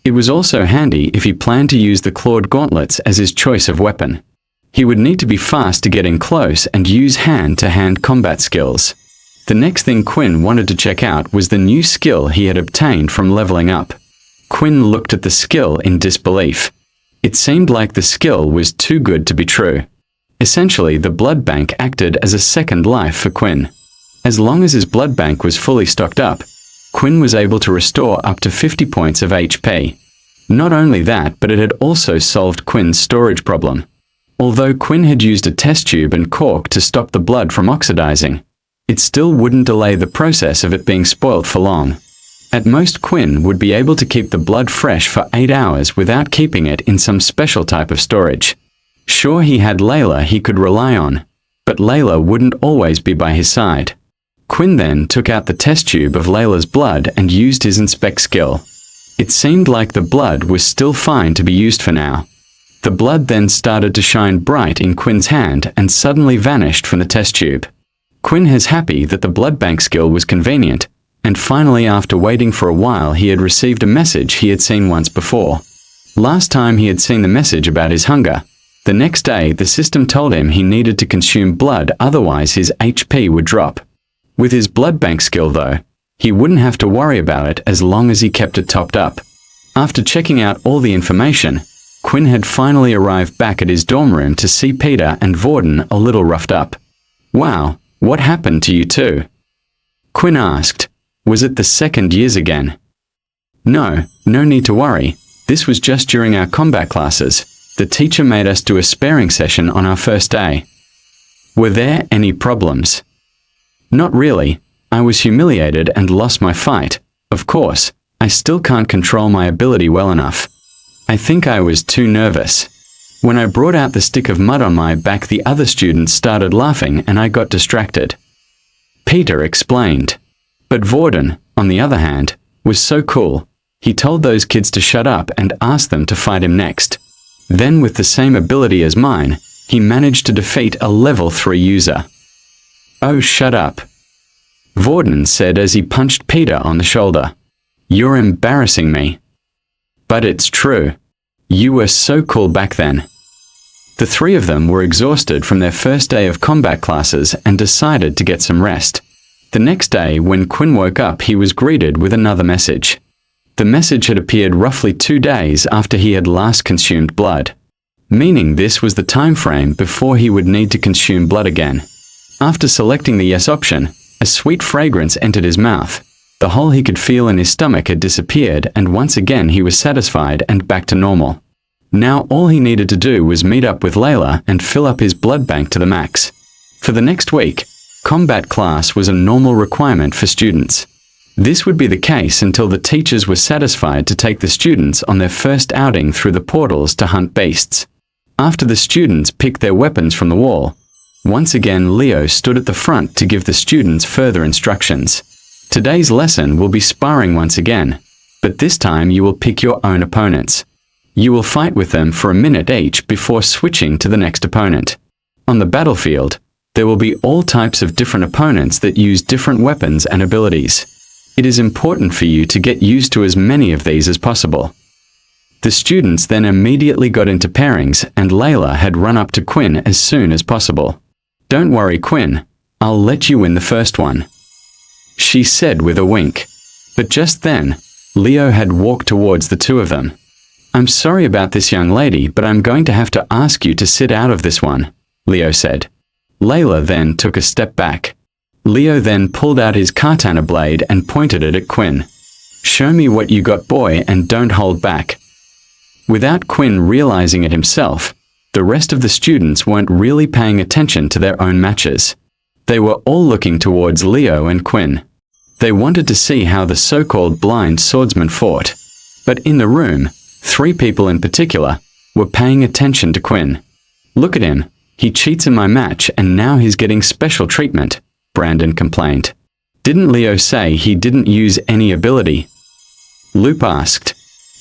It was also handy if he planned to use the clawed gauntlets as his choice of weapon. He would need to be fast to get in close and use hand-to-hand combat skills. The next thing Quinn wanted to check out was the new skill he had obtained from leveling up. Quinn looked at the skill in disbelief. It seemed like the skill was too good to be true. Essentially, the blood bank acted as a second life for Quinn. As long as his blood bank was fully stocked up, Quinn was able to restore up to 50 points of HP. Not only that, but it had also solved Quinn's storage problem. Although Quinn had used a test tube and cork to stop the blood from oxidizing, it still wouldn't delay the process of it being spoiled for long. At most, Quinn would be able to keep the blood fresh for 8 hours without keeping it in some special type of storage. Sure, he had Layla he could rely on, but Layla wouldn't always be by his side. Quinn then took out the test tube of Layla's blood and used his inspect skill. It seemed like the blood was still fine to be used for now. The blood then started to shine bright in Quinn's hand and suddenly vanished from the test tube. Quinn is happy that the blood bank skill was convenient, and finally, after waiting for a while, he had received a message he had seen once before. Last time he had seen the message about his hunger. The next day, the system told him he needed to consume blood, otherwise his HP would drop. With his blood bank skill though, he wouldn't have to worry about it as long as he kept it topped up. After checking out all the information, Quinn had finally arrived back at his dorm room to see Peter and Vorden a little roughed up. "Wow, what happened to you two?" Quinn asked. "Was it the second years again?" No need to worry. This was just during our combat classes. The teacher made us do a sparring session on our first day." "Were there any problems?" "Not really. I was humiliated and lost my fight. Of course, I still can't control my ability well enough. I think I was too nervous. When I brought out the stick of mud on my back, the other students started laughing and I got distracted." Peter explained. But Vorden, on the other hand, was so cool. He told those kids to shut up and asked them to fight him next. Then, with the same ability as mine, he managed to defeat a level 3 user. "Oh, shut up," Vorden said as he punched Peter on the shoulder. "You're embarrassing me." "But it's true. You were so cool back then. The three of them were exhausted from their first day of combat classes and decided to get some rest. The next day, when Quinn woke up, he was greeted with another message. The message had appeared roughly 2 days after he had last consumed blood, meaning this was the time frame before he would need to consume blood again. After selecting the yes option, a sweet fragrance entered his mouth. The hole he could feel in his stomach had disappeared, and once again he was satisfied and back to normal. Now all he needed to do was meet up with Layla and fill up his blood bank to the max. For the next week, combat class was a normal requirement for students. This would be the case until the teachers were satisfied to take the students on their first outing through the portals to hunt beasts. After the students picked their weapons from the wall, once again Leo stood at the front to give the students further instructions. Today's lesson will be sparring once again, but this time you will pick your own opponents. You will fight with them for a minute each before switching to the next opponent. On the battlefield, there will be all types of different opponents that use different weapons and abilities. It is important for you to get used to as many of these as possible. The students then immediately got into pairings, and Layla had run up to Quinn as soon as possible. "Don't worry, Quinn. I'll let you win the first one," she said with a wink. But just then, Leo had walked towards the two of them. "I'm sorry about this, young lady, but I'm going to have to ask you to sit out of this one," Leo said. Layla then took a step back. Leo then pulled out his katana blade and pointed it at Quinn. "Show me what you got, boy, and don't hold back." Without Quinn realizing it himself, the rest of the students weren't really paying attention to their own matches. They were all looking towards Leo and Quinn. They wanted to see how the so-called blind swordsman fought. But in the room, 3 people in particular were paying attention to Quinn. "Look at him. He cheats in my match and now he's getting special treatment," Brandon complained. "Didn't Leo say he didn't use any ability?" Loop asked.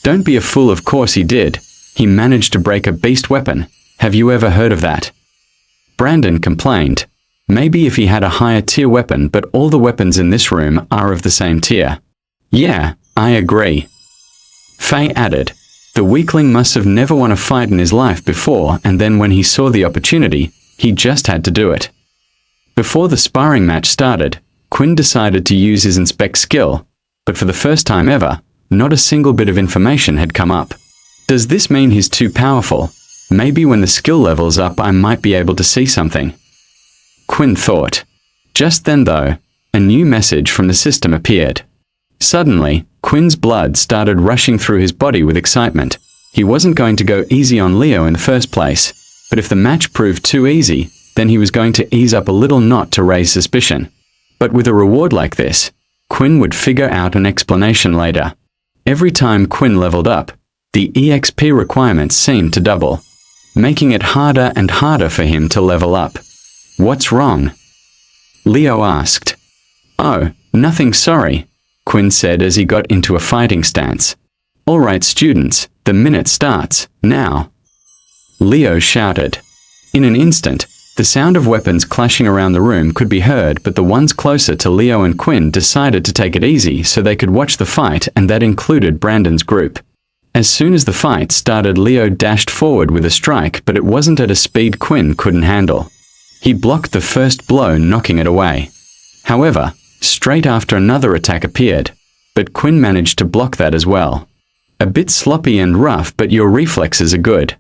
"Don't be a fool, of course he did. He managed to break a beast weapon. Have you ever heard of that?" Brandon complained. "Maybe if he had a higher tier weapon, but all the weapons in this room are of the same tier." "Yeah, I agree." Faye added. "The weakling must have never won a fight in his life before, and then when he saw the opportunity, he just had to do it." Before the sparring match started, Quinn decided to use his inspect skill, but for the first time ever, not a single bit of information had come up. Does this mean he's too powerful? Maybe when the skill level's up I might be able to see something, Quinn thought. Just then though, a new message from the system appeared. Suddenly, Quinn's blood started rushing through his body with excitement. He wasn't going to go easy on Leo in the first place, but if the match proved too easy, then he was going to ease up a little not to raise suspicion. But with a reward like this, Quinn would figure out an explanation later. Every time Quinn leveled up, the EXP requirements seemed to double, making it harder and harder for him to level up. "What's wrong?" Leo asked. "Oh, nothing, sorry," Quinn said as he got into a fighting stance. "All right, students, the minute starts, now." Leo shouted. In an instant, the sound of weapons clashing around the room could be heard, but the ones closer to Leo and Quinn decided to take it easy so they could watch the fight, and that included Brandon's group. As soon as the fight started, Leo dashed forward with a strike, but it wasn't at a speed Quinn couldn't handle. He blocked the first blow, knocking it away. However, straight after another attack appeared, but Quinn managed to block that as well. "A bit sloppy and rough, but your reflexes are good,"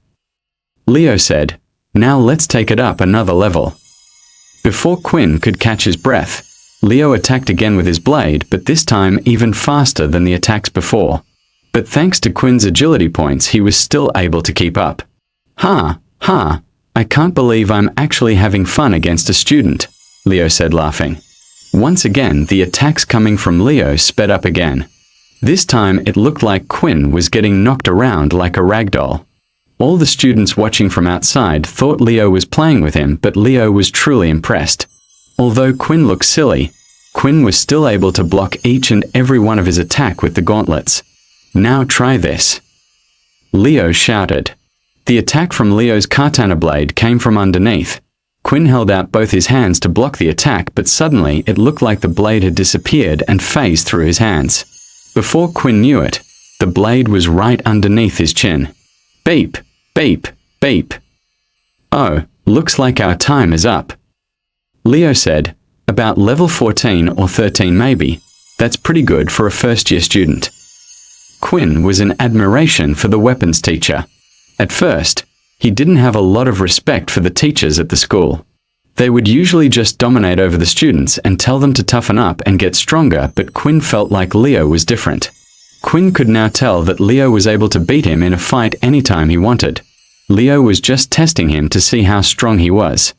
Leo said. "Now let's take it up another level." Before Quinn could catch his breath, Leo attacked again with his blade, but this time even faster than the attacks before. But thanks to Quinn's agility points, he was still able to keep up. "Ha, ha, I can't believe I'm actually having fun against a student," Leo said, laughing. Once again, the attacks coming from Leo sped up again. This time it looked like Quinn was getting knocked around like a ragdoll. All the students watching from outside thought Leo was playing with him, but Leo was truly impressed. Although Quinn looked silly, Quinn was still able to block each and every one of his attacks with the gauntlets. "Now try this," Leo shouted. The attack from Leo's katana blade came from underneath. Quinn held out both his hands to block the attack, but suddenly it looked like the blade had disappeared and phased through his hands. Before Quinn knew it, the blade was right underneath his chin. Beep, beep, beep. Oh, looks like our time is up. Leo said, about level 14 or 13 maybe. That's pretty good for a first-year student. Quinn was in admiration for the weapons teacher. At first, he didn't have a lot of respect for the teachers at the school. They would usually just dominate over the students and tell them to toughen up and get stronger, but Quinn felt like Leo was different. Quinn could now tell that Leo was able to beat him in a fight anytime he wanted. Leo was just testing him to see how strong he was.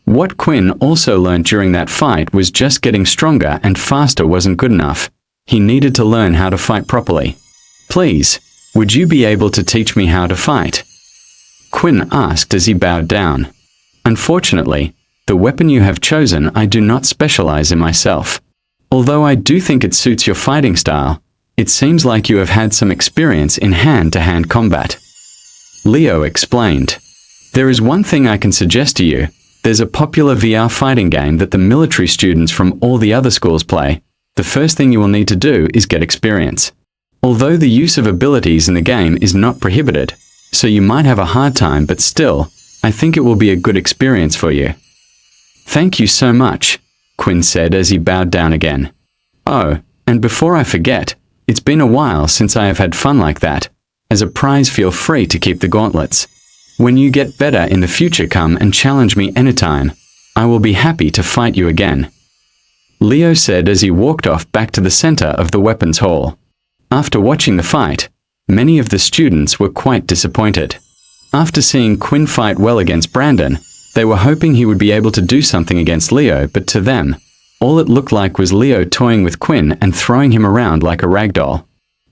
What Quinn also learned during that fight was just getting stronger and faster wasn't good enough. He needed to learn how to fight properly. Please, would you be able to teach me how to fight? Quinn asked as he bowed down. Unfortunately, the weapon you have chosen I do not specialize in myself. Although I do think it suits your fighting style, it seems like you have had some experience in hand-to-hand combat. Leo explained. There is one thing I can suggest to you. There's a popular VR fighting game that the military students from all the other schools play. The first thing you will need to do is get experience. Although the use of abilities in the game is not prohibited, so you might have a hard time, but still, I think it will be a good experience for you. Thank you so much, Quinn said as he bowed down again. Oh, and before I forget, it's been a while since I have had fun like that. As a prize, feel free to keep the gauntlets. When you get better in the future, come and challenge me anytime. I will be happy to fight you again. Leo said as he walked off back to the center of the weapons hall. After watching the fight, many of the students were quite disappointed. After seeing Quinn fight well against Brandon, they were hoping he would be able to do something against Leo, but to them, all it looked like was Leo toying with Quinn and throwing him around like a ragdoll.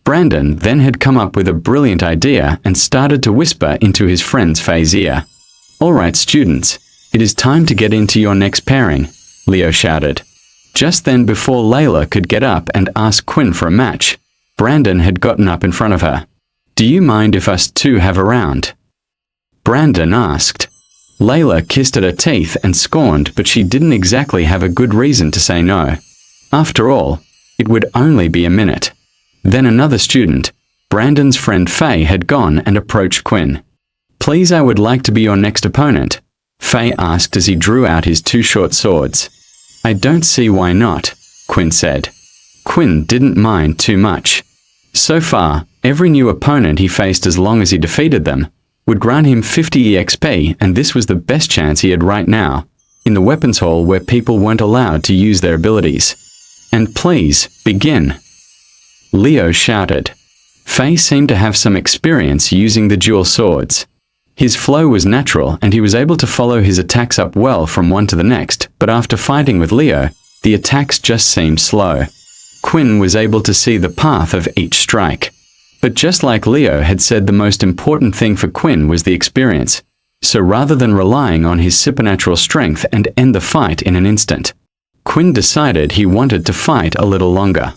Brandon then had come up with a brilliant idea and started to whisper into his friend's Faye's ear. All right, students, it is time to get into your next pairing, Leo shouted. Just then, before Layla could get up and ask Quinn for a match, Brandon had gotten up in front of her. Do you mind if us two have a round? Brandon asked. Layla kissed at her teeth and scorned, but she didn't exactly have a good reason to say no. After all, it would only be a minute. Then another student, Brandon's friend Faye, had gone and approached Quinn. Please, I would like to be your next opponent, Faye asked as he drew out his two short swords. I don't see why not, Quinn said. Quinn didn't mind too much. So far, every new opponent he faced, as long as he defeated them, would grant him 50 EXP, and this was the best chance he had right now, in the weapons hall where people weren't allowed to use their abilities. And please, begin. Leo shouted. Faye seemed to have some experience using the dual swords. His flow was natural and he was able to follow his attacks up well from one to the next, but after fighting with Leo, the attacks just seemed slow. Quinn was able to see the path of each strike. But just like Leo had said, the most important thing for Quinn was the experience. So rather than relying on his supernatural strength and end the fight in an instant, Quinn decided he wanted to fight a little longer.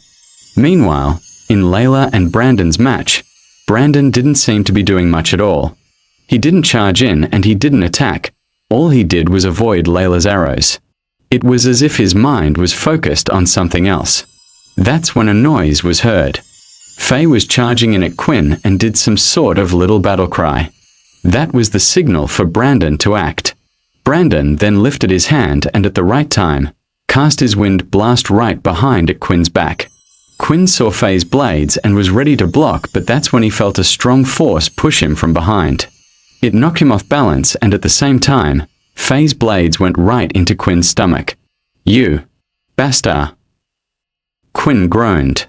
Meanwhile, in Layla and Brandon's match, Brandon didn't seem to be doing much at all. He didn't charge in and he didn't attack. All he did was avoid Layla's arrows. It was as if his mind was focused on something else. That's when a noise was heard. Faye was charging in at Quinn and did some sort of little battle cry. That was the signal for Brandon to act. Brandon then lifted his hand and at the right time, cast his wind blast right behind at Quinn's back. Quinn saw Faye's blades and was ready to block, but that's when he felt a strong force push him from behind. It knocked him off balance, and at the same time, Faye's blades went right into Quinn's stomach. You bastard! Quinn groaned.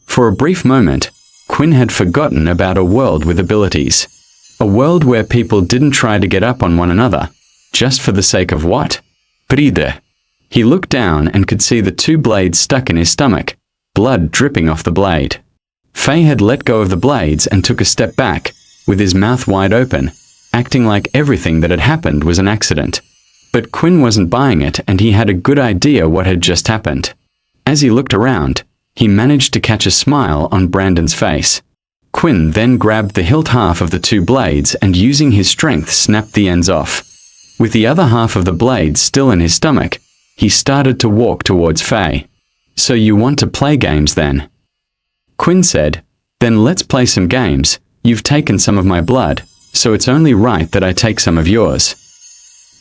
For a brief moment, Quinn had forgotten about a world with abilities. A world where people didn't try to get up on one another, just for the sake of what? Breathe. He looked down and could see the two blades stuck in his stomach, blood dripping off the blade. Faye had let go of the blades and took a step back, with his mouth wide open, acting like everything that had happened was an accident. But Quinn wasn't buying it, and he had a good idea what had just happened. As he looked around, he managed to catch a smile on Brandon's face. Quinn then grabbed the hilt half of the two blades and using his strength snapped the ends off. With the other half of the blade still in his stomach, he started to walk towards Faye. So you want to play games then? Quinn said, then let's play some games. You've taken some of my blood, so it's only right that I take some of yours."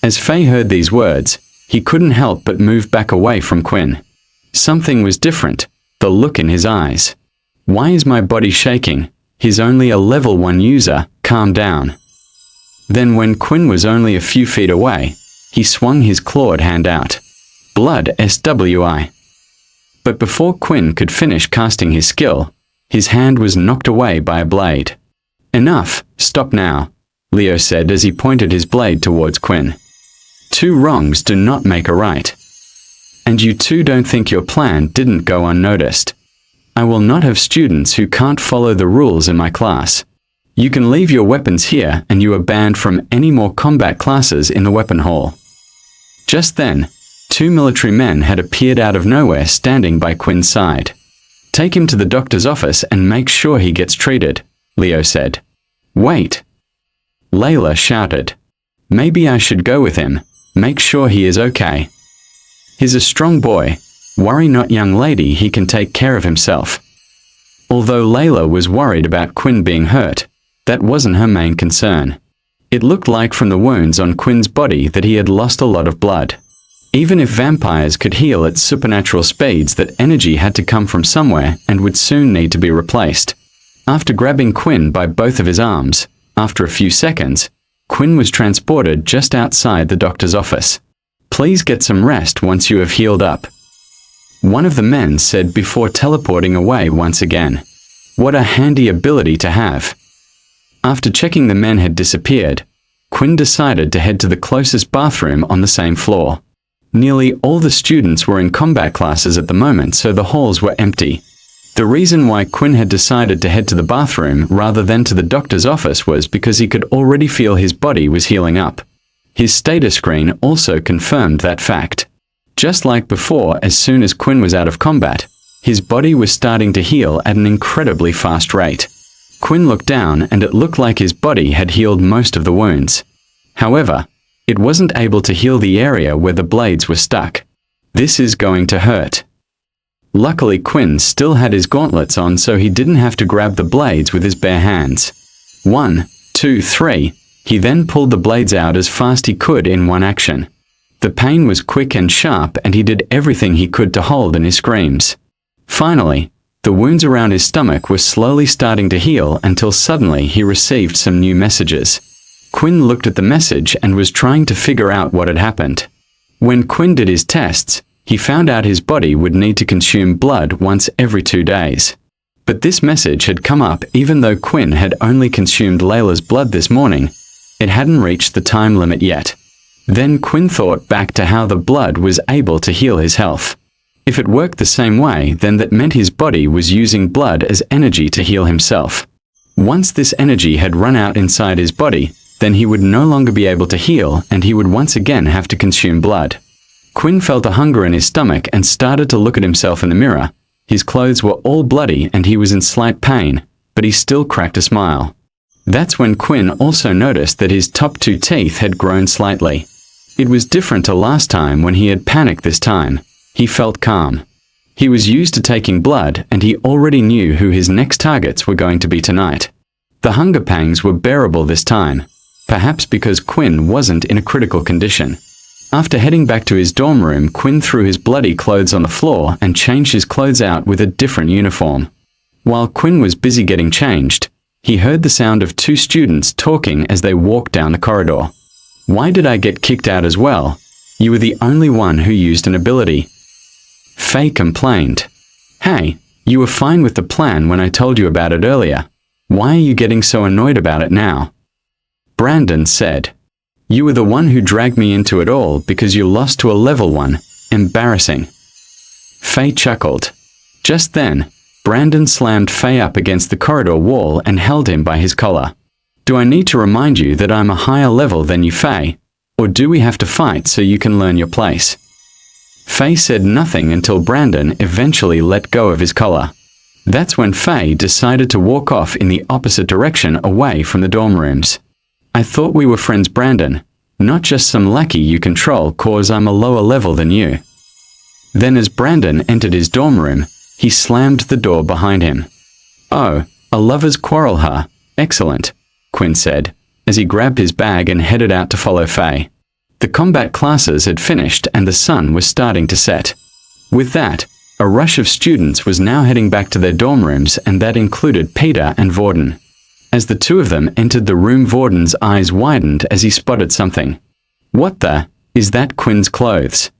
As Faye heard these words, he couldn't help but move back away from Quinn. Something was different, the look in his eyes. "Why is my body shaking? He's only a level 1 user, calm down." Then when Quinn was only a few feet away, he swung his clawed hand out. Blood SWI. But before Quinn could finish casting his skill, his hand was knocked away by a blade. "Enough, stop now," Leo said as he pointed his blade towards Quinn. "Two wrongs do not make a right. And you two don't think your plan didn't go unnoticed. I will not have students who can't follow the rules in my class. You can leave your weapons here and you are banned from any more combat classes in the weapon hall." Just then, 2 military men had appeared out of nowhere standing by Quinn's side. "Take him to the doctor's office and make sure he gets treated," Leo said. "Wait!" Layla shouted. "Maybe I should go with him. Make sure he is okay. He's a strong boy. Worry not, young lady, he can take care of himself." Although Layla was worried about Quinn being hurt, that wasn't her main concern. It looked like from the wounds on Quinn's body that he had lost a lot of blood. Even if vampires could heal at supernatural speeds, that energy had to come from somewhere and would soon need to be replaced. After grabbing Quinn by both of his arms, after a few seconds, Quinn was transported just outside the doctor's office. "Please get some rest once you have healed up," one of the men said before teleporting away once again. What a handy ability to have. After checking the men had disappeared, Quinn decided to head to the closest bathroom on the same floor. Nearly all the students were in combat classes at the moment, so the halls were empty. The reason why Quinn had decided to head to the bathroom rather than to the doctor's office was because he could already feel his body was healing up. His status screen also confirmed that fact. Just like before, as soon as Quinn was out of combat, his body was starting to heal at an incredibly fast rate. Quinn looked down and it looked like his body had healed most of the wounds. However, it wasn't able to heal the area where the blades were stuck. This is going to hurt. Luckily, Quinn still had his gauntlets on, so he didn't have to grab the blades with his bare hands. 1, 2, 3. He then pulled the blades out as fast he could in one action. The pain was quick and sharp, and he did everything he could to hold in his screams. Finally, the wounds around his stomach were slowly starting to heal until suddenly he received some new messages. Quinn looked at the message and was trying to figure out what had happened. When Quinn did his tests, he found out his body would need to consume blood once every 2 days. But this message had come up even though Quinn had only consumed Layla's blood this morning. It hadn't reached the time limit yet. Then Quinn thought back to how the blood was able to heal his health. If it worked the same way, then that meant his body was using blood as energy to heal himself. Once this energy had run out inside his body, then he would no longer be able to heal and he would once again have to consume blood. Quinn felt a hunger in his stomach and started to look at himself in the mirror. His clothes were all bloody and he was in slight pain, but he still cracked a smile. That's when Quinn also noticed that his top 2 teeth had grown slightly. It was different to last time when he had panicked this time. He felt calm. He was used to taking blood and he already knew who his next targets were going to be tonight. The hunger pangs were bearable this time, perhaps because Quinn wasn't in a critical condition. After heading back to his dorm room, Quinn threw his bloody clothes on the floor and changed his clothes out with a different uniform. While Quinn was busy getting changed, he heard the sound of 2 students talking as they walked down the corridor. "Why did I get kicked out as well? You were the only one who used an ability." Faye complained. "Hey, you were fine with the plan when I told you about it earlier. Why are you getting so annoyed about it now?" Brandon said, "You were the one who dragged me into it all because you lost to a level 1. Embarrassing." Faye chuckled. Just then, Brandon slammed Faye up against the corridor wall and held him by his collar. "Do I need to remind you that I'm a higher level than you, Faye? Or do we have to fight so you can learn your place?" Faye said nothing until Brandon eventually let go of his collar. That's when Faye decided to walk off in the opposite direction away from the dorm rooms. "I thought we were friends, Brandon, not just some lackey you control cause I'm a lower level than you." Then as Brandon entered his dorm room, he slammed the door behind him. "Oh, a lover's quarrel, huh? Excellent," Quinn said, as he grabbed his bag and headed out to follow Faye. The combat classes had finished and the sun was starting to set. With that, a rush of students was now heading back to their dorm rooms, and that included Peter and Vorden. As the two of them entered the room, Vorden's eyes widened as he spotted something. "What the? Is that Quinn's clothes?"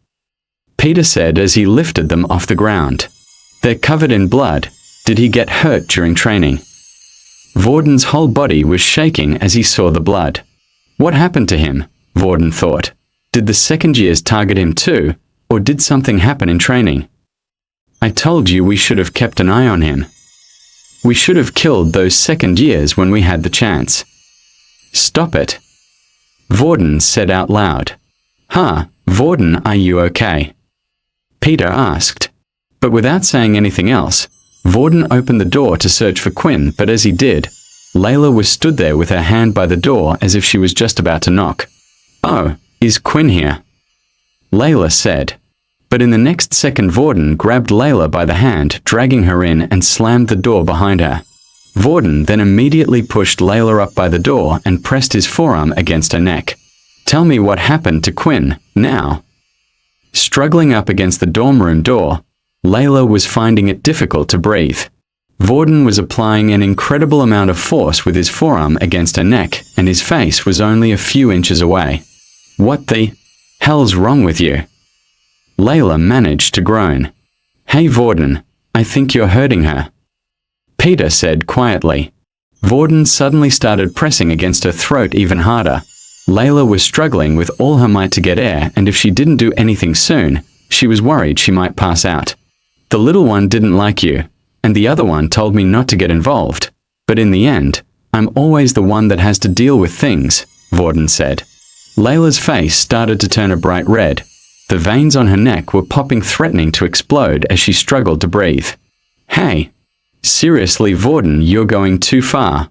Peter said as he lifted them off the ground. "They're covered in blood. Did he get hurt during training?" Vorden's whole body was shaking as he saw the blood. What happened to him? Vorden thought. Did the second years target him too, or did something happen in training? "I told you we should have kept an eye on him. We should have killed those second years when we had the chance." "Stop it," Vorden said out loud. "Huh, Vorden, are you okay?" Peter asked. But without saying anything else, Vorden opened the door to search for Quinn, but as he did, Layla was stood there with her hand by the door as if she was just about to knock. "Oh, is Quinn here?" Layla said. But in the next second, Vorden grabbed Layla by the hand, dragging her in, and slammed the door behind her. Vorden then immediately pushed Layla up by the door and pressed his forearm against her neck. "Tell me what happened to Quinn, now." Struggling up against the dorm room door, Layla was finding it difficult to breathe. Vorden was applying an incredible amount of force with his forearm against her neck, and his face was only a few inches away. "What the hell's wrong with you?" Layla managed to groan. "Hey Vorden, I think you're hurting her," Peter said quietly. Vorden suddenly started pressing against her throat even harder. Layla was struggling with all her might to get air, and if she didn't do anything soon, she was worried she might pass out. "The little one didn't like you, and the other one told me not to get involved. But in the end, I'm always the one that has to deal with things," Vorden said. Layla's face started to turn a bright red. The veins on her neck were popping, threatening to explode as she struggled to breathe. "Hey, seriously Vorden, you're going too far,"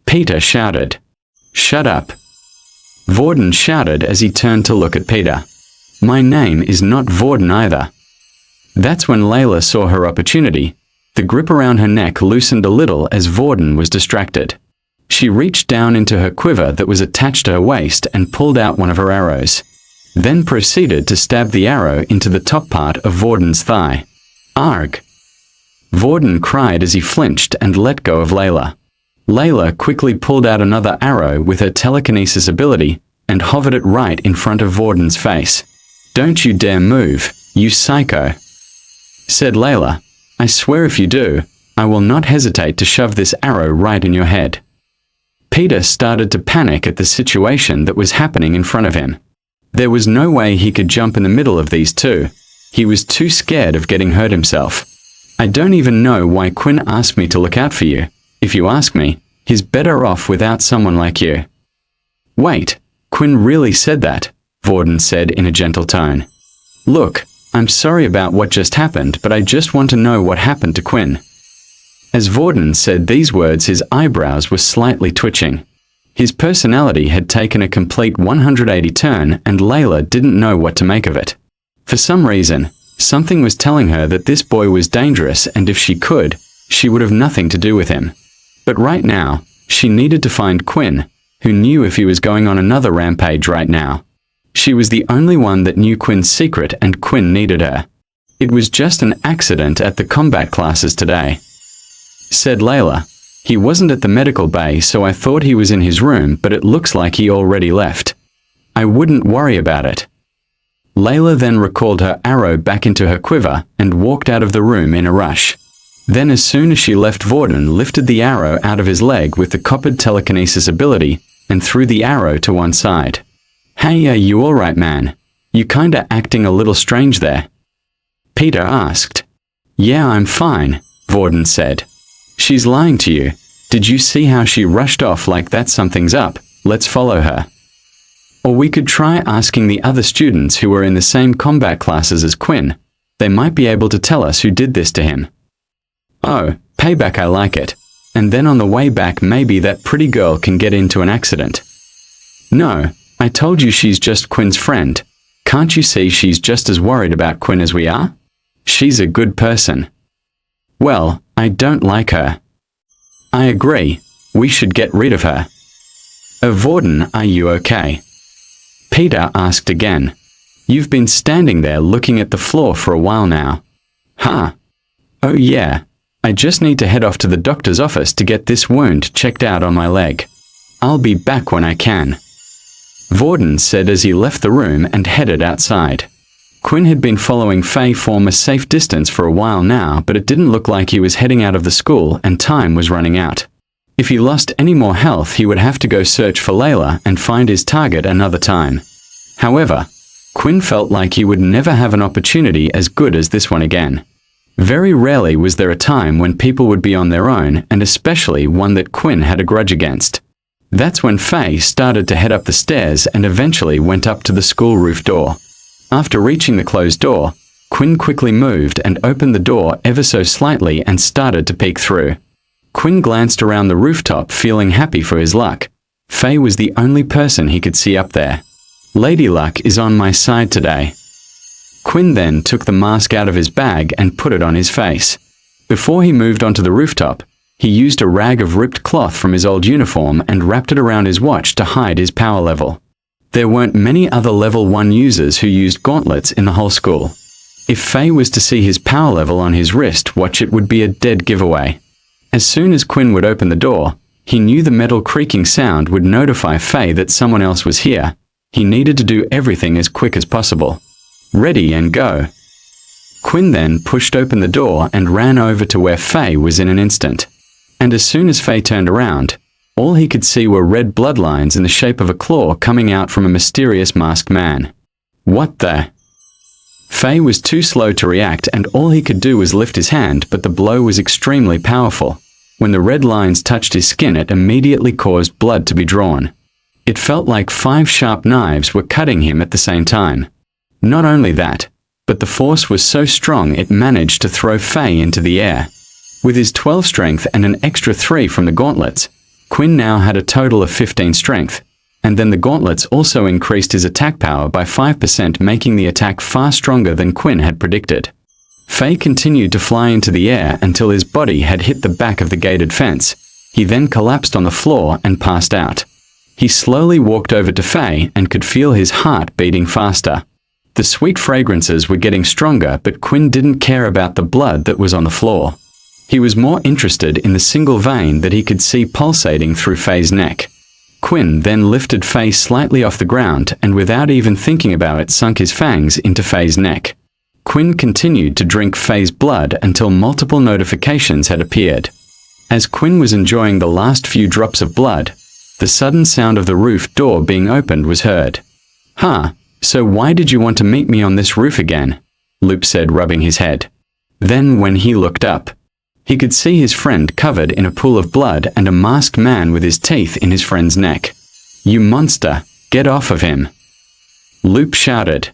Peter shouted. "Shut up," Vorden shouted as he turned to look at Peter. "My name is not Vorden either." That's when Layla saw her opportunity. The grip around her neck loosened a little as Vorden was distracted. She reached down into her quiver that was attached to her waist and pulled out one of her arrows, then proceeded to stab the arrow into the top part of Vorden's thigh. "Arg!" Vorden cried as he flinched and let go of Layla. Layla quickly pulled out another arrow with her telekinesis ability and hovered it right in front of Vorden's face. "Don't you dare move, you psycho," said Layla. "I swear if you do, I will not hesitate to shove this arrow right in your head." Peter started to panic at the situation that was happening in front of him. There was no way he could jump in the middle of these two. He was too scared of getting hurt himself. "I don't even know why Quinn asked me to look out for you. If you ask me, he's better off without someone like you." "Wait, Quinn really said that?" Vorden said in a gentle tone. "Look, I'm sorry about what just happened, but I just want to know what happened to Quinn." As Vorden said these words, his eyebrows were slightly twitching. His personality had taken a complete 180 turn, and Layla didn't know what to make of it. For some reason, something was telling her that this boy was dangerous, and if she could, she would have nothing to do with him. But right now, she needed to find Quinn, who knew if he was going on another rampage right now. She was the only one that knew Quinn's secret, and Quinn needed her. "It was just an accident at the combat classes today," said Layla. "He wasn't at the medical bay, so I thought he was in his room, but it looks like he already left. I wouldn't worry about it." Layla then recalled her arrow back into her quiver and walked out of the room in a rush. Then as soon as she left, Vorden lifted the arrow out of his leg with the coppered telekinesis ability and threw the arrow to one side. "Hey, are you alright, man? You kinda acting a little strange there," Peter asked. "Yeah, I'm fine," Vorden said. "She's lying to you. Did you see how she rushed off like that? Something's up. Let's follow her. Or we could try asking the other students who were in the same combat classes as Quinn. They might be able to tell us who did this to him." "Oh, payback, I like it. And then on the way back maybe that pretty girl can get into an accident." "No, I told you she's just Quinn's friend. Can't you see she's just as worried about Quinn as we are? She's a good person." "Well, I don't like her." "I agree. We should get rid of her." Vorden, are you okay? Peter asked again. You've been standing there looking at the floor for a while now. Huh? Oh yeah. I just need to head off to the doctor's office to get this wound checked out on my leg. I'll be back when I can. Vorden said as he left the room and headed outside. Quinn had been following Faye from a safe distance for a while now, but it didn't look like he was heading out of the school and time was running out. If he lost any more health, he would have to go search for Layla and find his target another time. However, Quinn felt like he would never have an opportunity as good as this one again. Very rarely was there a time when people would be on their own, and especially one that Quinn had a grudge against. That's when Faye started to head up the stairs and eventually went up to the school roof door. After reaching the closed door, Quinn quickly moved and opened the door ever so slightly and started to peek through. Quinn glanced around the rooftop feeling happy for his luck. Faye was the only person he could see up there. Lady Luck is on my side today. Quinn then took the mask out of his bag and put it on his face. Before he moved onto the rooftop, he used a rag of ripped cloth from his old uniform and wrapped it around his watch to hide his power level. There weren't many other level 1 users who used gauntlets in the whole school. If Faye was to see his power level on his wrist watch, it would be a dead giveaway. As soon as Quinn would open the door, he knew the metal creaking sound would notify Faye that someone else was here. He needed to do everything as quick as possible. Ready and go. Quinn then pushed open the door and ran over to where Faye was in an instant. And as soon as Faye turned around, all he could see were red bloodlines in the shape of a claw coming out from a mysterious masked man. What the? Faye was too slow to react and all he could do was lift his hand, but the blow was extremely powerful. When the red lines touched his skin, it immediately caused blood to be drawn. It felt like 5 sharp knives were cutting him at the same time. Not only that, but the force was so strong it managed to throw Faye into the air. With his 12 strength and an extra 3 from the gauntlets, Quinn now had a total of 15 strength, and then the gauntlets also increased his attack power by 5%, making the attack far stronger than Quinn had predicted. Faye continued to fly into the air until his body had hit the back of the gated fence. He then collapsed on the floor and passed out. He slowly walked over to Faye and could feel his heart beating faster. The sweet fragrances were getting stronger, but Quinn didn't care about the blood that was on the floor. He was more interested in the single vein that he could see pulsating through Faye's neck. Quinn then lifted Faye slightly off the ground and without even thinking about it sunk his fangs into Faye's neck. Quinn continued to drink Faye's blood until multiple notifications had appeared. As Quinn was enjoying the last few drops of blood, the sudden sound of the roof door being opened was heard. Huh, so why did you want to meet me on this roof again? Loop said, rubbing his head. Then when he looked up, he could see his friend covered in a pool of blood and a masked man with his teeth in his friend's neck. You monster, get off of him! Loop shouted.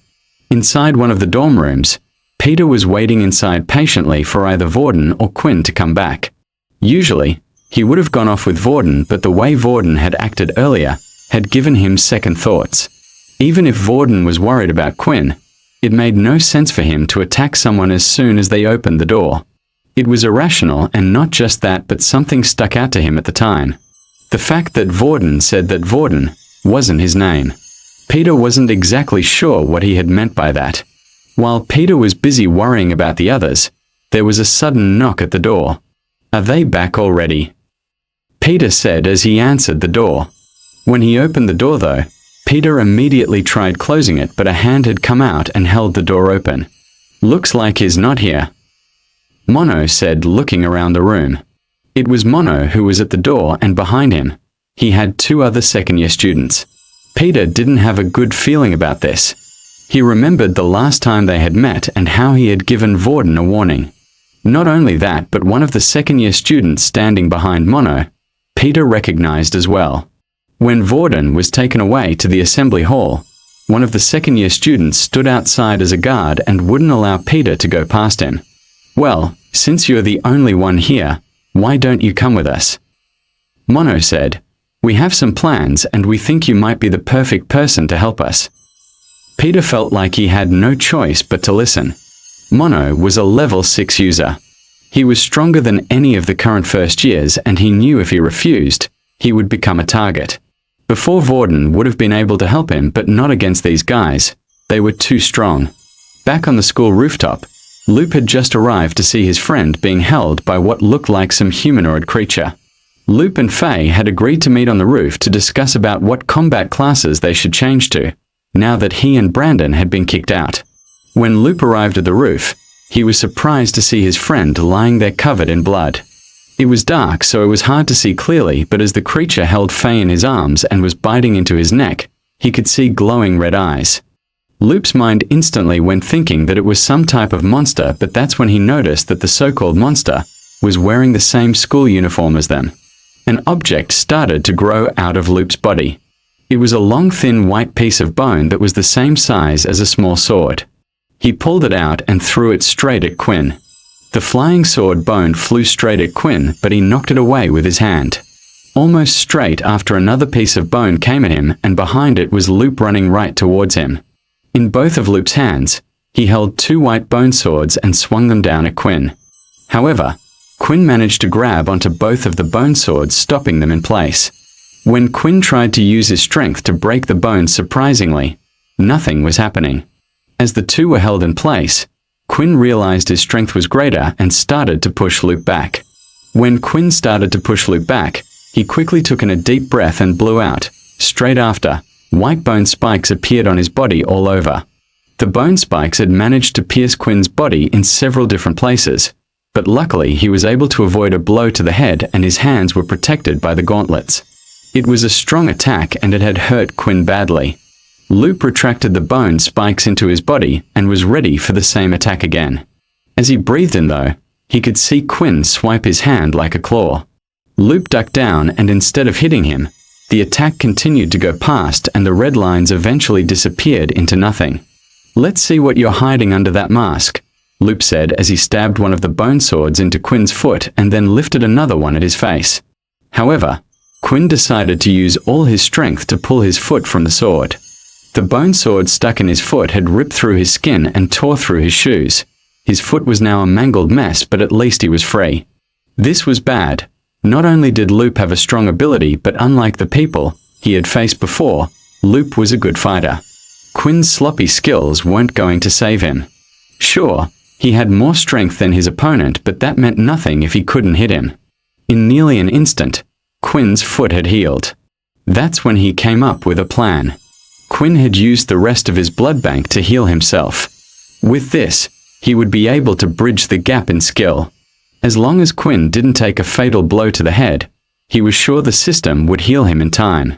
Inside one of the dorm rooms, Peter was waiting inside patiently for either Vorden or Quinn to come back. Usually, he would have gone off with Vorden, but the way Vorden had acted earlier had given him second thoughts. Even if Vorden was worried about Quinn, it made no sense for him to attack someone as soon as they opened the door. It was irrational, and not just that, but something stuck out to him at the time. The fact that Vorden said that Vorden wasn't his name. Peter wasn't exactly sure what he had meant by that. While Peter was busy worrying about the others, there was a sudden knock at the door. Are they back already? Peter said as he answered the door. When he opened the door though, Peter immediately tried closing it, but a hand had come out and held the door open. Looks like he's not here. Mono said, looking around the room. It was Mono who was at the door, and behind him, he had 2 other second-year students. Peter didn't have a good feeling about this. He remembered the last time they had met and how he had given Vorden a warning. Not only that, but one of the second-year students standing behind Mono, Peter recognized as well. When Vorden was taken away to the assembly hall, one of the second-year students stood outside as a guard and wouldn't allow Peter to go past him. Well, since you're the only one here, why don't you come with us? Mono said, we have some plans and we think you might be the perfect person to help us. Peter felt like he had no choice but to listen. Mono was a level 6 user. He was stronger than any of the current first years, and he knew if he refused, he would become a target. Before Vorden would have been able to help him, but not against these guys. They were too strong. Back on the school rooftop, Loop had just arrived to see his friend being held by what looked like some humanoid creature. Loop and Faye had agreed to meet on the roof to discuss about what combat classes they should change to, now that he and Brandon had been kicked out. When Loop arrived at the roof, he was surprised to see his friend lying there covered in blood. It was dark, so it was hard to see clearly, but as the creature held Faye in his arms and was biting into his neck, he could see glowing red eyes. Loop's mind instantly went thinking that it was some type of monster, but that's when he noticed that the so-called monster was wearing the same school uniform as them. An object started to grow out of Loop's body. It was a long, thin white piece of bone that was the same size as a small sword. He pulled it out and threw it straight at Quinn. The flying sword bone flew straight at Quinn, but he knocked it away with his hand. Almost straight after, another piece of bone came at him, and behind it was Loop running right towards him. In both of Loop's hands, he held two white bone swords and swung them down at Quinn. However, Quinn managed to grab onto both of the bone swords, stopping them in place. When Quinn tried to use his strength to break the bones, surprisingly, nothing was happening. As the two were held in place, Quinn realized his strength was greater and started to push Loop back. When Quinn started to push Loop back, he quickly took in a deep breath and blew out. Straight after, white bone spikes appeared on his body all over. The bone spikes had managed to pierce Quinn's body in several different places, but luckily he was able to avoid a blow to the head and his hands were protected by the gauntlets. It was a strong attack and it had hurt Quinn badly. Loop retracted the bone spikes into his body and was ready for the same attack again. As he breathed in though, he could see Quinn swipe his hand like a claw. Loop ducked down and instead of hitting him, the attack continued to go past and the red lines eventually disappeared into nothing. "Let's see what you're hiding under that mask," Loop said as he stabbed one of the bone swords into Quinn's foot and then lifted another one at his face. However, Quinn decided to use all his strength to pull his foot from the sword. The bone sword stuck in his foot had ripped through his skin and tore through his shoes. His foot was now a mangled mess, but at least he was free. This was bad. Not only did Loop have a strong ability, but unlike the people he had faced before, Loop was a good fighter. Quinn's sloppy skills weren't going to save him. Sure, he had more strength than his opponent, but that meant nothing if he couldn't hit him. In nearly an instant, Quinn's foot had healed. That's when he came up with a plan. Quinn had used the rest of his blood bank to heal himself. With this, he would be able to bridge the gap in skill. As long as Quinn didn't take a fatal blow to the head, he was sure the system would heal him in time.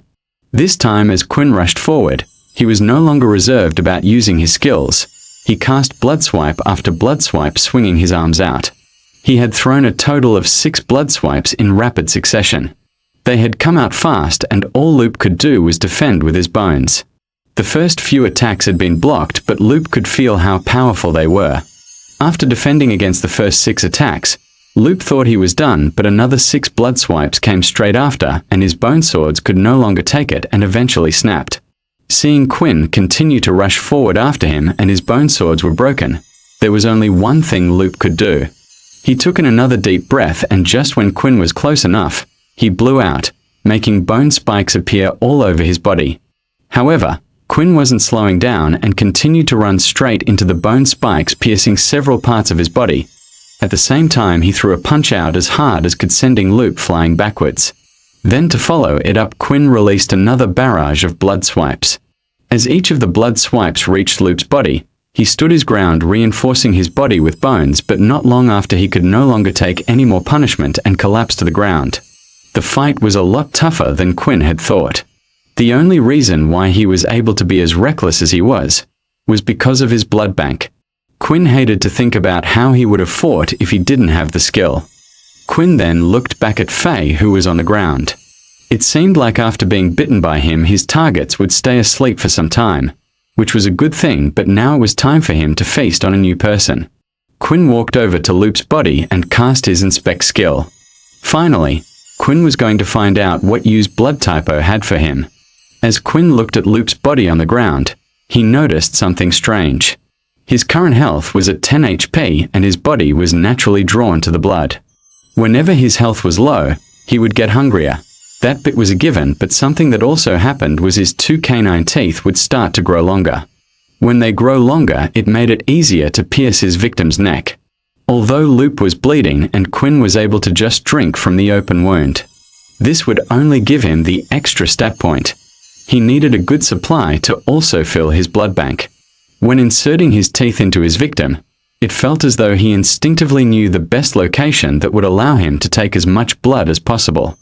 This time, as Quinn rushed forward, he was no longer reserved about using his skills. He cast blood swipe after blood swipe, swinging his arms out. He had thrown a total of 6 blood swipes in rapid succession. They had come out fast and all Loop could do was defend with his bones. The first few attacks had been blocked, but Loop could feel how powerful they were. After defending against the first 6 attacks, Loop thought he was done, but another 6 blood swipes came straight after, and his bone swords could no longer take it and eventually snapped. Seeing Quinn continue to rush forward after him and his bone swords were broken, there was only one thing Loop could do. He took in another deep breath, and just when Quinn was close enough, he blew out, making bone spikes appear all over his body. However, Quinn wasn't slowing down and continued to run straight into the bone spikes, piercing several parts of his body. At the same time, he threw a punch out as hard as could, sending Loop flying backwards. Then to follow it up, Quinn released another barrage of blood swipes. As each of the blood swipes reached Loop's body, he stood his ground, reinforcing his body with bones, but not long after he could no longer take any more punishment and collapsed to the ground. The fight was a lot tougher than Quinn had thought. The only reason why he was able to be as reckless as he was because of his blood bank. Quinn hated to think about how he would have fought if he didn't have the skill. Quinn then looked back at Faye, who was on the ground. It seemed like after being bitten by him, his targets would stay asleep for some time, which was a good thing, but now it was time for him to feast on a new person. Quinn walked over to Loop's body and cast his inspect skill. Finally, Quinn was going to find out what use blood typo had for him. As Quinn looked at Loop's body on the ground, he noticed something strange. His current health was at 10 HP and his body was naturally drawn to the blood. Whenever his health was low, he would get hungrier. That bit was a given, but something that also happened was his 2 canine teeth would start to grow longer. When they grow longer, it made it easier to pierce his victim's neck. Although Loop was bleeding and Quinn was able to just drink from the open wound, this would only give him the extra stat point. He needed a good supply to also fill his blood bank. When inserting his teeth into his victim, it felt as though he instinctively knew the best location that would allow him to take as much blood as possible.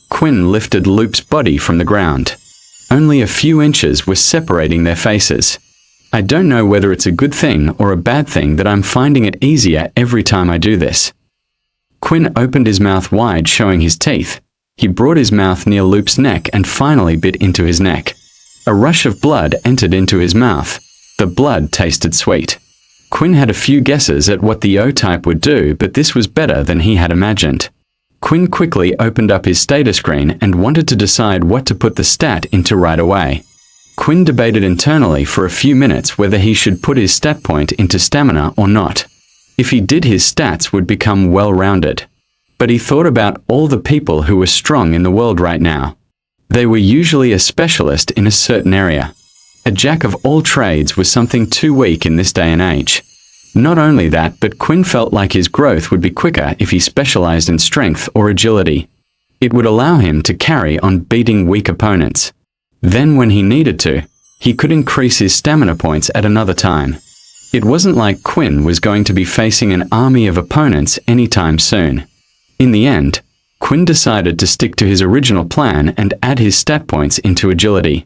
Quinn lifted Loop's body from the ground. Only a few inches were separating their faces. I don't know whether it's a good thing or a bad thing that I'm finding it easier every time I do this. Quinn opened his mouth wide, showing his teeth. He brought his mouth near Loop's neck and finally bit into his neck. A rush of blood entered into his mouth. The blood tasted sweet. Quinn had a few guesses at what the O-type would do, but this was better than he had imagined. Quinn quickly opened up his status screen and wanted to decide what to put the stat into right away. Quinn debated internally for a few minutes whether he should put his stat point into stamina or not. If he did, his stats would become well-rounded. But he thought about all the people who were strong in the world right now. They were usually a specialist in a certain area. A jack of all trades was something too weak in this day and age. Not only that, but Quinn felt like his growth would be quicker if he specialized in strength or agility. It would allow him to carry on beating weak opponents. Then when he needed to, he could increase his stamina points at another time. It wasn't like Quinn was going to be facing an army of opponents anytime soon. In the end, Quinn decided to stick to his original plan and add his stat points into agility.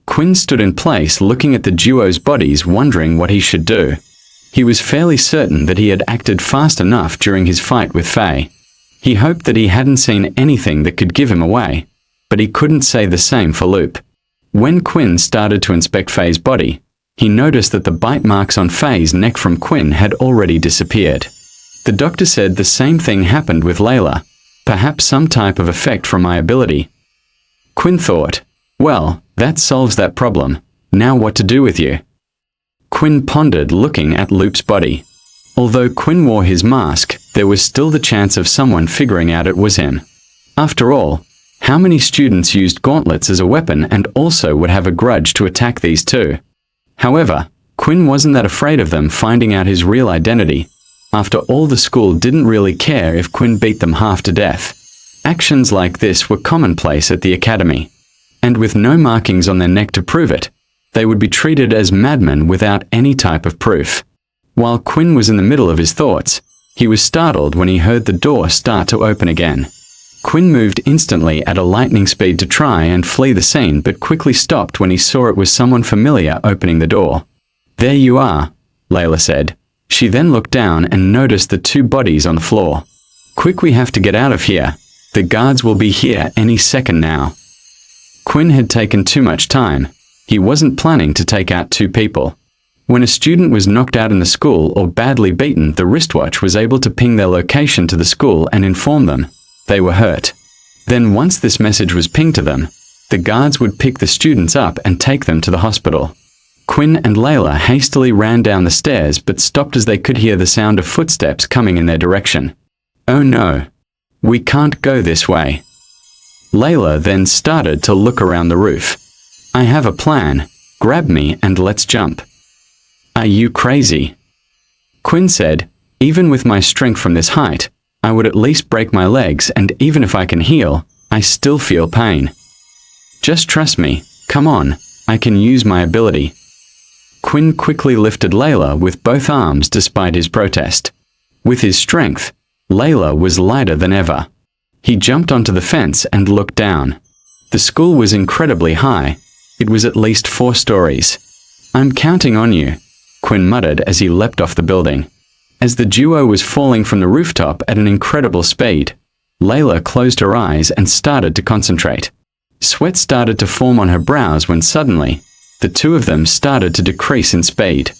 Quinn stood in place looking at the duo's bodies, wondering what he should do. He was fairly certain that he had acted fast enough during his fight with Faye. He hoped that he hadn't seen anything that could give him away, but he couldn't say the same for Loop. When Quinn started to inspect Faye's body, he noticed that the bite marks on Faye's neck from Quinn had already disappeared. The doctor said the same thing happened with Layla, perhaps some type of effect from my ability. Quinn thought, well, that solves that problem. Now what to do with you? Quinn pondered, looking at Loop's body. Although Quinn wore his mask, there was still the chance of someone figuring out it was him. After all, how many students used gauntlets as a weapon and also would have a grudge to attack these two? However, Quinn wasn't that afraid of them finding out his real identity. After all, the school didn't really care if Quinn beat them half to death. Actions like this were commonplace at the academy. And with no markings on their neck to prove it, they would be treated as madmen without any type of proof. While Quinn was in the middle of his thoughts, he was startled when he heard the door start to open again. Quinn moved instantly at a lightning speed to try and flee the scene, but quickly stopped when he saw it was someone familiar opening the door. There you are, Layla said. She then looked down and noticed the two bodies on the floor. Quick, we have to get out of here. The guards will be here any second now. Quinn had taken too much time. He wasn't planning to take out two people. When a student was knocked out in the school or badly beaten, the wristwatch was able to ping their location to the school and inform them they were hurt. Then once this message was pinged to them, the guards would pick the students up and take them to the hospital. Quinn and Layla hastily ran down the stairs but stopped as they could hear the sound of footsteps coming in their direction. Oh no, we can't go this way. Layla then started to look around the roof. I have a plan. Grab me and let's jump. Are you crazy? Quinn said, even with my strength from this height, I would at least break my legs, and even if I can heal, I still feel pain. Just trust me. Come on, I can use my ability. Quinn quickly lifted Layla with both arms despite his protest. With his strength, Layla was lighter than ever. He jumped onto the fence and looked down. The school was incredibly high. It was at least 4 stories. I'm counting on you, Quinn muttered as he leapt off the building. As the duo was falling from the rooftop at an incredible speed, Layla closed her eyes and started to concentrate. Sweat started to form on her brows when suddenly, the two of them started to decrease in speed.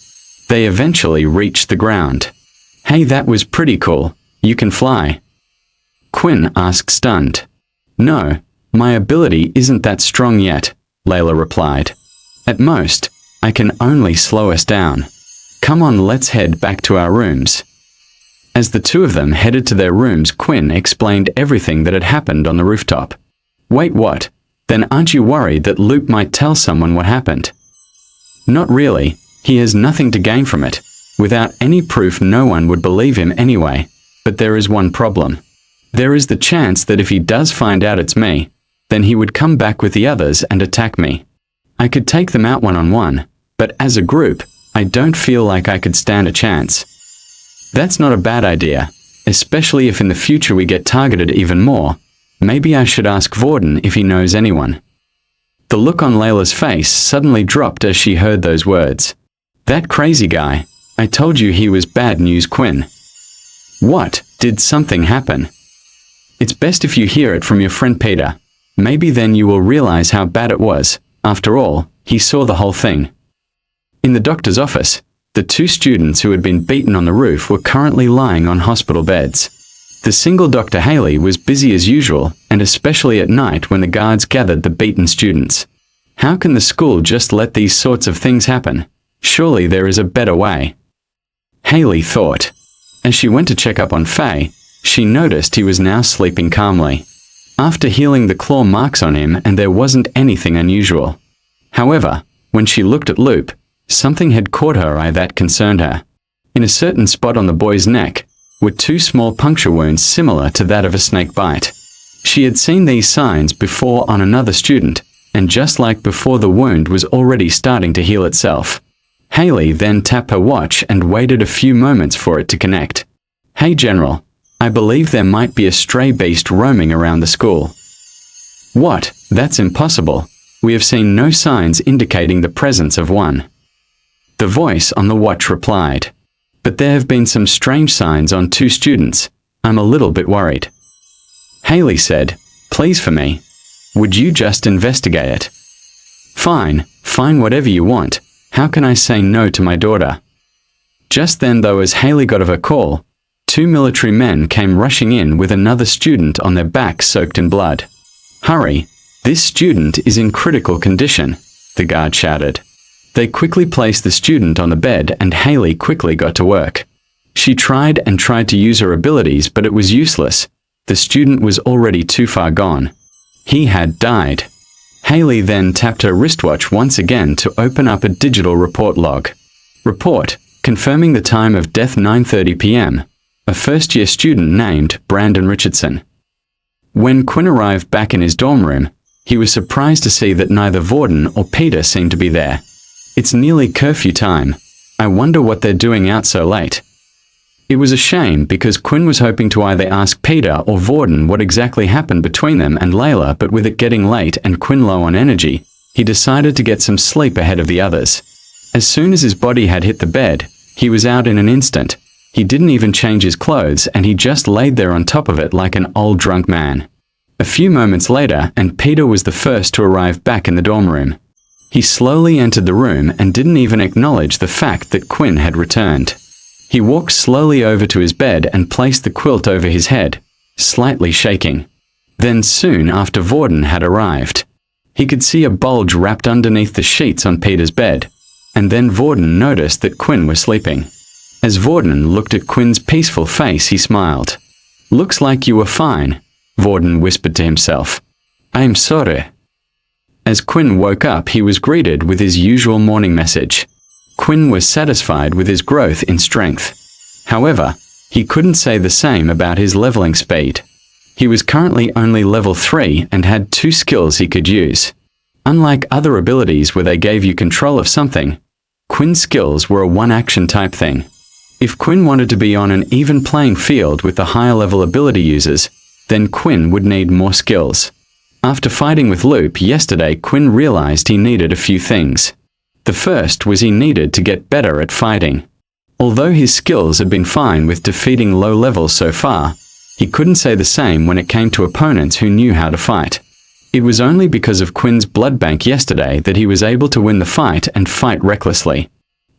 They eventually reached the ground. Hey, that was pretty cool. You can fly? Quinn asked, stunned. No, my ability isn't that strong yet, Layla replied. At most, I can only slow us down. Come on, let's head back to our rooms. As the two of them headed to their rooms, Quinn explained everything that had happened on the rooftop. Wait, what? Then aren't you worried that Loop might tell someone what happened? Not really. He has nothing to gain from it. Without any proof, no one would believe him anyway. But there is one problem. There is the chance that if he does find out it's me, then he would come back with the others and attack me. I could take them out one-on-one, but as a group, I don't feel like I could stand a chance. That's not a bad idea, especially if in the future we get targeted even more. Maybe I should ask Vorden if he knows anyone. The look on Layla's face suddenly dropped as she heard those words. That crazy guy. I told you he was bad news, Quinn. What? Did something happen? It's best if you hear it from your friend Peter. Maybe then you will realize how bad it was. After all, he saw the whole thing. In the doctor's office, the 2 students who had been beaten on the roof were currently lying on hospital beds. The single Dr. Haley was busy as usual, and especially at night when the guards gathered the beaten students. How can the school just let these sorts of things happen? Surely there is a better way. Haley thought. As she went to check up on Faye, she noticed he was now sleeping calmly. After healing the claw marks on him, and there wasn't anything unusual. However, when she looked at Loop, something had caught her eye that concerned her. In a certain spot on the boy's neck were 2 small puncture wounds similar to that of a snake bite. She had seen these signs before on another student, and just like before, the wound was already starting to heal itself. Haley then tapped her watch and waited a few moments for it to connect. Hey General, I believe there might be a stray beast roaming around the school. What? That's impossible. We have seen no signs indicating the presence of one. The voice on the watch replied. But there have been some strange signs on 2 students. I'm a little bit worried. Haley said, please for me. Would you just investigate it? Fine whatever you want. How can I say no to my daughter? Just then though, as Haley got of her call, 2 military men came rushing in with another student on their backs soaked in blood. Hurry, this student is in critical condition, the guard shouted. They quickly placed the student on the bed and Haley quickly got to work. She tried to use her abilities, but it was useless. The student was already too far gone. He had died. Haley then tapped her wristwatch once again to open up a digital report log. Report, confirming the time of death 9:30 p.m. A first-year student named Brandon Richardson. When Quinn arrived back in his dorm room, he was surprised to see that neither Vorden or Peter seemed to be there. It's nearly curfew time. I wonder what they're doing out so late. It was a shame because Quinn was hoping to either ask Peter or Vorden what exactly happened between them and Layla, but with it getting late and Quinn low on energy, he decided to get some sleep ahead of the others. As soon as his body had hit the bed, he was out in an instant. He didn't even change his clothes and he just laid there on top of it like an old drunk man. A few moments later, and Peter was the first to arrive back in the dorm room. He slowly entered the room and didn't even acknowledge the fact that Quinn had returned. He walked slowly over to his bed and placed the quilt over his head, slightly shaking. Then soon after Vorden had arrived. He could see a bulge wrapped underneath the sheets on Peter's bed, and then Vorden noticed that Quinn was sleeping. As Vorden looked at Quinn's peaceful face, he smiled. Looks like you were fine, Vorden whispered to himself. I'm sorry. As Quinn woke up, he was greeted with his usual morning message. Quinn was satisfied with his growth in strength. However, he couldn't say the same about his leveling speed. He was currently only level 3 and had 2 skills he could use. Unlike other abilities where they gave you control of something, Quinn's skills were a one-action type thing. If Quinn wanted to be on an even playing field with the higher level ability users, then Quinn would need more skills. After fighting with Loop yesterday, Quinn realized he needed a few things. The first was he needed to get better at fighting. Although his skills had been fine with defeating low levels so far, he couldn't say the same when it came to opponents who knew how to fight. It was only because of Quinn's blood bank yesterday that he was able to win the fight and fight recklessly.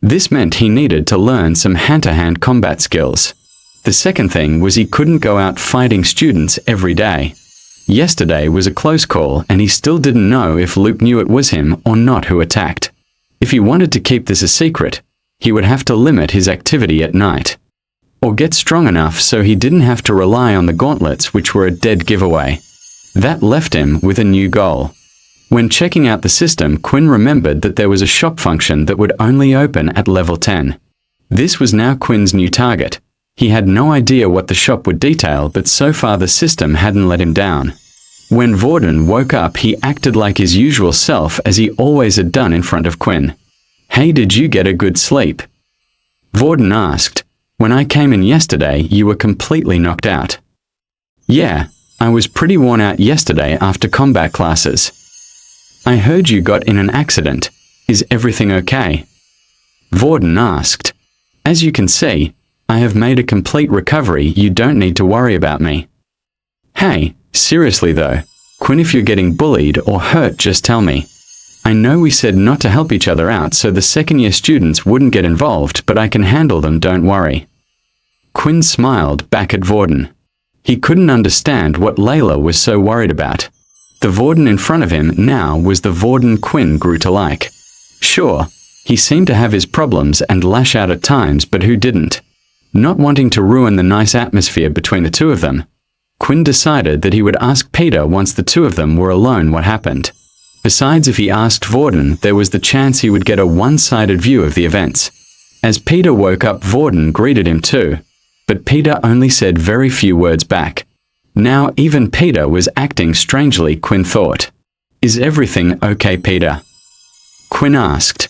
This meant he needed to learn some hand-to-hand combat skills. The second thing was he couldn't go out fighting students every day. Yesterday was a close call and he still didn't know if Loop knew it was him or not who attacked. If he wanted to keep this a secret, he would have to limit his activity at night. Or get strong enough so he didn't have to rely on the gauntlets, which were a dead giveaway. That left him with a new goal. When checking out the system, Quinn remembered that there was a shop function that would only open at level 10. This was now Quinn's new target. He had no idea what the shop would detail, but so far the system hadn't let him down. When Vorden woke up, he acted like his usual self, as he always had done in front of Quinn. "Hey, did you get a good sleep?" Vorden asked. "When I came in yesterday, you were completely knocked out." "Yeah, I was pretty worn out yesterday after combat classes." "I heard you got in an accident. Is everything okay?" Vorden asked. "As you can see, I have made a complete recovery. You don't need to worry about me." "Hey, seriously though, Quinn, if you're getting bullied or hurt, just tell me. I know we said not to help each other out so the second-year students wouldn't get involved, but I can handle them, don't worry." Quinn smiled back at Vorden. He couldn't understand what Layla was so worried about. The Vorden in front of him now was the Vorden Quinn grew to like. Sure, he seemed to have his problems and lash out at times, but who didn't? Not wanting to ruin the nice atmosphere between the two of them, Quinn decided that he would ask Peter once the two of them were alone what happened. Besides, if he asked Vorden, there was the chance he would get a one-sided view of the events. As Peter woke up, Vorden greeted him too, but Peter only said very few words back. Now even Peter was acting strangely, Quinn thought. "Is everything okay, Peter?" Quinn asked.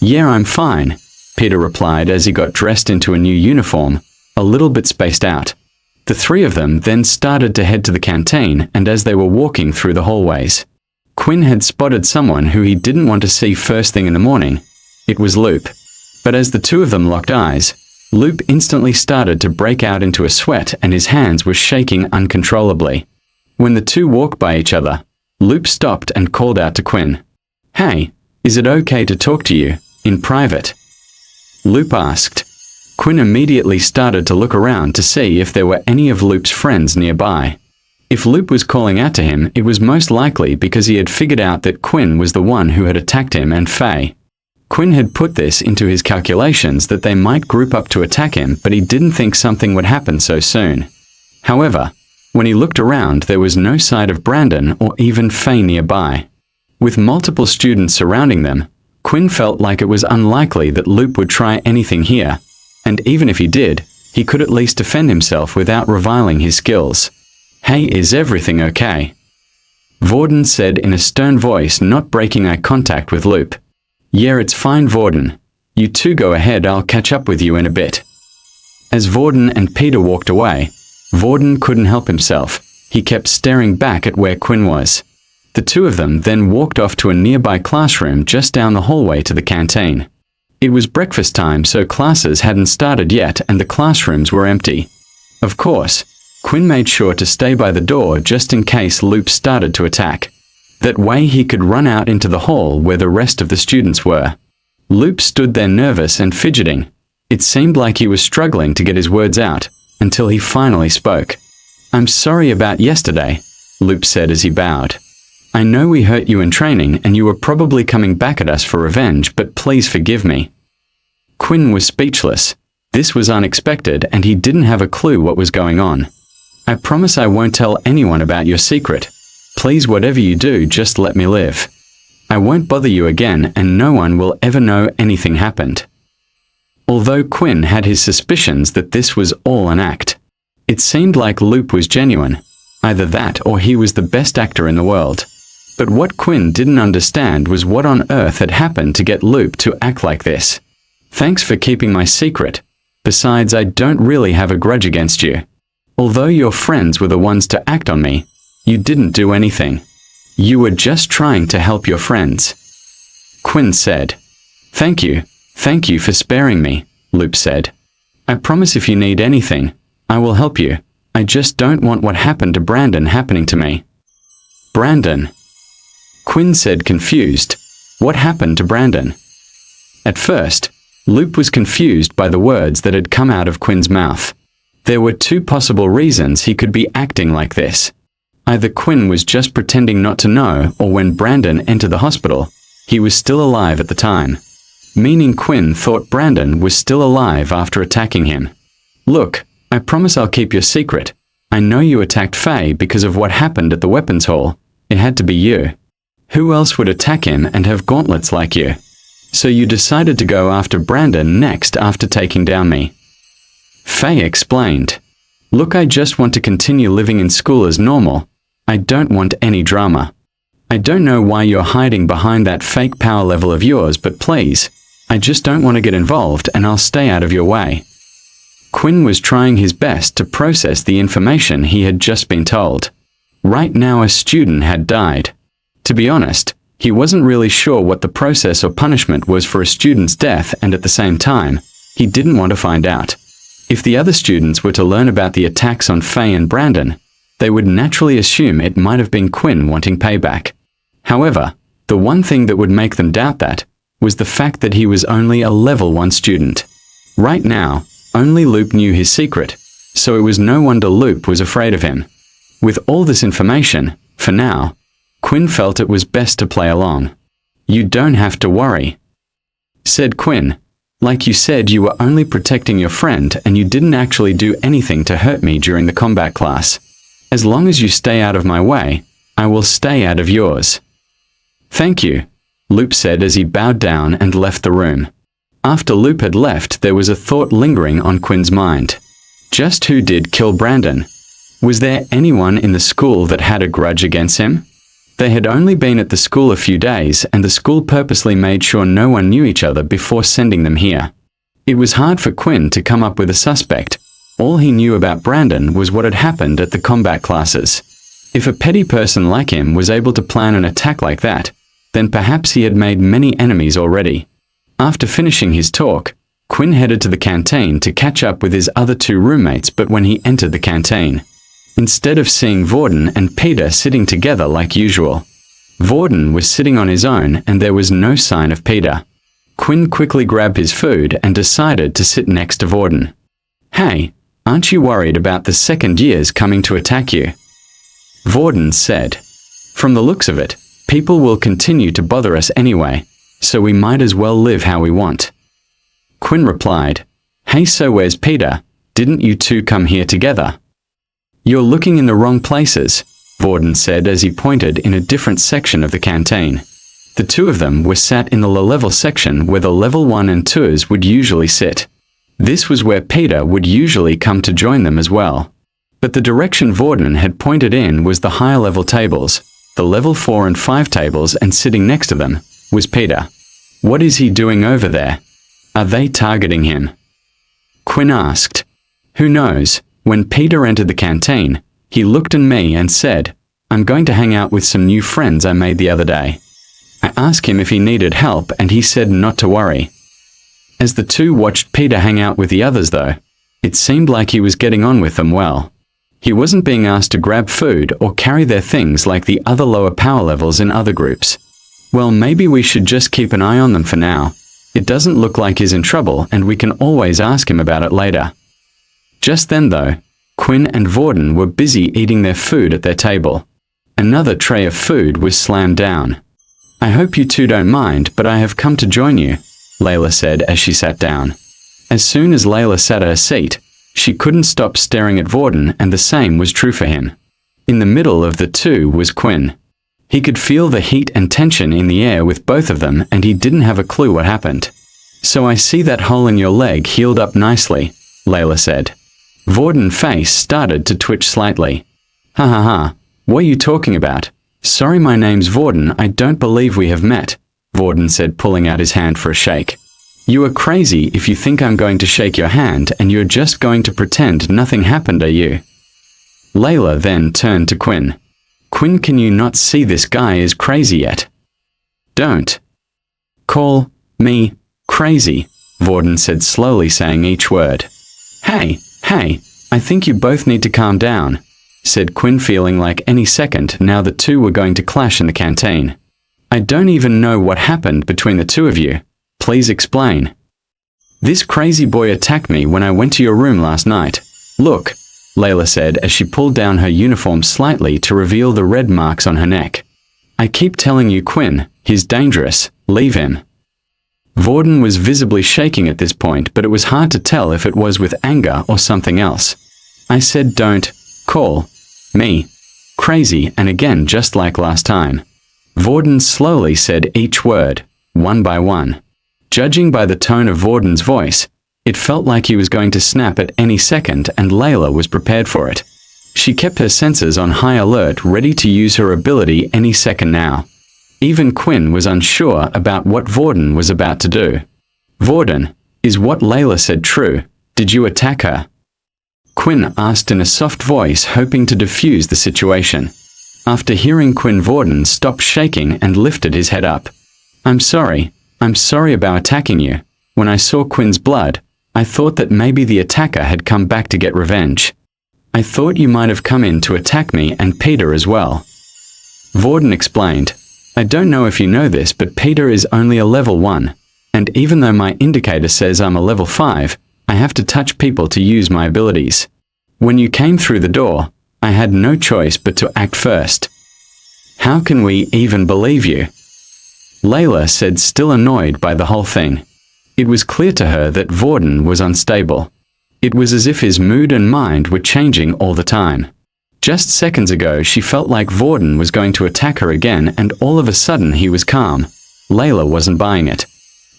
Yeah, I'm fine," Peter replied as he got dressed into a new uniform, a little bit spaced out. The three of them then started to head to the canteen, and as they were walking through the hallways, Quinn had spotted someone who he didn't want to see first thing in the morning. It was Loop. But as the two of them locked eyes, Loop instantly started to break out into a sweat and his hands were shaking uncontrollably. When the two walked by each other, Loop stopped and called out to Quinn. "Hey, is it okay to talk to you, in private?" Loop asked. Quinn immediately started to look around to see if there were any of Loop's friends nearby. If Loop was calling out to him, it was most likely because he had figured out that Quinn was the one who had attacked him and Faye. Quinn had put this into his calculations that they might group up to attack him, but he didn't think something would happen so soon. However, when he looked around, there was no sight of Brandon or even Faye nearby. With multiple students surrounding them, Quinn felt like it was unlikely that Loop would try anything here, and even if he did, he could at least defend himself without reviling his skills. "Hey, is everything okay?" Vorden said in a stern voice, not breaking eye contact with Loop. "Yeah, it's fine, Vorden. You two go ahead, I'll catch up with you in a bit." As Vorden and Peter walked away, Vorden couldn't help himself. He kept staring back at where Quinn was. The two of them then walked off to a nearby classroom just down the hallway to the canteen. It was breakfast time, so classes hadn't started yet and the classrooms were empty. Of course, Quinn made sure to stay by the door just in case Loop started to attack. That way he could run out into the hall where the rest of the students were. Loop stood there nervous and fidgeting. It seemed like he was struggling to get his words out, until he finally spoke. "I'm sorry about yesterday," Loop said as he bowed. "I know we hurt you in training and you were probably coming back at us for revenge, but please forgive me." Quinn was speechless. This was unexpected and he didn't have a clue what was going on. "I promise I won't tell anyone about your secret. Please, whatever you do, just let me live. I won't bother you again and no one will ever know anything happened." Although Quinn had his suspicions that this was all an act, it seemed like Loop was genuine. Either that or he was the best actor in the world. But what Quinn didn't understand was what on earth had happened to get Loop to act like this. "Thanks for keeping my secret. Besides, I don't really have a grudge against you. Although your friends were the ones to act on me, you didn't do anything. You were just trying to help your friends." Quinn said. Thank you for sparing me," Loop said. "I promise if you need anything, I will help you. I just don't want what happened to Brandon happening to me." "Brandon?" Quinn said, confused. What happened to Brandon? At first, Loop was confused by the words that had come out of Quinn's mouth. There were two possible reasons he could be acting like this. Either Quinn was just pretending not to know, or when Brandon entered the hospital, he was still alive at the time. Meaning Quinn thought Brandon was still alive after attacking him. "Look, I promise I'll keep your secret. I know you attacked Faye because of what happened at the weapons hall. It had to be you. Who else would attack him and have gauntlets like you? So you decided to go after Brandon next after taking down me. Faye explained. Look, I just want to continue living in school as normal. I don't want any drama. I don't know why you're hiding behind that fake power level of yours, but please, I just don't want to get involved and I'll stay out of your way. Quinn was trying his best to process the information he had just been told. Right now a student had died. To be honest, he wasn't really sure what the process or punishment was for a student's death, and at the same time, he didn't want to find out. If the other students were to learn about the attacks on Faye and Brandon, they would naturally assume it might have been Quinn wanting payback. However, the one thing that would make them doubt that was the fact that he was only a level 1 student. Right now, only Loop knew his secret, so it was no wonder Loop was afraid of him. With all this information, for now, Quinn felt it was best to play along. You don't have to worry, said Quinn. Like you said, you were only protecting your friend and you didn't actually do anything to hurt me during the combat class. As long as you stay out of my way, I will stay out of yours. Thank you, Loop said as he bowed down and left the room. After Loop had left, there was a thought lingering on Quinn's mind. Just who did kill Brandon? Was there anyone in the school that had a grudge against him? They had only been at the school a few days, and the school purposely made sure no one knew each other before sending them here. It was hard for Quinn to come up with a suspect. All he knew about Brandon was what had happened at the combat classes. If a petty person like him was able to plan an attack like that, then perhaps he had made many enemies already. After finishing his talk, Quinn headed to the canteen to catch up with his other 2 roommates, but when he entered the canteen, instead of seeing Vorden and Peter sitting together like usual, Vorden was sitting on his own and there was no sign of Peter. Quinn quickly grabbed his food and decided to sit next to Vorden. Hey, aren't you worried about the second years coming to attack you? Vorden said. From the looks of it, people will continue to bother us anyway, so we might as well live how we want. Quinn replied, Hey, so where's Peter? Didn't you two come here together? You're looking in the wrong places, Vorden said as he pointed in a different section of the canteen. The 2 of them were sat in the low-level section where the level 1 and 2s would usually sit. This was where Peter would usually come to join them as well. But the direction Vorden had pointed in was the higher-level tables, the level 4 and 5 tables, and sitting next to them was Peter. What is he doing over there? Are they targeting him? Quinn asked. Who knows? When Peter entered the canteen, he looked at me and said, I'm going to hang out with some new friends I made the other day. I asked him if he needed help and he said not to worry. As the 2 watched Peter hang out with the others though, it seemed like he was getting on with them well. He wasn't being asked to grab food or carry their things like the other lower power levels in other groups. Well, maybe we should just keep an eye on them for now. It doesn't look like he's in trouble and we can always ask him about it later. Just then though, Quinn and Vorden were busy eating their food at their table. Another tray of food was slammed down. I hope you 2 don't mind, but I have come to join you, Layla said as she sat down. As soon as Layla sat at her seat, she couldn't stop staring at Vorden, and the same was true for him. In the middle of the 2 was Quinn. He could feel the heat and tension in the air with both of them, and he didn't have a clue what happened. So I see that hole in your leg healed up nicely, Layla said. Vorden's face started to twitch slightly. Ha ha ha, what are you talking about? Sorry, my name's Vorden, I don't believe we have met, Vorden said, pulling out his hand for a shake. You are crazy if you think I'm going to shake your hand and you're just going to pretend nothing happened, are you? Layla then turned to Quinn. Quinn, can you not see this guy is crazy yet? Don't call me crazy, Vorden said, slowly saying each word. Hey, I think you both need to calm down, said Quinn, feeling like any second now the 2 were going to clash in the canteen. I don't even know what happened between the 2 of you. Please explain. This crazy boy attacked me when I went to your room last night. Look, Layla said as she pulled down her uniform slightly to reveal the red marks on her neck. I keep telling you, Quinn, he's dangerous. Leave him. Vorden was visibly shaking at this point, but it was hard to tell if it was with anger or something else. I said don't Call me crazy, and again just like last time. Vorden slowly said each word, one by one. Judging by the tone of Vorden's voice, it felt like he was going to snap at any second, and Layla was prepared for it. She kept her senses on high alert, ready to use her ability any second now. Even Quinn was unsure about what Vorden was about to do. Vorden, is what Layla said true? Did you attack her? Quinn asked in a soft voice, hoping to diffuse the situation. After hearing Quinn, Vorden stopped shaking and lifted his head up. I'm sorry about attacking you. When I saw Quinn's blood, I thought that maybe the attacker had come back to get revenge. I thought you might have come in to attack me and Peter as well. Vorden explained, I don't know if you know this, but Peter is only a level 1, and even though my indicator says I'm a level 5, I have to touch people to use my abilities. When you came through the door, I had no choice but to act first. How can we even believe you? Layla said, still annoyed by the whole thing. It was clear to her that Vorden was unstable. It was as if his mood and mind were changing all the time. Just seconds ago she felt like Vorden was going to attack her again, and all of a sudden he was calm. Layla wasn't buying it.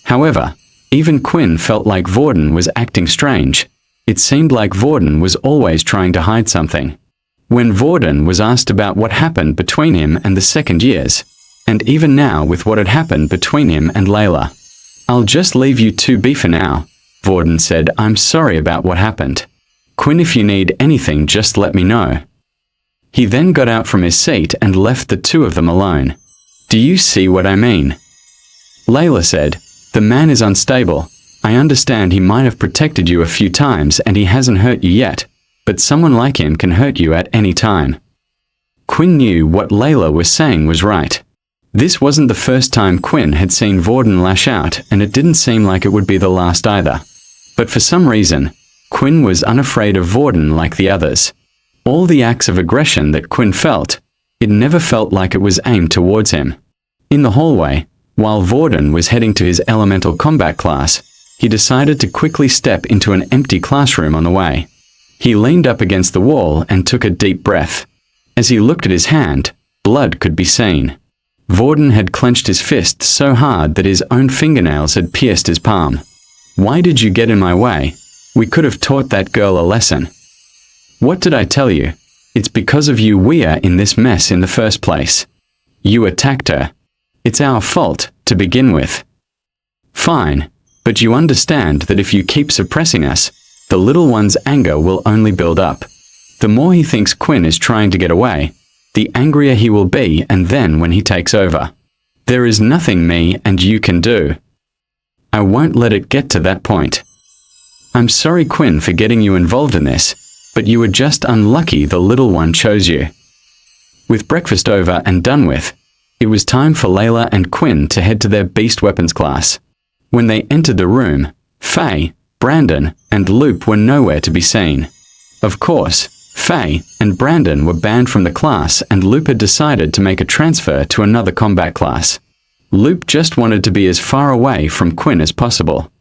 However, even Quinn felt like Vorden was acting strange. It seemed like Vorden was always trying to hide something. When Vorden was asked about what happened between him and the second years, and even now with what had happened between him and Layla. I'll just leave you two be for now, Vorden said. I'm sorry about what happened. Quinn, if you need anything, just let me know. He then got out from his seat and left the two of them alone. Do you see what I mean? Layla said, the man is unstable. I understand he might have protected you a few times and he hasn't hurt you yet, but someone like him can hurt you at any time. Quinn knew what Layla was saying was right. This wasn't the first time Quinn had seen Vorden lash out, and it didn't seem like it would be the last either. But for some reason, Quinn was unafraid of Vorden like the others. All the acts of aggression that Quinn felt, it never felt like it was aimed towards him. In the hallway, while Vorden was heading to his elemental combat class, he decided to quickly step into an empty classroom on the way. He leaned up against the wall and took a deep breath. As he looked at his hand, blood could be seen. Vorden had clenched his fist so hard that his own fingernails had pierced his palm. Why did you get in my way? We could have taught that girl a lesson. What did I tell you? It's because of you we are in this mess in the first place. You attacked her. It's our fault, to begin with. Fine, but you understand that if you keep suppressing us, the little one's anger will only build up. The more he thinks Quinn is trying to get away, the angrier he will be, and then when he takes over, there is nothing me and you can do. I won't let it get to that point. I'm sorry, Quinn, for getting you involved in this, but you were just unlucky the little one chose you. With breakfast over and done with, it was time for Layla and Quinn to head to their beast weapons class. When they entered the room, Faye, Brandon, and Loop were nowhere to be seen. Of course, Faye and Brandon were banned from the class, and Loop had decided to make a transfer to another combat class. Loop just wanted to be as far away from Quinn as possible.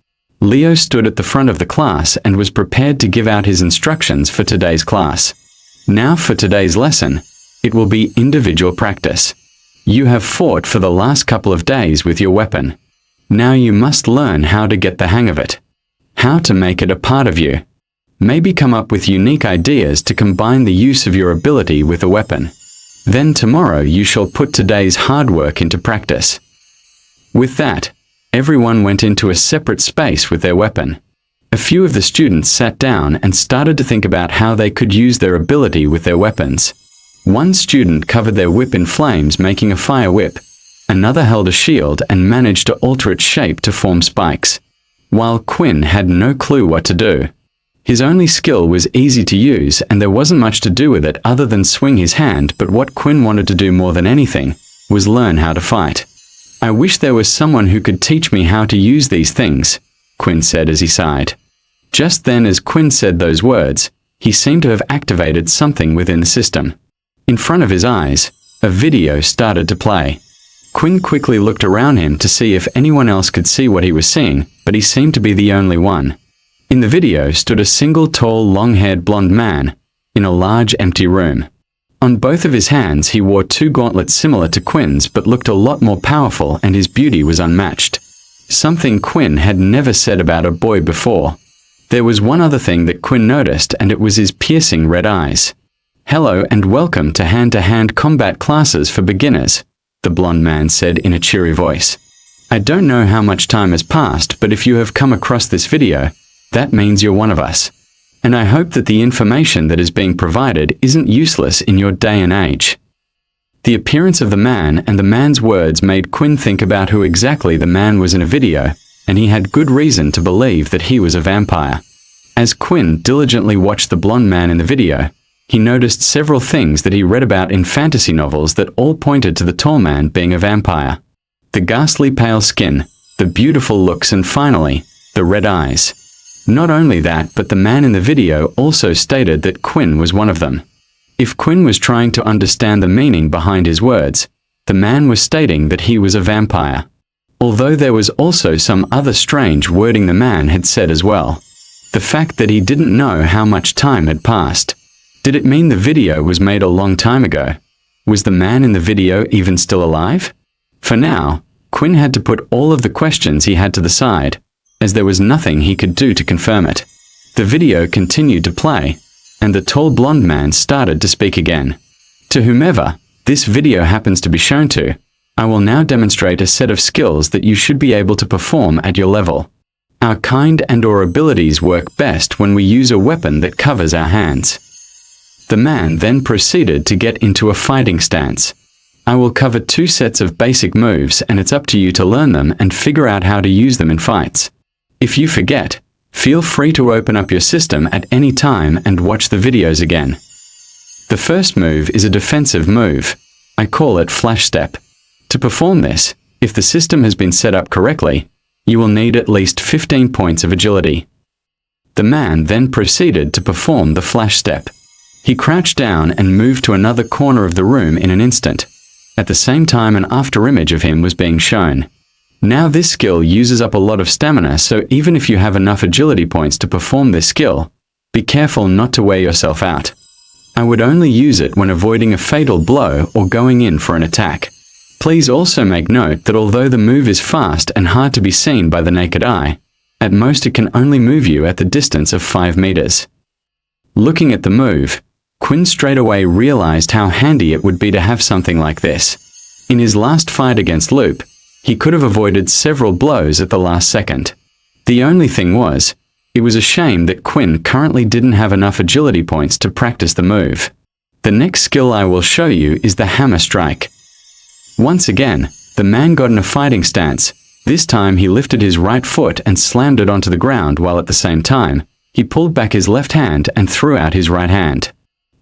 Leo stood at the front of the class and was prepared to give out his instructions for today's class. Now for today's lesson, it will be individual practice. You have fought for the last couple of days with your weapon. Now you must learn how to get the hang of it. How to make it a part of you. Maybe come up with unique ideas to combine the use of your ability with a weapon. Then tomorrow you shall put today's hard work into practice. With that, everyone went into a separate space with their weapon. A few of the students sat down and started to think about how they could use their ability with their weapons. One student covered their whip in flames, making a fire whip. Another held a shield and managed to alter its shape to form spikes. While Quinn had no clue what to do. His only skill was easy to use, and there wasn't much to do with it other than swing his hand, but what Quinn wanted to do more than anything was learn how to fight. I wish there was someone who could teach me how to use these things, Quinn said as he sighed. Just then, as Quinn said those words, he seemed to have activated something within the system. In front of his eyes, a video started to play. Quinn quickly looked around him to see if anyone else could see what he was seeing, but he seemed to be the only one. In the video stood a single tall, long-haired blonde man, in a large empty room. On both of his hands he wore two gauntlets similar to Quinn's but looked a lot more powerful, and his beauty was unmatched. Something Quinn had never said about a boy before. There was one other thing that Quinn noticed, and it was his piercing red eyes. "Hello and welcome to hand-to-hand combat classes for beginners," the blonde man said in a cheery voice. "I don't know how much time has passed, but if you have come across this video, that means you're one of us. And I hope that the information that is being provided isn't useless in your day and age." The appearance of the man and the man's words made Quinn think about who exactly the man was in a video, and he had good reason to believe that he was a vampire. As Quinn diligently watched the blonde man in the video, he noticed several things that he read about in fantasy novels that all pointed to the tall man being a vampire. The ghastly pale skin, the beautiful looks, and finally, the red eyes. Not only that, but the man in the video also stated that Quinn was one of them. If Quinn was trying to understand the meaning behind his words, the man was stating that he was a vampire. Although there was also some other strange wording the man had said as well. The fact that he didn't know how much time had passed. Did it mean the video was made a long time ago? Was the man in the video even still alive? For now, Quinn had to put all of the questions he had to the side, as there was nothing he could do to confirm it. The video continued to play, and the tall blonde man started to speak again. "To whomever this video happens to be shown to, I will now demonstrate a set of skills that you should be able to perform at your level. Our kind and/or abilities work best when we use a weapon that covers our hands." The man then proceeded to get into a fighting stance. "I will cover 2 sets of basic moves, and it's up to you to learn them and figure out how to use them in fights. If you forget, feel free to open up your system at any time and watch the videos again." The first move is a defensive move. I call it Flash Step. To perform this, if the system has been set up correctly, you will need at least 15 points of agility. The man then proceeded to perform the Flash Step. He crouched down and moved to another corner of the room in an instant. At the same time, an afterimage of him was being shown. Now this skill uses up a lot of stamina, so even if you have enough agility points to perform this skill, be careful not to wear yourself out. I would only use it when avoiding a fatal blow or going in for an attack. Please also make note that although the move is fast and hard to be seen by the naked eye, at most it can only move you at the distance of 5 meters. Looking at the move, Quinn straight away realized how handy it would be to have something like this. In his last fight against Loop, he could have avoided several blows at the last second. The only thing was, it was a shame that Quinn currently didn't have enough agility points to practice the move. The next skill I will show you is the Hammer Strike. Once again, the man got in a fighting stance. This time he lifted his right foot and slammed it onto the ground, while at the same time, he pulled back his left hand and threw out his right hand.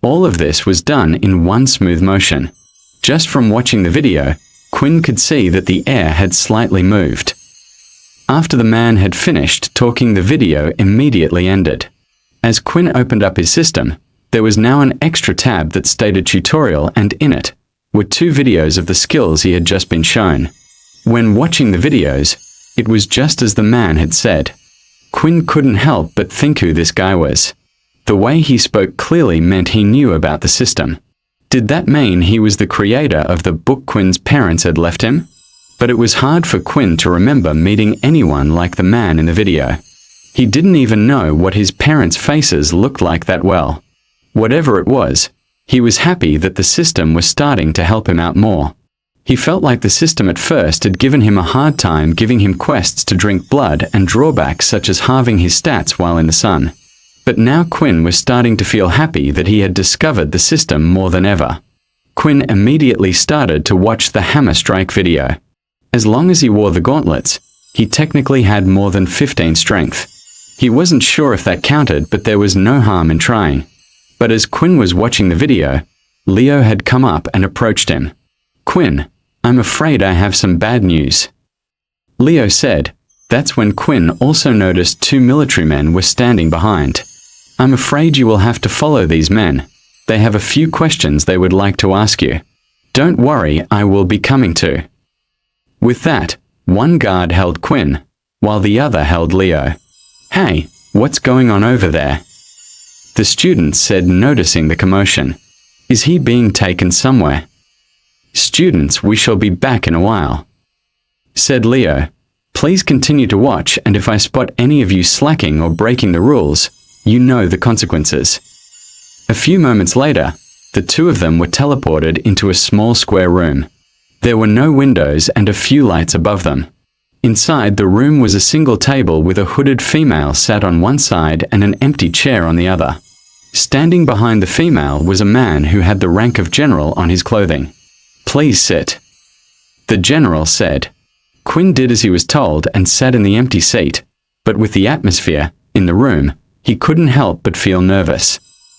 All of this was done in one smooth motion. Just from watching the video, Quinn could see that the air had slightly moved. After the man had finished talking, the video immediately ended. As Quinn opened up his system, there was now an extra tab that stated tutorial, and in it were 2 videos of the skills he had just been shown. When watching the videos, it was just as the man had said. Quinn couldn't help but think who this guy was. The way he spoke clearly meant he knew about the system. Did that mean he was the creator of the book Quinn's parents had left him? But it was hard for Quinn to remember meeting anyone like the man in the video. He didn't even know what his parents' faces looked like that well. Whatever it was, he was happy that the system was starting to help him out more. He felt like the system at first had given him a hard time, giving him quests to drink blood and drawbacks such as halving his stats while in the sun. But now Quinn was starting to feel happy that he had discovered the system more than ever. Quinn immediately started to watch the Hammer Strike video. As long as he wore the gauntlets, he technically had more than 15 strength. He wasn't sure if that counted, but there was no harm in trying. But as Quinn was watching the video, Leo had come up and approached him. "Quinn, I'm afraid I have some bad news," Leo said. That's when Quinn also noticed 2 military men were standing behind. "I'm afraid you will have to follow these men. They have a few questions they would like to ask you. Don't worry, I will be coming too." With that, one guard held Quinn, while the other held Leo. "Hey, what's going on over there?" the student said, noticing the commotion. Is he being taken somewhere? Students, we shall be back in a while, said Leo. Please continue to watch, and if I spot any of you slacking or breaking the rules, you know the consequences. A few moments later, the two of them were teleported into a small square room. There were no windows and a few lights above them. Inside the room was a single table with a hooded female sat on one side and an empty chair on the other. Standing behind the female was a man who had the rank of general on his clothing. Please sit, the general said. Quinn did as he was told and sat in the empty seat, but with the atmosphere in the room, he couldn't help but feel nervous.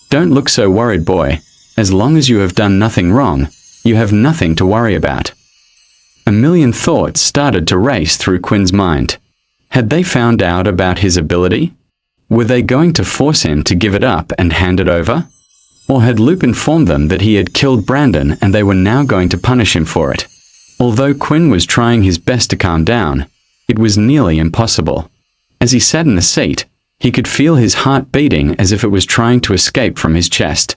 Don't look so worried, boy. As long as you have done nothing wrong, you have nothing to worry about. A million thoughts started to race through Quinn's mind. Had they found out about his ability? Were they going to force him to give it up and hand it over? Or had Loop informed them that he had killed Brandon and they were now going to punish him for it? Although Quinn was trying his best to calm down, it was nearly impossible. As he sat in the seat, he could feel his heart beating as if it was trying to escape from his chest.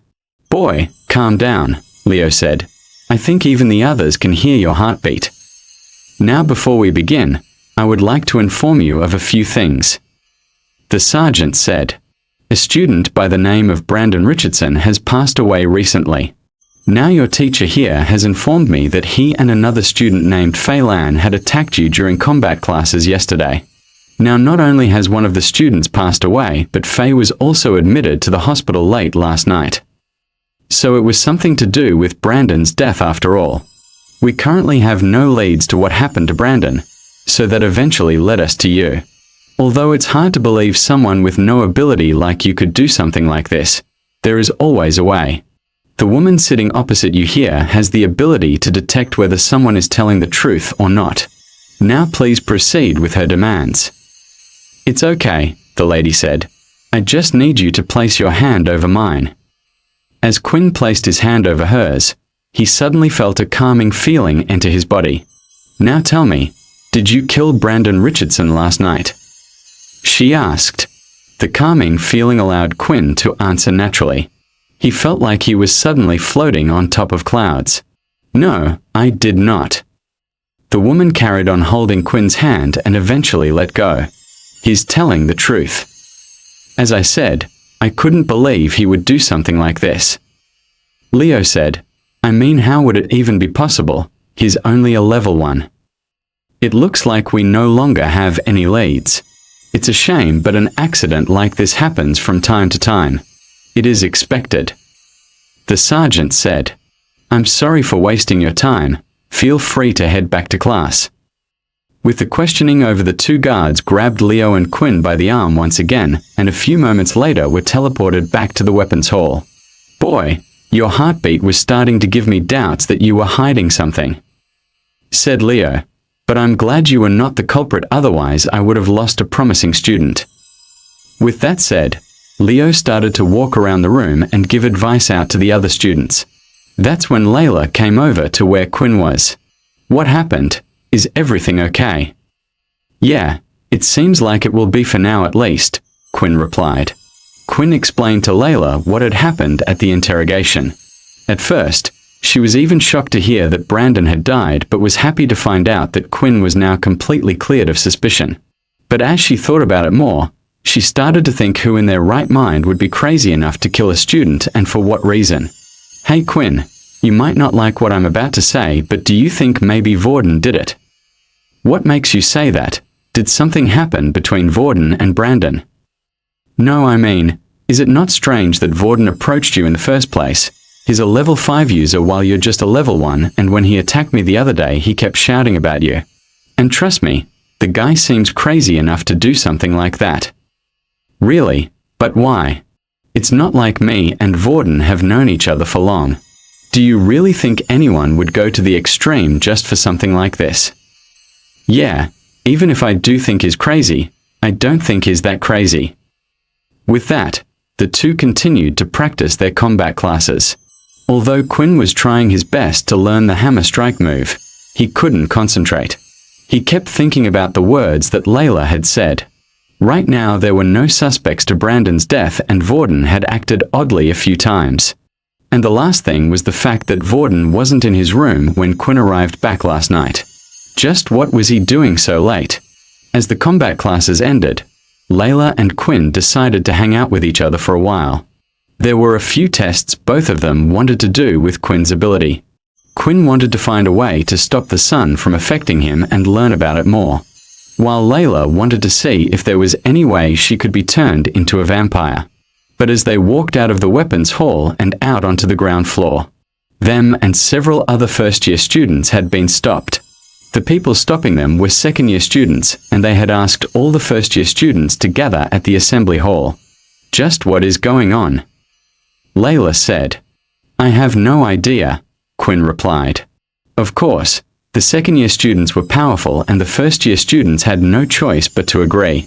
Boy, calm down, Leo said. I think even the others can hear your heartbeat. Now before we begin, I would like to inform you of a few things, the sergeant said. A student by the name of Brandon Richardson has passed away recently. Now your teacher here has informed me that he and another student named Fei Lan had attacked you during combat classes yesterday. Now not only has one of the students passed away, but Fei was also admitted to the hospital late last night. So it was something to do with Brandon's death after all. We currently have no leads to what happened to Brandon, so that eventually led us to you. Although it's hard to believe someone with no ability like you could do something like this, there is always a way. The woman sitting opposite you here has the ability to detect whether someone is telling the truth or not. Now please proceed with her demands. It's okay, the lady said. I just need you to place your hand over mine. As Quinn placed his hand over hers, he suddenly felt a calming feeling enter his body. Now tell me, did you kill Brandon Richardson last night? She asked. The calming feeling allowed Quinn to answer naturally. He felt like he was suddenly floating on top of clouds. No, I did not. The woman carried on holding Quinn's hand and eventually let go. He's telling the truth. As I said, I couldn't believe he would do something like this. Leo said, I mean, how would it even be possible? He's only a level 1. It looks like we no longer have any leads. It's a shame, but an accident like this happens from time to time. It is expected. The sergeant said, I'm sorry for wasting your time. Feel free to head back to class. With the questioning over, the two guards grabbed Leo and Quinn by the arm once again, and a few moments later were teleported back to the weapons hall. Boy, your heartbeat was starting to give me doubts that you were hiding something, said Leo. But I'm glad you were not the culprit, otherwise I would have lost a promising student. With that said, Leo started to walk around the room and give advice out to the other students. That's when Layla came over to where Quinn was. What happened? Is everything okay? Yeah, it seems like it will be for now at least, Quinn replied. Quinn explained to Layla what had happened at the interrogation. At first, she was even shocked to hear that Brandon had died, but was happy to find out that Quinn was now completely cleared of suspicion. But as she thought about it more, she started to think who in their right mind would be crazy enough to kill a student, and for what reason. Hey Quinn, you might not like what I'm about to say, but do you think maybe Vorden did it? What makes you say that? Did something happen between Vorden and Brandon? No, I mean, is it not strange that Vorden approached you in the first place? He's a level 5 user while you're just a level 1, and when he attacked me the other day he kept shouting about you. And trust me, the guy seems crazy enough to do something like that. Really? But why? It's not like me and Vorden have known each other for long. Do you really think anyone would go to the extreme just for something like this? Yeah, even if I do think he's crazy, I don't think he's that crazy. With that, the two continued to practice their combat classes. Although Quinn was trying his best to learn the hammer strike move, he couldn't concentrate. He kept thinking about the words that Layla had said. Right now there were no suspects to Brandon's death, and Vorden had acted oddly a few times. And the last thing was the fact that Vorden wasn't in his room when Quinn arrived back last night. Just what was he doing so late? As the combat classes ended, Layla and Quinn decided to hang out with each other for a while. There were a few tests both of them wanted to do with Quinn's ability. Quinn wanted to find a way to stop the sun from affecting him and learn about it more, while Layla wanted to see if there was any way she could be turned into a vampire. But as they walked out of the weapons hall and out onto the ground floor, them and several other first-year students had been stopped. The people stopping them were second-year students, and they had asked all the first-year students to gather at the assembly hall. "Just what is going on?" Layla said. "I have no idea," Quinn replied. Of course, the second-year students were powerful and the first-year students had no choice but to agree.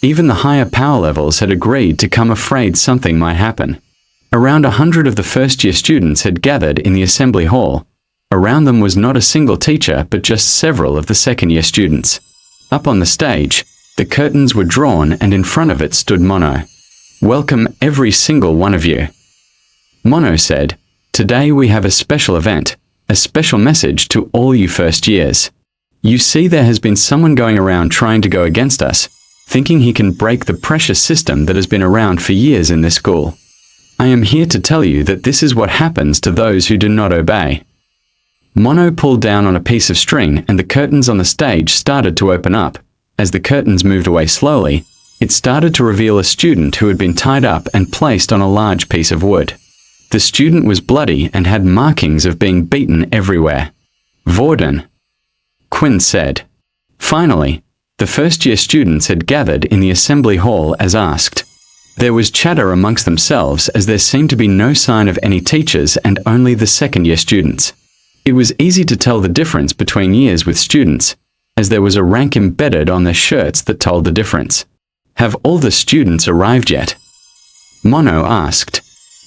Even the higher power levels had agreed to come, afraid something might happen. Around 100 of the first-year students had gathered in the assembly hall. Around them was not a single teacher but just several of the second-year students. Up on the stage, the curtains were drawn and in front of it stood Mono. "Welcome every single one of you." Mono said, "Today we have a special event, a special message to all you first years. You see, there has been someone going around trying to go against us, thinking he can break the precious system that has been around for years in this school. I am here to tell you that this is what happens to those who do not obey." Mono pulled down on a piece of string and the curtains on the stage started to open up. As the curtains moved away slowly, it started to reveal a student who had been tied up and placed on a large piece of wood. The student was bloody and had markings of being beaten everywhere. "Vorden," Quinn said. Finally, the first-year students had gathered in the assembly hall as asked. There was chatter amongst themselves as there seemed to be no sign of any teachers and only the second-year students. It was easy to tell the difference between years with students, as there was a rank embedded on their shirts that told the difference. "Have all the students arrived yet?" Mono asked.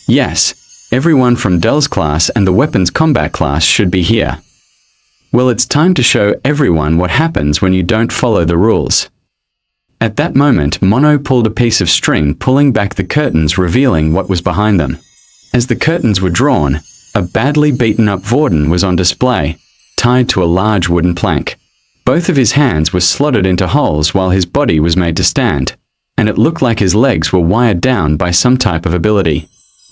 "Yes, everyone from Dell's class and the weapons combat class should be here." "Well, it's time to show everyone what happens when you don't follow the rules." At that moment, Mono pulled a piece of string, pulling back the curtains, revealing what was behind them. As the curtains were drawn, a badly beaten-up Vorden was on display, tied to a large wooden plank. Both of his hands were slotted into holes while his body was made to stand, and it looked like his legs were wired down by some type of ability.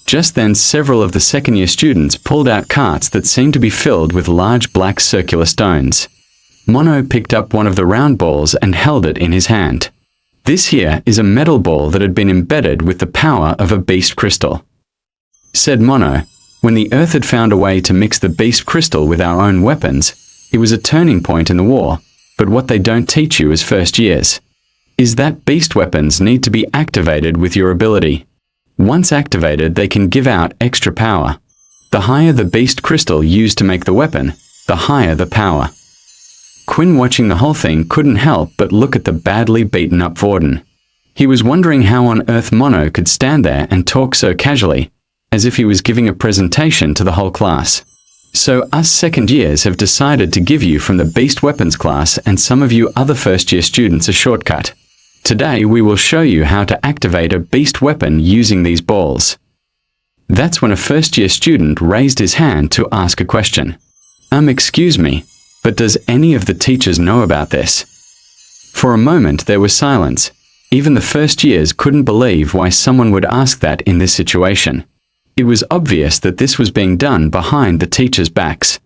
Just then, several of the second-year students pulled out carts that seemed to be filled with large black circular stones. Mono picked up one of the round balls and held it in his hand. "This here is a metal ball that had been embedded with the power of a beast crystal," said Mono. "When the Earth had found a way to mix the beast crystal with our own weapons, it was a turning point in the war, but what they don't teach you as first years is that beast weapons need to be activated with your ability. Once activated, they can give out extra power. The higher the beast crystal used to make the weapon, the higher the power." Quinn, watching the whole thing, couldn't help but look at the badly beaten-up Vorden. He was wondering how on earth Mono could stand there and talk so casually, as if he was giving a presentation to the whole class. "So us second years have decided to give you from the beast weapons class and some of you other first-year students a shortcut. Today we will show you how to activate a beast weapon using these balls." That's when a first-year student raised his hand to ask a question. Excuse me, but does any of the teachers know about this?" For a moment there was silence. Even the first years couldn't believe why someone would ask that in this situation. It was obvious that this was being done behind the teachers' backs.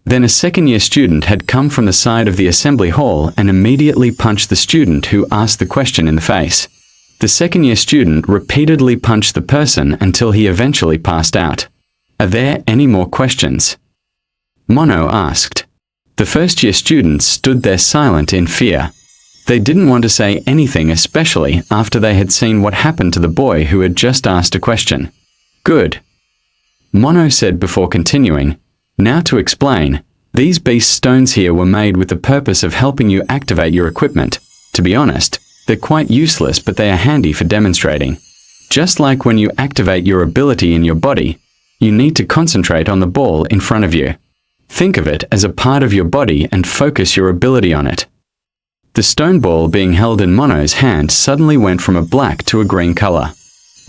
Then a second-year student had come from the side of the assembly hall and immediately punched the student who asked the question in the face. The second-year student repeatedly punched the person until he eventually passed out. "Are there any more questions?" Mono asked. The first-year students stood there silent in fear. They didn't want to say anything, especially after they had seen what happened to the boy who had just asked a question. "Good," Mono said before continuing. "Now to explain, these beast stones here were made with the purpose of helping you activate your equipment. To be honest, they're quite useless, but they are handy for demonstrating. Just like when you activate your ability in your body, you need to concentrate on the ball in front of you. Think of it as a part of your body and focus your ability on it." The stone ball being held in Mono's hand suddenly went from a black to a green color.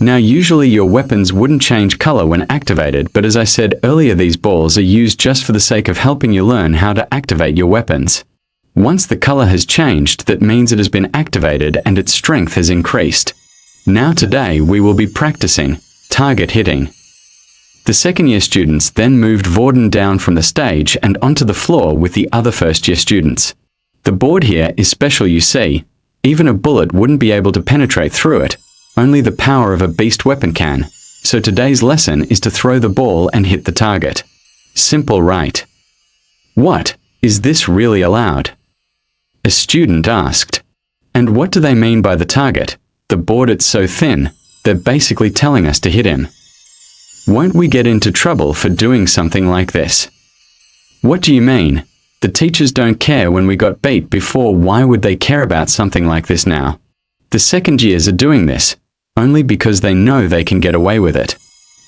Now usually your weapons wouldn't change color when activated, but as I said earlier, these balls are used just for the sake of helping you learn how to activate your weapons. Once the color has changed, that means it has been activated and its strength has increased. Now today we will be practicing target hitting. The second-year students then moved Vorden down from the stage and onto the floor with the other first-year students. The board here is special, you see. Even a bullet wouldn't be able to penetrate through it. Only the power of a beast weapon can. So today's lesson is to throw the ball and hit the target. Simple, right? What? Is this really allowed? A student asked. And what do they mean by the target? The board, it's so thin. They're basically telling us to hit him. Won't we get into trouble for doing something like this? What do you mean? The teachers don't care when we got beat before. Why would they care about something like this now? The second years are doing this only because they know they can get away with it.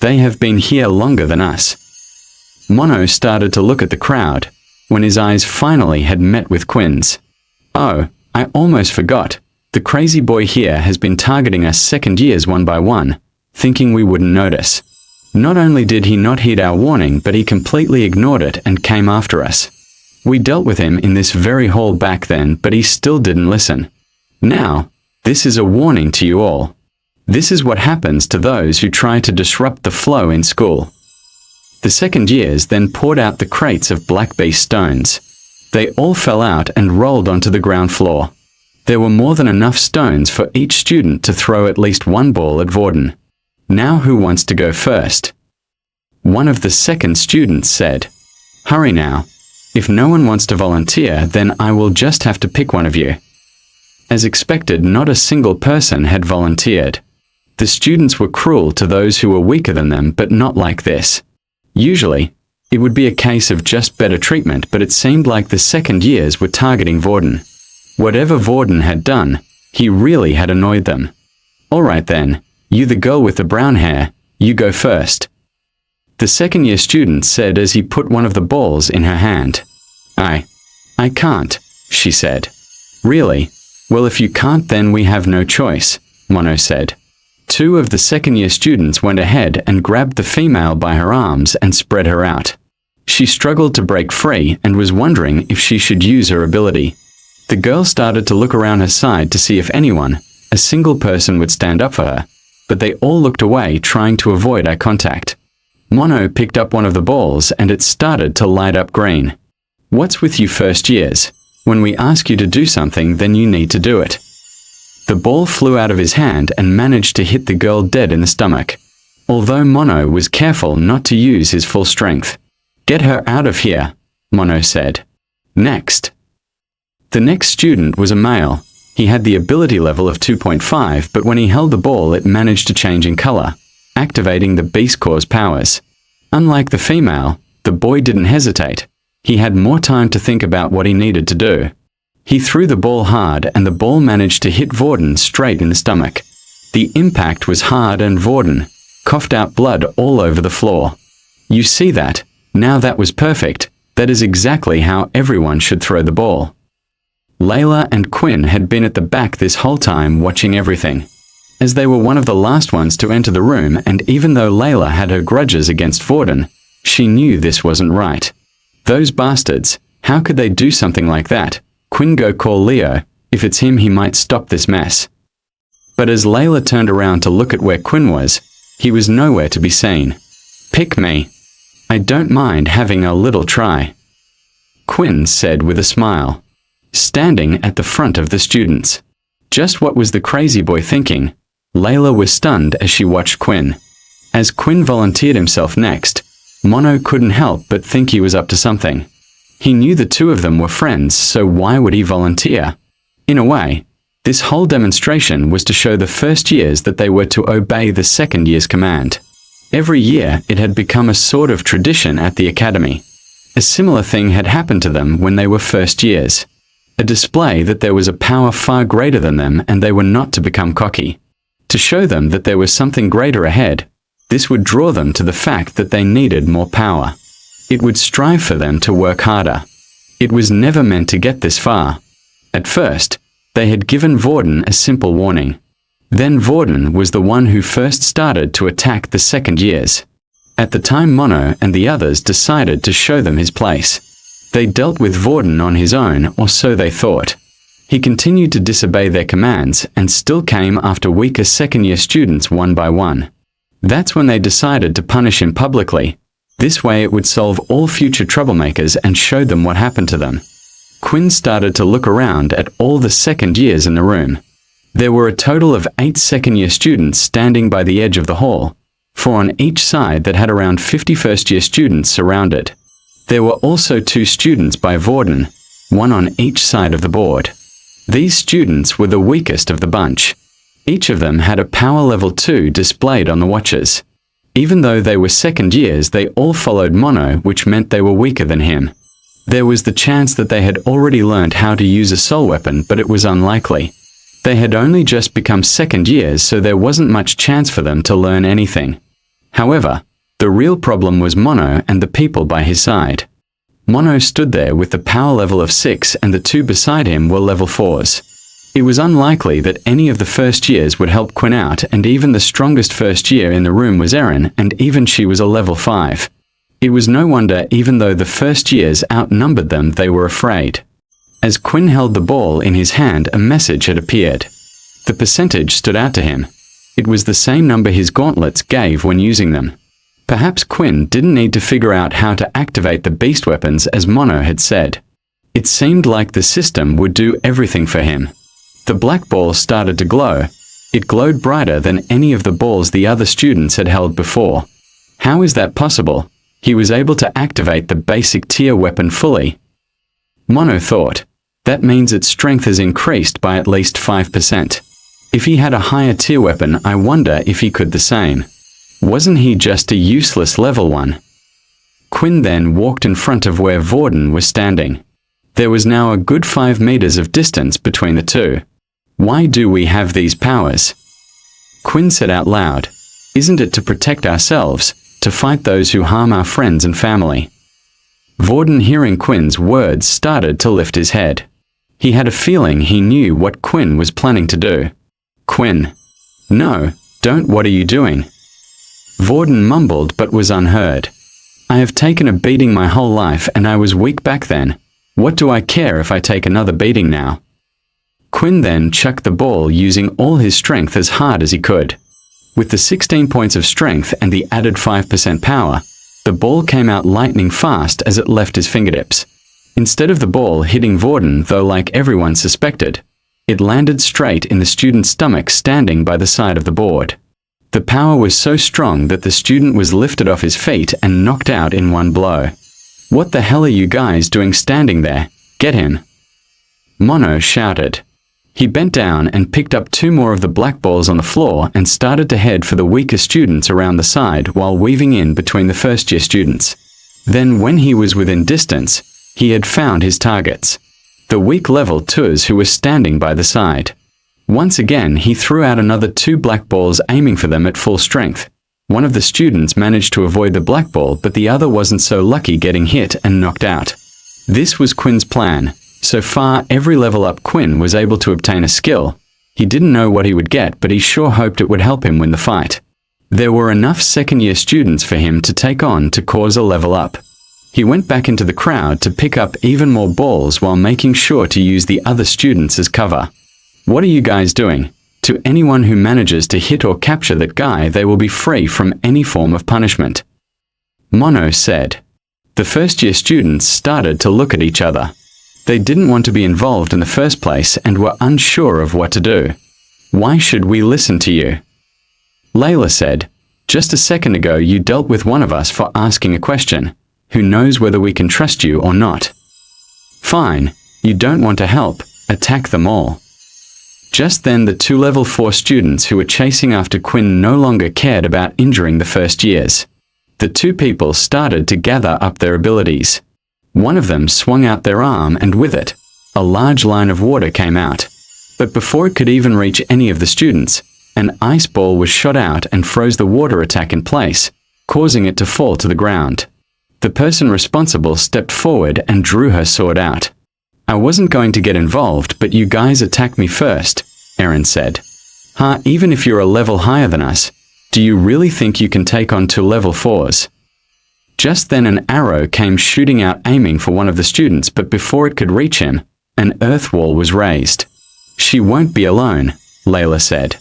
They have been here longer than us. Mono started to look at the crowd when his eyes finally had met with Quinn's. Oh, I almost forgot. The crazy boy here has been targeting us second years one by one, thinking we wouldn't notice. Not only did he not heed our warning, but he completely ignored it and came after us. We dealt with him in this very hall back then, but he still didn't listen. Now, this is a warning to you all. This is what happens to those who try to disrupt the flow in school. The second years then poured out the crates of black beast stones. They all fell out and rolled onto the ground floor. There were more than enough stones for each student to throw at least one ball at Vorden. Now who wants to go first? One of the second students said, Hurry now. If no one wants to volunteer, then I will just have to pick one of you. As expected, not a single person had volunteered. The students were cruel to those who were weaker than them, but not like this. Usually, it would be a case of just better treatment, but it seemed like the second years were targeting Vorden. Whatever Vorden had done, he really had annoyed them. All right then, you the girl with the brown hair, you go first. The second-year student said as he put one of the balls in her hand. I can't, she said. Really? Well, if you can't, then we have no choice, Mono said. Two of the second-year students went ahead and grabbed the female by her arms and spread her out. She struggled to break free and was wondering if she should use her ability. The girl started to look around her side to see if anyone, a single person, would stand up for her, but they all looked away, trying to avoid eye contact. Mono picked up one of the balls and it started to light up green. What's with you first years? When we ask you to do something, then you need to do it. The ball flew out of his hand and managed to hit the girl dead in the stomach. Although Mono was careful not to use his full strength. Get her out of here, Mono said. Next. The next student was a male. He had the ability level of 2.5, but when he held the ball it managed to change in color, activating the Beast Core's powers. Unlike the female, the boy didn't hesitate. He had more time to think about what he needed to do. He threw the ball hard and the ball managed to hit Vorden straight in the stomach. The impact was hard and Vorden coughed out blood all over the floor. You see that? Now that was perfect. That is exactly how everyone should throw the ball. Layla and Quinn had been at the back this whole time watching everything. As they were one of the last ones to enter the room, and even though Layla had her grudges against Vorden, she knew this wasn't right. Those bastards, how could they do something like that? Quinn, go call Leo. If it's him, he might stop this mess. But as Layla turned around to look at where Quinn was, he was nowhere to be seen. Pick me. I don't mind having a little try, Quinn said with a smile, standing at the front of the students. Just what was the crazy boy thinking? Layla was stunned as she watched Quinn. As Quinn volunteered himself next, Mono couldn't help but think he was up to something. He knew the two of them were friends, so why would he volunteer? In a way, this whole demonstration was to show the first years that they were to obey the second year's command. Every year, it had become a sort of tradition at the academy. A similar thing had happened to them when they were first years. A display that there was a power far greater than them and they were not to become cocky. To show them that there was something greater ahead, this would draw them to the fact that they needed more power. It would strive for them to work harder. It was never meant to get this far. At first, they had given Vorden a simple warning. Then Vorden was the one who first started to attack the second years. At the time, Mono and the others decided to show them his place. They dealt with Vorden on his own, or so they thought. He continued to disobey their commands and still came after weaker second-year students one by one. That's when they decided to punish him publicly. This way it would solve all future troublemakers and show them what happened to them. Quinn started to look around at all the second years in the room. There were a total of 8 second-year students standing by the edge of the hall, 4 on each side that had around 50 first-year students surrounded. There were also 2 students by Vorden, 1 on each side of the board. These students were the weakest of the bunch. Each of them had a power level 2 displayed on the watches. Even though they were second years, they all followed Mono, which meant they were weaker than him. There was the chance that they had already learned how to use a soul weapon, but it was unlikely. They had only just become second years, so there wasn't much chance for them to learn anything. However, the real problem was Mono and the people by his side. Mono stood there with the power level of 6 and the 2 beside him were level 4s. It was unlikely that any of the first years would help Quinn out, and even the strongest first year in the room was Erin, and even she was a level 5. It was no wonder, even though the first years outnumbered them, they were afraid. As Quinn held the ball in his hand, a message had appeared. The percentage stood out to him. It was the same number his gauntlets gave when using them. Perhaps Quinn didn't need to figure out how to activate the beast weapons as Mono had said. It seemed like the system would do everything for him. The black ball started to glow. It glowed brighter than any of the balls the other students had held before. How is that possible? He was able to activate the basic tier weapon fully. Mono thought, that means its strength has increased by at least 5%. If he had a higher tier weapon, I wonder if he could the same. Wasn't he just a useless level 1? Quinn then walked in front of where Vorden was standing. There was now a good 5 meters of distance between the two. Why do we have these powers? Quinn said out loud, isn't it to protect ourselves, to fight those who harm our friends and family? Vorden, hearing Quinn's words, started to lift his head. He had a feeling he knew what Quinn was planning to do. Quinn. No, don't, what are you doing? Vorden mumbled but was unheard. I have taken a beating my whole life and I was weak back then. What do I care if I take another beating now? Quinn then chucked the ball using all his strength as hard as he could. With the 16 points of strength and the added 5% power, the ball came out lightning fast as it left his fingertips. Instead of the ball hitting Vorden, though like everyone suspected, it landed straight in the student's stomach standing by the side of the board. The power was so strong that the student was lifted off his feet and knocked out in one blow. What the hell are you guys doing standing there? Get him! Mono shouted. He bent down and picked up 2 more of the black balls on the floor and started to head for the weaker students around the side while weaving in between the first-year students. Then when he was within distance, he had found his targets. The weak level 2s who were standing by the side. Once again, he threw out another 2 black balls aiming for them at full strength. One of the students managed to avoid the black ball, but the other wasn't so lucky, getting hit and knocked out. This was Quinn's plan. So far, every level up Quinn was able to obtain a skill. He didn't know what he would get, but he sure hoped it would help him win the fight. There were enough second-year students for him to take on to cause a level up. He went back into the crowd to pick up even more balls while making sure to use the other students as cover. What are you guys doing? To anyone who manages to hit or capture that guy, they will be free from any form of punishment. Mono said. The first-year students started to look at each other. They didn't want to be involved in the first place and were unsure of what to do. Why should we listen to you? Layla said, just a second ago you dealt with one of us for asking a question. Who knows whether we can trust you or not? Fine, you don't want to help, attack them all. Just then the 2 level 4 students who were chasing after Quinn no longer cared about injuring the first years. The 2 people started to gather up their abilities. One of them swung out their arm and with it, a large line of water came out. But before it could even reach any of the students, an ice ball was shot out and froze the water attack in place, causing it to fall to the ground. The person responsible stepped forward and drew her sword out. I wasn't going to get involved, but you guys attacked me first, Eren said. Even if you're a level higher than us, do you really think you can take on 2 level 4s? Just then an arrow came shooting out aiming for one of the students, but before it could reach him, an earth wall was raised. She won't be alone, Layla said.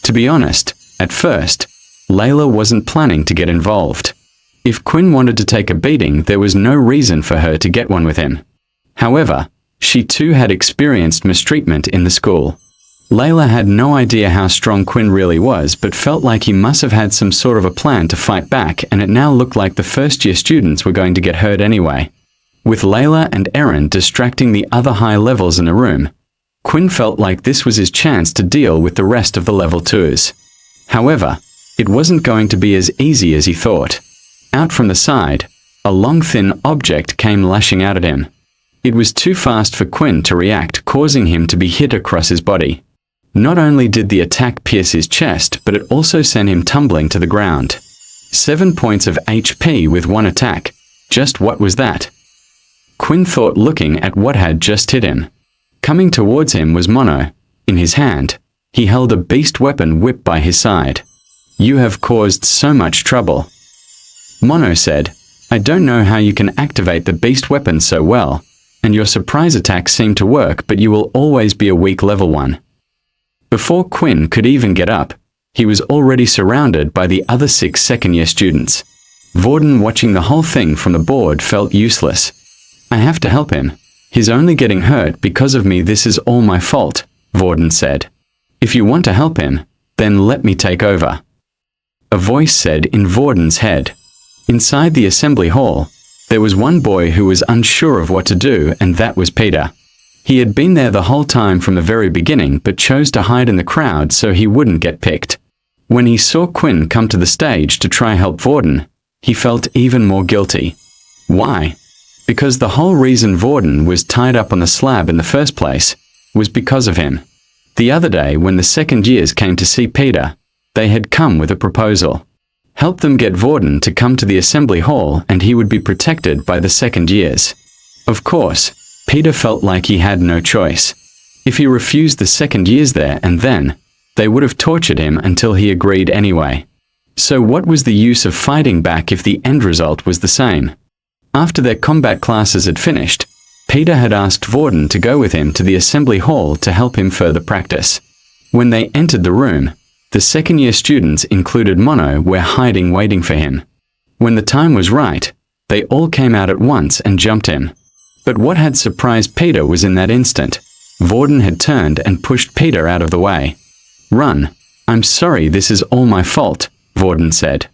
To be honest, at first, Layla wasn't planning to get involved. If Quinn wanted to take a beating, there was no reason for her to get one with him. However, she too had experienced mistreatment in the school. Layla had no idea how strong Quinn really was, but felt like he must have had some sort of a plan to fight back, and it now looked like the first-year students were going to get hurt anyway. With Layla and Eren distracting the other high levels in the room, Quinn felt like this was his chance to deal with the rest of the level 2s. However, it wasn't going to be as easy as he thought. Out from the side, a long thin object came lashing out at him. It was too fast for Quinn to react, causing him to be hit across his body. Not only did the attack pierce his chest, but it also sent him tumbling to the ground. 7 points of HP with one attack. Just what was that? Quinn thought, looking at what had just hit him. Coming towards him was Mono. In his hand, he held a beast weapon whip by his side. You have caused so much trouble. Mono said, I don't know how you can activate the beast weapon so well, and your surprise attacks seem to work, but you will always be a weak level 1. Before Quinn could even get up, he was already surrounded by the other 6 second-year students. Vorden, watching the whole thing from the board, felt useless. I have to help him. He's only getting hurt because of me. This is all my fault, Vorden said. If you want to help him, then let me take over. A voice said in Vorden's head. Inside the assembly hall, there was one boy who was unsure of what to do, and that was Peter. He had been there the whole time from the very beginning, but chose to hide in the crowd so he wouldn't get picked. When he saw Quinn come to the stage to try help Vorden, he felt even more guilty. Why? Because the whole reason Vorden was tied up on the slab in the first place was because of him. The other day, when the second years came to see Peter, they had come with a proposal. Help them get Vorden to come to the assembly hall and he would be protected by the second years. Of course, Peter felt like he had no choice. If he refused the second years there and then, they would have tortured him until he agreed anyway. So what was the use of fighting back if the end result was the same? After their combat classes had finished, Peter had asked Vorden to go with him to the assembly hall to help him further practice. When they entered the room, the second-year students, included Mono, were hiding waiting for him. When the time was right, they all came out at once and jumped him. But what had surprised Peter was in that instant, Vorden had turned and pushed Peter out of the way. Run. I'm sorry, this is all my fault, Vorden said.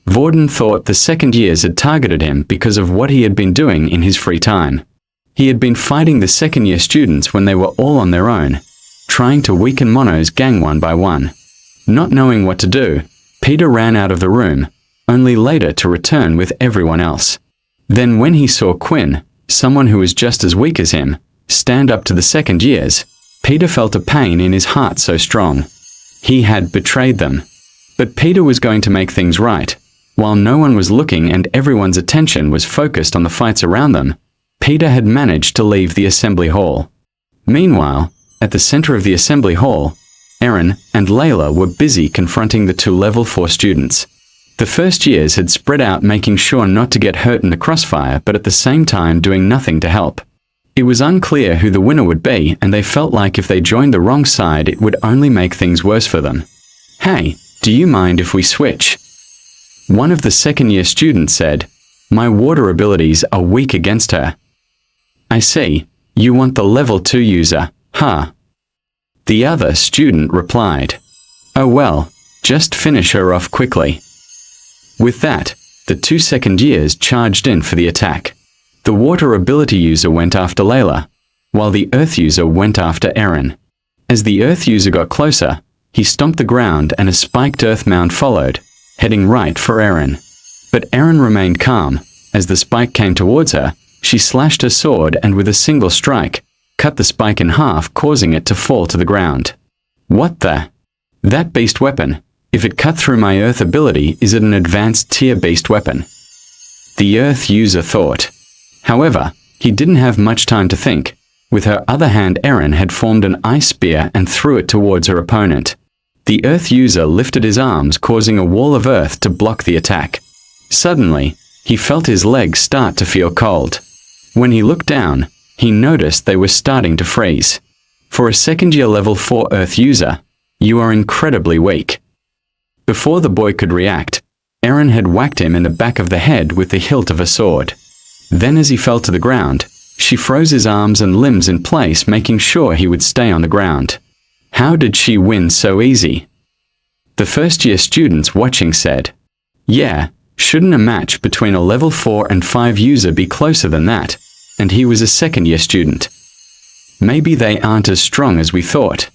Vorden thought the second years had targeted him because of what he had been doing in his free time. He had been fighting the second-year students when they were all on their own, trying to weaken Mono's gang one by one. Not knowing what to do, Peter ran out of the room, only later to return with everyone else. Then when he saw Quinn, someone who was just as weak as him, stand up to the second years, Peter felt a pain in his heart so strong. He had betrayed them. But Peter was going to make things right. While no one was looking and everyone's attention was focused on the fights around them, Peter had managed to leave the assembly hall. Meanwhile, at the center of the assembly hall, Eren and Layla were busy confronting the 2 level 4 students. The first years had spread out, making sure not to get hurt in the crossfire, but at the same time doing nothing to help. It was unclear who the winner would be, and they felt like if they joined the wrong side it would only make things worse for them. Hey, do you mind if we switch? One of the second-year students said, My water abilities are weak against her. I see, you want the level 2 user, huh? The other student replied, Oh well, just finish her off quickly. With that, the 2 second years charged in for the attack. The water ability user went after Layla, while the earth user went after Eren. As the earth user got closer, he stomped the ground and a spiked earth mound followed, heading right for Eren. But Eren remained calm. As the spike came towards her, she slashed her sword and with a single strike, cut the spike in half, causing it to fall to the ground. What the? That beast weapon, if it cut through my earth ability, is it an advanced tier beast weapon? The earth user thought. However, he didn't have much time to think. With her other hand, Erin had formed an ice spear and threw it towards her opponent. The Earth user lifted his arms, causing a wall of earth to block the attack. Suddenly, he felt his legs start to feel cold. When he looked down, he noticed they were starting to freeze. For a second-year level 4 Earth user, you are incredibly weak. Before the boy could react, Erin had whacked him in the back of the head with the hilt of a sword. Then as he fell to the ground, she froze his arms and limbs in place, making sure he would stay on the ground. How did she win so easy? The first-year students watching said, "Yeah, shouldn't a match between a level 4 and 5 user be closer than that?" And he was a second-year student. Maybe they aren't as strong as we thought.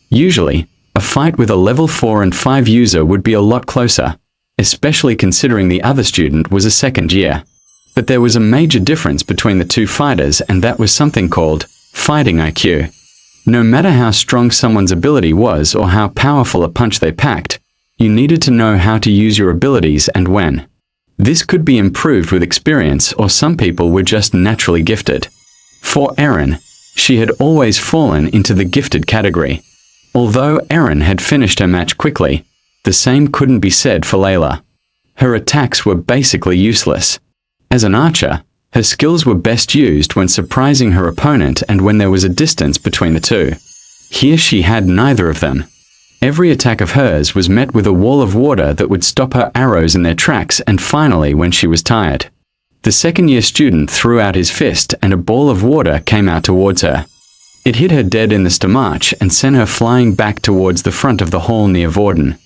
Usually, a fight with a level 4 and 5 user would be a lot closer, especially considering the other student was a second year. But there was a major difference between the two fighters, and that was something called fighting IQ. No matter how strong someone's ability was or how powerful a punch they packed, you needed to know how to use your abilities and when. This could be improved with experience, or some people were just naturally gifted. For Erin, she had always fallen into the gifted category. Although Erin had finished her match quickly, the same couldn't be said for Layla. Her attacks were basically useless. As an archer, her skills were best used when surprising her opponent and when there was a distance between the two. Here she had neither of them. Every attack of hers was met with a wall of water that would stop her arrows in their tracks, and finally, when she was tired, the second-year student threw out his fist and a ball of water came out towards her. It hit her dead in the stomach and sent her flying back towards the front of the hall near Vorden.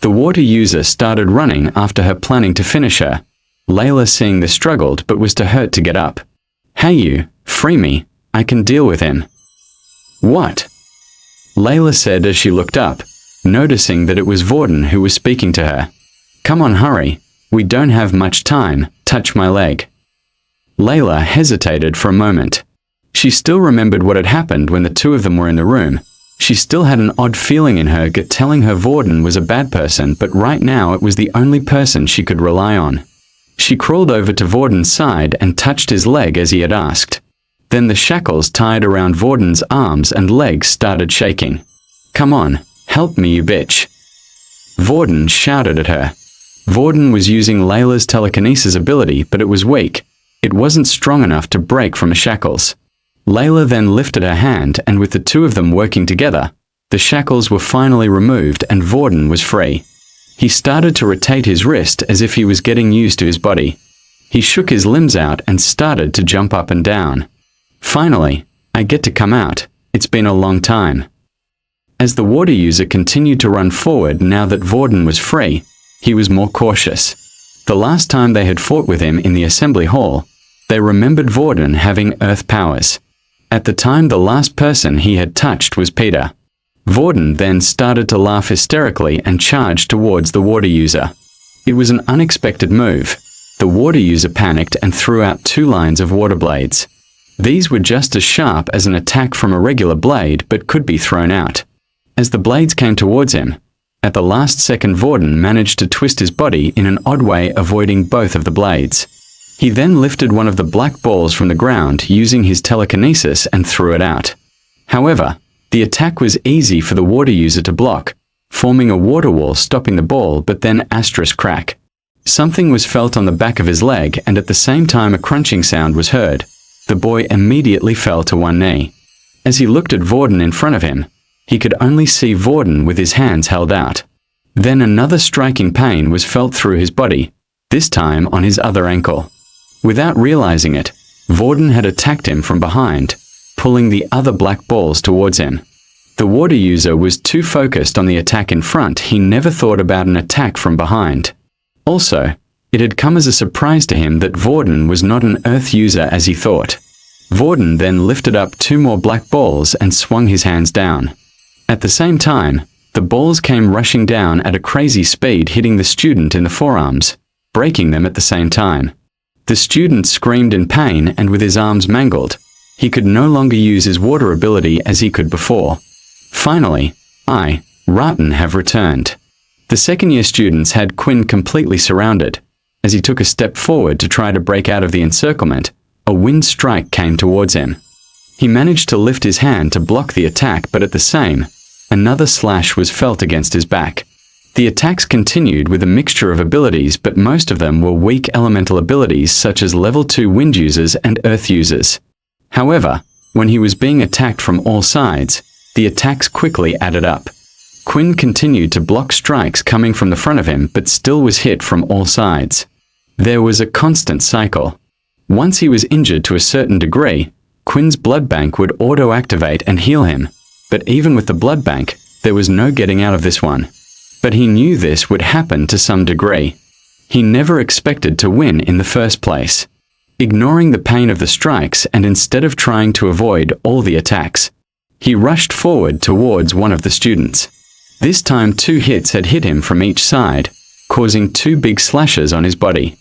The water user started running after her, planning to finish her. Layla, seeing this, struggled but was too hurt to get up. "Hey you, free me, I can deal with him." "What?" Layla said as she looked up, noticing that it was Vorden who was speaking to her. "Come on, hurry, we don't have much time, touch my leg." Layla hesitated for a moment. She still remembered what had happened when the two of them were in the room. She still had an odd feeling in her gut telling her Vorden was a bad person, but right now it was the only person she could rely on. She crawled over to Vorden's side and touched his leg as he had asked. Then the shackles tied around Vorden's arms and legs started shaking. "Come on, help me, you bitch." Vorden shouted at her. Vorden was using Layla's telekinesis ability, but it was weak. It wasn't strong enough to break from the shackles. Layla then lifted her hand, and with the two of them working together, the shackles were finally removed and Vorden was free. He started to rotate his wrist as if he was getting used to his body. He shook his limbs out and started to jump up and down. "Finally, I get to come out. It's been a long time." As the water user continued to run forward now that Vorden was free, he was more cautious. The last time they had fought with him in the assembly hall, they remembered Vorden having earth powers. At the time, the last person he had touched was Peter. Vorden then started to laugh hysterically and charged towards the water user. It was an unexpected move. The water user panicked and threw out 2 lines of water blades. These were just as sharp as an attack from a regular blade, but could be thrown out. As the blades came towards him, at the last second Vorden managed to twist his body in an odd way, avoiding both of the blades. He then lifted one of the black balls from the ground using his telekinesis and threw it out. However, the attack was easy for the water user to block, forming a water wall stopping the ball, but then asterisk crack. Something was felt on the back of his leg, and at the same time a crunching sound was heard. The boy immediately fell to one knee. As he looked at Vorden in front of him, he could only see Vorden with his hands held out. Then another striking pain was felt through his body, this time on his other ankle. Without realizing it, Vorden had attacked him from behind, pulling the other black balls towards him. The water user was too focused on the attack in front, he never thought about an attack from behind. Also, it had come as a surprise to him that Vorden was not an earth user as he thought. Vorden then lifted up 2 more black balls and swung his hands down. At the same time, the balls came rushing down at a crazy speed, hitting the student in the forearms, breaking them at the same time. The student screamed in pain, and with his arms mangled, he could no longer use his water ability as he could before. Finally, Ratten have returned. The second-year students had Quinn completely surrounded. As he took a step forward to try to break out of the encirclement, a wind strike came towards him. He managed to lift his hand to block the attack, but at the same, another slash was felt against his back. The attacks continued with a mixture of abilities, but most of them were weak elemental abilities such as level 2 wind users and earth users. However, when he was being attacked from all sides, the attacks quickly added up. Quinn continued to block strikes coming from the front of him, but still was hit from all sides. There was a constant cycle. Once he was injured to a certain degree, Quinn's blood bank would auto-activate and heal him, but even with the blood bank, there was no getting out of this one. But he knew this would happen to some degree. He never expected to win in the first place. Ignoring the pain of the strikes and instead of trying to avoid all the attacks, he rushed forward towards one of the students. This time 2 hits had hit him from each side, causing 2 big slashes on his body.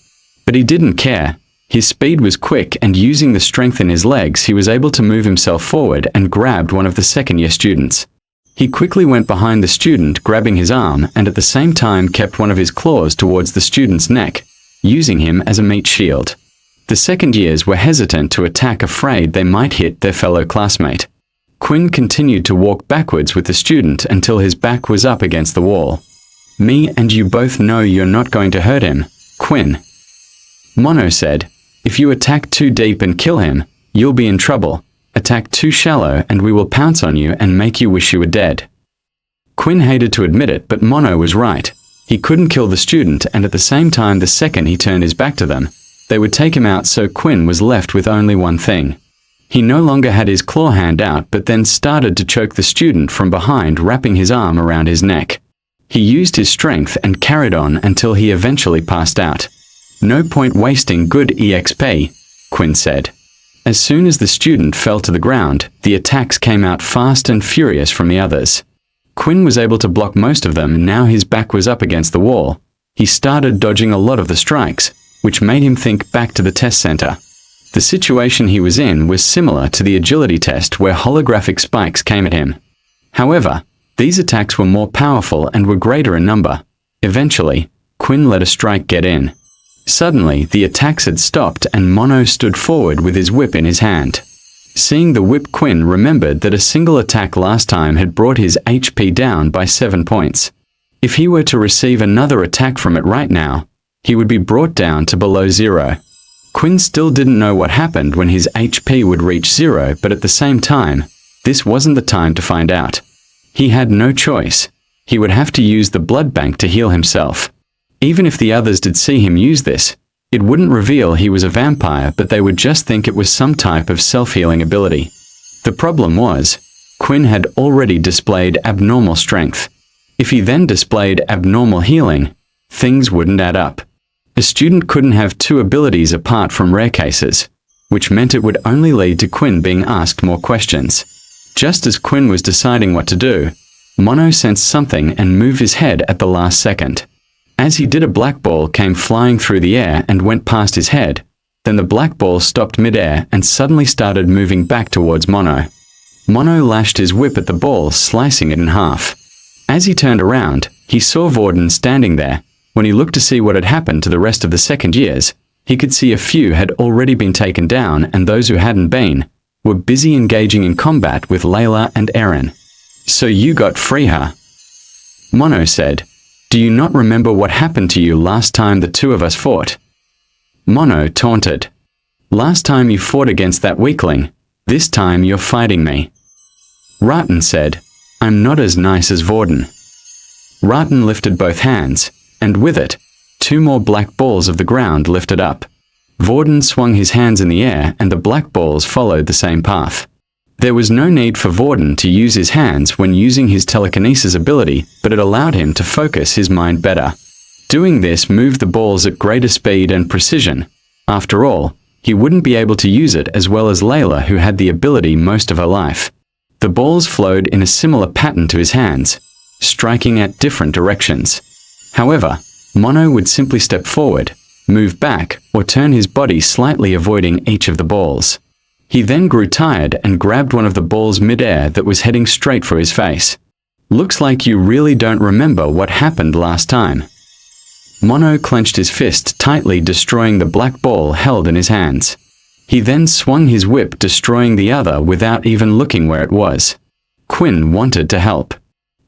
But he didn't care. His speed was quick, and using the strength in his legs, he was able to move himself forward and grabbed one of the second-year students. He quickly went behind the student, grabbing his arm, and at the same time kept one of his claws towards the student's neck, using him as a meat shield. The second years were hesitant to attack, afraid they might hit their fellow classmate. Quinn continued to walk backwards with the student until his back was up against the wall. "Me and you both know you're not going to hurt him, Quinn," Mono said. "If you attack too deep and kill him, you'll be in trouble. Attack too shallow and we will pounce on you and make you wish you were dead." Quinn hated to admit it, but Mono was right. He couldn't kill the student, and at the same time, the second he turned his back to them, they would take him out, so Quinn was left with only one thing. He no longer had his claw hand out, but then started to choke the student from behind, wrapping his arm around his neck. He used his strength and carried on until he eventually passed out. "No point wasting good EXP," Quinn said. As soon as the student fell to the ground, the attacks came out fast and furious from the others. Quinn was able to block most of them, and now his back was up against the wall. He started dodging a lot of the strikes, which made him think back to the test center. The situation he was in was similar to the agility test where holographic spikes came at him. However, these attacks were more powerful and were greater in number. Eventually, Quinn let a strike get in. Suddenly, the attacks had stopped and Mono stood forward with his whip in his hand. Seeing the whip, Quinn remembered that a single attack last time had brought his HP down by 7 points. If he were to receive another attack from it right now, he would be brought down to below 0. Quinn still didn't know what happened when his HP would reach 0, but at the same time, this wasn't the time to find out. He had no choice. He would have to use the blood bank to heal himself. Even if the others did see him use this, it wouldn't reveal he was a vampire, but they would just think it was some type of self-healing ability. The problem was, Quinn had already displayed abnormal strength. If he then displayed abnormal healing, things wouldn't add up. A student couldn't have 2 abilities apart from rare cases, which meant it would only lead to Quinn being asked more questions. Just as Quinn was deciding what to do, Mono sensed something and moved his head at the last second. As he did, a black ball came flying through the air and went past his head. Then the black ball stopped mid-air and suddenly started moving back towards Mono. Mono lashed his whip at the ball, slicing it in half. As he turned around, he saw Vorden standing there. When he looked to see what had happened to the rest of the second years, he could see a few had already been taken down, and those who hadn't been were busy engaging in combat with Layla and Eren. "So you got free, huh?" Mono said. "Do you not remember what happened to you last time the 2 of us fought?" Mono taunted. "Last time you fought against that weakling. This time you're fighting me." Raten said, "I'm not as nice as Vorden." Raten lifted both hands, and with it, 2 more black balls of the ground lifted up. Vorden swung his hands in the air and the black balls followed the same path. There was no need for Vorden to use his hands when using his telekinesis ability, but it allowed him to focus his mind better. Doing this moved the balls at greater speed and precision. After all, he wouldn't be able to use it as well as Layla, who had the ability most of her life. The balls flowed in a similar pattern to his hands, striking at different directions. However, Mono would simply step forward, move back, or turn his body slightly, avoiding each of the balls. He then grew tired and grabbed one of the balls mid-air that was heading straight for his face. "Looks like you really don't remember what happened last time." Mono clenched his fist tightly, destroying the black ball held in his hands. He then swung his whip, destroying the other without even looking where it was. Quinn wanted to help.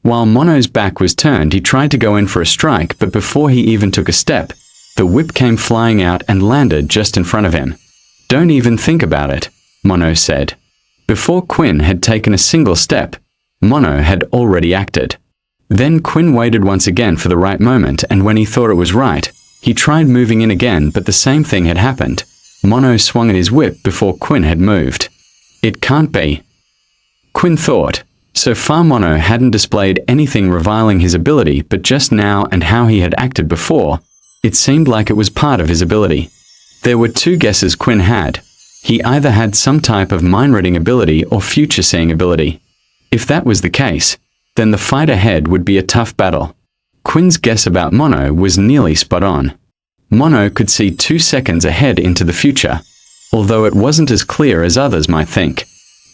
While Mono's back was turned, he tried to go in for a strike, but before he even took a step, the whip came flying out and landed just in front of him. "Don't even think about it," Mono said. Before Quinn had taken a single step, Mono had already acted. Then Quinn waited once again for the right moment, and when he thought it was right, he tried moving in again, but the same thing had happened. Mono swung at his whip before Quinn had moved. "It can't be," Quinn thought. So far Mono hadn't displayed anything reviling his ability, but just now and how he had acted before, it seemed like it was part of his ability. There were two guesses Quinn had. He either had some type of mind-reading ability or future-seeing ability. If that was the case, then the fight ahead would be a tough battle. Quinn's guess about Mono was nearly spot on. Mono could see 2 seconds ahead into the future, although it wasn't as clear as others might think.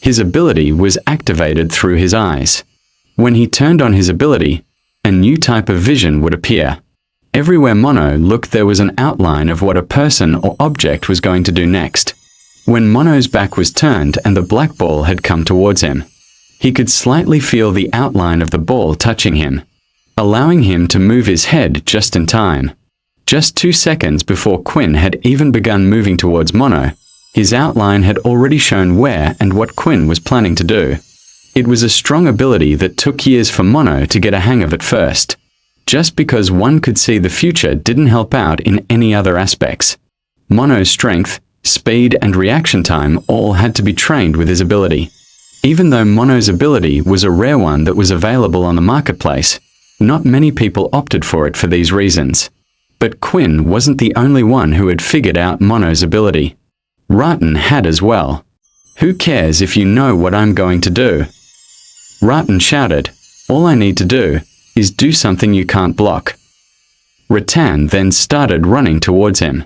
His ability was activated through his eyes. When he turned on his ability, a new type of vision would appear. Everywhere Mono looked, there was an outline of what a person or object was going to do next. When Mono's back was turned and the black ball had come towards him, he could slightly feel the outline of the ball touching him, allowing him to move his head just in time. Just 2 seconds before Quinn had even begun moving towards Mono, his outline had already shown where and what Quinn was planning to do. It was a strong ability that took years for Mono to get a hang of at first. Just because one could see the future didn't help out in any other aspects. Mono's strength, speed, and reaction time all had to be trained with his ability. Even though Mono's ability was a rare one that was available on the marketplace, not many people opted for it for these reasons. But Quinn wasn't the only one who had figured out Mono's ability. Ratten had as well. "Who cares if you know what I'm going to do?" Ratten shouted. "All I need to do is do something you can't block." Rattan then started running towards him.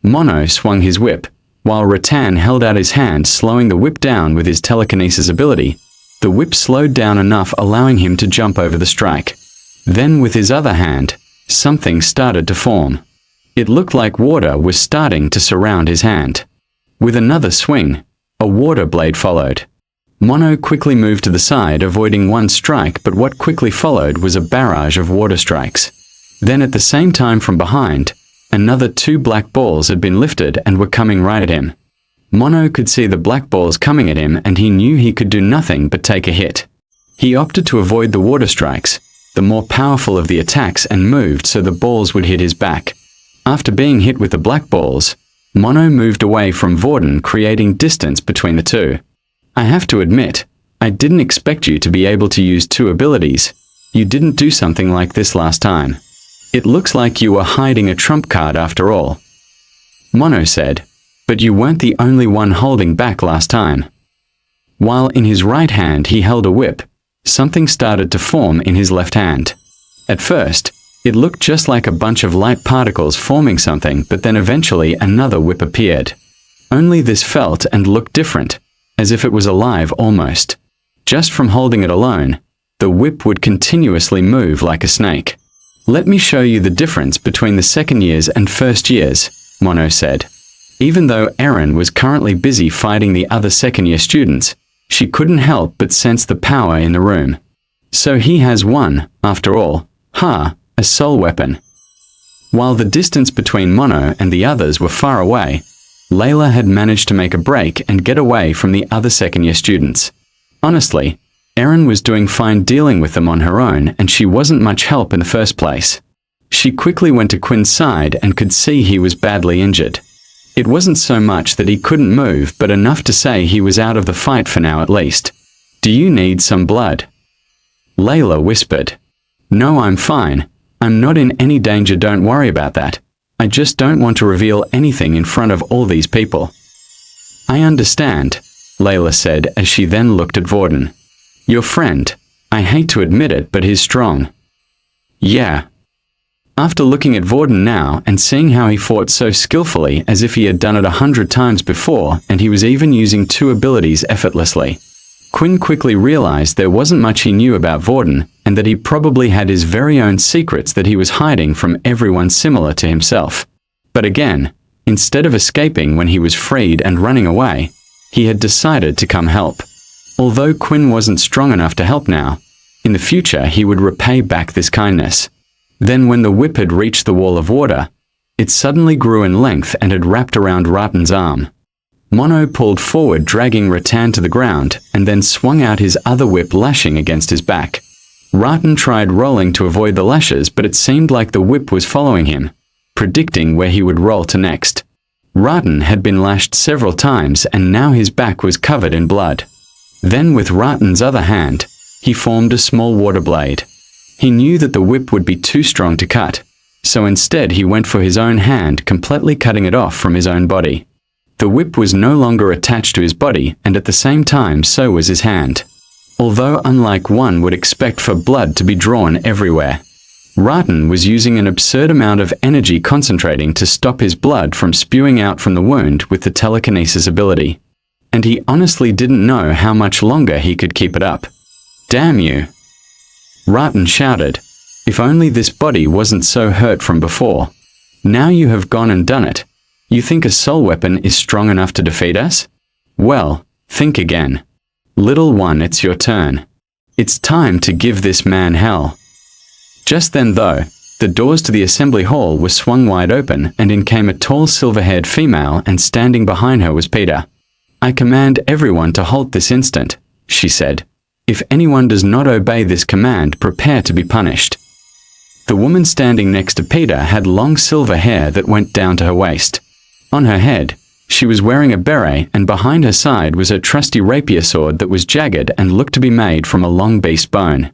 Mono swung his whip, while Rattan held out his hand, slowing the whip down with his telekinesis ability. The whip slowed down enough, allowing him to jump over the strike. Then with his other hand, something started to form. It looked like water was starting to surround his hand. With another swing, a water blade followed. Mono quickly moved to the side, avoiding one strike, but what quickly followed was a barrage of water strikes. Then at the same time from behind, another 2 black balls had been lifted and were coming right at him. Mono could see the black balls coming at him, and he knew he could do nothing but take a hit. He opted to avoid the water strikes, the more powerful of the attacks, and moved so the balls would hit his back. After being hit with the black balls, Mono moved away from Vorden, creating distance between the two. "I have to admit, I didn't expect you to be able to use 2 abilities. You didn't do something like this last time. It looks like you were hiding a trump card after all," Mono said. "But you weren't the only one holding back last time." While in his right hand he held a whip, something started to form in his left hand. At first, it looked just like a bunch of light particles forming something, but then eventually another whip appeared. Only this felt and looked different, as if it was alive almost. Just from holding it alone, the whip would continuously move like a snake. "Let me show you the difference between the second years and first years," Mono said. Even though Erin was currently busy fighting the other second-year students, she couldn't help but sense the power in the room. So he has one, after all. A soul weapon. While the distance between Mono and the others were far away, Layla had managed to make a break and get away from the other second-year students. Honestly, Erin was doing fine dealing with them on her own, and she wasn't much help in the first place. She quickly went to Quinn's side and could see he was badly injured. It wasn't so much that he couldn't move, but enough to say he was out of the fight for now at least. "Do you need some blood?" Layla whispered. "No, I'm fine. I'm not in any danger, don't worry about that. I just don't want to reveal anything in front of all these people." "I understand," Layla said as she then looked at Vorden. "Your friend, I hate to admit it, but he's strong." "Yeah." After looking at Vorden now and seeing how he fought so skillfully, as if he had done it 100 times before, and he was even using 2 abilities effortlessly, Quinn quickly realized there wasn't much he knew about Vorden, and that he probably had his very own secrets that he was hiding from everyone similar to himself. But again, Instead of escaping when he was freed and running away, he had decided to come help. Although Quinn wasn't strong enough to help now, in the future he would repay back this kindness. Then when the whip had reached the wall of water, it suddenly grew in length and had wrapped around Ratan's arm. Mono pulled forward, dragging Ratan to the ground, and then swung out his other whip, lashing against his back. Ratan tried rolling to avoid the lashes, but it seemed like the whip was following him, predicting where he would roll to next. Ratan had been lashed several times, and now his back was covered in blood. Then with Ratan's other hand, he formed a small water blade. He knew that the whip would be too strong to cut, so instead he went for his own hand, completely cutting it off from his own body. The whip was no longer attached to his body, and at the same time so was his hand. Although unlike one would expect for blood to be drawn everywhere, Ratan was using an absurd amount of energy concentrating to stop his blood from spewing out from the wound with the telekinesis ability. And he honestly didn't know how much longer he could keep it up. "Damn you!" Ratan shouted. "If only this body wasn't so hurt from before. Now you have gone and done it. You think a soul weapon is strong enough to defeat us? Well, think again. Little one, it's your turn. It's time to give this man hell." Just then though, the doors to the assembly hall were swung wide open, and in came a tall silver-haired female, and standing behind her was Peter. "I command everyone to halt this instant," she said. "If anyone does not obey this command, prepare to be punished." The woman standing next to Peter had long silver hair that went down to her waist. On her head, she was wearing a beret, and behind her side was her trusty rapier sword that was jagged and looked to be made from a long beast bone.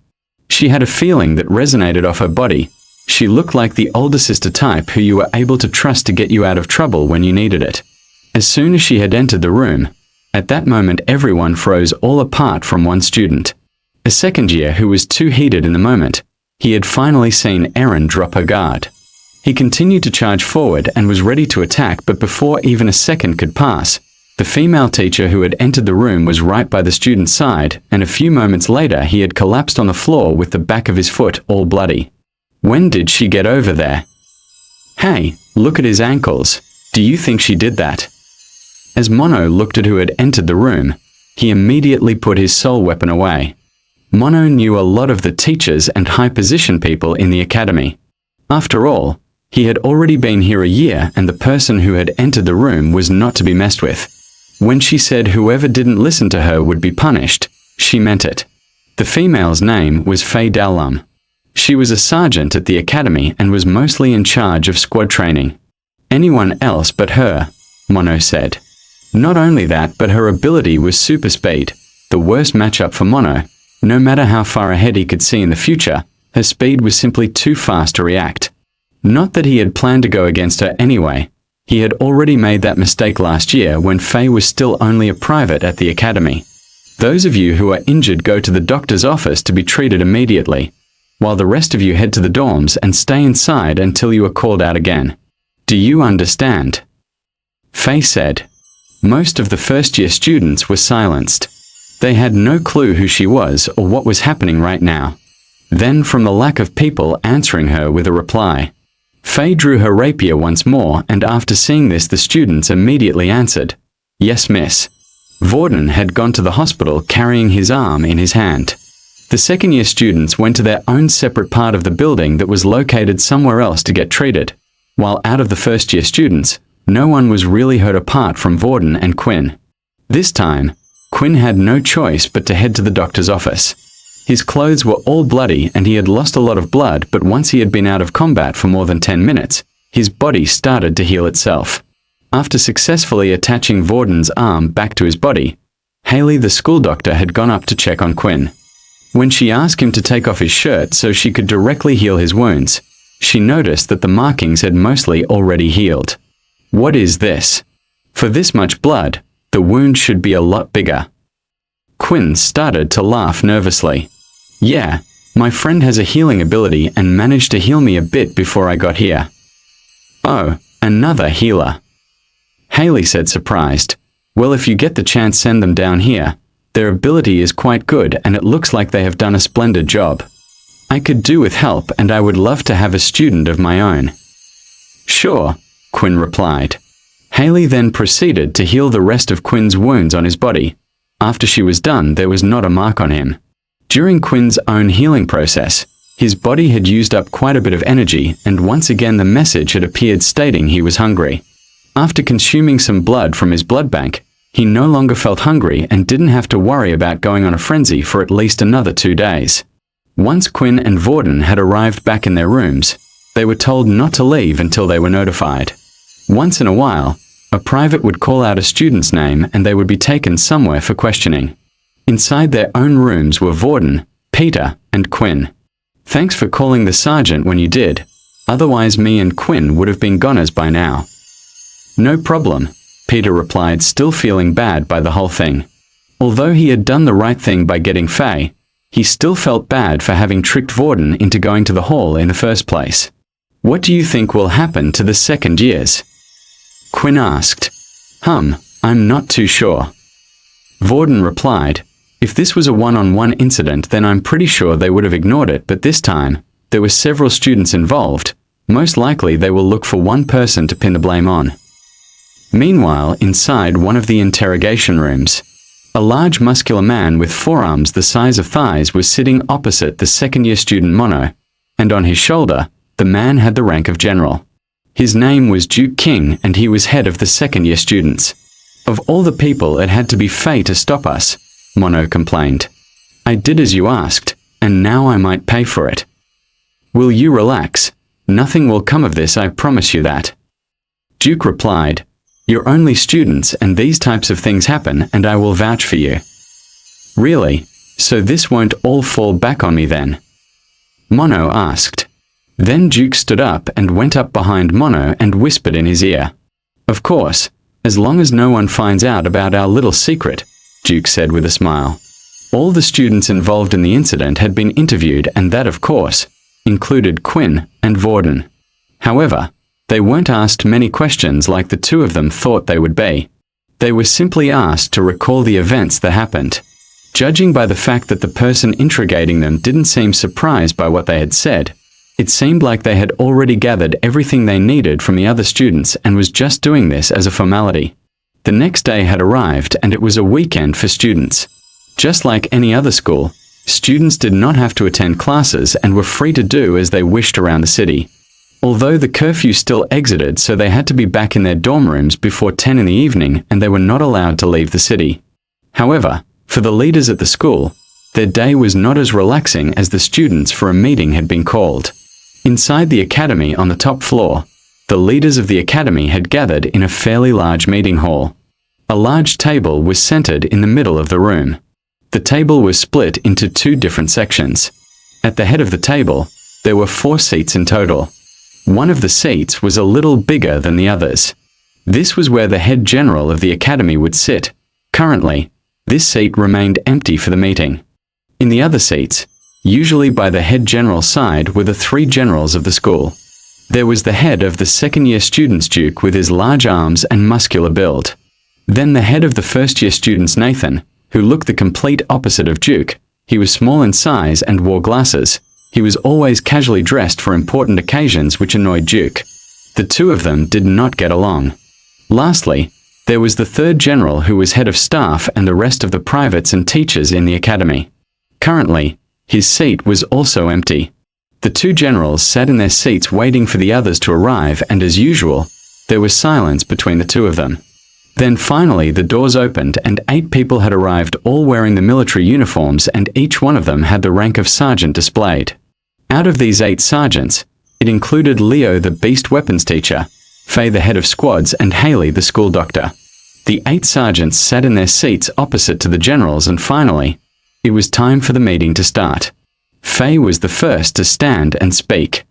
She had a feeling that resonated off her body. She looked like the older sister type who you were able to trust to get you out of trouble when you needed it. As soon as she had entered the room, at that moment everyone froze, all apart from one student. A second year who was too heated in the moment. He had finally seen Erin drop her guard. He continued to charge forward and was ready to attack, but before even a second could pass, the female teacher who had entered the room was right by the student's side, and a few moments later he had collapsed on the floor with the back of his foot all bloody. When did she get over there? "Hey, look at his ankles. Do you think she did that?" As Mono looked at who had entered the room, he immediately put his soul weapon away. Mono knew a lot of the teachers and high-position people in the academy. After all, he had already been here a year, and the person who had entered the room was not to be messed with. When she said whoever didn't listen to her would be punished, she meant it. The female's name was Faye Dallum. She was a sergeant at the academy and was mostly in charge of squad training. Anyone else but her, Mono said. Not only that, but her ability was super speed, the worst matchup for Mono. No matter how far ahead he could see in the future, her speed was simply too fast to react. Not that he had planned to go against her anyway. He had already made that mistake last year when Faye was still only a private at the academy. Those of you who are injured go to the doctor's office to be treated immediately, while the rest of you head to the dorms and stay inside until you are called out again. Do you understand? Faye said. Most of the first-year students were silenced. They had no clue who she was or what was happening right now. Then, from the lack of people answering her with a reply, Faye drew her rapier once more, and after seeing this the students immediately answered, "Yes, miss." Vorden had gone to the hospital carrying his arm in his hand. The second-year students went to their own separate part of the building that was located somewhere else to get treated, while out of the first-year students, no one was really hurt apart from Vorden and Quinn. This time, Quinn had no choice but to head to the doctor's office. His clothes were all bloody and he had lost a lot of blood, but once he had been out of combat for more than 10 minutes, his body started to heal itself. After successfully attaching Vorden's arm back to his body, Haley the school doctor had gone up to check on Quinn. When she asked him to take off his shirt so she could directly heal his wounds, she noticed that the markings had mostly already healed. What is this? For this much blood, the wound should be a lot bigger. Quinn started to laugh nervously. Yeah, my friend has a healing ability and managed to heal me a bit before I got here. Oh, another healer. Haley said, surprised. Well, if you get the chance, send them down here. Their ability is quite good and it looks like they have done a splendid job. I could do with help and I would love to have a student of my own. Sure, Quinn replied. Haley then proceeded to heal the rest of Quinn's wounds on his body. After she was done, there was not a mark on him. During Quinn's own healing process, his body had used up quite a bit of energy, and once again the message had appeared stating he was hungry. After consuming some blood from his blood bank, he no longer felt hungry and didn't have to worry about going on a frenzy for at least another 2 days. Once Quinn and Vorden had arrived back in their rooms, they were told not to leave until they were notified. Once in a while, a private would call out a student's name and they would be taken somewhere for questioning. Inside their own rooms were Vorden, Peter, and Quinn. "Thanks for calling the sergeant when you did. Otherwise me and Quinn would have been goners by now." "No problem," Peter replied, still feeling bad by the whole thing. Although he had done the right thing by getting Faye, he still felt bad for having tricked Vorden into going to the hall in the first place. "What do you think will happen to the second years?" Quinn asked. I'm not too sure." Vorden replied, "If this was a one-on-one incident, then I'm pretty sure they would have ignored it, but this time, there were several students involved. Most likely they will look for one person to pin the blame on." Meanwhile, inside one of the interrogation rooms, a large muscular man with forearms the size of thighs was sitting opposite the second-year student Mono, and on his shoulder, the man had the rank of general. His name was Duke King, and he was head of the second-year students. "Of all the people, it had to be Faye to stop us," Mono complained. "I did as you asked, and now I might pay for it." "Will you relax? Nothing will come of this, I promise you that." Duke replied, "You're only students and these types of things happen, and I will vouch for you." "Really? So this won't all fall back on me then?" Mono asked. Then Duke stood up and went up behind Mono and whispered in his ear. "Of course, as long as no one finds out about our little secret," Duke said with a smile. All the students involved in the incident had been interviewed, and that, of course, included Quinn and Vorden. However, they weren't asked many questions like the two of them thought they would be. They were simply asked to recall the events that happened. Judging by the fact that the person interrogating them didn't seem surprised by what they had said, it seemed like they had already gathered everything they needed from the other students and was just doing this as a formality. The next day had arrived and it was a weekend for students. Just like any other school, students did not have to attend classes and were free to do as they wished around the city. Although the curfew still exited, so they had to be back in their dorm rooms before 10 in the evening and they were not allowed to leave the city. However, for the leaders at the school, their day was not as relaxing as the students, for a meeting had been called. Inside the academy on the top floor, the leaders of the academy had gathered in a fairly large meeting hall. A large table was centered in the middle of the room. The table was split into 2 different sections. At the head of the table, there were 4 seats in total. One of the seats was a little bigger than the others. This was where the head general of the academy would sit. Currently, this seat remained empty for the meeting. In the other seats, usually by the head general's side, were the 3 generals of the school. There was the head of the second-year students, Duke, with his large arms and muscular build. Then the head of the first-year students, Nathan, who looked the complete opposite of Duke. He was small in size and wore glasses. He was always casually dressed for important occasions, which annoyed Duke. The two of them did not get along. Lastly, there was the third general, who was head of staff and the rest of the privates and teachers in the academy. Currently, his seat was also empty. The 2 generals sat in their seats waiting for the others to arrive, and as usual, there was silence between the 2 of them. Then finally the doors opened and 8 people had arrived, all wearing the military uniforms, and each one of them had the rank of sergeant displayed. Out of these 8 sergeants, it included Leo, the beast weapons teacher, Faye, the head of squads, and Haley, the school doctor. The 8 sergeants sat in their seats opposite to the generals, and finally, it was time for the meeting to start. Faye was the first to stand and speak.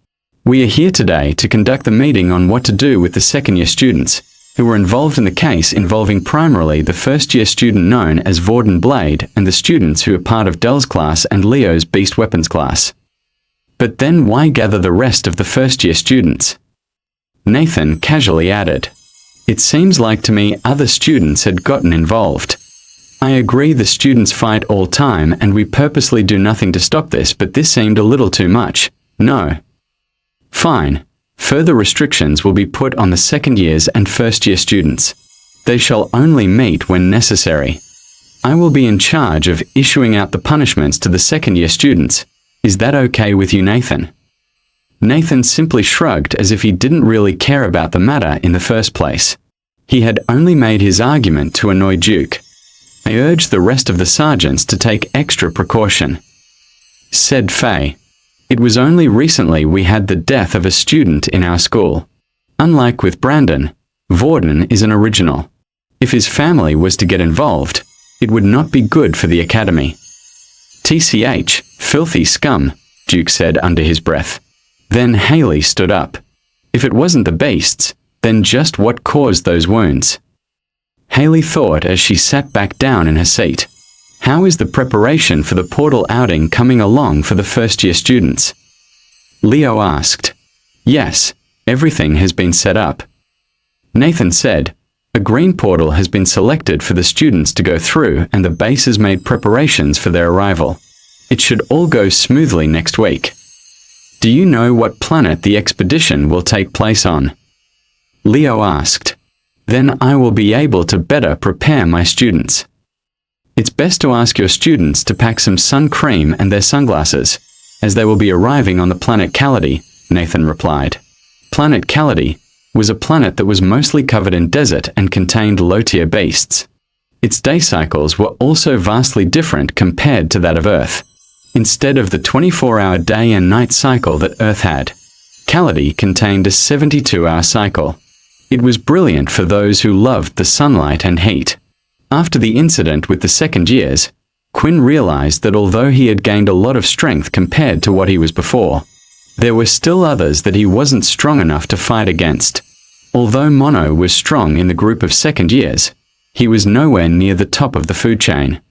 "We are here today to conduct the meeting on what to do with the second-year students, who were involved in the case involving primarily the first-year student known as Vorden Blade and the students who are part of Dell's class and Leo's beast weapons class." "But then why gather the rest of the first-year students?" Nathan casually added. "It seems like to me other students had gotten involved. I agree the students fight all time and we purposely do nothing to stop this, but this seemed a little too much. No. Fine. Further restrictions will be put on the second years and first year students. They shall only meet when necessary. I will be in charge of issuing out the punishments to the second year students. Is that okay with you, Nathan? Nathan simply shrugged as if he didn't really care about the matter in the first place. He had only made his argument to annoy Duke. I urge the rest of the sergeants to take extra precaution, said Faye. It was only recently we had the death of a student in our school. Unlike with Brandon, Vorden is an original. If his family was to get involved, it would not be good for the academy. TCH, filthy scum, Duke said under his breath. Then Haley stood up. If it wasn't the beasts, then just what caused those wounds? Haley thought as she sat back down in her seat. How is the preparation for the portal outing coming along for the first-year students? Leo asked. Yes, everything has been set up. Nathan said, a green portal has been selected for the students to go through and the base has made preparations for their arrival. It should all go smoothly next week. Do you know what planet the expedition will take place on? Leo asked. Then I will be able to better prepare my students. It's best to ask your students to pack some sun cream and their sunglasses, as they will be arriving on the planet Callity, Nathan replied. Planet Callity was a planet that was mostly covered in desert and contained low-tier beasts. Its day cycles were also vastly different compared to that of Earth. Instead of the 24-hour day and night cycle that Earth had, Callity contained a 72-hour cycle. It was brilliant for those who loved the sunlight and heat. After the incident with the second years, Quinn realized that although he had gained a lot of strength compared to what he was before, there were still others that he wasn't strong enough to fight against. Although Mono was strong in the group of second years, he was nowhere near the top of the food chain.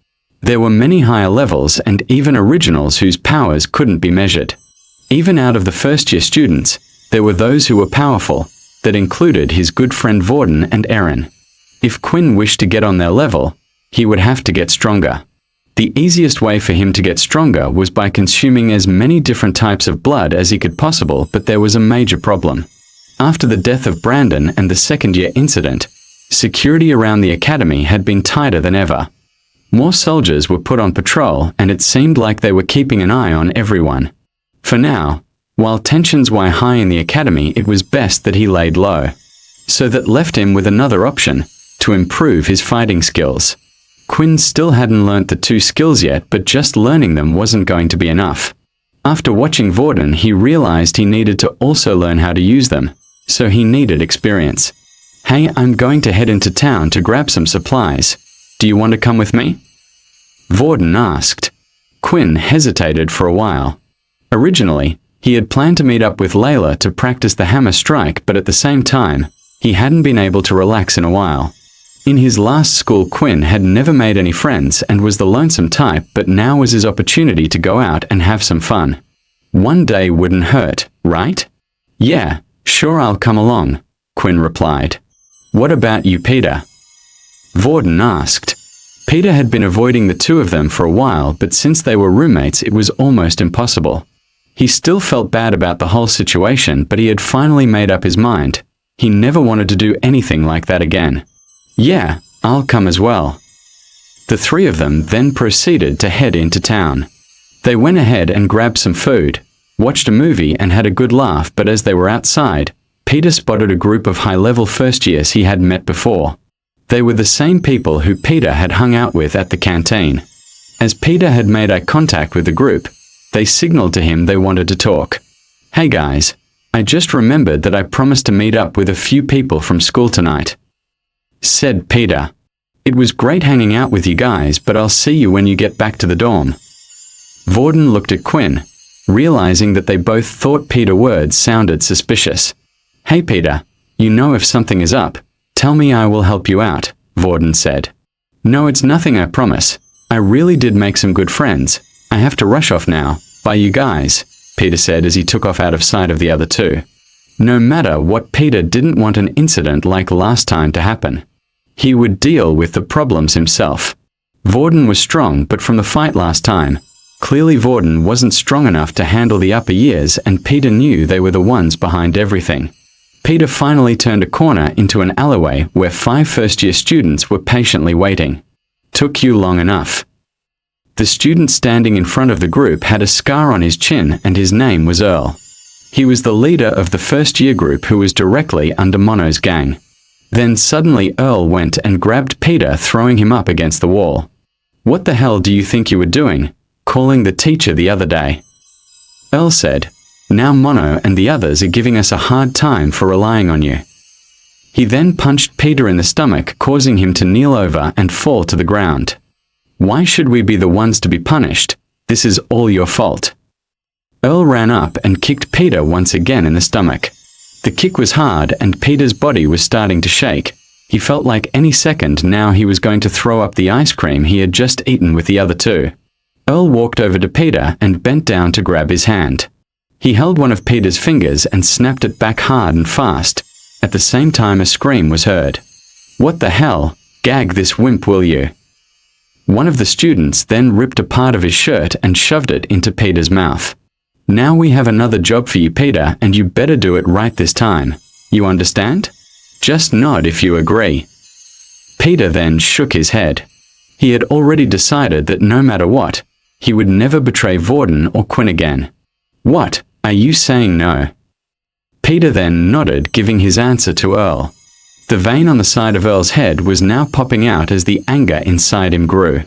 There were many higher levels and even originals whose powers couldn't be measured. Even out of the first-year students, there were those who were powerful, that included his good friend Vorden and Eren. If Quinn wished to get on their level, he would have to get stronger. The easiest way for him to get stronger was by consuming as many different types of blood as he could possible, but there was a major problem. After the death of Brandon and the second-year incident, security around the academy had been tighter than ever. More soldiers were put on patrol and it seemed like they were keeping an eye on everyone. For now, while tensions were high in the academy, it was best that he laid low. So that left him with another option, to improve his fighting skills. Quinn still hadn't learnt the two skills yet, but just learning them wasn't going to be enough. After watching Vorden, he realized he needed to also learn how to use them, so he needed experience. Hey, I'm going to head into town to grab some supplies. Do you want to come with me? Vorden asked. Quinn hesitated for a while. Originally, he had planned to meet up with Layla to practice the hammer strike, but at the same time, he hadn't been able to relax in a while. In his last school, Quinn had never made any friends and was the lonesome type, but now was his opportunity to go out and have some fun. One day wouldn't hurt, right? Yeah, sure, I'll come along, Quinn replied. What about you, Peter? Vorden asked. Peter had been avoiding the two of them for a while, but since they were roommates, it was almost impossible. He still felt bad about the whole situation, but he had finally made up his mind. He never wanted to do anything like that again. Yeah, I'll come as well. The three of them then proceeded to head into town. They went ahead and grabbed some food, watched a movie and had a good laugh, but as they were outside, Peter spotted a group of high-level first years he had met before. They were the same people who Peter had hung out with at the canteen. As Peter had made eye contact with the group, they signaled to him they wanted to talk. Hey guys, I just remembered that I promised to meet up with a few people from school tonight, said Peter. It was great hanging out with you guys, but I'll see you when you get back to the dorm. Vorden looked at Quinn, realizing that they both thought Peter's words sounded suspicious. Hey Peter, you know if something is up, tell me, I will help you out, Vorden said. No, it's nothing, I promise. I really did make some good friends. I have to rush off now. Bye you guys, Peter said as he took off out of sight of the other two. No matter what, Peter didn't want an incident like last time to happen. He would deal with the problems himself. Vorden was strong, but from the fight last time, Clearly Vorden wasn't strong enough to handle the upper years, and Peter knew they were the ones behind everything. Peter finally turned a corner into an alleyway where 5 first-year students were patiently waiting. Took you long enough. The student standing in front of the group had a scar on his chin, and his name was Earl. He was the leader of the first-year group who was directly under Mono's gang. Then suddenly Earl went and grabbed Peter, throwing him up against the wall. "What the hell do you think you were doing, calling the teacher the other day?" Earl said, "Now Mono and the others are giving us a hard time for relying on you." He then punched Peter in the stomach, causing him to kneel over and fall to the ground. "Why should we be the ones to be punished? This is all your fault." Earl ran up and kicked Peter once again in the stomach. The kick was hard, and Peter's body was starting to shake. He felt like any second now he was going to throw up the ice cream he had just eaten with the other two. Earl walked over to Peter and bent down to grab his hand. He held one of Peter's fingers and snapped it back hard and fast. At the same time a scream was heard. "What the hell? Gag this wimp, will you?" One of the students then ripped a part of his shirt and shoved it into Peter's mouth. "Now we have another job for you, Peter, and you better do it right this time. You understand? Just nod if you agree." Peter then shook his head. He had already decided that no matter what, he would never betray Vorden or Quinn again. "What, are you saying no?" Peter then nodded, giving his answer to Earl. The vein on the side of Earl's head was now popping out as the anger inside him grew.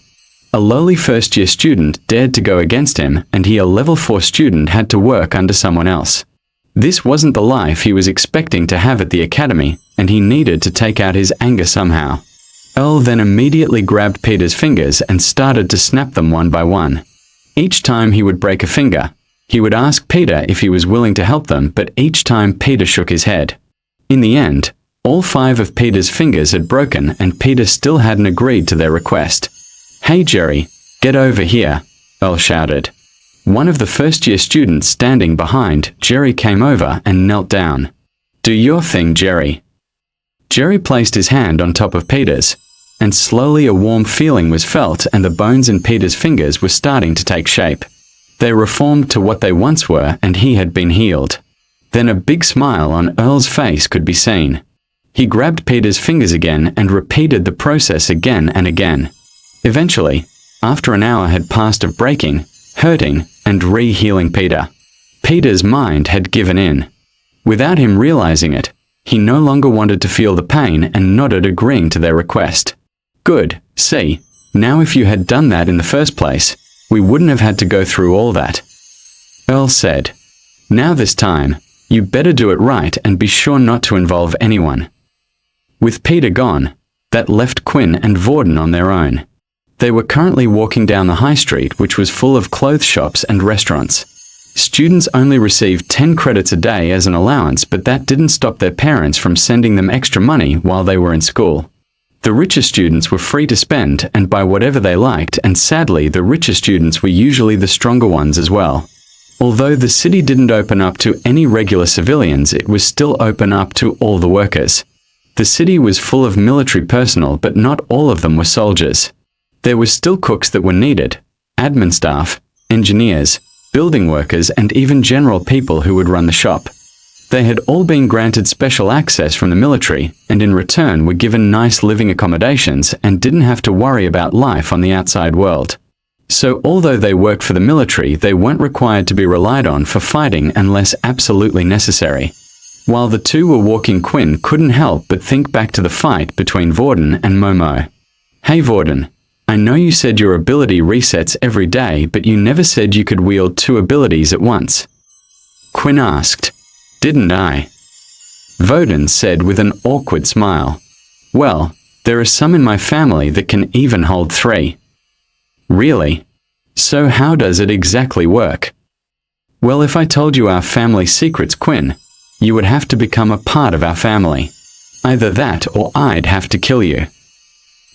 A lowly first-year student dared to go against him, and he, a level 4 student, had to work under someone else. This wasn't the life he was expecting to have at the academy, and he needed to take out his anger somehow. Earl then immediately grabbed Peter's fingers and started to snap them one by one. Each time he would break a finger, he would ask Peter if he was willing to help them, but each time Peter shook his head. In the end, all 5 of Peter's fingers had broken, and Peter still hadn't agreed to their request. "Hey Jerry, get over here," Earl shouted. One of the first-year students standing behind Jerry came over and knelt down. "Do your thing, Jerry." Jerry placed his hand on top of Peter's, and slowly a warm feeling was felt, and the bones in Peter's fingers were starting to take shape. They reformed to what they once were, and he had been healed. Then a big smile on Earl's face could be seen. He grabbed Peter's fingers again and repeated the process again and again. Eventually, after an hour had passed of breaking, hurting, and re-healing Peter, Peter's mind had given in. Without him realizing it, he no longer wanted to feel the pain and nodded, agreeing to their request. "Good, see, now if you had done that in the first place, we wouldn't have had to go through all that," Earl said. "Now this time, you better do it right and be sure not to involve anyone." With Peter gone, that left Quinn and Vorden on their own. They were currently walking down the high street, which was full of clothes shops and restaurants. Students only received 10 credits a day as an allowance, but that didn't stop their parents from sending them extra money while they were in school. The richer students were free to spend and buy whatever they liked, and sadly the richer students were usually the stronger ones as well. Although the city didn't open up to any regular civilians, it was still open up to all the workers. The city was full of military personnel, but not all of them were soldiers. There were still cooks that were needed, admin staff, engineers, building workers, and even general people who would run the shop. They had all been granted special access from the military, and in return were given nice living accommodations and didn't have to worry about life on the outside world. So although they worked for the military, they weren't required to be relied on for fighting unless absolutely necessary. While the two were walking, Quinn couldn't help but think back to the fight between Vorden and Momo. "Hey Vorden, I know you said your ability resets every day, but you never said you could wield 2 abilities at once." Quinn asked. "Didn't I?" Vorden said with an awkward smile. "Well, there are some in my family that can even hold 3. "Really? So how does it exactly work?" "Well, if I told you our family secrets, Quinn, you would have to become a part of our family. Either that or I'd have to kill you."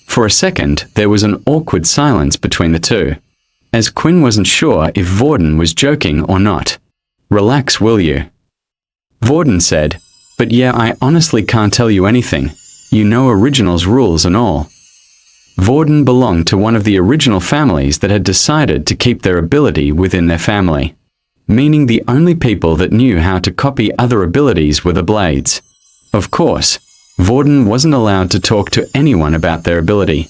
For a second, there was an awkward silence between the two, as Quinn wasn't sure if Vorden was joking or not. "Relax, will you?" Vorden said, "But yeah, I honestly can't tell you anything. You know Original's rules and all." Vorden belonged to one of the original families that had decided to keep their ability within their family, meaning the only people that knew how to copy other abilities were the Blades. Of course, Vorden wasn't allowed to talk to anyone about their ability.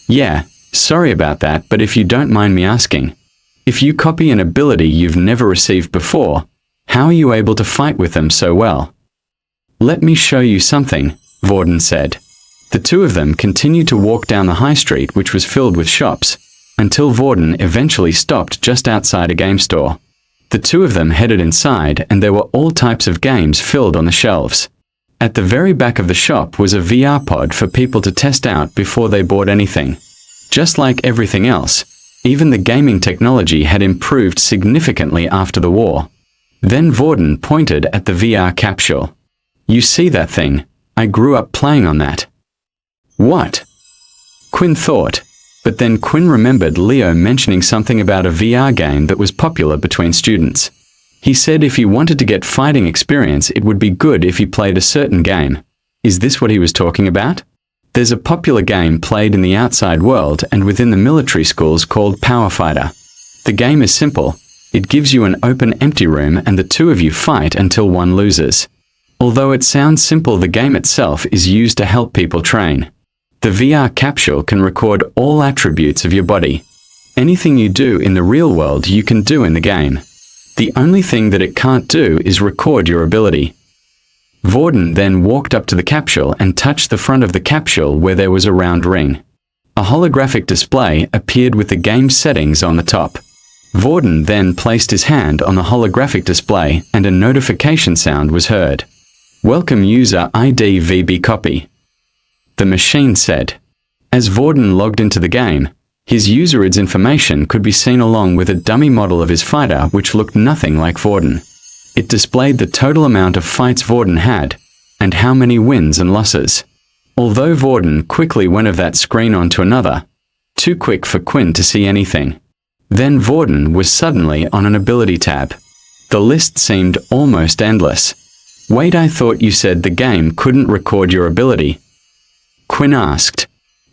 Yeah, sorry about that, but if you don't mind me asking, if you copy an ability you've never received before, how are you able to fight with them so well? Let me show you something, Vorden said. The two of them continued to walk down the high street, which was filled with shops, until Vorden eventually stopped just outside a game store. The two of them headed inside, and there were all types of games filled on the shelves. At the very back of the shop was a VR pod for people to test out before they bought anything. Just like everything else, even the gaming technology had improved significantly after the war. Then Vorden pointed at the VR capsule. You see that thing? I grew up playing on that. What? Quinn thought, but then Quinn remembered Leo mentioning something about a VR game that was popular between students. He said if he wanted to get fighting experience, it would be good if he played a certain game. Is this what he was talking about? There's a popular game played in the outside world and within the military schools called Power Fighter. The game is simple. It gives you an open empty room and the two of you fight until one loses. Although it sounds simple, the game itself is used to help people train. The VR capsule can record all attributes of your body. Anything you do in the real world you can do in the game. The only thing that it can't do is record your ability. Vorden then walked up to the capsule and touched the front of the capsule where there was a round ring. A holographic display appeared with the game settings on the top. Vorden then placed his hand on the holographic display and a notification sound was heard. Welcome user ID VB copy. The machine said. As Vorden logged into the game, his user ID's information could be seen along with a dummy model of his fighter which looked nothing like Vorden. It displayed the total amount of fights Vorden had, and how many wins and losses. Although Vorden quickly went of that screen onto another, too quick for Quinn to see anything. Then Vorden was suddenly on an ability tab. The list seemed almost endless. Wait, I thought you said the game couldn't record your ability. Quinn asked.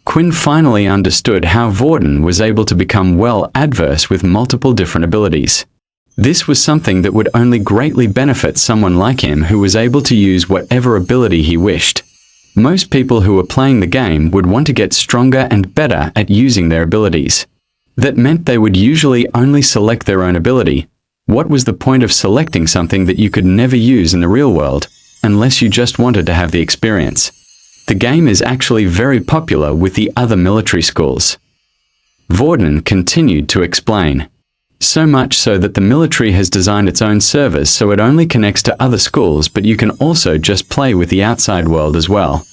Quinn finally understood how Vorden was able to become well adverse with multiple different abilities. This was something that would only greatly benefit someone like him who was able to use whatever ability he wished. Most people who were playing the game would want to get stronger and better at using their abilities. That meant they would usually only select their own ability. What was the point of selecting something that you could never use in the real world, unless you just wanted to have the experience? The game is actually very popular with the other military schools. Vorden continued to explain. So much so that the military has designed its own servers so it only connects to other schools, but you can also just play with the outside world as well.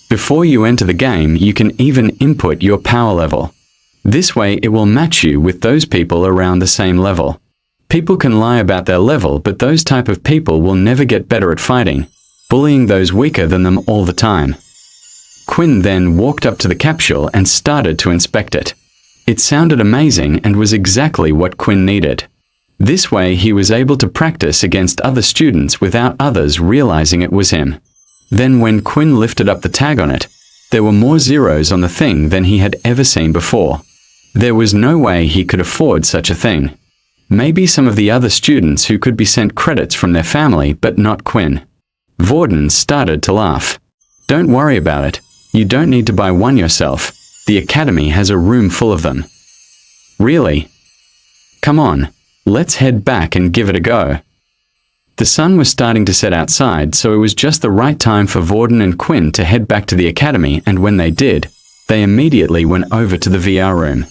Before you enter the game, you can even input your power level. This way it will match you with those people around the same level. People can lie about their level, but those type of people will never get better at fighting, bullying those weaker than them all the time. Quinn then walked up to the capsule and started to inspect it. It sounded amazing and was exactly what Quinn needed. This way he was able to practice against other students without others realizing it was him. Then when Quinn lifted up the tag on it, there were more zeros on the thing than he had ever seen before. There was no way he could afford such a thing. Maybe some of the other students who could be sent credits from their family, but not Quinn. Vorden started to laugh. Don't worry about it. You don't need to buy one yourself. The academy has a room full of them. Really? Come on, let's head back and give it a go. The sun was starting to set outside, so it was just the right time for Vorden and Quinn to head back to the academy, and when they did, they immediately went over to the VR room.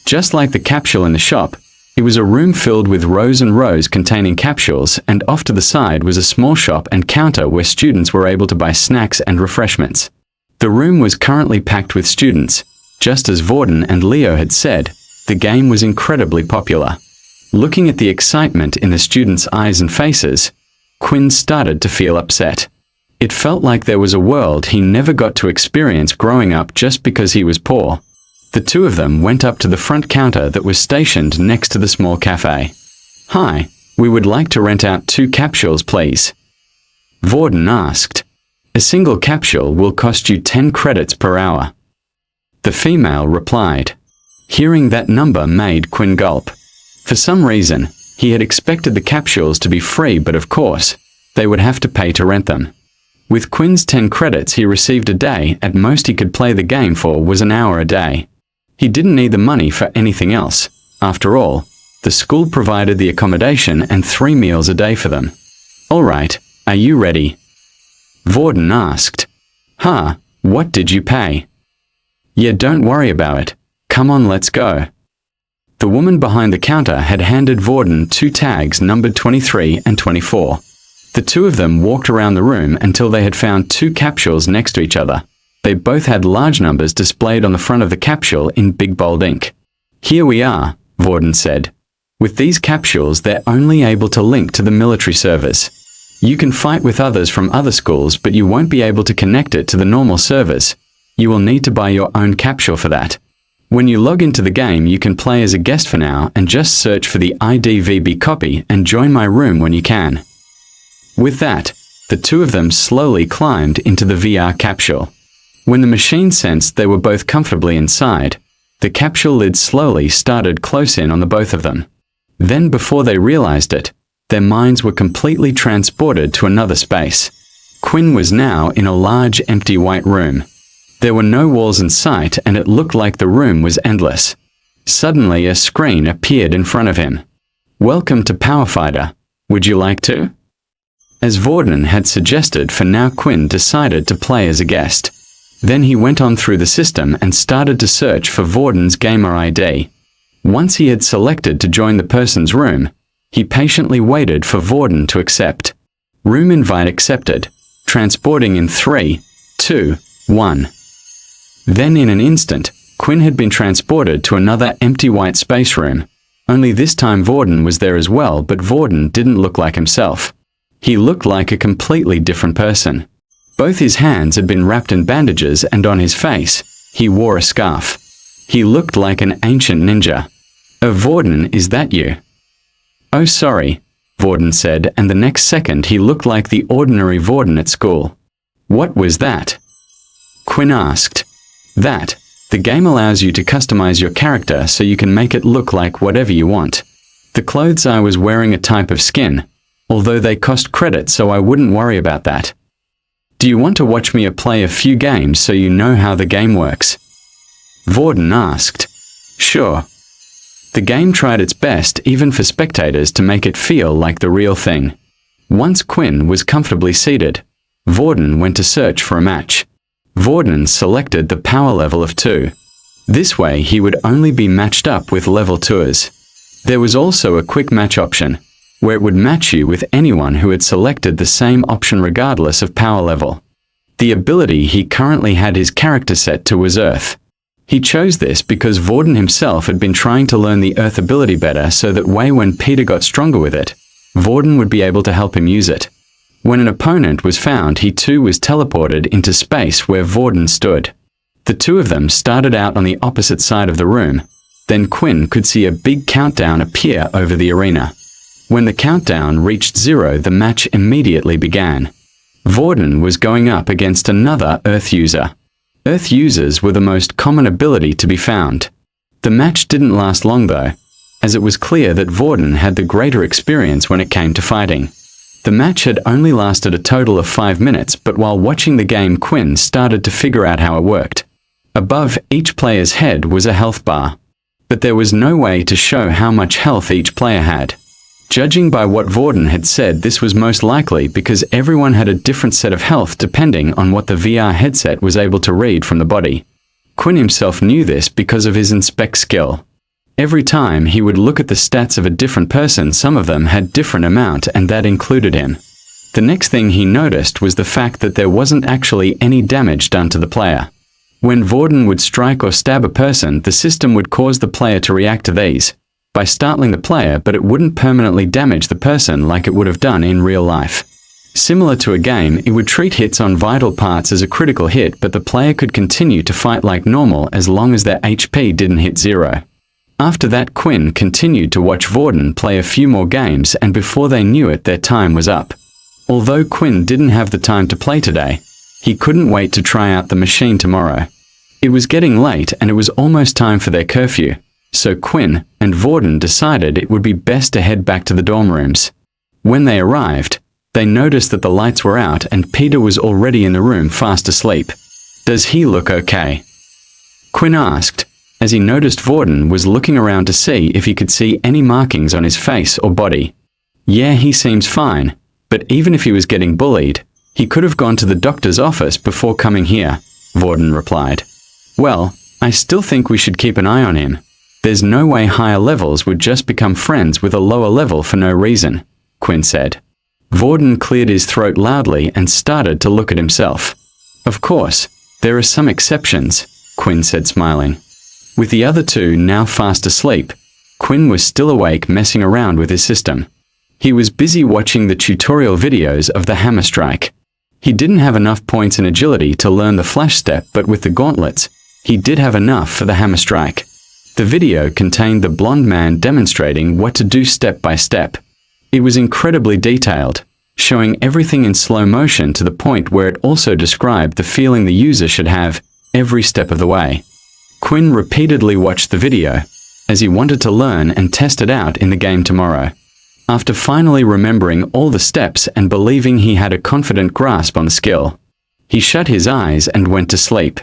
Just like the capsule in the shop, it was a room filled with rows and rows containing capsules, and off to the side was a small shop and counter where students were able to buy snacks and refreshments. The room was currently packed with students. Just as Vorden and Leo had said, the game was incredibly popular. Looking at the excitement in the students' eyes and faces, Quinn started to feel upset. It felt like there was a world he never got to experience growing up just because he was poor. The two of them went up to the front counter that was stationed next to the small cafe. Hi, we would like to rent out 2 capsules, please. Vorden asked. A single capsule will cost you 10 credits per hour. the female replied. Hearing that number made Quinn gulp. For some reason, he had expected the capsules to be free, but of course, they would have to pay to rent them. With Quinn's 10 credits he received a day, at most he could play the game for was an hour a day. He didn't need the money for anything else. After all, the school provided the accommodation and 3 meals a day for them. All right, are you ready? Vorden asked. What did you pay? Yeah, don't worry about it. Come on, let's go. The woman behind the counter had handed Vorden 2 tags numbered 23 and 24. The two of them walked around the room until they had found 2 capsules next to each other. They both had large numbers displayed on the front of the capsule in big bold ink. Here we are, Vorden said. With these capsules, they're only able to link to the military servers. You can fight with others from other schools, but you won't be able to connect it to the normal servers. You will need to buy your own capsule for that. When you log into the game, you can play as a guest for now and just search for the IDVB copy and join my room when you can. With that, the two of them slowly climbed into the VR capsule. When the machine sensed they were both comfortably inside, the capsule lid slowly started close in on the both of them. Then, before they realized it, their minds were completely transported to another space. Quinn was now in a large empty white room. There were no walls in sight and it looked like the room was endless. Suddenly a screen appeared in front of him. Welcome to Powerfighter. Would you like to? As Vorden had suggested, for now Quinn decided to play as a guest. Then he went on through the system and started to search for Vorden's gamer ID. Once he had selected to join the person's room, he patiently waited for Vorden to accept. Room invite accepted, transporting in 3, 2, 1. Then in an instant, Quinn had been transported to another empty white space room. Only this time Vorden was there as well, but Vorden didn't look like himself. He looked like a completely different person. Both his hands had been wrapped in bandages and on his face, he wore a scarf. He looked like an ancient ninja. Oh, Vorden, is that you? Oh, sorry, Vorden said, and the next second he looked like the ordinary Vorden at school. What was that? Quinn asked. That. The game allows you to customize your character so you can make it look like whatever you want. The clothes I was wearing a type of skin, although they cost credits, so I wouldn't worry about that. Do you want to watch me play a few games so you know how the game works? Vorden asked. Sure. The game tried its best, even for spectators, to make it feel like the real thing. Once Quinn was comfortably seated, Vorden went to search for a match. Vorden selected the power level of 2. This way he would only be matched up with level 2s. There was also a quick match option, where it would match you with anyone who had selected the same option regardless of power level. The ability he currently had his character set to was Earth. He chose this because Vorden himself had been trying to learn the Earth ability better so that way when Peter got stronger with it, Vorden would be able to help him use it. When an opponent was found, he too was teleported into space where Vorden stood. The two of them started out on the opposite side of the room. Then Quinn could see a big countdown appear over the arena. When the countdown reached 0, the match immediately began. Vorden was going up against another Earth user. Earth users were the most common ability to be found. The match didn't last long though, as it was clear that Vorden had the greater experience when it came to fighting. The match had only lasted a total of 5 minutes, but while watching the game, Quinn started to figure out how it worked. Above each player's head was a health bar, but there was no way to show how much health each player had. Judging by what Vorden had said, this was most likely because everyone had a different set of health depending on what the VR headset was able to read from the body. Quinn himself knew this because of his inspect skill. Every time he would look at the stats of a different person, some of them had different amount, and that included him. The next thing he noticed was the fact that there wasn't actually any damage done to the player. When Vorden would strike or stab a person, the system would cause the player to react to these by startling the player, but it wouldn't permanently damage the person like it would have done in real life. Similar to a game, it would treat hits on vital parts as a critical hit, but the player could continue to fight like normal as long as their HP didn't hit 0. After that, Quinn continued to watch Vorden play a few more games, and before they knew it, their time was up. Although Quinn didn't have the time to play today, he couldn't wait to try out the machine tomorrow. It was getting late and it was almost time for their curfew, so Quinn and Vorden decided it would be best to head back to the dorm rooms. When they arrived, they noticed that the lights were out and Peter was already in the room fast asleep. "Does he look okay?" Quinn asked, as he noticed Vorden was looking around to see if he could see any markings on his face or body. "Yeah, he seems fine, but even if he was getting bullied, he could have gone to the doctor's office before coming here," Vorden replied. "Well, I still think we should keep an eye on him. There's no way higher levels would just become friends with a lower level for no reason," Quinn said. Vorden cleared his throat loudly and started to look at himself. "Of course, there are some exceptions," Quinn said, smiling. With the other two now fast asleep, Quinn was still awake messing around with his system. He was busy watching the tutorial videos of the hammer strike. He didn't have enough points in agility to learn the flash step, but with the gauntlets, he did have enough for the hammer strike. The video contained the blonde man demonstrating what to do step by step. It was incredibly detailed, showing everything in slow motion to the point where it also described the feeling the user should have every step of the way. Quinn repeatedly watched the video, as he wanted to learn and test it out in the game tomorrow. After finally remembering all the steps and believing he had a confident grasp on the skill, he shut his eyes and went to sleep.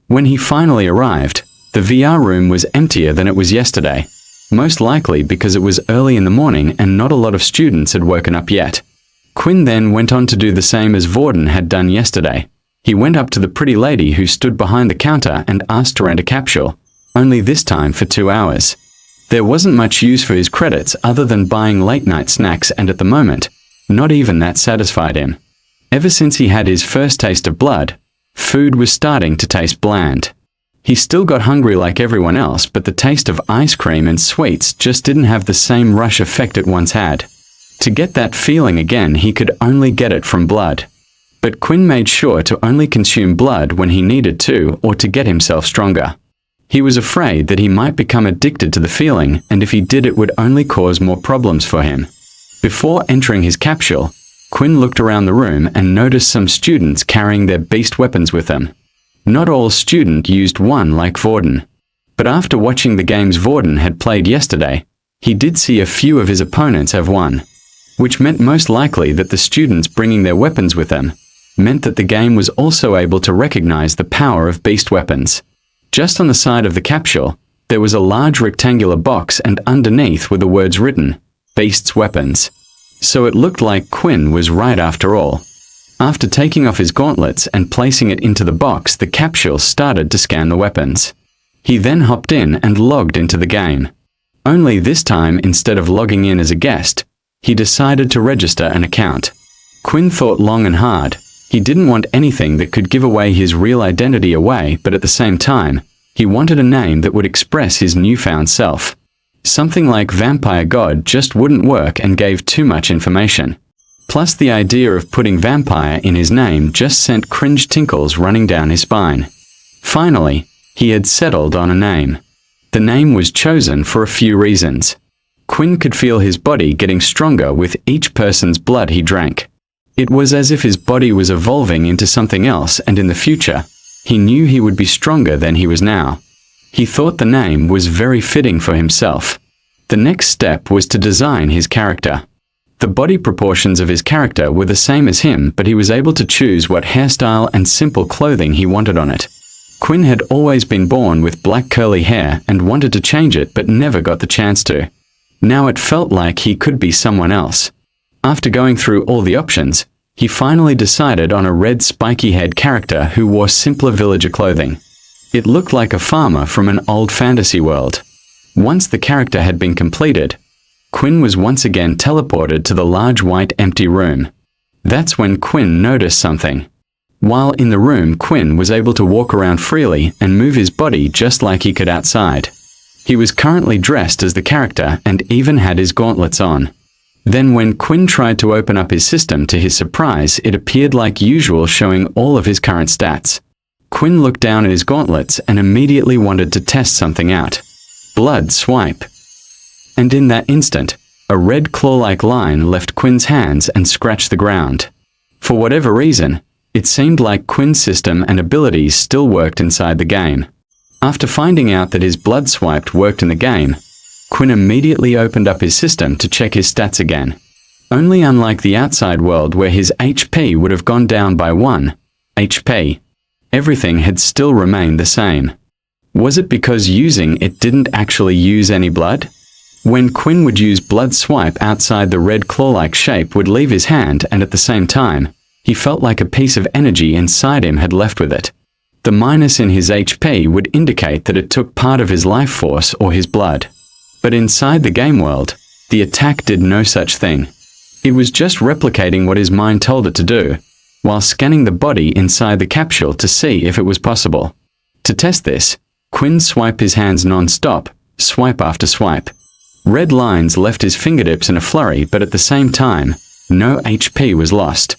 When he finally arrived, the VR room was emptier than it was yesterday, most likely because it was early in the morning and not a lot of students had woken up yet. Quinn then went on to do the same as Vorden had done yesterday. He went up to the pretty lady who stood behind the counter and asked to rent a capsule, only this time for 2 hours. There wasn't much use for his credits other than buying late-night snacks, and at the moment, not even that satisfied him. Ever since he had his first taste of blood, food was starting to taste bland. He still got hungry like everyone else, but the taste of ice cream and sweets just didn't have the same rush effect it once had. To get that feeling again, he could only get it from blood. But Quinn made sure to only consume blood when he needed to or to get himself stronger. He was afraid that he might become addicted to the feeling, and if he did, it would only cause more problems for him. Before entering his capsule, Quinn looked around the room and noticed some students carrying their beast weapons with them. Not all students used one like Vorden. But after watching the games Vorden had played yesterday, he did see a few of his opponents have one, which meant most likely that the students bringing their weapons with them meant that the game was also able to recognize the power of beast weapons. Just on the side of the capsule, there was a large rectangular box, and underneath were the words written, "Beast's Weapons." So it looked like Quinn was right after all. After taking off his gauntlets and placing it into the box, the capsule started to scan the weapons. He then hopped in and logged into the game. Only this time, instead of logging in as a guest, he decided to register an account. Quinn thought long and hard. He didn't want anything that could give away his real identity away, but at the same time, he wanted a name that would express his newfound self. Something like Vampire God just wouldn't work and gave too much information. Plus, the idea of putting vampire in his name just sent cringe tinkles running down his spine. Finally, he had settled on a name. The name was chosen for a few reasons. Quinn could feel his body getting stronger with each person's blood he drank. It was as if his body was evolving into something else, and in the future, he knew he would be stronger than he was now. He thought the name was very fitting for himself. The next step was to design his character. The body proportions of his character were the same as him, but he was able to choose what hairstyle and simple clothing he wanted on it. Quinn had always been born with black curly hair and wanted to change it, but never got the chance to. Now it felt like he could be someone else. After going through all the options, he finally decided on a red spiky-haired character who wore simpler villager clothing. It looked like a farmer from an old fantasy world. Once the character had been completed, Quinn was once again teleported to the large white empty room. That's when Quinn noticed something. While in the room, Quinn was able to walk around freely and move his body just like he could outside. He was currently dressed as the character and even had his gauntlets on. Then when Quinn tried to open up his system, to his surprise, it appeared like usual, showing all of his current stats. Quinn looked down at his gauntlets and immediately wanted to test something out. Blood swipe. And in that instant, a red claw-like line left Quinn's hands and scratched the ground. For whatever reason, It seemed like Quinn's system and abilities still worked inside the game. After finding out that his blood swiped worked in the game, Quinn immediately opened up his system to check his stats again. Only unlike the outside world where his HP would have gone down by 1 HP, everything had still remained the same. Was it because using it didn't actually use any blood? When Quinn would use blood swipe outside, the red claw-like shape would leave his hand, and at the same time, he felt like a piece of energy inside him had left with it. The minus in his HP would indicate that it took part of his life force or his blood. But inside the game world, the attack did no such thing. It was just replicating what his mind told it to do, while scanning the body inside the capsule to see if it was possible. To test this, Quinn swiped his hands non-stop, swipe after swipe. Red lines left his fingertips in a flurry, but at the same time, no HP was lost.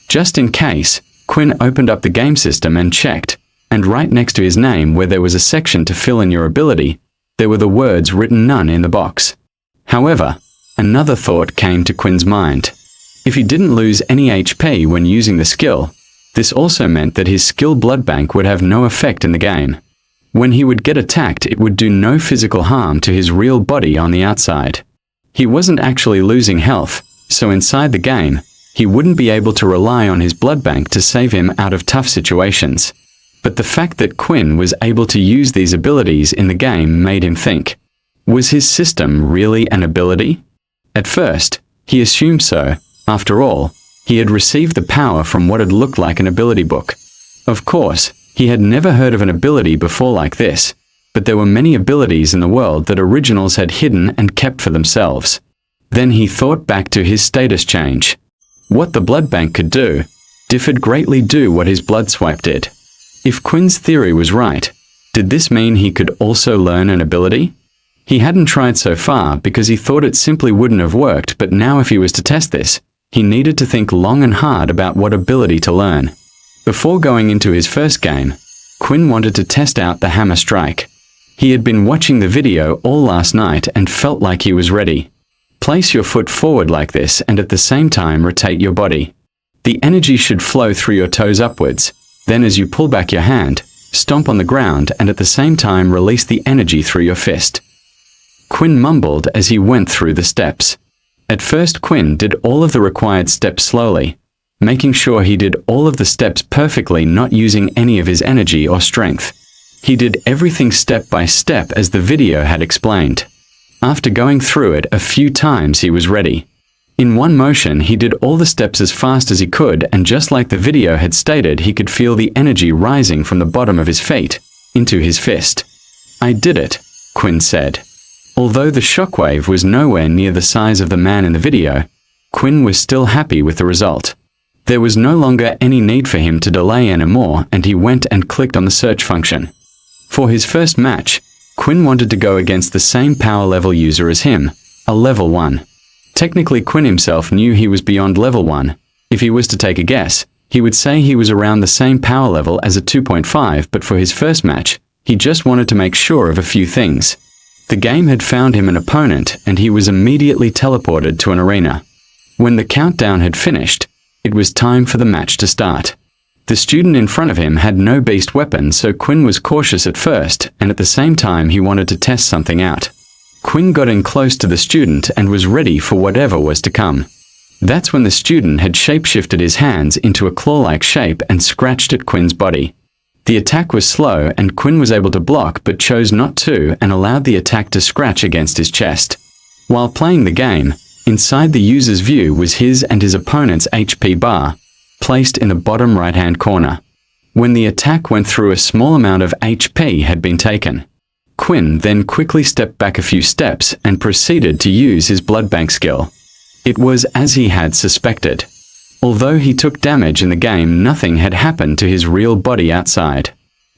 Just in case, Quinn opened up the game system and checked, and right next to his name, where there was a section to fill in your ability, there were the words written none in the box. However, another thought came to Quinn's mind. If he didn't lose any HP when using the skill, this also meant that his skill blood bank would have no effect in the game. When he would get attacked, it would do no physical harm to his real body on the outside. He wasn't actually losing health, so inside the game, he wouldn't be able to rely on his blood bank to save him out of tough situations. But the fact that Quinn was able to use these abilities in the game made him think, was his system really an ability? At first, he assumed so. After all, he had received the power from what had looked like an ability book. Of course, he had never heard of an ability before like this, but there were many abilities in the world that originals had hidden and kept for themselves. Then he thought back to his status change. What the blood bank could do, differed greatly do what his blood swipe did. If Quinn's theory was right, did this mean he could also learn an ability? He hadn't tried so far because he thought it simply wouldn't have worked, but now if he was to test this, he needed to think long and hard about what ability to learn. Before going into his first game, Quinn wanted to test out the hammer strike. He had been watching the video all last night and felt like he was ready. Place your foot forward like this and at the same time rotate your body. The energy should flow through your toes upwards. Then as you pull back your hand, stomp on the ground and at the same time release the energy through your fist. Quinn mumbled as he went through the steps. At first Quinn did all of the required steps slowly, making sure he did all of the steps perfectly, not using any of his energy or strength. He did everything step by step as the video had explained. After going through it a few times, he was ready. In one motion, he did all the steps as fast as he could, and just like the video had stated, he could feel the energy rising from the bottom of his feet into his fist. "I did it," Quinn said. Although the shockwave was nowhere near the size of the man in the video, Quinn was still happy with the result. There was no longer any need for him to delay anymore, and he went and clicked on the search function. For his first match, Quinn wanted to go against the same power level user as him, a level 1. Technically, Quinn himself knew he was beyond level 1. If he was to take a guess, he would say he was around the same power level as a 2.5, but for his first match, he just wanted to make sure of a few things. The game had found him an opponent, and he was immediately teleported to an arena. When the countdown had finished, it was time for the match to start. The student in front of him had no beast weapon, so Quinn was cautious at first, and at the same time he wanted to test something out. Quinn got in close to the student and was ready for whatever was to come. That's when the student had shapeshifted his hands into a claw-like shape and scratched at Quinn's body. The attack was slow and Quinn was able to block but chose not to and allowed the attack to scratch against his chest. While playing the game, inside the user's view was his and his opponent's HP bar, placed in the bottom right-hand corner. When the attack went through, a small amount of HP had been taken. Quinn then quickly stepped back a few steps and proceeded to use his blood bank skill. It was as he had suspected. Although he took damage in the game, nothing had happened to his real body outside.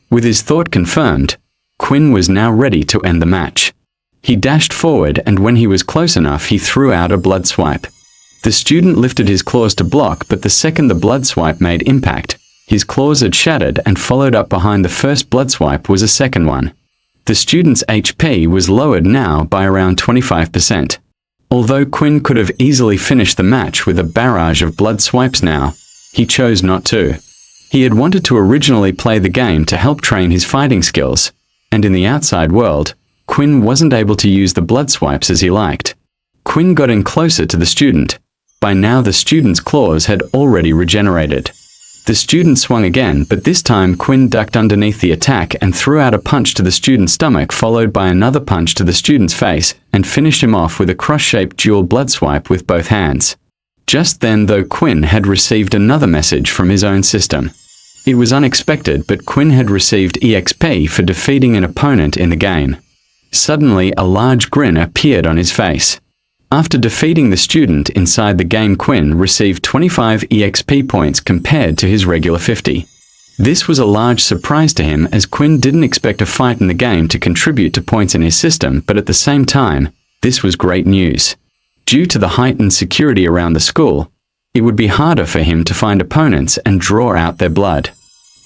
With his thought confirmed, Quinn was now ready to end the match. He dashed forward, and when he was close enough, he threw out a blood swipe. The student lifted his claws to block, but the second the blood swipe made impact, his claws had shattered, and followed up behind the first blood swipe was a second one. The student's HP was lowered now by around 25%. Although Quinn could have easily finished the match with a barrage of blood swipes now, he chose not to. He had wanted to originally play the game to help train his fighting skills, and in the outside world, Quinn wasn't able to use the blood swipes as he liked. Quinn got in closer to the student. By now the student's claws had already regenerated. The student swung again, but this time Quinn ducked underneath the attack and threw out a punch to the student's stomach, followed by another punch to the student's face, and finished him off with a cross-shaped dual blood swipe with both hands. Just then, though, Quinn had received another message from his own system. It was unexpected, but Quinn had received EXP for defeating an opponent in the game. Suddenly, a large grin appeared on his face. After defeating the student inside the game, Quinn received 25 EXP points compared to his regular 50. This was a large surprise to him, as Quinn didn't expect a fight in the game to contribute to points in his system, but at the same time, this was great news. Due to the heightened security around the school, it would be harder for him to find opponents and draw out their blood.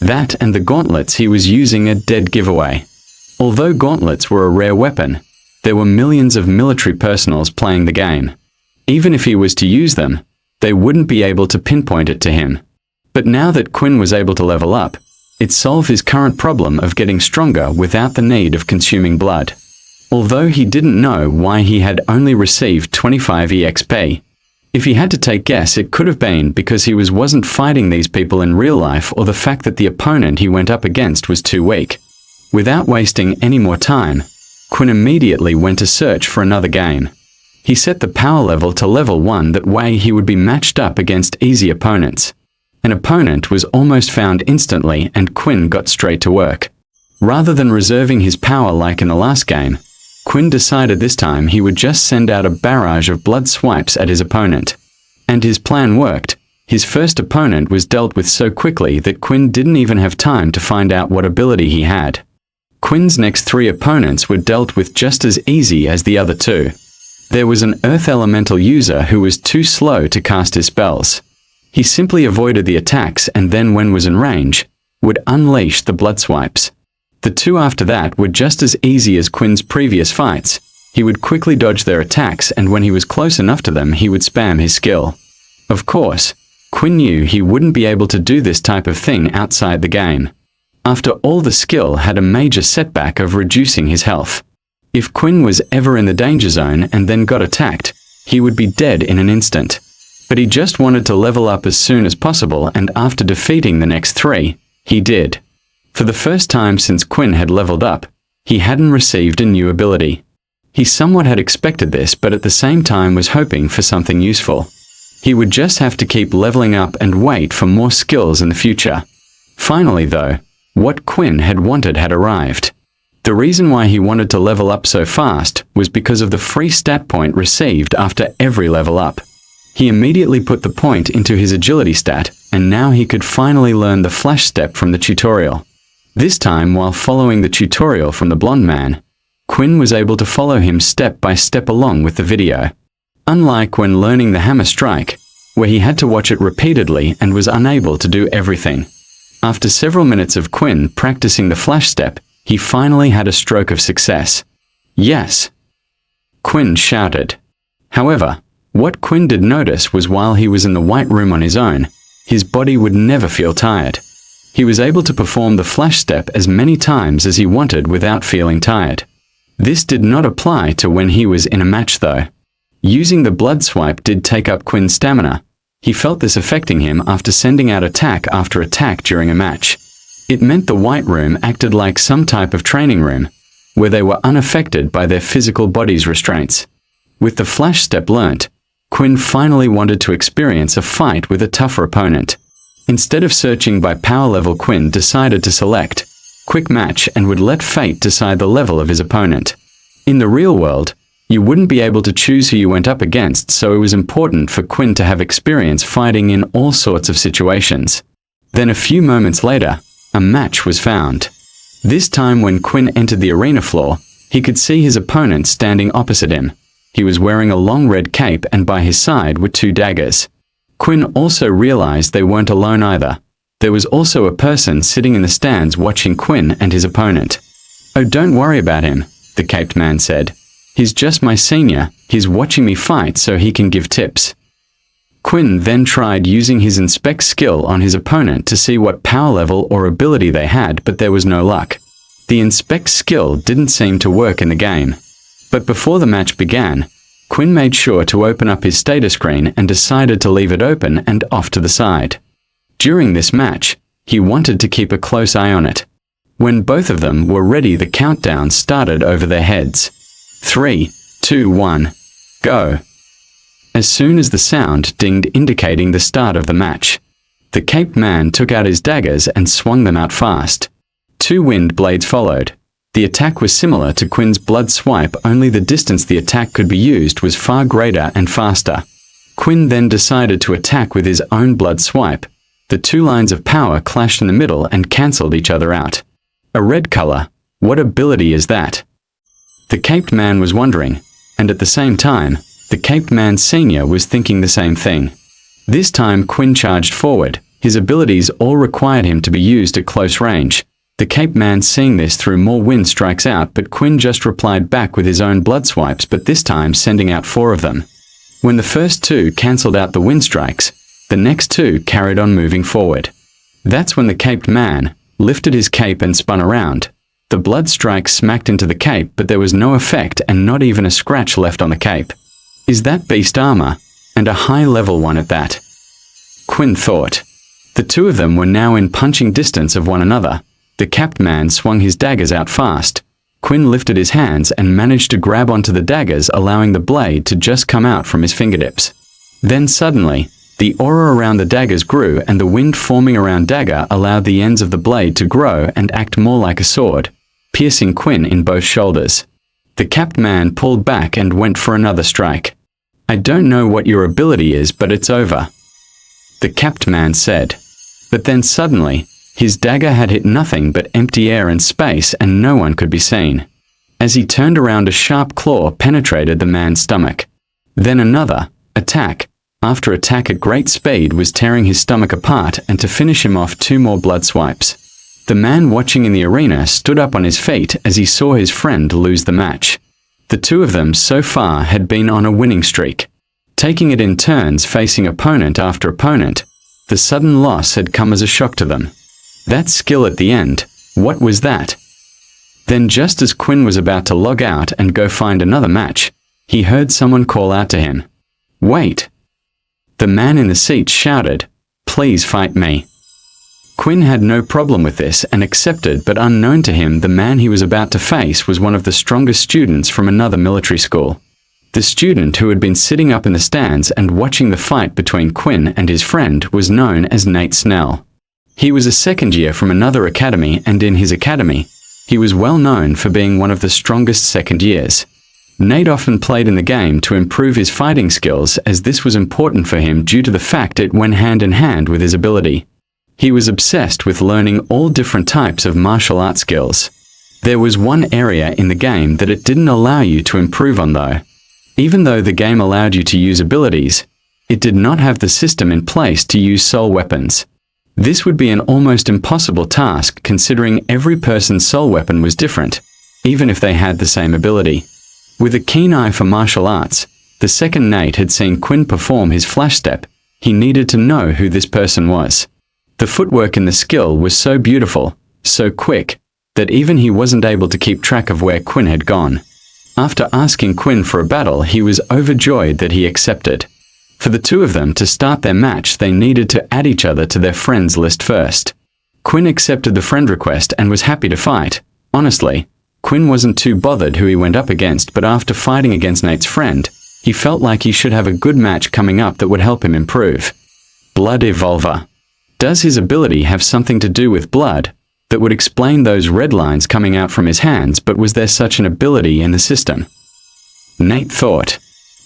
That and the gauntlets he was using a dead giveaway. Although gauntlets were a rare weapon, there were millions of military personnel playing the game. Even if he was to use them, they wouldn't be able to pinpoint it to him. But now that Quinn was able to level up, it solved his current problem of getting stronger without the need of consuming blood. Although he didn't know why he had only received 25 EXP. If he had to take guess, it could have been because he wasn't fighting these people in real life, or the fact that the opponent he went up against was too weak. Without wasting any more time, Quinn immediately went to search for another game. He set the power level to level 1, that way he would be matched up against easy opponents. An opponent was almost found instantly, and Quinn got straight to work. Rather than reserving his power like in the last game, Quinn decided this time he would just send out a barrage of blood swipes at his opponent. And his plan worked. His first opponent was dealt with so quickly that Quinn didn't even have time to find out what ability he had. Quinn's next 3 opponents were dealt with just as easy as the other 2. There was an Earth Elemental user who was too slow to cast his spells. He simply avoided the attacks, and then when was in range, would unleash the blood swipes. The 2 after that were just as easy as Quinn's previous fights. He would quickly dodge their attacks, and when he was close enough to them, he would spam his skill. Of course, Quinn knew he wouldn't be able to do this type of thing outside the game. After all, the skill had a major setback of reducing his health. If Quinn was ever in the danger zone and then got attacked, he would be dead in an instant. But he just wanted to level up as soon as possible, and after defeating the next 3, he did. For the first time since Quinn had leveled up, he hadn't received a new ability. He somewhat had expected this, but at the same time was hoping for something useful. He would just have to keep leveling up and wait for more skills in the future. Finally, though, what Quinn had wanted had arrived. The reason why he wanted to level up so fast was because of the free stat point received after every level up. He immediately put the point into his agility stat, and now he could finally learn the flash step from the tutorial. This time, while following the tutorial from the blonde man, Quinn was able to follow him step by step along with the video. Unlike when learning the hammer strike, where he had to watch it repeatedly and was unable to do everything. After several minutes of Quinn practicing the flash step, he finally had a stroke of success. Yes! Quinn shouted. However, what Quinn did notice was while he was in the white room on his own, his body would never feel tired. He was able to perform the flash step as many times as he wanted without feeling tired. This did not apply to when he was in a match though. Using the blood swipe did take up Quinn's stamina. He felt this affecting him after sending out attack after attack during a match. It meant the white room acted like some type of training room, where they were unaffected by their physical body's restraints. With the flash step learnt, Quinn finally wanted to experience a fight with a tougher opponent. Instead of searching by power level, Quinn decided to select quick match and would let fate decide the level of his opponent. In the real world, you wouldn't be able to choose who you went up against, so it was important for Quinn to have experience fighting in all sorts of situations. Then a few moments later, a match was found. This time when Quinn entered the arena floor, he could see his opponent standing opposite him. He was wearing a long red cape, and by his side were 2 daggers. Quinn also realized they weren't alone either. There was also a person sitting in the stands watching Quinn and his opponent. "Oh, don't worry about him," the caped man said. "He's just my senior. He's watching me fight so he can give tips." Quinn then tried using his inspect skill on his opponent to see what power level or ability they had, but there was no luck. The inspect skill didn't seem to work in the game. But before the match began, Quinn made sure to open up his status screen and decided to leave it open and off to the side. During this match, he wanted to keep a close eye on it. When both of them were ready, the countdown started over their heads. 3, 2, 1, go. As soon as the sound dinged indicating the start of the match, the caped man took out his daggers and swung them out fast. 2 wind blades followed. The attack was similar to Quinn's blood swipe, only the distance the attack could be used was far greater and faster. Quinn then decided to attack with his own blood swipe. The 2 lines of power clashed in the middle and cancelled each other out. A red color, what ability is that? The caped man was wondering, and at the same time, the caped man senior was thinking the same thing. This time Quinn charged forward. His abilities all required him to be used at close range. The caped man seeing this threw more wind strikes out, but Quinn just replied back with his own blood swipes, but this time sending out 4 of them. When the first 2 cancelled out the wind strikes, the next 2 carried on moving forward. That's when the caped man lifted his cape and spun around. The blood strikes smacked into the cape, but there was no effect and not even a scratch left on the cape. Is that beast armor? And a high-level one at that. Quinn thought. The 2 of them were now in punching distance of one another. The capped man swung his daggers out fast. Quinn lifted his hands and managed to grab onto the daggers, allowing the blade to just come out from his fingertips. Then suddenly, the aura around the daggers grew, and the wind forming around dagger allowed the ends of the blade to grow and act more like a sword, piercing Quinn in both shoulders. The capped man pulled back and went for another strike. I don't know what your ability is, but it's over, the capped man said. But then suddenly, his dagger had hit nothing but empty air and space, and no one could be seen. As he turned around, a sharp claw penetrated the man's stomach. Then another attack after attack at great speed was tearing his stomach apart, and to finish him off, 2 more blood swipes. The man watching in the arena stood up on his feet as he saw his friend lose the match. The 2 of them so far had been on a winning streak, taking it in turns facing opponent after opponent. The sudden loss had come as a shock to them. That skill at the end, what was that? Then just as Quinn was about to log out and go find another match, he heard someone call out to him. Wait! The man in the seat shouted, please fight me. Quinn had no problem with this and accepted, but unknown to him, the man he was about to face was one of the strongest students from another military school. The student who had been sitting up in the stands and watching the fight between Quinn and his friend was known as Nate Snell. He was a second year from another academy, and in his academy, he was well known for being one of the strongest second years. Nate often played in the game to improve his fighting skills, as this was important for him due to the fact it went hand in hand with his ability. He was obsessed with learning all different types of martial arts skills. There was one area in the game that it didn't allow you to improve on though. Even though the game allowed you to use abilities, it did not have the system in place to use soul weapons. This would be an almost impossible task considering every person's soul weapon was different, even if they had the same ability. With a keen eye for martial arts, the second Nate had seen Quinn perform his flash step, he needed to know who this person was. The footwork in the skill was so beautiful, so quick, that even he wasn't able to keep track of where Quinn had gone. After asking Quinn for a battle, he was overjoyed that he accepted. For the 2 of them to start their match, they needed to add each other to their friends list first. Quinn accepted the friend request and was happy to fight. Honestly, Quinn wasn't too bothered who he went up against, but after fighting against Nate's friend, he felt like he should have a good match coming up that would help him improve. Blood Evolver. Does his ability have something to do with blood that would explain those red lines coming out from his hands, but was there such an ability in the system? Nate thought.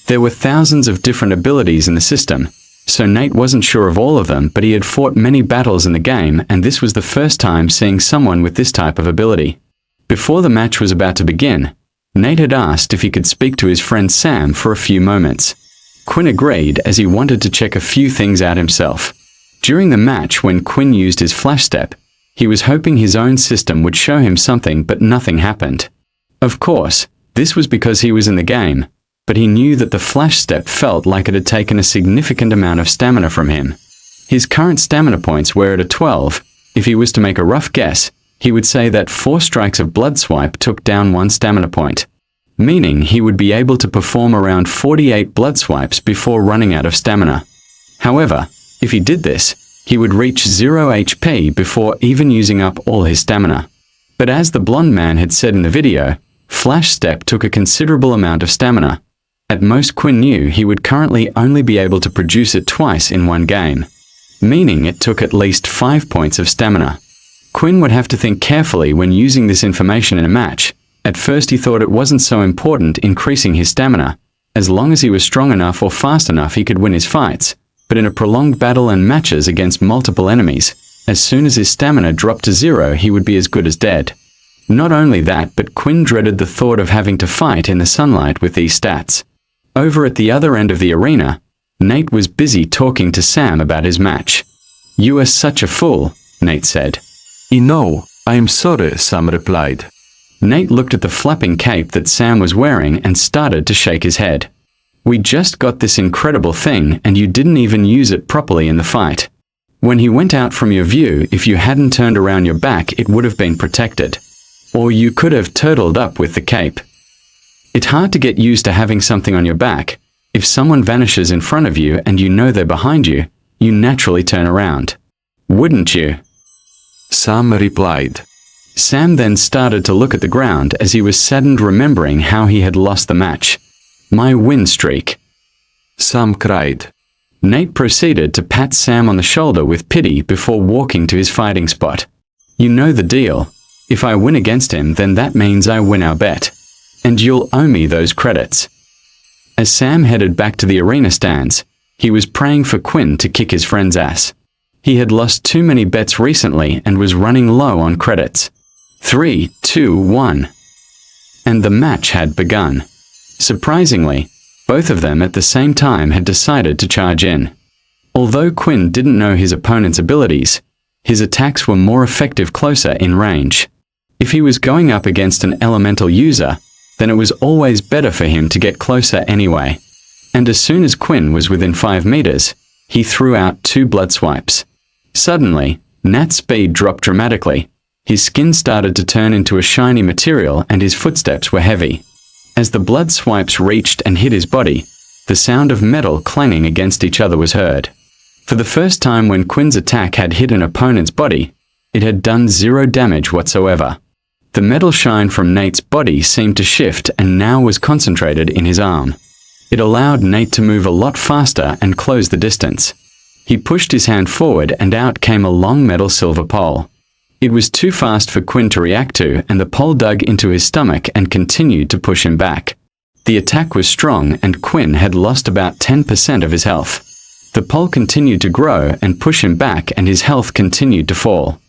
There were thousands of different abilities in the system, so Nate wasn't sure of all of them, but he had fought many battles in the game, and this was the first time seeing someone with this type of ability. Before the match was about to begin, Nate had asked if he could speak to his friend Sam for a few moments. Quinn agreed as he wanted to check a few things out himself. During the match, when Quinn used his flash step, he was hoping his own system would show him something, but nothing happened. Of course, this was because he was in the game. but he knew that the flash step felt like it had taken a significant amount of stamina from him. His current stamina points were at a 12. If he was to make a rough guess, he would say that 4 strikes of blood swipe took down 1 stamina point, meaning he would be able to perform around 48 blood swipes before running out of stamina. However, if he did this, he would reach 0 HP before even using up all his stamina. But as the blonde man had said in the video, Flash Step took a considerable amount of stamina. At most, Quinn knew he would currently only be able to produce it twice in one game, meaning it took at least 5 points of stamina. Quinn would have to think carefully when using this information in a match. At first he thought it wasn't so important increasing his stamina. As long as he was strong enough or fast enough he could win his fights. But in a prolonged battle and matches against multiple enemies, as soon as his stamina dropped to 0 he would be as good as dead. Not only that, but Quinn dreaded the thought of having to fight in the sunlight with these stats. Over at the other end of the arena, Nate was busy talking to Sam about his match. "You are such a fool," Nate said. "I know, I am sorry," Sam replied. Nate looked at the flapping cape that Sam was wearing and started to shake his head. "We just got this incredible thing and you didn't even use it properly in the fight. When he went out from your view, if you hadn't turned around your back it would have been protected. Or you could have turtled up with the cape. It's hard to get used to having something on your back. If someone vanishes in front of you and you know they're behind you, you naturally turn around. Wouldn't you?" Sam replied. Sam then started to look at the ground as he was saddened, remembering how he had lost the match. "My win streak," Sam cried. Nate proceeded to pat Sam on the shoulder with pity before walking to his fighting spot. "You know the deal. If I win against him, then that means I win our bet. And you'll owe me those credits." As Sam headed back to the arena stands, he was praying for Quinn to kick his friend's ass. He had lost too many bets recently and was running low on credits. 3, 2, 1. And the match had begun. Surprisingly, both of them at the same time had decided to charge in. Although Quinn didn't know his opponent's abilities, his attacks were more effective closer in range. If he was going up against an elemental user, then it was always better for him to get closer anyway. And as soon as Quinn was within 5 meters, he threw out 2 blood swipes. Suddenly, Nat's speed dropped dramatically. His skin started to turn into a shiny material and his footsteps were heavy. As the blood swipes reached and hit his body, the sound of metal clanging against each other was heard. For the first time when Quinn's attack had hit an opponent's body, it had done 0 damage whatsoever. The metal shine from Nate's body seemed to shift and now was concentrated in his arm. It allowed Nate to move a lot faster and close the distance. He pushed his hand forward and out came a long metal silver pole. It was too fast for Quinn to react to, and the pole dug into his stomach and continued to push him back. The attack was strong and Quinn had lost about 10% of his health. The pole continued to grow and push him back and his health continued to fall.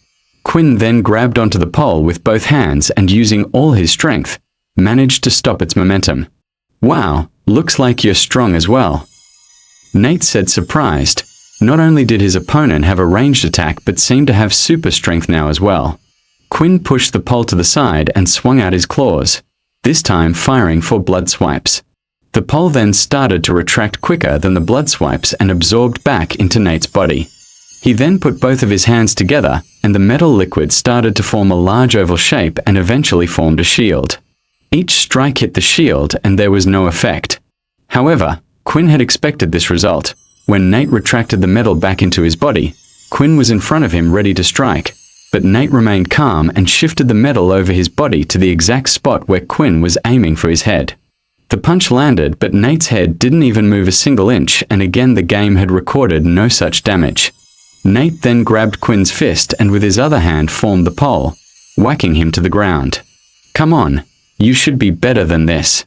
Quinn then grabbed onto the pole with both hands and using all his strength, managed to stop its momentum. "Wow, looks like you're strong as well," Nate said, surprised. Not only did his opponent have a ranged attack but seemed to have super strength now as well. Quinn pushed the pole to the side and swung out his claws, this time firing for blood swipes. The pole then started to retract quicker than the blood swipes and absorbed back into Nate's body. He then put both of his hands together and the metal liquid started to form a large oval shape and eventually formed a shield. Each strike hit the shield and there was no effect. However, Quinn had expected this result. When Nate retracted the metal back into his body, Quinn was in front of him ready to strike, but Nate remained calm and shifted the metal over his body to the exact spot where Quinn was aiming for his head. The punch landed, but Nate's head didn't even move a single inch, and again the game had recorded no such damage. Nate then grabbed Quinn's fist and with his other hand formed the pole, whacking him to the ground. "Come on, you should be better than this,"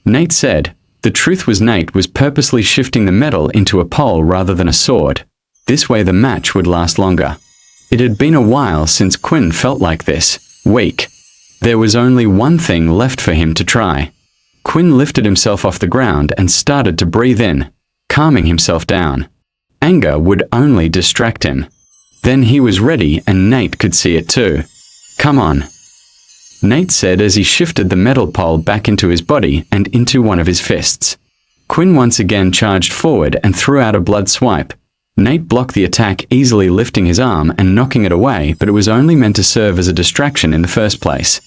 Nate said. The truth was Nate was purposely shifting the metal into a pole rather than a sword. This way the match would last longer. It had been a while since Quinn felt like this, weak. There was only one thing left for him to try. Quinn lifted himself off the ground and started to breathe in, calming himself down. Anger would only distract him. Then he was ready and Nate could see it too. "Come on." Nate said as he shifted the metal pole back into his body and into one of his fists. Quinn once again charged forward and threw out a blood swipe. Nate blocked the attack, easily lifting his arm and knocking it away, but it was only meant to serve as a distraction in the first place.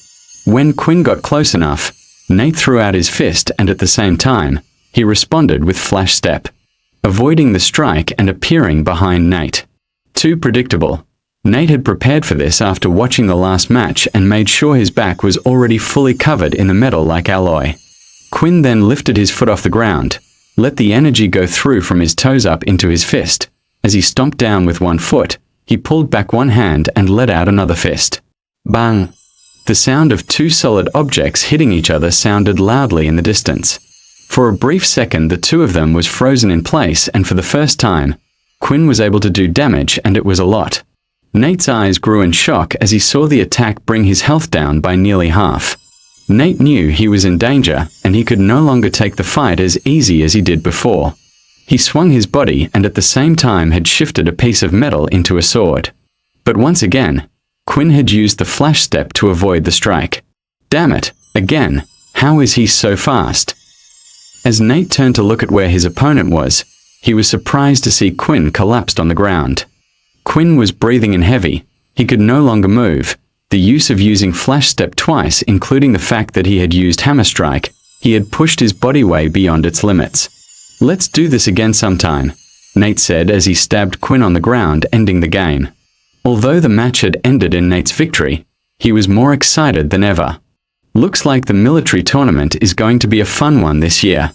When Quinn got close enough, Nate threw out his fist and at the same time, he responded with flash step, avoiding the strike and appearing behind Nate. Too predictable. Nate had prepared for this after watching the last match and made sure his back was already fully covered in the metal-like alloy. Quinn then lifted his foot off the ground, let the energy go through from his toes up into his fist. As he stomped down with one foot, he pulled back one hand and let out another fist. Bang! The sound of two solid objects hitting each other sounded loudly in the distance. For a brief second, the two of them was frozen in place, and for the first time, Quinn was able to do damage, and it was a lot. Nate's eyes grew in shock as he saw the attack bring his health down by nearly half. Nate knew he was in danger, and he could no longer take the fight as easy as he did before. He swung his body and at the same time had shifted a piece of metal into a sword. But once again, Quinn had used the flash step to avoid the strike. Damn it, again, how is he so fast? As Nate turned to look at where his opponent was, he was surprised to see Quinn collapsed on the ground. Quinn was breathing in heavy. He could no longer move. The use of using flash step twice, including the fact that he had used hammer strike, he had pushed his body way beyond its limits. Let's do this again sometime, Nate said as he stabbed Quinn on the ground, ending the game. Although the match had ended in Nate's victory, he was more excited than ever. Looks like the military tournament is going to be a fun one this year.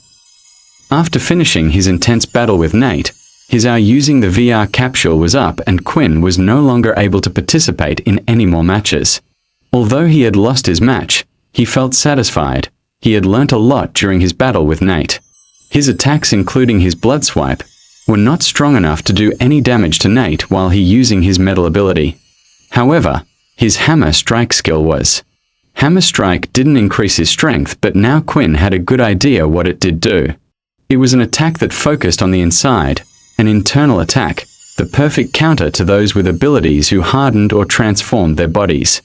After finishing his intense battle with Nate, his hour using the VR capsule was up and Quinn was no longer able to participate in any more matches. Although he had lost his match, he felt satisfied. He had learnt a lot during his battle with Nate. His attacks, including his blood swipe, were not strong enough to do any damage to Nate while he using his metal ability. However, his hammer strike skill was. Hammer strike didn't increase his strength, but now Quinn had a good idea what it did do. It was an attack that focused on the inside, an internal attack, the perfect counter to those with abilities who hardened or transformed their bodies.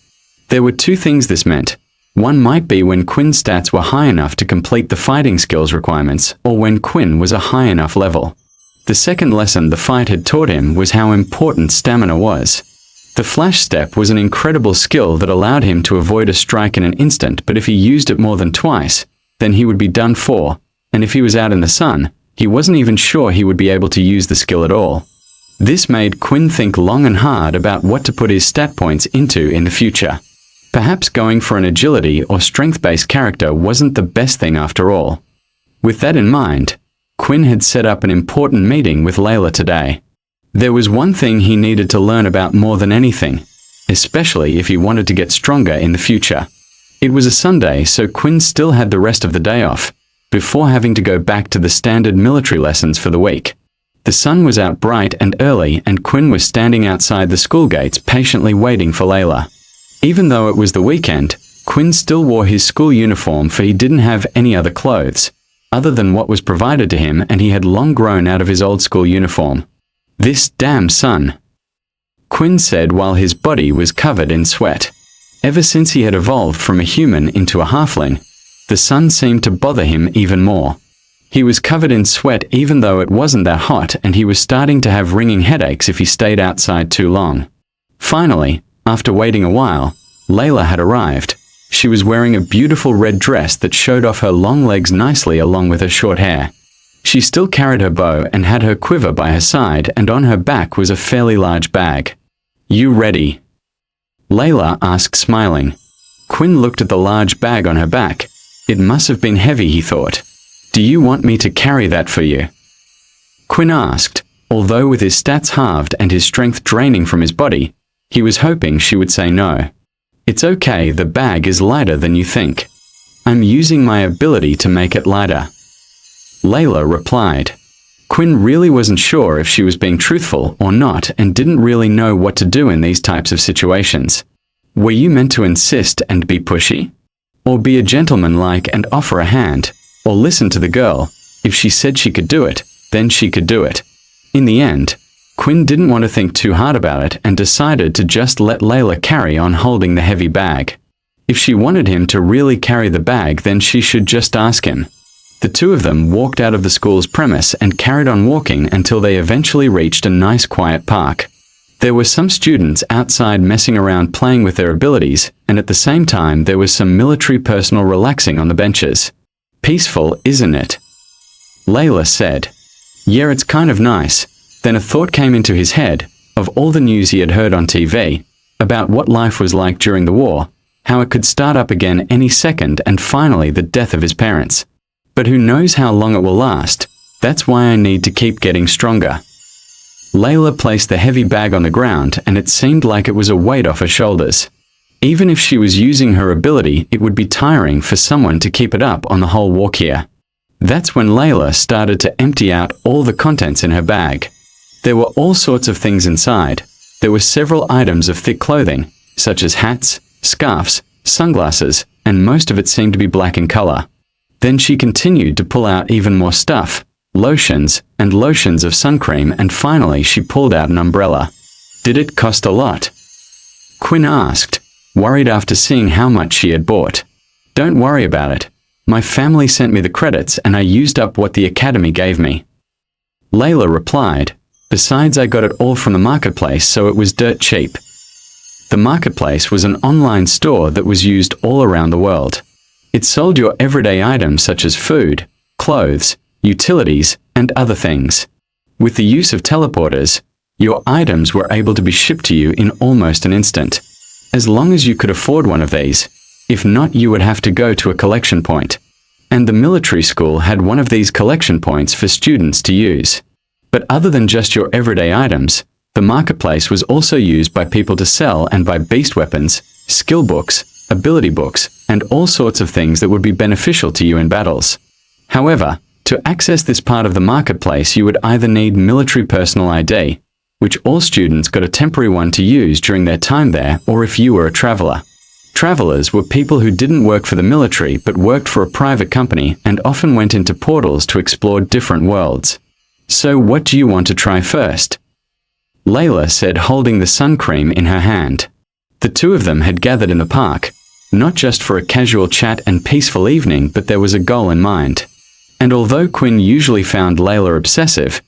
There were two things this meant. One might be when Quinn's stats were high enough to complete the fighting skills requirements, or when Quinn was a high enough level. The second lesson the fight had taught him was how important stamina was. The flash step was an incredible skill that allowed him to avoid a strike in an instant, but if he used it more than twice, then he would be done for, and if he was out in the sun, he wasn't even sure he would be able to use the skill at all. This made Quinn think long and hard about what to put his stat points into in the future. Perhaps going for an agility or strength-based character wasn't the best thing after all. With that in mind, Quinn had set up an important meeting with Layla today. There was one thing he needed to learn about more than anything, especially if he wanted to get stronger in the future. It was a Sunday, so Quinn still had the rest of the day off, before having to go back to the standard military lessons for the week. The sun was out bright and early, and Quinn was standing outside the school gates patiently waiting for Layla. Even though it was the weekend, Quinn still wore his school uniform, for he didn't have any other clothes, other than what was provided to him, and he had long grown out of his old school uniform. "This damn sun," Quinn said while his body was covered in sweat. Ever since he had evolved from a human into a halfling, the sun seemed to bother him even more. He was covered in sweat even though it wasn't that hot, and he was starting to have ringing headaches if he stayed outside too long. Finally, after waiting a while, Layla had arrived. She was wearing a beautiful red dress that showed off her long legs nicely along with her short hair. She still carried her bow and had her quiver by her side, and on her back was a fairly large bag. "You ready?" Layla asked, smiling. Quinn looked at the large bag on her back. It must have been heavy, he thought. "Do you want me to carry that for you?" Quinn asked, although with his stats halved and his strength draining from his body, he was hoping she would say no. "It's okay, the bag is lighter than you think. I'm using my ability to make it lighter," Layla replied. Quinn really wasn't sure if she was being truthful or not, and didn't really know what to do in these types of situations. Were you meant to insist and be pushy? Or be a gentleman-like and offer a hand? Or listen to the girl? If she said she could do it, then she could do it. In the end, Quinn didn't want to think too hard about it and decided to just let Layla carry on holding the heavy bag. If she wanted him to really carry the bag, then she should just ask him. The two of them walked out of the school's premise and carried on walking until they eventually reached a nice quiet park. There were some students outside messing around playing with their abilities, and at the same time there was some military personnel relaxing on the benches. Peaceful, isn't it? Layla said. Yeah, it's kind of nice. Then a thought came into his head, of all the news he had heard on TV, about what life was like during the war, how it could start up again any second, and finally the death of his parents. But who knows how long it will last? That's why I need to keep getting stronger. Layla placed the heavy bag on the ground, and it seemed like it was a weight off her shoulders. Even if she was using her ability, it would be tiring for someone to keep it up on the whole walk here. That's when Layla started to empty out all the contents in her bag. There were all sorts of things inside. There were several items of thick clothing, such as hats, scarves, sunglasses, and most of it seemed to be black in color. Then she continued to pull out even more stuff, lotions, and lotions of sun cream, and finally she pulled out an umbrella. Did it cost a lot? Quinn asked, worried after seeing how much she had bought. Don't worry about it. My family sent me the credits and I used up what the academy gave me. Layla replied, besides I got it all from the marketplace, so it was dirt cheap. The marketplace was an online store that was used all around the world. It sold your everyday items such as food, clothes, utilities, and other things. With the use of teleporters, your items were able to be shipped to you in almost an instant. As long as you could afford one of these. If not, you would have to go to a collection point. And the military school had one of these collection points for students to use. But other than just your everyday items, the marketplace was also used by people to sell and buy beast weapons, skill books, ability books, and all sorts of things that would be beneficial to you in battles. However, to access this part of the marketplace, you would either need military personal ID, which all students got a temporary one to use during their time there, or if you were a traveler. Travelers were people who didn't work for the military but worked for a private company and often went into portals to explore different worlds. So what do you want to try first? Layla said, holding the sun cream in her hand. The two of them had gathered in the park, not just for a casual chat and peaceful evening, but there was a goal in mind. And although Quinn usually found Layla obsessive,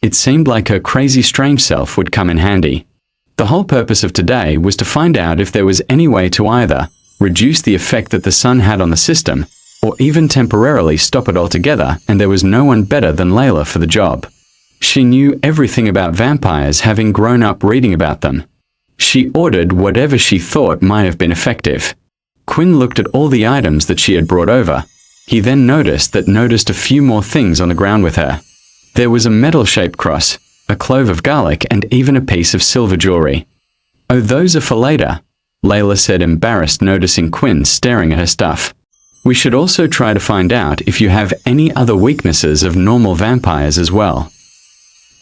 it seemed like her crazy strange self would come in handy. The whole purpose of today was to find out if there was any way to either reduce the effect that the sun had on the system, or even temporarily stop it altogether, and there was no one better than Layla for the job. She knew everything about vampires, having grown up reading about them. She ordered whatever she thought might have been effective. Quinn looked at all the items that she had brought over. He then noticed a few more things on the ground with her. There was a metal-shaped cross, a clove of garlic, and even a piece of silver jewelry. Oh, those are for later, Layla said, embarrassed, noticing Quinn staring at her stuff. We should also try to find out if you have any other weaknesses of normal vampires as well.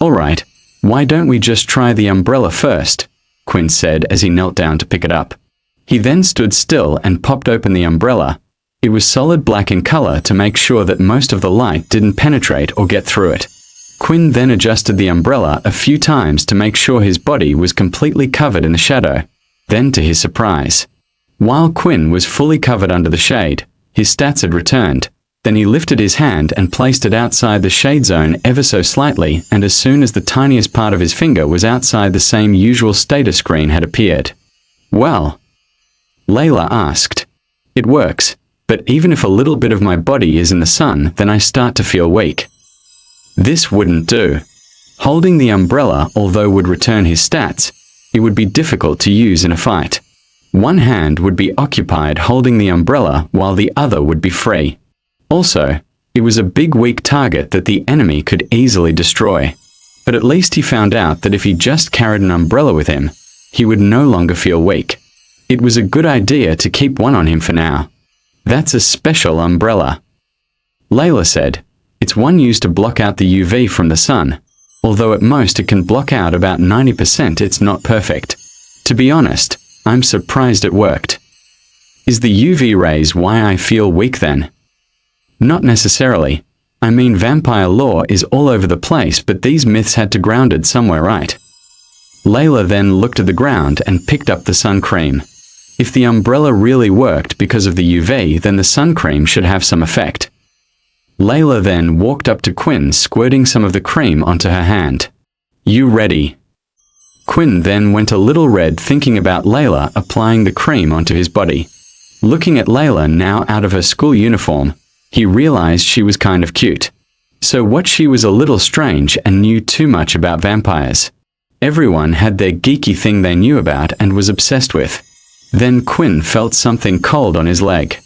Alright, why don't we just try the umbrella first? Quinn said as he knelt down to pick it up. He then stood still and popped open the umbrella. It was solid black in color to make sure that most of the light didn't penetrate or get through it. Quinn then adjusted the umbrella a few times to make sure his body was completely covered in the shadow. Then, to his surprise, while Quinn was fully covered under the shade, his stats had returned. Then he lifted his hand and placed it outside the shade zone ever so slightly, and as soon as the tiniest part of his finger was outside, the same usual status screen had appeared. Well, Layla asked. It works, but even if a little bit of my body is in the sun, then I start to feel weak. This wouldn't do. Holding the umbrella, although would return his stats, it would be difficult to use in a fight. One hand would be occupied holding the umbrella while the other would be free. Also, it was a big weak target that the enemy could easily destroy. But at least he found out that if he just carried an umbrella with him, he would no longer feel weak. It was a good idea to keep one on him for now. That's a special umbrella, Layla said. It's one used to block out the UV from the sun. Although at most it can block out about 90%, it's not perfect. To be honest, I'm surprised it worked. Is the UV rays why I feel weak then? Not necessarily. I mean, vampire lore is all over the place, but these myths had to ground it somewhere, right? Layla then looked at the ground and picked up the sun cream. If the umbrella really worked because of the UV, then the sun cream should have some effect. Layla then walked up to Quinn, squirting some of the cream onto her hand. "You ready?" Quinn then went a little red, thinking about Layla applying the cream onto his body. Looking at Layla now out of her school uniform, he realized she was kind of cute. So what, she was a little strange and knew too much about vampires. Everyone had their geeky thing they knew about and was obsessed with. Then Quinn felt something cold on his leg.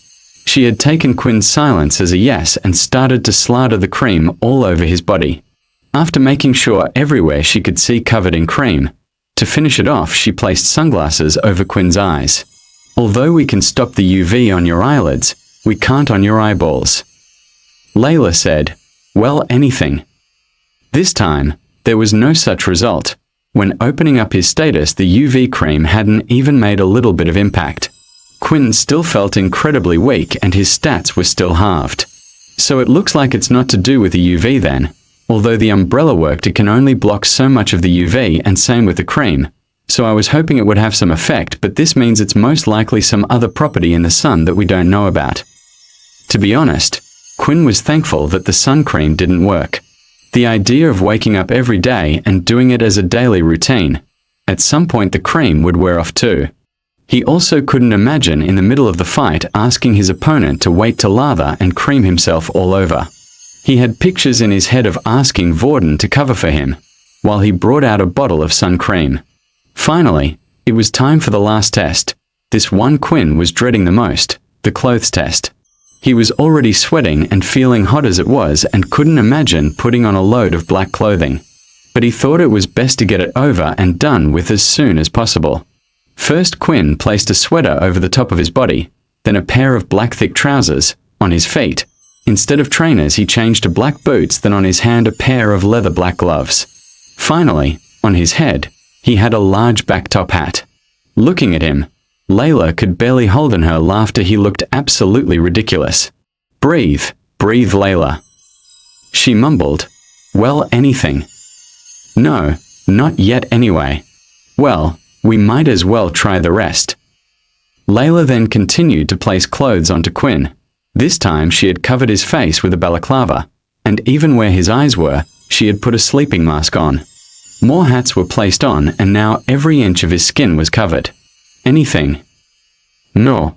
She had taken Quinn's silence as a yes and started to slather the cream all over his body. After making sure everywhere she could see covered in cream, to finish it off, she placed sunglasses over Quinn's eyes. "Although we can stop the UV on your eyelids, we can't on your eyeballs." Layla said, "Well, anything." This time, there was no such result. When opening up his status, the UV cream hadn't even made a little bit of impact. Quinn still felt incredibly weak and his stats were still halved. So it looks like it's not to do with the UV then. Although the umbrella worked, it can only block so much of the UV, and same with the cream. So I was hoping it would have some effect, but this means it's most likely some other property in the sun that we don't know about. To be honest, Quinn was thankful that the sun cream didn't work. The idea of waking up every day and doing it as a daily routine, at some point the cream would wear off too. He also couldn't imagine in the middle of the fight asking his opponent to wait to lather and cream himself all over. He had pictures in his head of asking Vorden to cover for him, while he brought out a bottle of sun cream. Finally, it was time for the last test. This one Quinn was dreading the most, the clothes test. He was already sweating and feeling hot as it was and couldn't imagine putting on a load of black clothing. But he thought it was best to get it over and done with as soon as possible. First, Quinn placed a sweater over the top of his body, then a pair of black thick trousers on his feet. Instead of trainers, he changed to black boots, then on his hand a pair of leather black gloves. Finally, on his head, he had a large back top hat. Looking at him, Layla could barely hold in her laughter. He looked absolutely ridiculous. "Breathe, breathe, Layla." She mumbled, "Well, anything." "No, not yet anyway." "Well, we might as well try the rest." Layla then continued to place clothes onto Quinn. This time she had covered his face with a balaclava, and even where his eyes were, she had put a sleeping mask on. More hats were placed on, and now every inch of his skin was covered. "Anything?" "No,"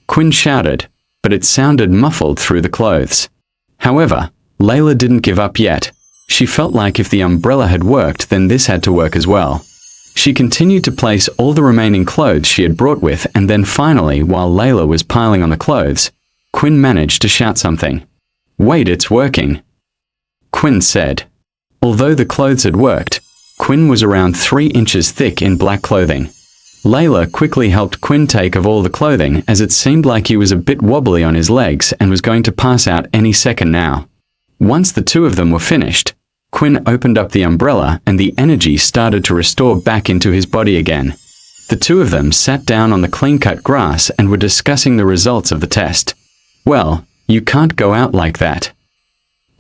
Quinn shouted, but it sounded muffled through the clothes. However, Layla didn't give up yet. She felt like if the umbrella had worked, then this had to work as well. She continued to place all the remaining clothes she had brought with, and then finally, while Layla was piling on the clothes, Quinn managed to shout something. "Wait, it's working," Quinn said. Although the clothes had worked, Quinn was around 3 inches thick in black clothing. Layla quickly helped Quinn take off all the clothing, as it seemed like he was a bit wobbly on his legs and was going to pass out any second now. Once the two of them were finished, Quinn opened up the umbrella and the energy started to restore back into his body again. The two of them sat down on the clean-cut grass and were discussing the results of the test. "Well, you can't go out like that,"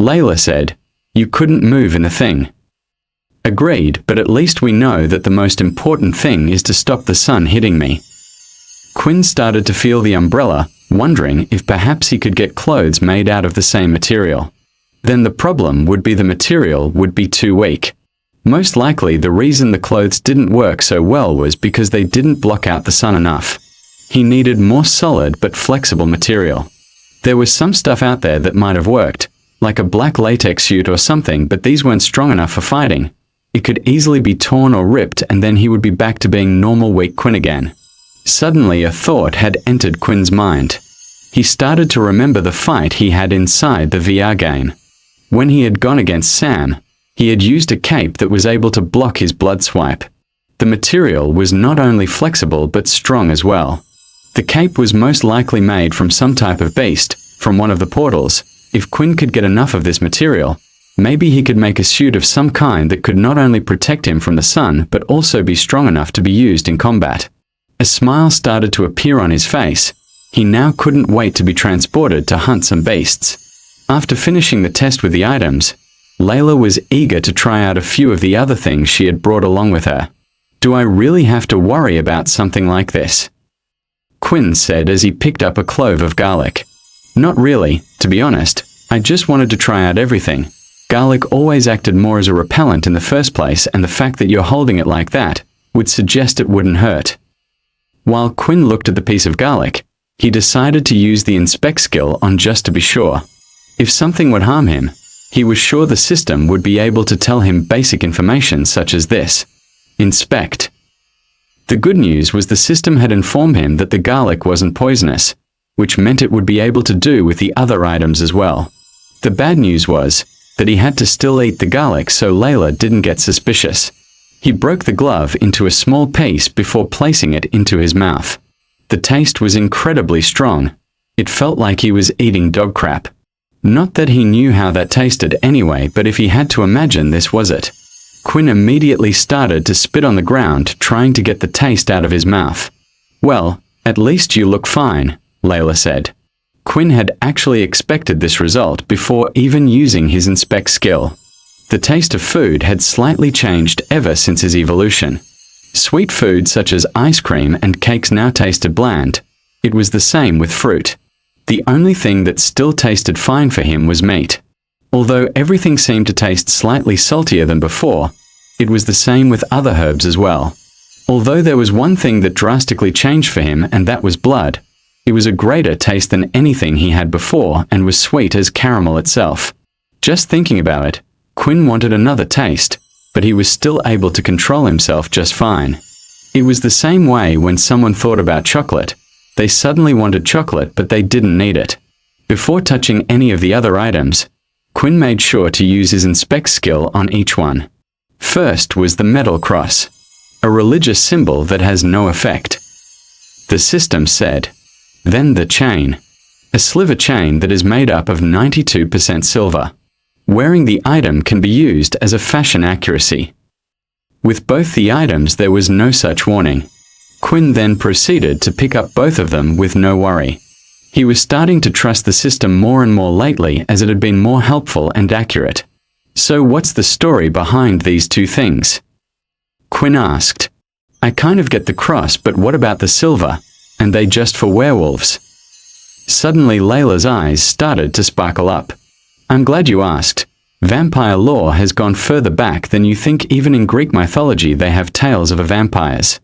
Layla said. "You couldn't move in the thing." "Agreed, but at least we know that the most important thing is to stop the sun hitting me." Quinn started to feel the umbrella, wondering if perhaps he could get clothes made out of the same material. Then the problem would be the material would be too weak. Most likely the reason the clothes didn't work so well was because they didn't block out the sun enough. He needed more solid but flexible material. There was some stuff out there that might have worked, like a black latex suit or something, but these weren't strong enough for fighting. It could easily be torn or ripped, and then he would be back to being normal weak Quinn again. Suddenly a thought had entered Quinn's mind. He started to remember the fight he had inside the VR game. When he had gone against Sam, he had used a cape that was able to block his blood swipe. The material was not only flexible but strong as well. The cape was most likely made from some type of beast, from one of the portals. If Quinn could get enough of this material, maybe he could make a suit of some kind that could not only protect him from the sun but also be strong enough to be used in combat. A smile started to appear on his face. He now couldn't wait to be transported to hunt some beasts. After finishing the test with the items, Layla was eager to try out a few of the other things she had brought along with her. "Do I really have to worry about something like this?" Quinn said as he picked up a clove of garlic. Not really, to be honest. I just wanted to try out everything. Garlic always acted more as a repellent in the first place, and the fact that you're holding it like that would suggest it wouldn't hurt. While Quinn looked at the piece of garlic, he decided to use the inspect skill on just to be sure. If something would harm him, he was sure the system would be able to tell him basic information such as this. Inspect. The good news was the system had informed him that the garlic wasn't poisonous, which meant it would be able to do with the other items as well. The bad news was that he had to still eat the garlic so Layla didn't get suspicious. He broke the glove into a small piece before placing it into his mouth. The taste was incredibly strong. It felt like he was eating dog crap. Not that he knew how that tasted anyway, but if he had to imagine this was it. Quinn immediately started to spit on the ground, trying to get the taste out of his mouth. Well, at least you look fine, Layla said. Quinn had actually expected this result before even using his inspect skill. The taste of food had slightly changed ever since his evolution. Sweet food such as ice cream and cakes now tasted bland. It was the same with fruit. The only thing that still tasted fine for him was meat. Although everything seemed to taste slightly saltier than before, it was the same with other herbs as well. Although there was one thing that drastically changed for him, and that was blood. It was a greater taste than anything he had before and was sweet as caramel itself. Just thinking about it, Quinn wanted another taste, but he was still able to control himself just fine. It was the same way when someone thought about chocolate. They suddenly wanted chocolate, but they didn't need it. Before touching any of the other items, Quinn made sure to use his inspect skill on each one. First was the metal cross, a religious symbol that has no effect. The system said. Then the chain, a sliver chain that is made up of 92% silver. Wearing the item can be used as a fashion accuracy. With both the items there was no such warning. Quinn then proceeded to pick up both of them with no worry. He was starting to trust the system more and more lately as it had been more helpful and accurate. So what's the story behind these two things? Quinn asked. I kind of get the cross, but what about the silver? And they just for werewolves? Suddenly Layla's eyes started to sparkle up. I'm glad you asked. Vampire lore has gone further back than you think. Even in Greek mythology they have tales of vampires.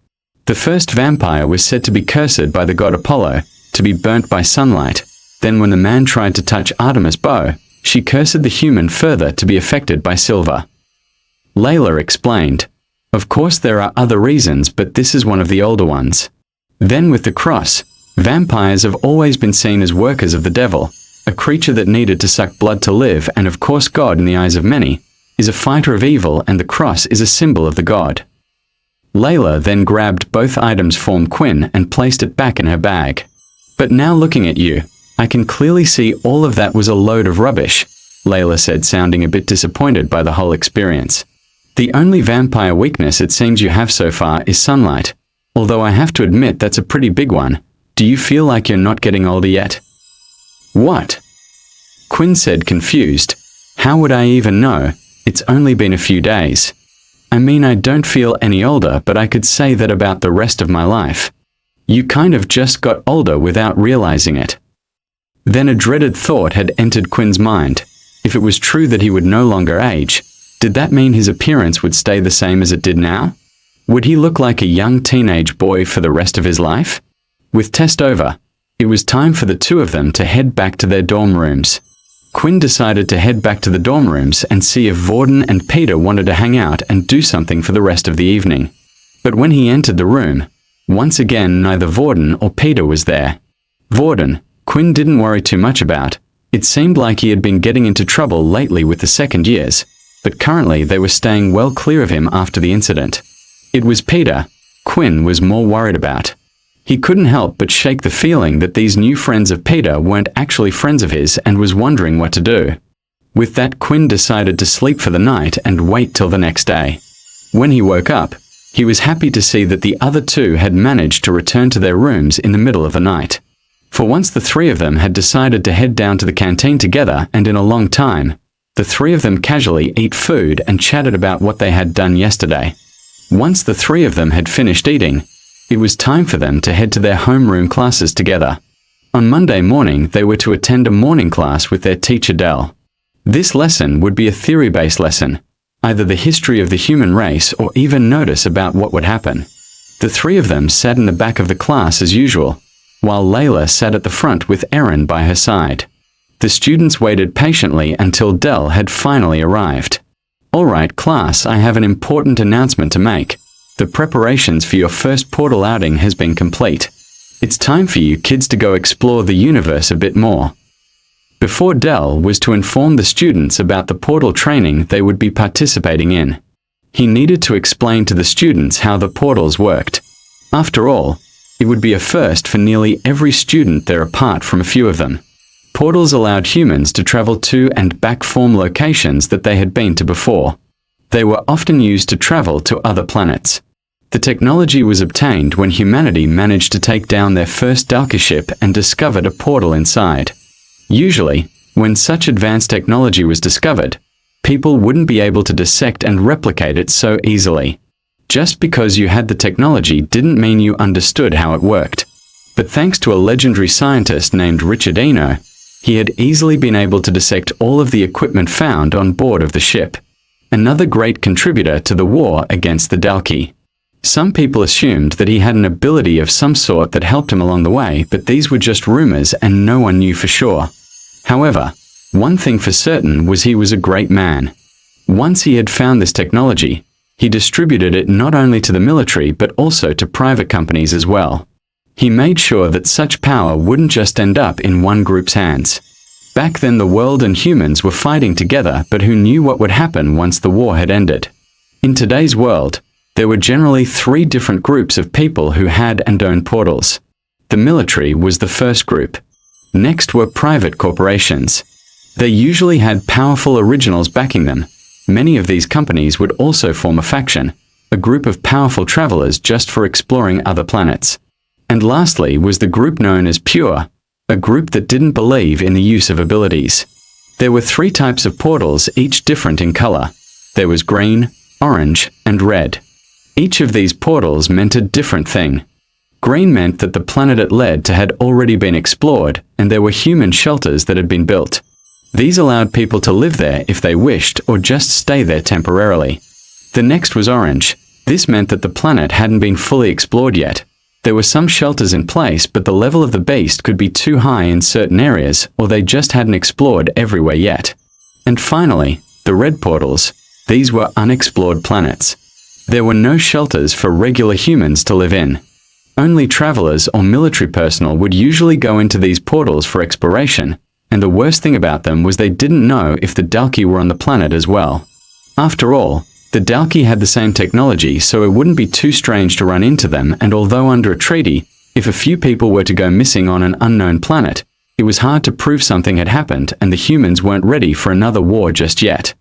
The first vampire was said to be cursed by the god Apollo, to be burnt by sunlight. Then when the man tried to touch Artemis' bow, she cursed the human further to be affected by silver. Layla explained. Of course there are other reasons, but this is one of the older ones. Then with the cross, vampires have always been seen as workers of the devil, a creature that needed to suck blood to live, and of course God, in the eyes of many, is a fighter of evil, and the cross is a symbol of the god. Layla then grabbed both items from Quinn and placed it back in her bag. But now looking at you, I can clearly see all of that was a load of rubbish, Layla said, sounding a bit disappointed by the whole experience. The only vampire weakness it seems you have so far is sunlight. Although I have to admit that's a pretty big one. Do you feel like you're not getting older yet? What? Quinn said, confused. How would I even know? It's only been a few days. I mean, I don't feel any older, but I could say that about the rest of my life. You kind of just got older without realizing it. Then a dreaded thought had entered Quinn's mind. If it was true that he would no longer age, did that mean his appearance would stay the same as it did now? Would he look like a young teenage boy for the rest of his life? With test over, it was time for the two of them to head back to their dorm rooms. Quinn decided to head back to the dorm rooms and see if Vorden and Peter wanted to hang out and do something for the rest of the evening. But when he entered the room, once again neither Vorden or Peter was there. Vorden, Quinn didn't worry too much about. It seemed like he had been getting into trouble lately with the second years, but currently they were staying well clear of him after the incident. It was Peter Quinn was more worried about. He couldn't help but shake the feeling that these new friends of Peter weren't actually friends of his and was wondering what to do. With that, Quinn decided to sleep for the night and wait till the next day. When he woke up, he was happy to see that the other two had managed to return to their rooms in the middle of the night. For once the three of them had decided to head down to the canteen together, and in a long time, the three of them casually ate food and chatted about what they had done yesterday. Once the three of them had finished eating, It was time for them to head to their homeroom classes together. On Monday morning, they were to attend a morning class with their teacher Dell. This lesson would be a theory-based lesson, either the history of the human race or even notice about what would happen. The three of them sat in the back of the class as usual, while Layla sat at the front with Erin by her side. The students waited patiently until Dell had finally arrived. "All right, class, I have an important announcement to make. The preparations for your first portal outing has been complete. It's time for you kids to go explore the universe a bit more." Before Dell was to inform the students about the portal training they would be participating in. He needed to explain to the students how the portals worked. After all, it would be a first for nearly every student there apart from a few of them. Portals allowed humans to travel to and back from locations that they had been to before. They were often used to travel to other planets. The technology was obtained when humanity managed to take down their first Dalka ship and discovered a portal inside. Usually, when such advanced technology was discovered, people wouldn't be able to dissect and replicate it so easily. Just because you had the technology didn't mean you understood how it worked. But thanks to a legendary scientist named Richard Eno, he had easily been able to dissect all of the equipment found on board of the ship. Another great contributor to the war against the Dalki. Some people assumed that he had an ability of some sort that helped him along the way, but these were just rumors and no one knew for sure. However, one thing for certain was he was a great man. Once he had found this technology, he distributed it not only to the military but also to private companies as well. He made sure that such power wouldn't just end up in one group's hands. Back then the world and humans were fighting together, but who knew what would happen once the war had ended? In today's world, there were generally three different groups of people who had and owned portals. The military was the first group. Next were private corporations. They usually had powerful originals backing them. Many of these companies would also form a faction, a group of powerful travelers just for exploring other planets. And lastly was the group known as Pure, a group that didn't believe in the use of abilities. There were three types of portals, each different in color. There was green, orange, and red. Each of these portals meant a different thing. Green meant that the planet it led to had already been explored, and there were human shelters that had been built. These allowed people to live there if they wished or just stay there temporarily. The next was orange. This meant that the planet hadn't been fully explored yet. There were some shelters in place, but the level of the beast could be too high in certain areas, or they just hadn't explored everywhere yet. And finally, the red portals. These were unexplored planets. There were no shelters for regular humans to live in. Only travelers or military personnel would usually go into these portals for exploration, and the worst thing about them was they didn't know if the Dalki were on the planet as well. After all, the Dalki had the same technology, so it wouldn't be too strange to run into them, and although under a treaty, if a few people were to go missing on an unknown planet, it was hard to prove something had happened and the humans weren't ready for another war just yet.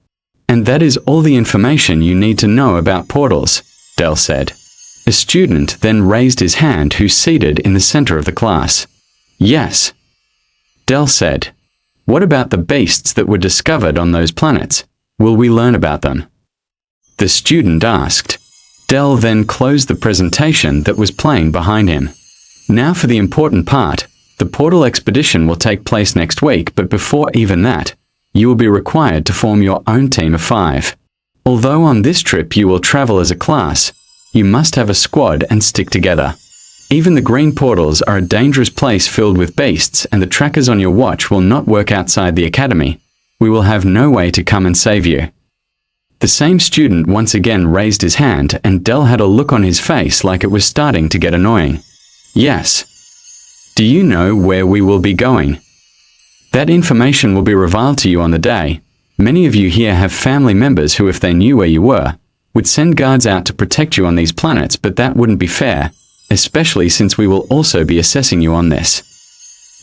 "And that is all the information you need to know about portals," Dell said. A student then raised his hand who's seated in the center of the class. "Yes." Dell said. "What about the beasts that were discovered on those planets? Will we learn about them?" The student asked. Dell then closed the presentation that was playing behind him. "Now for the important part. The portal expedition will take place next week, but before even that, you will be required to form your own team of 5. Although on this trip you will travel as a class, you must have a squad and stick together. Even the green portals are a dangerous place filled with beasts, and the trackers on your watch will not work outside the academy. We will have no way to come and save you." The same student once again raised his hand, and Dell had a look on his face like it was starting to get annoying. "Yes." "Do you know where we will be going?" "That information will be revealed to you on the day. Many of you here have family members who, if they knew where you were, would send guards out to protect you on these planets, but that wouldn't be fair, especially since we will also be assessing you on this."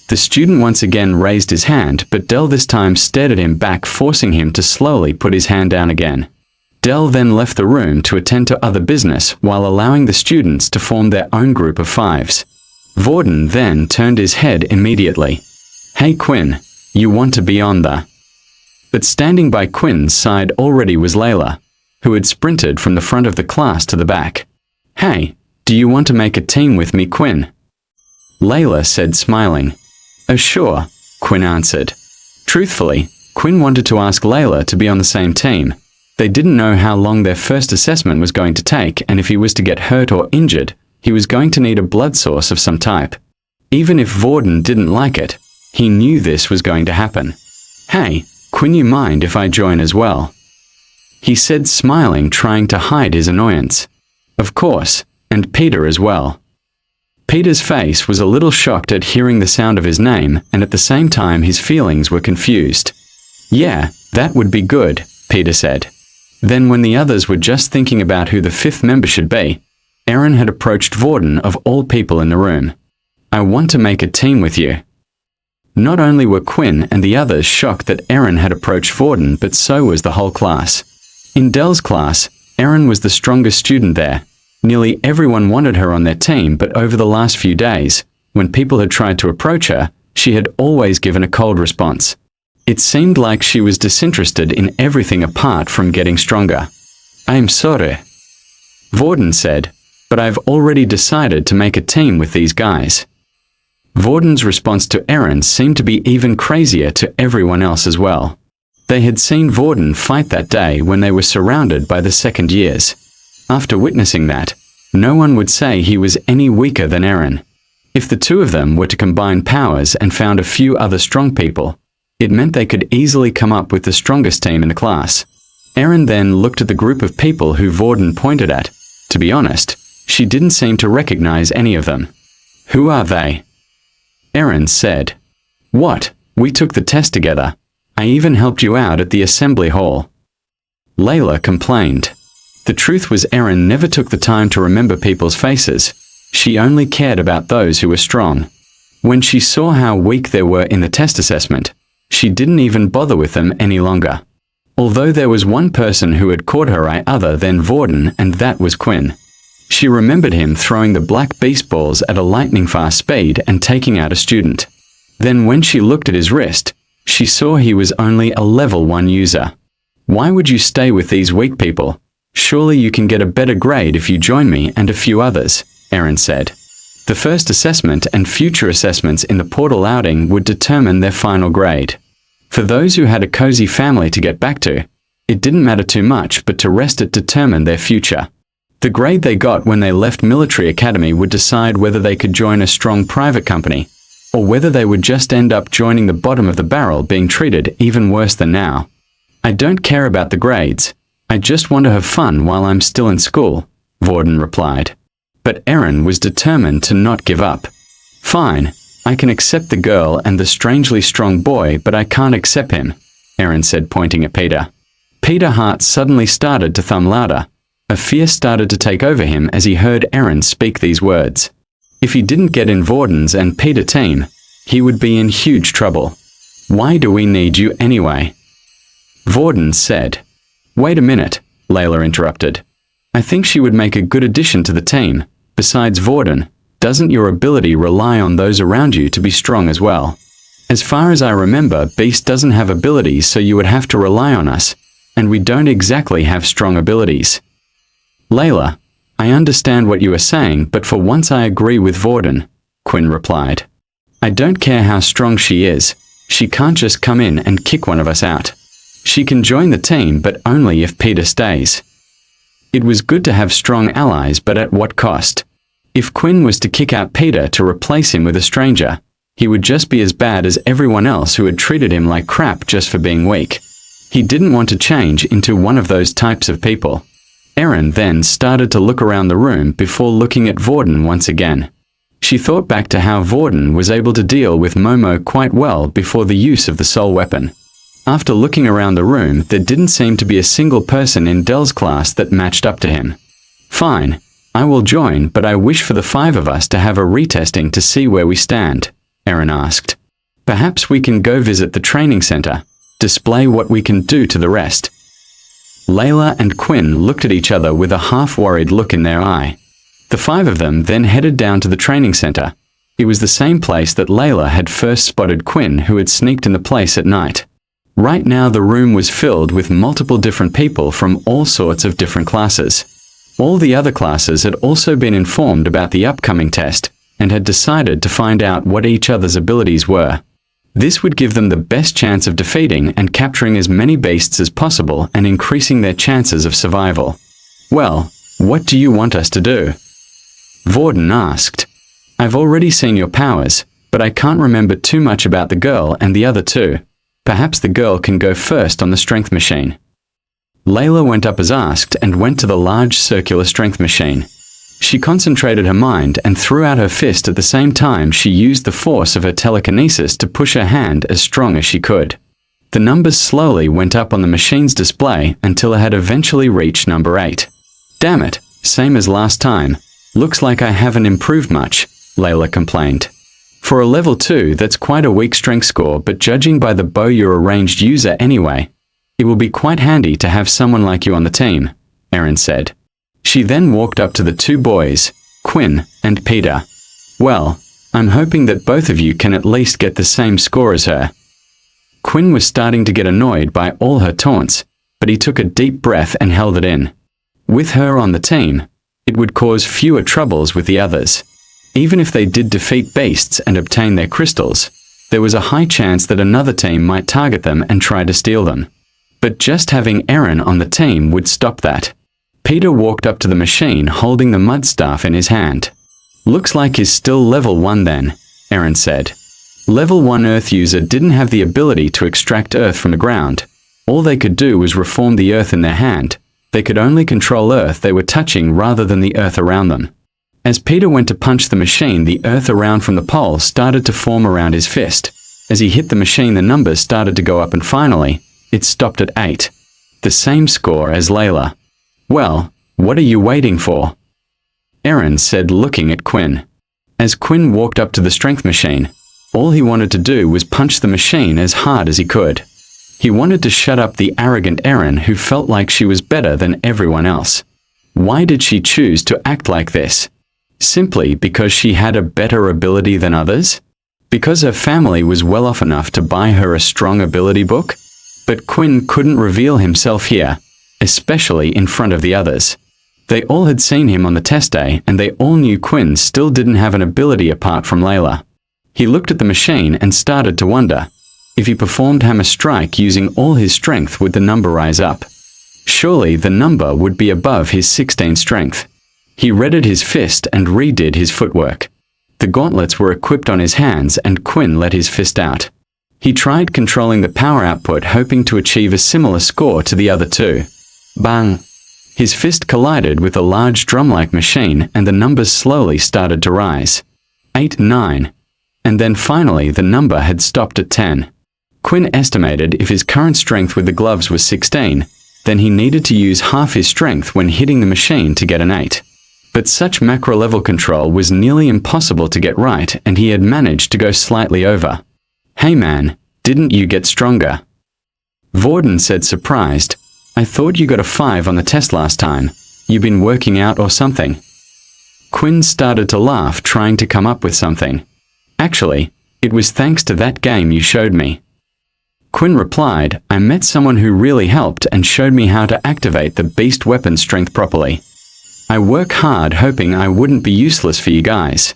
The student once again raised his hand, but Dell this time stared at him back, forcing him to slowly put his hand down again. Dell then left the room to attend to other business while allowing the students to form their own group of 5s. Vorden then turned his head immediately. "Hey Quinn, you want to be on the..." But standing by Quinn's side already was Layla, who had sprinted from the front of the class to the back. "Hey, Do you want to make a team with me, Quinn? Layla said, smiling. Sure, Quinn answered. Truthfully, Quinn wanted to ask Layla to be on the same team. They didn't know how long their first assessment was going to take, and if he was to get hurt or injured, he was going to need a blood source of some type. Even if Vorden didn't like it, he knew this was going to happen. Hey, Quinn, you mind if I join as well? He said, smiling, trying to hide his annoyance. Of course, and Peter as well. Peter's face was a little shocked at hearing the sound of his name, and at the same time his feelings were confused. Yeah, that would be good, Peter said. Then when the others were just thinking about who the fifth member should be, Aaron had approached Vorden of all people in the room. I want to make a team with you. Not only were Quinn and the others shocked that Aaron had approached Vorden, but so was the whole class. In Dell's class, Aaron was the strongest student there. Nearly everyone wanted her on their team, but over the last few days, when people had tried to approach her, she had always given a cold response. It seemed like she was disinterested in everything apart from getting stronger. I'm sorry, Vorden said, but I've already decided to make a team with these guys. Vorden's response to Aaron seemed to be even crazier to everyone else as well. They had seen Vorden fight that day when they were surrounded by the second years. After witnessing that, no one would say he was any weaker than Aaron. If the two of them were to combine powers and found a few other strong people, it meant they could easily come up with the strongest team in the class. Aaron then looked at the group of people who Vorden pointed at. To be honest, she didn't seem to recognize any of them. Who are they? Aaron said. What? We took the test together. I even helped you out at the assembly hall. Layla complained. The truth was Aaron never took the time to remember people's faces. She only cared about those who were strong. When she saw how weak they were in the test assessment, she didn't even bother with them any longer. Although there was one person who had caught her eye other than Vorden, and that was Quinn. She remembered him throwing the black beast balls at a lightning-fast speed and taking out a student. Then when she looked at his wrist, she saw he was only a level 1 user. Why would you stay with these weak people? Surely you can get a better grade if you join me and a few others, Aaron said. The first assessment and future assessments in the portal outing would determine their final grade. For those who had a cozy family to get back to, it didn't matter too much, but to rest it determined their future. The grade they got when they left military academy would decide whether they could join a strong private company, or whether they would just end up joining the bottom of the barrel, being treated even worse than now. I don't care about the grades. I just want to have fun while I'm still in school, Vorden replied. But Aaron was determined to not give up. Fine, I can accept the girl and the strangely strong boy, but I can't accept him, Aaron said, pointing at Peter. Peter's heart suddenly started to thump louder. A fear started to take over him as he heard Aaron speak these words. If he didn't get in Vorden's and Peter team, he would be in huge trouble. Why do we need you anyway? Vorden said. Wait a minute, Layla interrupted. I think she would make a good addition to the team. Besides Vorden, doesn't your ability rely on those around you to be strong as well? As far as I remember, Beast doesn't have abilities, so you would have to rely on us, and we don't exactly have strong abilities. Layla, I understand what you are saying, but for once I agree with Vorden, Quinn replied. I don't care how strong she is. She can't just come in and kick one of us out. She can join the team, but only if Peter stays. It was good to have strong allies, but at what cost? If Quinn was to kick out Peter to replace him with a stranger, he would just be as bad as everyone else who had treated him like crap just for being weak. He didn't want to change into one of those types of people. Aaron then started to look around the room before looking at Vorden once again. She thought back to how Vorden was able to deal with Momo quite well before the use of the soul weapon. After looking around the room, there didn't seem to be a single person in Dell's class that matched up to him. Fine, I will join, but I wish for the 5 of us to have a retesting to see where we stand, Aaron asked. Perhaps we can go visit the training center, display what we can do to the rest. Layla and Quinn looked at each other with a half-worried look in their eye. The 5 of them then headed down to the training center. It was the same place that Layla had first spotted Quinn, who had sneaked in the place at night. Right now the room was filled with multiple different people from all sorts of different classes. All the other classes had also been informed about the upcoming test and had decided to find out what each other's abilities were. This would give them the best chance of defeating and capturing as many beasts as possible and increasing their chances of survival. Well, what do you want us to do? Vorden asked. I've already seen your powers, but I can't remember too much about the girl and the other two. Perhaps the girl can go first on the strength machine. Layla went up as asked and went to the large circular strength machine. She concentrated her mind and threw out her fist at the same time she used the force of her telekinesis to push her hand as strong as she could. The numbers slowly went up on the machine's display until it had eventually reached number 8. Damn it, same as last time. Looks like I haven't improved much, Layla complained. For a level 2, that's quite a weak strength score, but judging by the bow you're a ranged user anyway, it will be quite handy to have someone like you on the team, Erin said. She then walked up to the two boys, Quinn and Peter. Well, I'm hoping that both of you can at least get the same score as her. Quinn was starting to get annoyed by all her taunts, but he took a deep breath and held it in. With her on the team, it would cause fewer troubles with the others. Even if they did defeat beasts and obtain their crystals, there was a high chance that another team might target them and try to steal them. But just having Erin on the team would stop that. Peter walked up to the machine holding the mud staff in his hand. Looks like he's still level 1 then, Erin said. Level 1 Earth user didn't have the ability to extract Earth from the ground. All they could do was reform the Earth in their hand. They could only control Earth they were touching rather than the Earth around them. As Peter went to punch the machine, the Earth around from the pole started to form around his fist. As he hit the machine, the numbers started to go up and finally, it stopped at 8. The same score as Layla. Well, what are you waiting for? Erin said, looking at Quinn. As Quinn walked up to the strength machine, all he wanted to do was punch the machine as hard as he could. He wanted to shut up the arrogant Erin who felt like she was better than everyone else. Why did she choose to act like this? Simply because she had a better ability than others? Because her family was well off enough to buy her a strong ability book? But Quinn couldn't reveal himself here, especially in front of the others. They all had seen him on the test day, and they all knew Quinn still didn't have an ability apart from Layla. He looked at the machine and started to wonder, if he performed Hammer Strike using all his strength, would the number rise up? Surely the number would be above his 16 strength. He readied his fist and redid his footwork. The gauntlets were equipped on his hands and Quinn let his fist out. He tried controlling the power output, hoping to achieve a similar score to the other two. Bang! His fist collided with a large drum-like machine and the numbers slowly started to rise. 8, 9. And then finally the number had stopped at 10. Quinn estimated if his current strength with the gloves was 16, then he needed to use half his strength when hitting the machine to get an 8. But such macro-level control was nearly impossible to get right, and he had managed to go slightly over. Hey man, didn't you get stronger? Vorden said, surprised. I thought you got a 5 on the test last time. You been working out or something? Quinn started to laugh, trying to come up with something. Actually, it was thanks to that game you showed me. Quinn replied, I met someone who really helped and showed me how to activate the beast weapon strength properly. I work hard hoping I wouldn't be useless for you guys.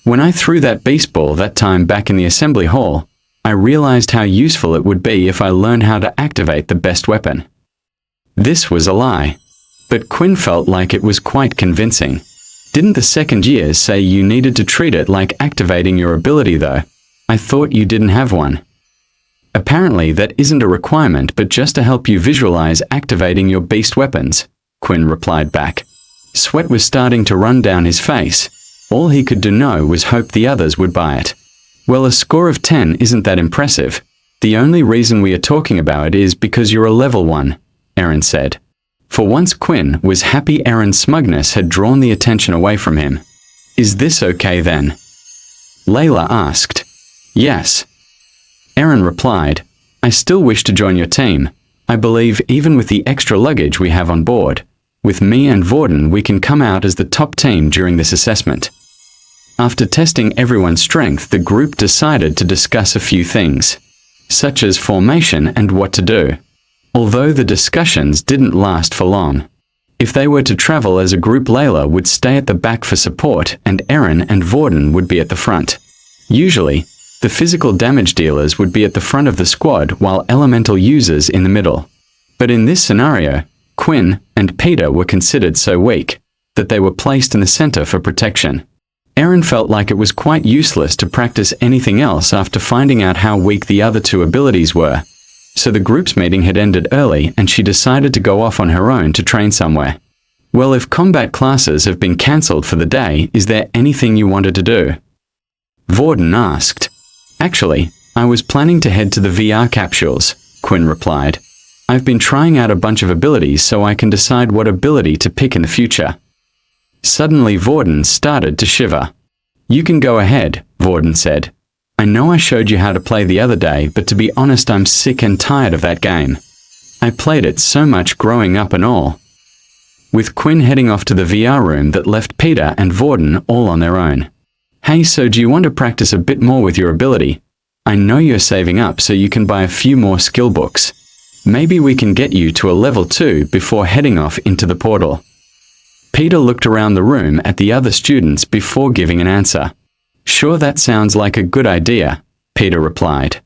When I threw that beast ball that time back in the assembly hall, I realized how useful it would be if I learned how to activate the best weapon. This was a lie, but Quinn felt like it was quite convincing. Didn't the second years say you needed to treat it like activating your ability though? I thought you didn't have one. Apparently that isn't a requirement, but just to help you visualize activating your beast weapons, Quinn replied back. Sweat was starting to run down his face. All he could do now was hope the others would buy it. Well, a score of 10 isn't that impressive. The only reason we are talking about it is because you're a level 1, Erin said. For once Quinn was happy Erin's smugness had drawn the attention away from him. Is this okay then? Layla asked. Yes. Erin replied, I still wish to join your team. I believe even with the extra luggage we have on board, with me and Vorden we can come out as the top team during this assessment. After testing everyone's strength, the group decided to discuss a few things, such as formation and what to do. Although the discussions didn't last for long. If they were to travel as a group, Layla would stay at the back for support and Eren and Vorden would be at the front. Usually, the physical damage dealers would be at the front of the squad while elemental users in the middle. But in this scenario, Quinn and Peter were considered so weak that they were placed in the center for protection. Eren felt like it was quite useless to practice anything else after finding out how weak the other two abilities were. So the group's meeting had ended early and she decided to go off on her own to train somewhere. Well, if combat classes have been cancelled for the day, is there anything you wanted to do? Vorden asked. Actually, I was planning to head to the VR capsules, Quinn replied. I've been trying out a bunch of abilities so I can decide what ability to pick in the future. Suddenly Vorden started to shiver. You can go ahead, Vorden said. I know I showed you how to play the other day, but to be honest, I'm sick and tired of that game. I played it so much growing up and all. With Quinn heading off to the VR room that left Peter and Vorden all on their own. Hey, so do you want to practice a bit more with your ability? I know you're saving up so you can buy a few more skill books. Maybe we can get you to a level 2 before heading off into the portal. Peter looked around the room at the other students before giving an answer. Sure, that sounds like a good idea, Peter replied.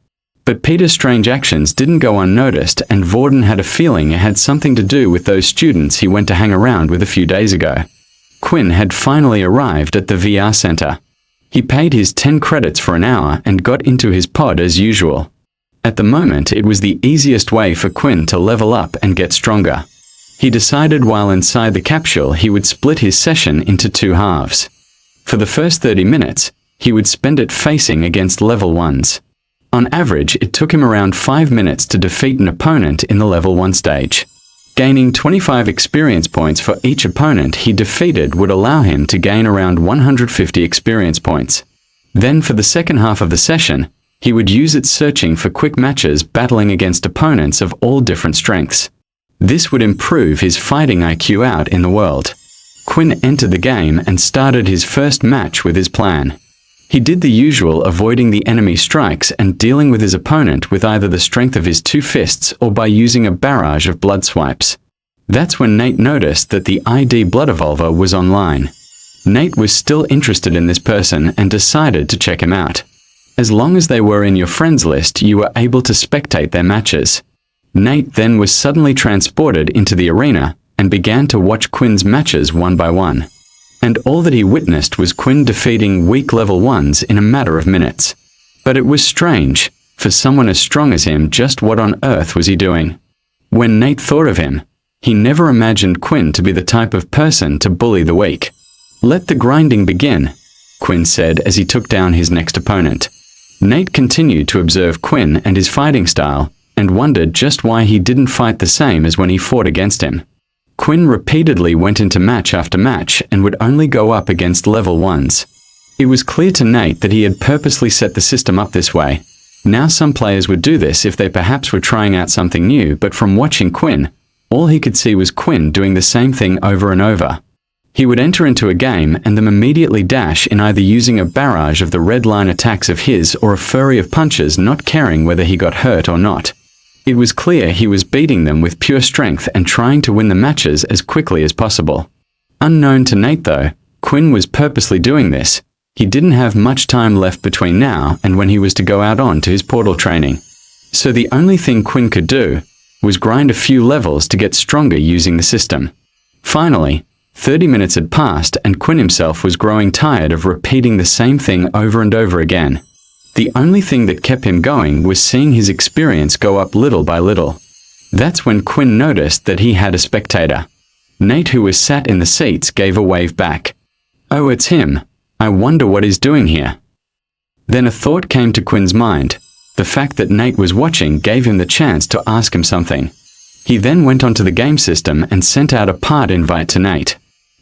But Peter's strange actions didn't go unnoticed and Vorden had a feeling it had something to do with those students he went to hang around with a few days ago. Quinn had finally arrived at the VR center. He paid his 10 credits for an hour and got into his pod as usual. At the moment, it was the easiest way for Quinn to level up and get stronger. He decided while inside the capsule he would split his session into 2 halves. For the first 30 minutes, he would spend it facing against level 1s. On average, it took him around 5 minutes to defeat an opponent in the level 1 stage. Gaining 25 experience points for each opponent he defeated would allow him to gain around 150 experience points. Then for the second half of the session, he would use it searching for quick matches battling against opponents of all different strengths. This would improve his fighting IQ out in the world. Quinn entered the game and started his first match with his plan. He did the usual, avoiding the enemy strikes and dealing with his opponent with either the strength of his 2 fists or by using a barrage of blood swipes. That's when Nate noticed that the ID Blood Evolver was online. Nate was still interested in this person and decided to check him out. As long as they were in your friends list, you were able to spectate their matches. Nate then was suddenly transported into the arena and began to watch Quinn's matches one by one. And all that he witnessed was Quinn defeating weak level 1s in a matter of minutes. But it was strange. For someone as strong as him, just what on earth was he doing? When Nate thought of him, he never imagined Quinn to be the type of person to bully the weak. Let the grinding begin, Quinn said as he took down his next opponent. Nate continued to observe Quinn and his fighting style, and wondered just why he didn't fight the same as when he fought against him. Quinn repeatedly went into match after match and would only go up against level 1s. It was clear to Nate that he had purposely set the system up this way. Now some players would do this if they perhaps were trying out something new, but from watching Quinn, all he could see was Quinn doing the same thing over and over. He would enter into a game and then immediately dash in, either using a barrage of the red line attacks of his or a flurry of punches, not caring whether he got hurt or not. It was clear he was beating them with pure strength and trying to win the matches as quickly as possible. Unknown to Nate though, Quinn was purposely doing this. He didn't have much time left between now and when he was to go out on to his portal training. So the only thing Quinn could do was grind a few levels to get stronger using the system. Finally, 30 minutes had passed and Quinn himself was growing tired of repeating the same thing over and over again. The only thing that kept him going was seeing his experience go up little by little. That's when Quinn noticed that he had a spectator. Nate, who was sat in the seats, gave a wave back. Oh, it's him. I wonder what he's doing here. Then a thought came to Quinn's mind. The fact that Nate was watching gave him the chance to ask him something. He then went onto the game system and sent out a part invite to Nate.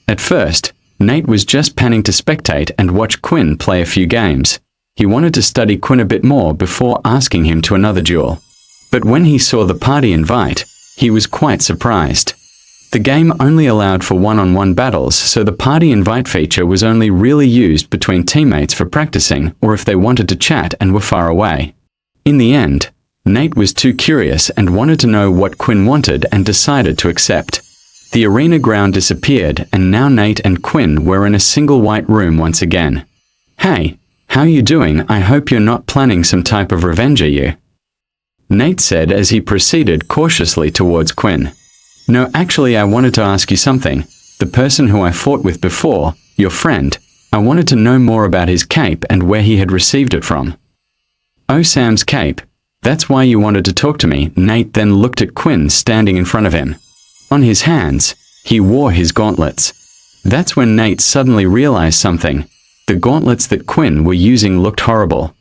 At first, Nate was just planning to spectate and watch Quinn play a few games. He wanted to study Quinn a bit more before asking him to another duel. But when he saw the party invite, he was quite surprised. The game only allowed for one-on-one battles, so the party invite feature was only really used between teammates for practicing or if they wanted to chat and were far away. In the end, Nate was too curious and wanted to know what Quinn wanted and decided to accept. The arena ground disappeared, and now Nate and Quinn were in a single white room once again. "Hey, how you doing? I hope you're not planning some type of revenge, are you?" Nate said as he proceeded cautiously towards Quinn. "No, actually I wanted to ask you something. The person who I fought with before, your friend, I wanted to know more about his cape and where he had received it from." "Oh, Sam's cape. That's why you wanted to talk to me." Nate then looked at Quinn standing in front of him. On his hands, he wore his gauntlets. That's when Nate suddenly realized something. The gauntlets that Quinn were using looked horrible.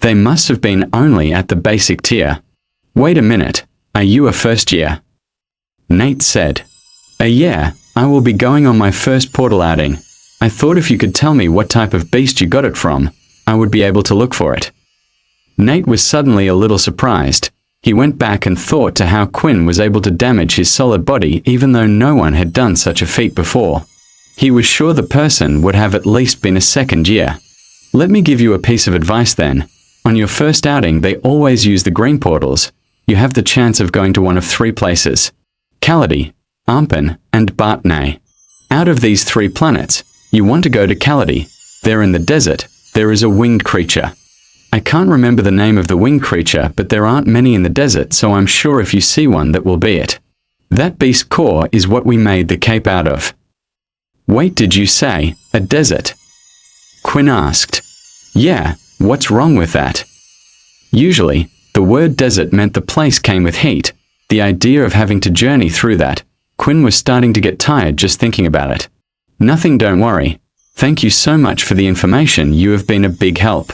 They must have been only at the basic tier. "Wait a minute, are you a first year?" Nate said. Yeah, I will be going on my first portal outing. I thought if you could tell me what type of beast you got it from, I would be able to look for it." Nate was suddenly a little surprised. He went back and thought to how Quinn was able to damage his solid body even though no one had done such a feat before. He was sure the person would have at least been a second year. "Let me give you a piece of advice then. On your first outing they always use the green portals. You have the chance of going to one of three places: Kaladi, Ampen, and Bartnay. Out of these three planets, you want to go to Kaladi. There in the desert, there is a winged creature. I can't remember the name of the winged creature, but there aren't many in the desert, so I'm sure if you see one that will be it. That beast core is what we made the cape out of." "Wait, did you say a desert?" Quinn asked. "Yeah, what's wrong with that?" Usually, the word desert meant the place came with heat. The idea of having to journey through that, Quinn was starting to get tired just thinking about it. "Nothing, don't worry. Thank you so much for the information, you have been a big help.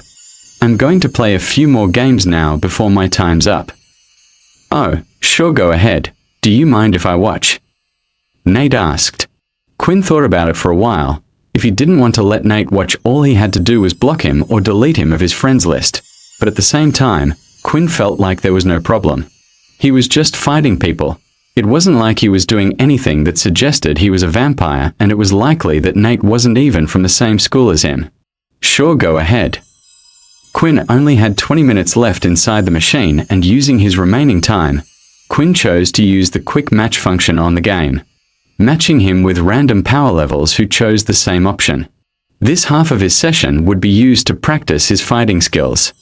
I'm going to play a few more games now before my time's up." "Oh, sure, go ahead. Do you mind if I watch?" Nate asked. Quinn thought about it for a while. If he didn't want to let Nate watch, all he had to do was block him or delete him of his friends list. But at the same time, Quinn felt like there was no problem. He was just fighting people. It wasn't like he was doing anything that suggested he was a vampire, and it was likely that Nate wasn't even from the same school as him. "Sure, go ahead." Quinn only had 20 minutes left inside the machine, and using his remaining time, Quinn chose to use the quick match function on the game, matching him with random power levels who chose the same option. This half of his session would be used to practice his fighting skills.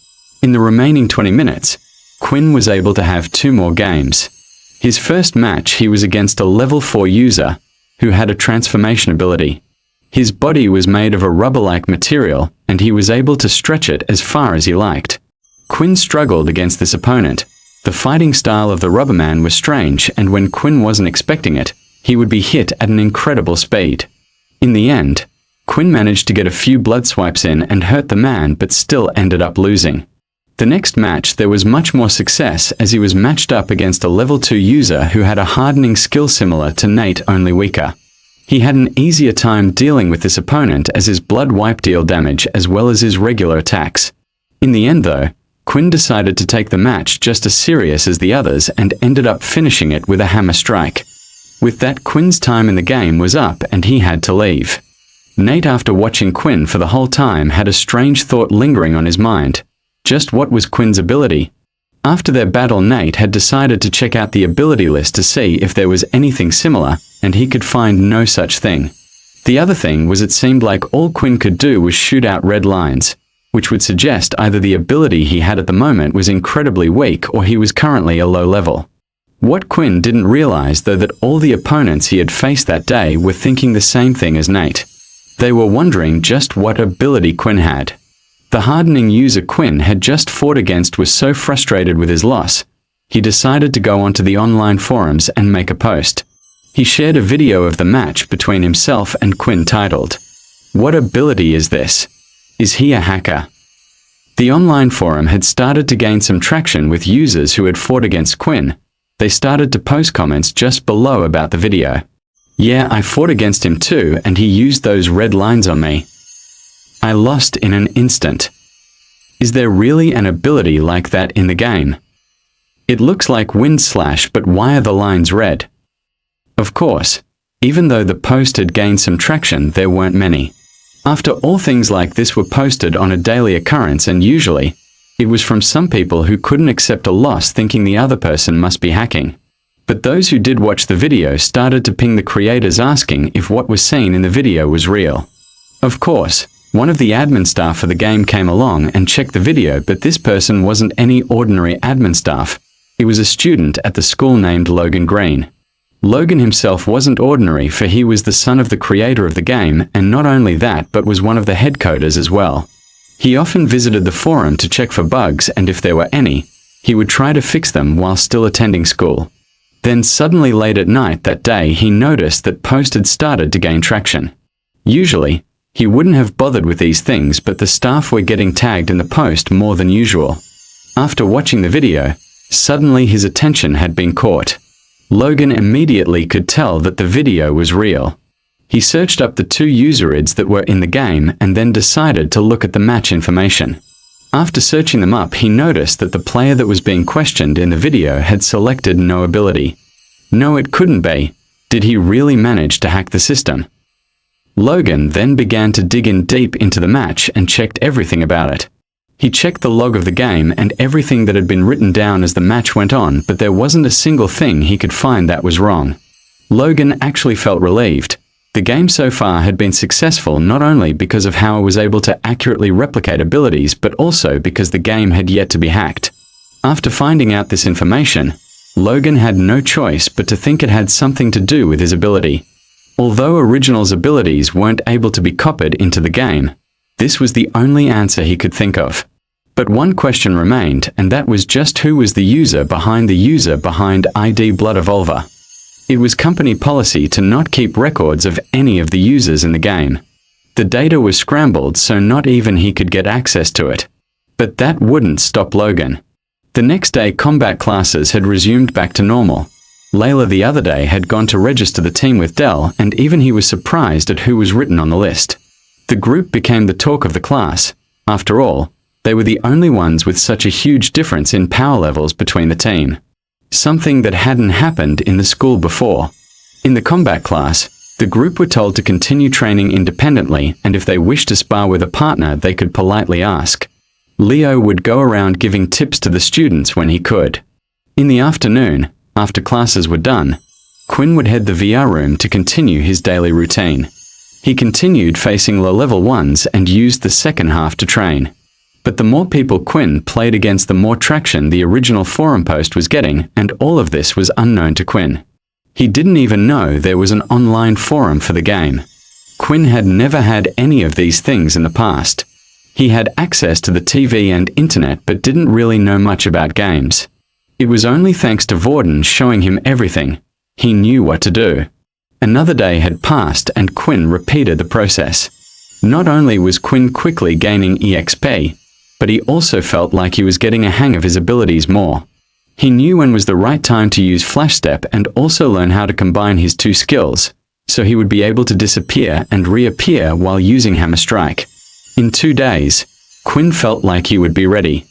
In the remaining 20 minutes, Quinn was able to have 2 more games. His first match he was against a level 4 user who had a transformation ability. His body was made of a rubber-like material, and he was able to stretch it as far as he liked. Quinn struggled against this opponent. The fighting style of the Rubberman was strange, and when Quinn wasn't expecting it, he would be hit at an incredible speed. In the end, Quinn managed to get a few blood swipes in and hurt the man, but still ended up losing. The next match there was much more success as he was matched up against a level 2 user who had a hardening skill similar to Nate, only weaker. He had an easier time dealing with this opponent as his blood wipe deal damage as well as his regular attacks. In the end though, Quinn decided to take the match just as serious as the others and ended up finishing it with a hammer strike. With that, Quinn's time in the game was up and he had to leave. Nate, after watching Quinn for the whole time, had a strange thought lingering on his mind. Just what was Quinn's ability? After their battle, Nate had decided to check out the ability list to see if there was anything similar, and he could find no such thing. The other thing was it seemed like all Quinn could do was shoot out red lines, which would suggest either the ability he had at the moment was incredibly weak or he was currently a low level. What Quinn didn't realize though that all the opponents he had faced that day were thinking the same thing as Nate. They were wondering just what ability Quinn had. The hardening user Quinn had just fought against was so frustrated with his loss, he decided to go onto the online forums and make a post. He shared a video of the match between himself and Quinn titled, "What ability is this? Is he a hacker?" The online forum had started to gain some traction with users who had fought against Quinn. They started to post comments just below about the video. "Yeah, I fought against him too, and he used those red lines on me. I lost in an instant. Is there really an ability like that in the game? It looks like wind slash, but why are the lines red?" Of course, even though the post had gained some traction, there weren't many. After all, things like this were posted on a daily occurrence, and usually, it was from some people who couldn't accept a loss thinking the other person must be hacking. But those who did watch the video started to ping the creators asking if what was seen in the video was real. Of course, one of the admin staff for the game came along and checked the video, but this person wasn't any ordinary admin staff. He was a student at the school named Logan Green. Logan himself wasn't ordinary, for he was the son of the creator of the game, and not only that but was one of the head coders as well. He often visited the forum to check for bugs, and if there were any, he would try to fix them while still attending school. Then suddenly late at night that day he noticed that post had started to gain traction. Usually, he wouldn't have bothered with these things, but the staff were getting tagged in the post more than usual. After watching the video, suddenly his attention had been caught. Logan immediately could tell that the video was real. He searched up the 2 user IDs that were in the game and then decided to look at the match information. After searching them up, he noticed that the player that was being questioned in the video had selected no ability. No, it couldn't be. Did he really manage to hack the system? Logan then began to dig in deep into the match and checked everything about it. He checked the log of the game and everything that had been written down as the match went on, but there wasn't a single thing he could find that was wrong. Logan actually felt relieved. The game so far had been successful not only because of how it was able to accurately replicate abilities, but also because the game had yet to be hacked. After finding out this information, Logan had no choice but to think it had something to do with his ability. Although Original's abilities weren't able to be copied into the game, this was the only answer he could think of. But one question remained, and that was just who was the user behind ID Blood Evolver. It was company policy to not keep records of any of the users in the game. The data was scrambled so not even he could get access to it. But that wouldn't stop Logan. The next day combat classes had resumed back to normal. Layla the other day had gone to register the team with Dell, and even he was surprised at who was written on the list. The group became the talk of the class. After all, they were the only ones with such a huge difference in power levels between the team. Something that hadn't happened in the school before. In the combat class, the group were told to continue training independently, and if they wished to spar with a partner they could politely ask. Leo would go around giving tips to the students when he could. In the afternoon, after classes were done, Quinn would head the VR room to continue his daily routine. He continued facing low-level ones and used the second half to train. But the more people Quinn played against, the more traction the original forum post was getting, and all of this was unknown to Quinn. He didn't even know there was an online forum for the game. Quinn had never had any of these things in the past. He had access to the TV and internet but didn't really know much about games. It was only thanks to Vorden showing him everything he knew what to do. Another day had passed and Quinn repeated the process. Not only was Quinn quickly gaining EXP, but he also felt like he was getting a hang of his abilities more. He knew when was the right time to use Flash Step and also learn how to combine his 2 skills, so he would be able to disappear and reappear while using Hammer Strike. In 2 days, Quinn felt like he would be ready.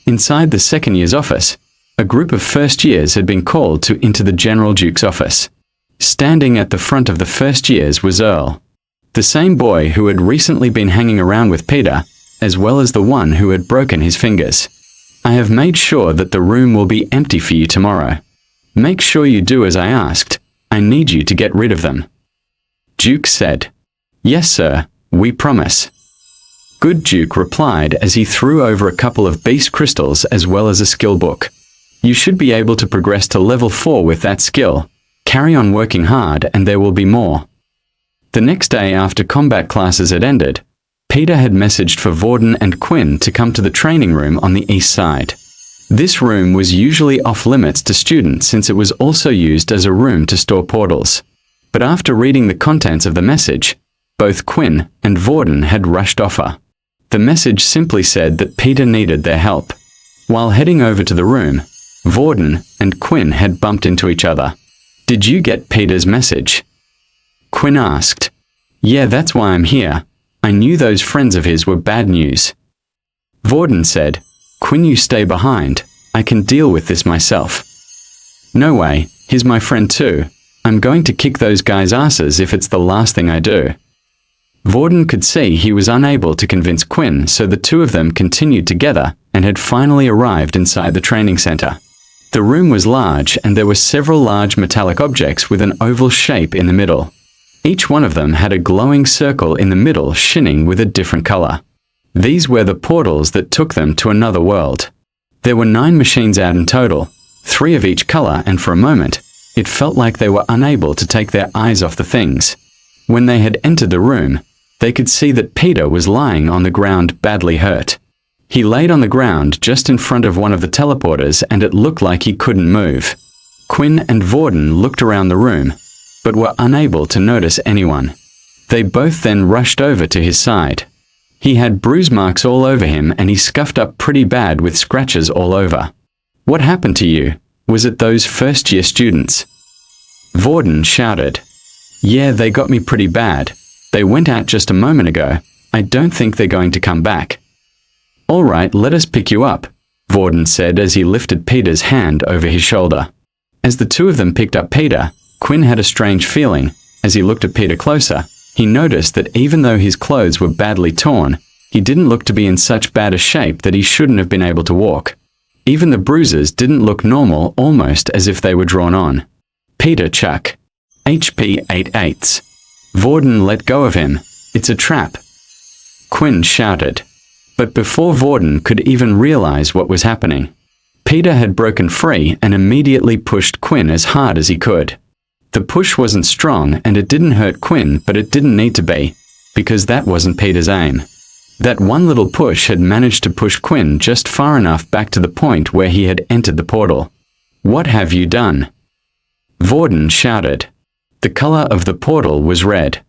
Inside the second year's office, a group of first years had been called into the General Duke's office. Standing at the front of the first years was Earl, the same boy who had recently been hanging around with Peter, as well as the one who had broken his fingers. I have made sure that the room will be empty for you tomorrow. Make sure you do as I asked. I need you to get rid of them. Duke said. Yes, sir, we promise. Good, Duke replied as he threw over a couple of beast crystals as well as a skill book. You should be able to progress to level 4 with that skill. Carry on working hard and there will be more. The next day after combat classes had ended, Peter had messaged for Vorden and Quinn to come to the training room on the east side. This room was usually off limits to students since it was also used as a room to store portals. But after reading the contents of the message, both Quinn and Vorden had rushed offer. The message simply said that Peter needed their help. While heading over to the room, Vorden and Quinn had bumped into each other. Did you get Peter's message? Quinn asked. Yeah, that's why I'm here. I knew those friends of his were bad news. Vorden said, Quinn, you stay behind. I can deal with this myself. No way, he's my friend too. I'm going to kick those guys' asses if it's the last thing I do. Vorden could see he was unable to convince Quinn, so the two of them continued together and had finally arrived inside the training center. The room was large and there were several large metallic objects with an oval shape in the middle. Each one of them had a glowing circle in the middle shining with a different color. These were the portals that took them to another world. There were 9 machines out in total, 3 of each color, and for a moment, it felt like they were unable to take their eyes off the things. When they had entered the room, they could see that Peter was lying on the ground badly hurt. He laid on the ground just in front of one of the teleporters and it looked like he couldn't move. Quinn and Vorden looked around the room, but were unable to notice anyone. They both then rushed over to his side. He had bruise marks all over him and he scuffed up pretty bad with scratches all over. "What happened to you? Was it those first-year students?" Vorden shouted. "Yeah, they got me pretty bad. They went out just a moment ago. I don't think they're going to come back." "All right, let us pick you up," Vorden said as he lifted Peter's hand over his shoulder. As the two of them picked up Peter, Quinn had a strange feeling. As he looked at Peter closer, he noticed that even though his clothes were badly torn, he didn't look to be in such bad a shape that he shouldn't have been able to walk. Even the bruises didn't look normal, almost as if they were drawn on. "Peter, Chuck. HP 8/8. Vorden, let go of him. It's a trap," Quinn shouted. But before Vorden could even realize what was happening, Peter had broken free and immediately pushed Quinn as hard as he could. The push wasn't strong and it didn't hurt Quinn, but it didn't need to be, because that wasn't Peter's aim. That one little push had managed to push Quinn just far enough back to the point where he had entered the portal. "What have you done?" Vorden shouted. The color of the portal was red.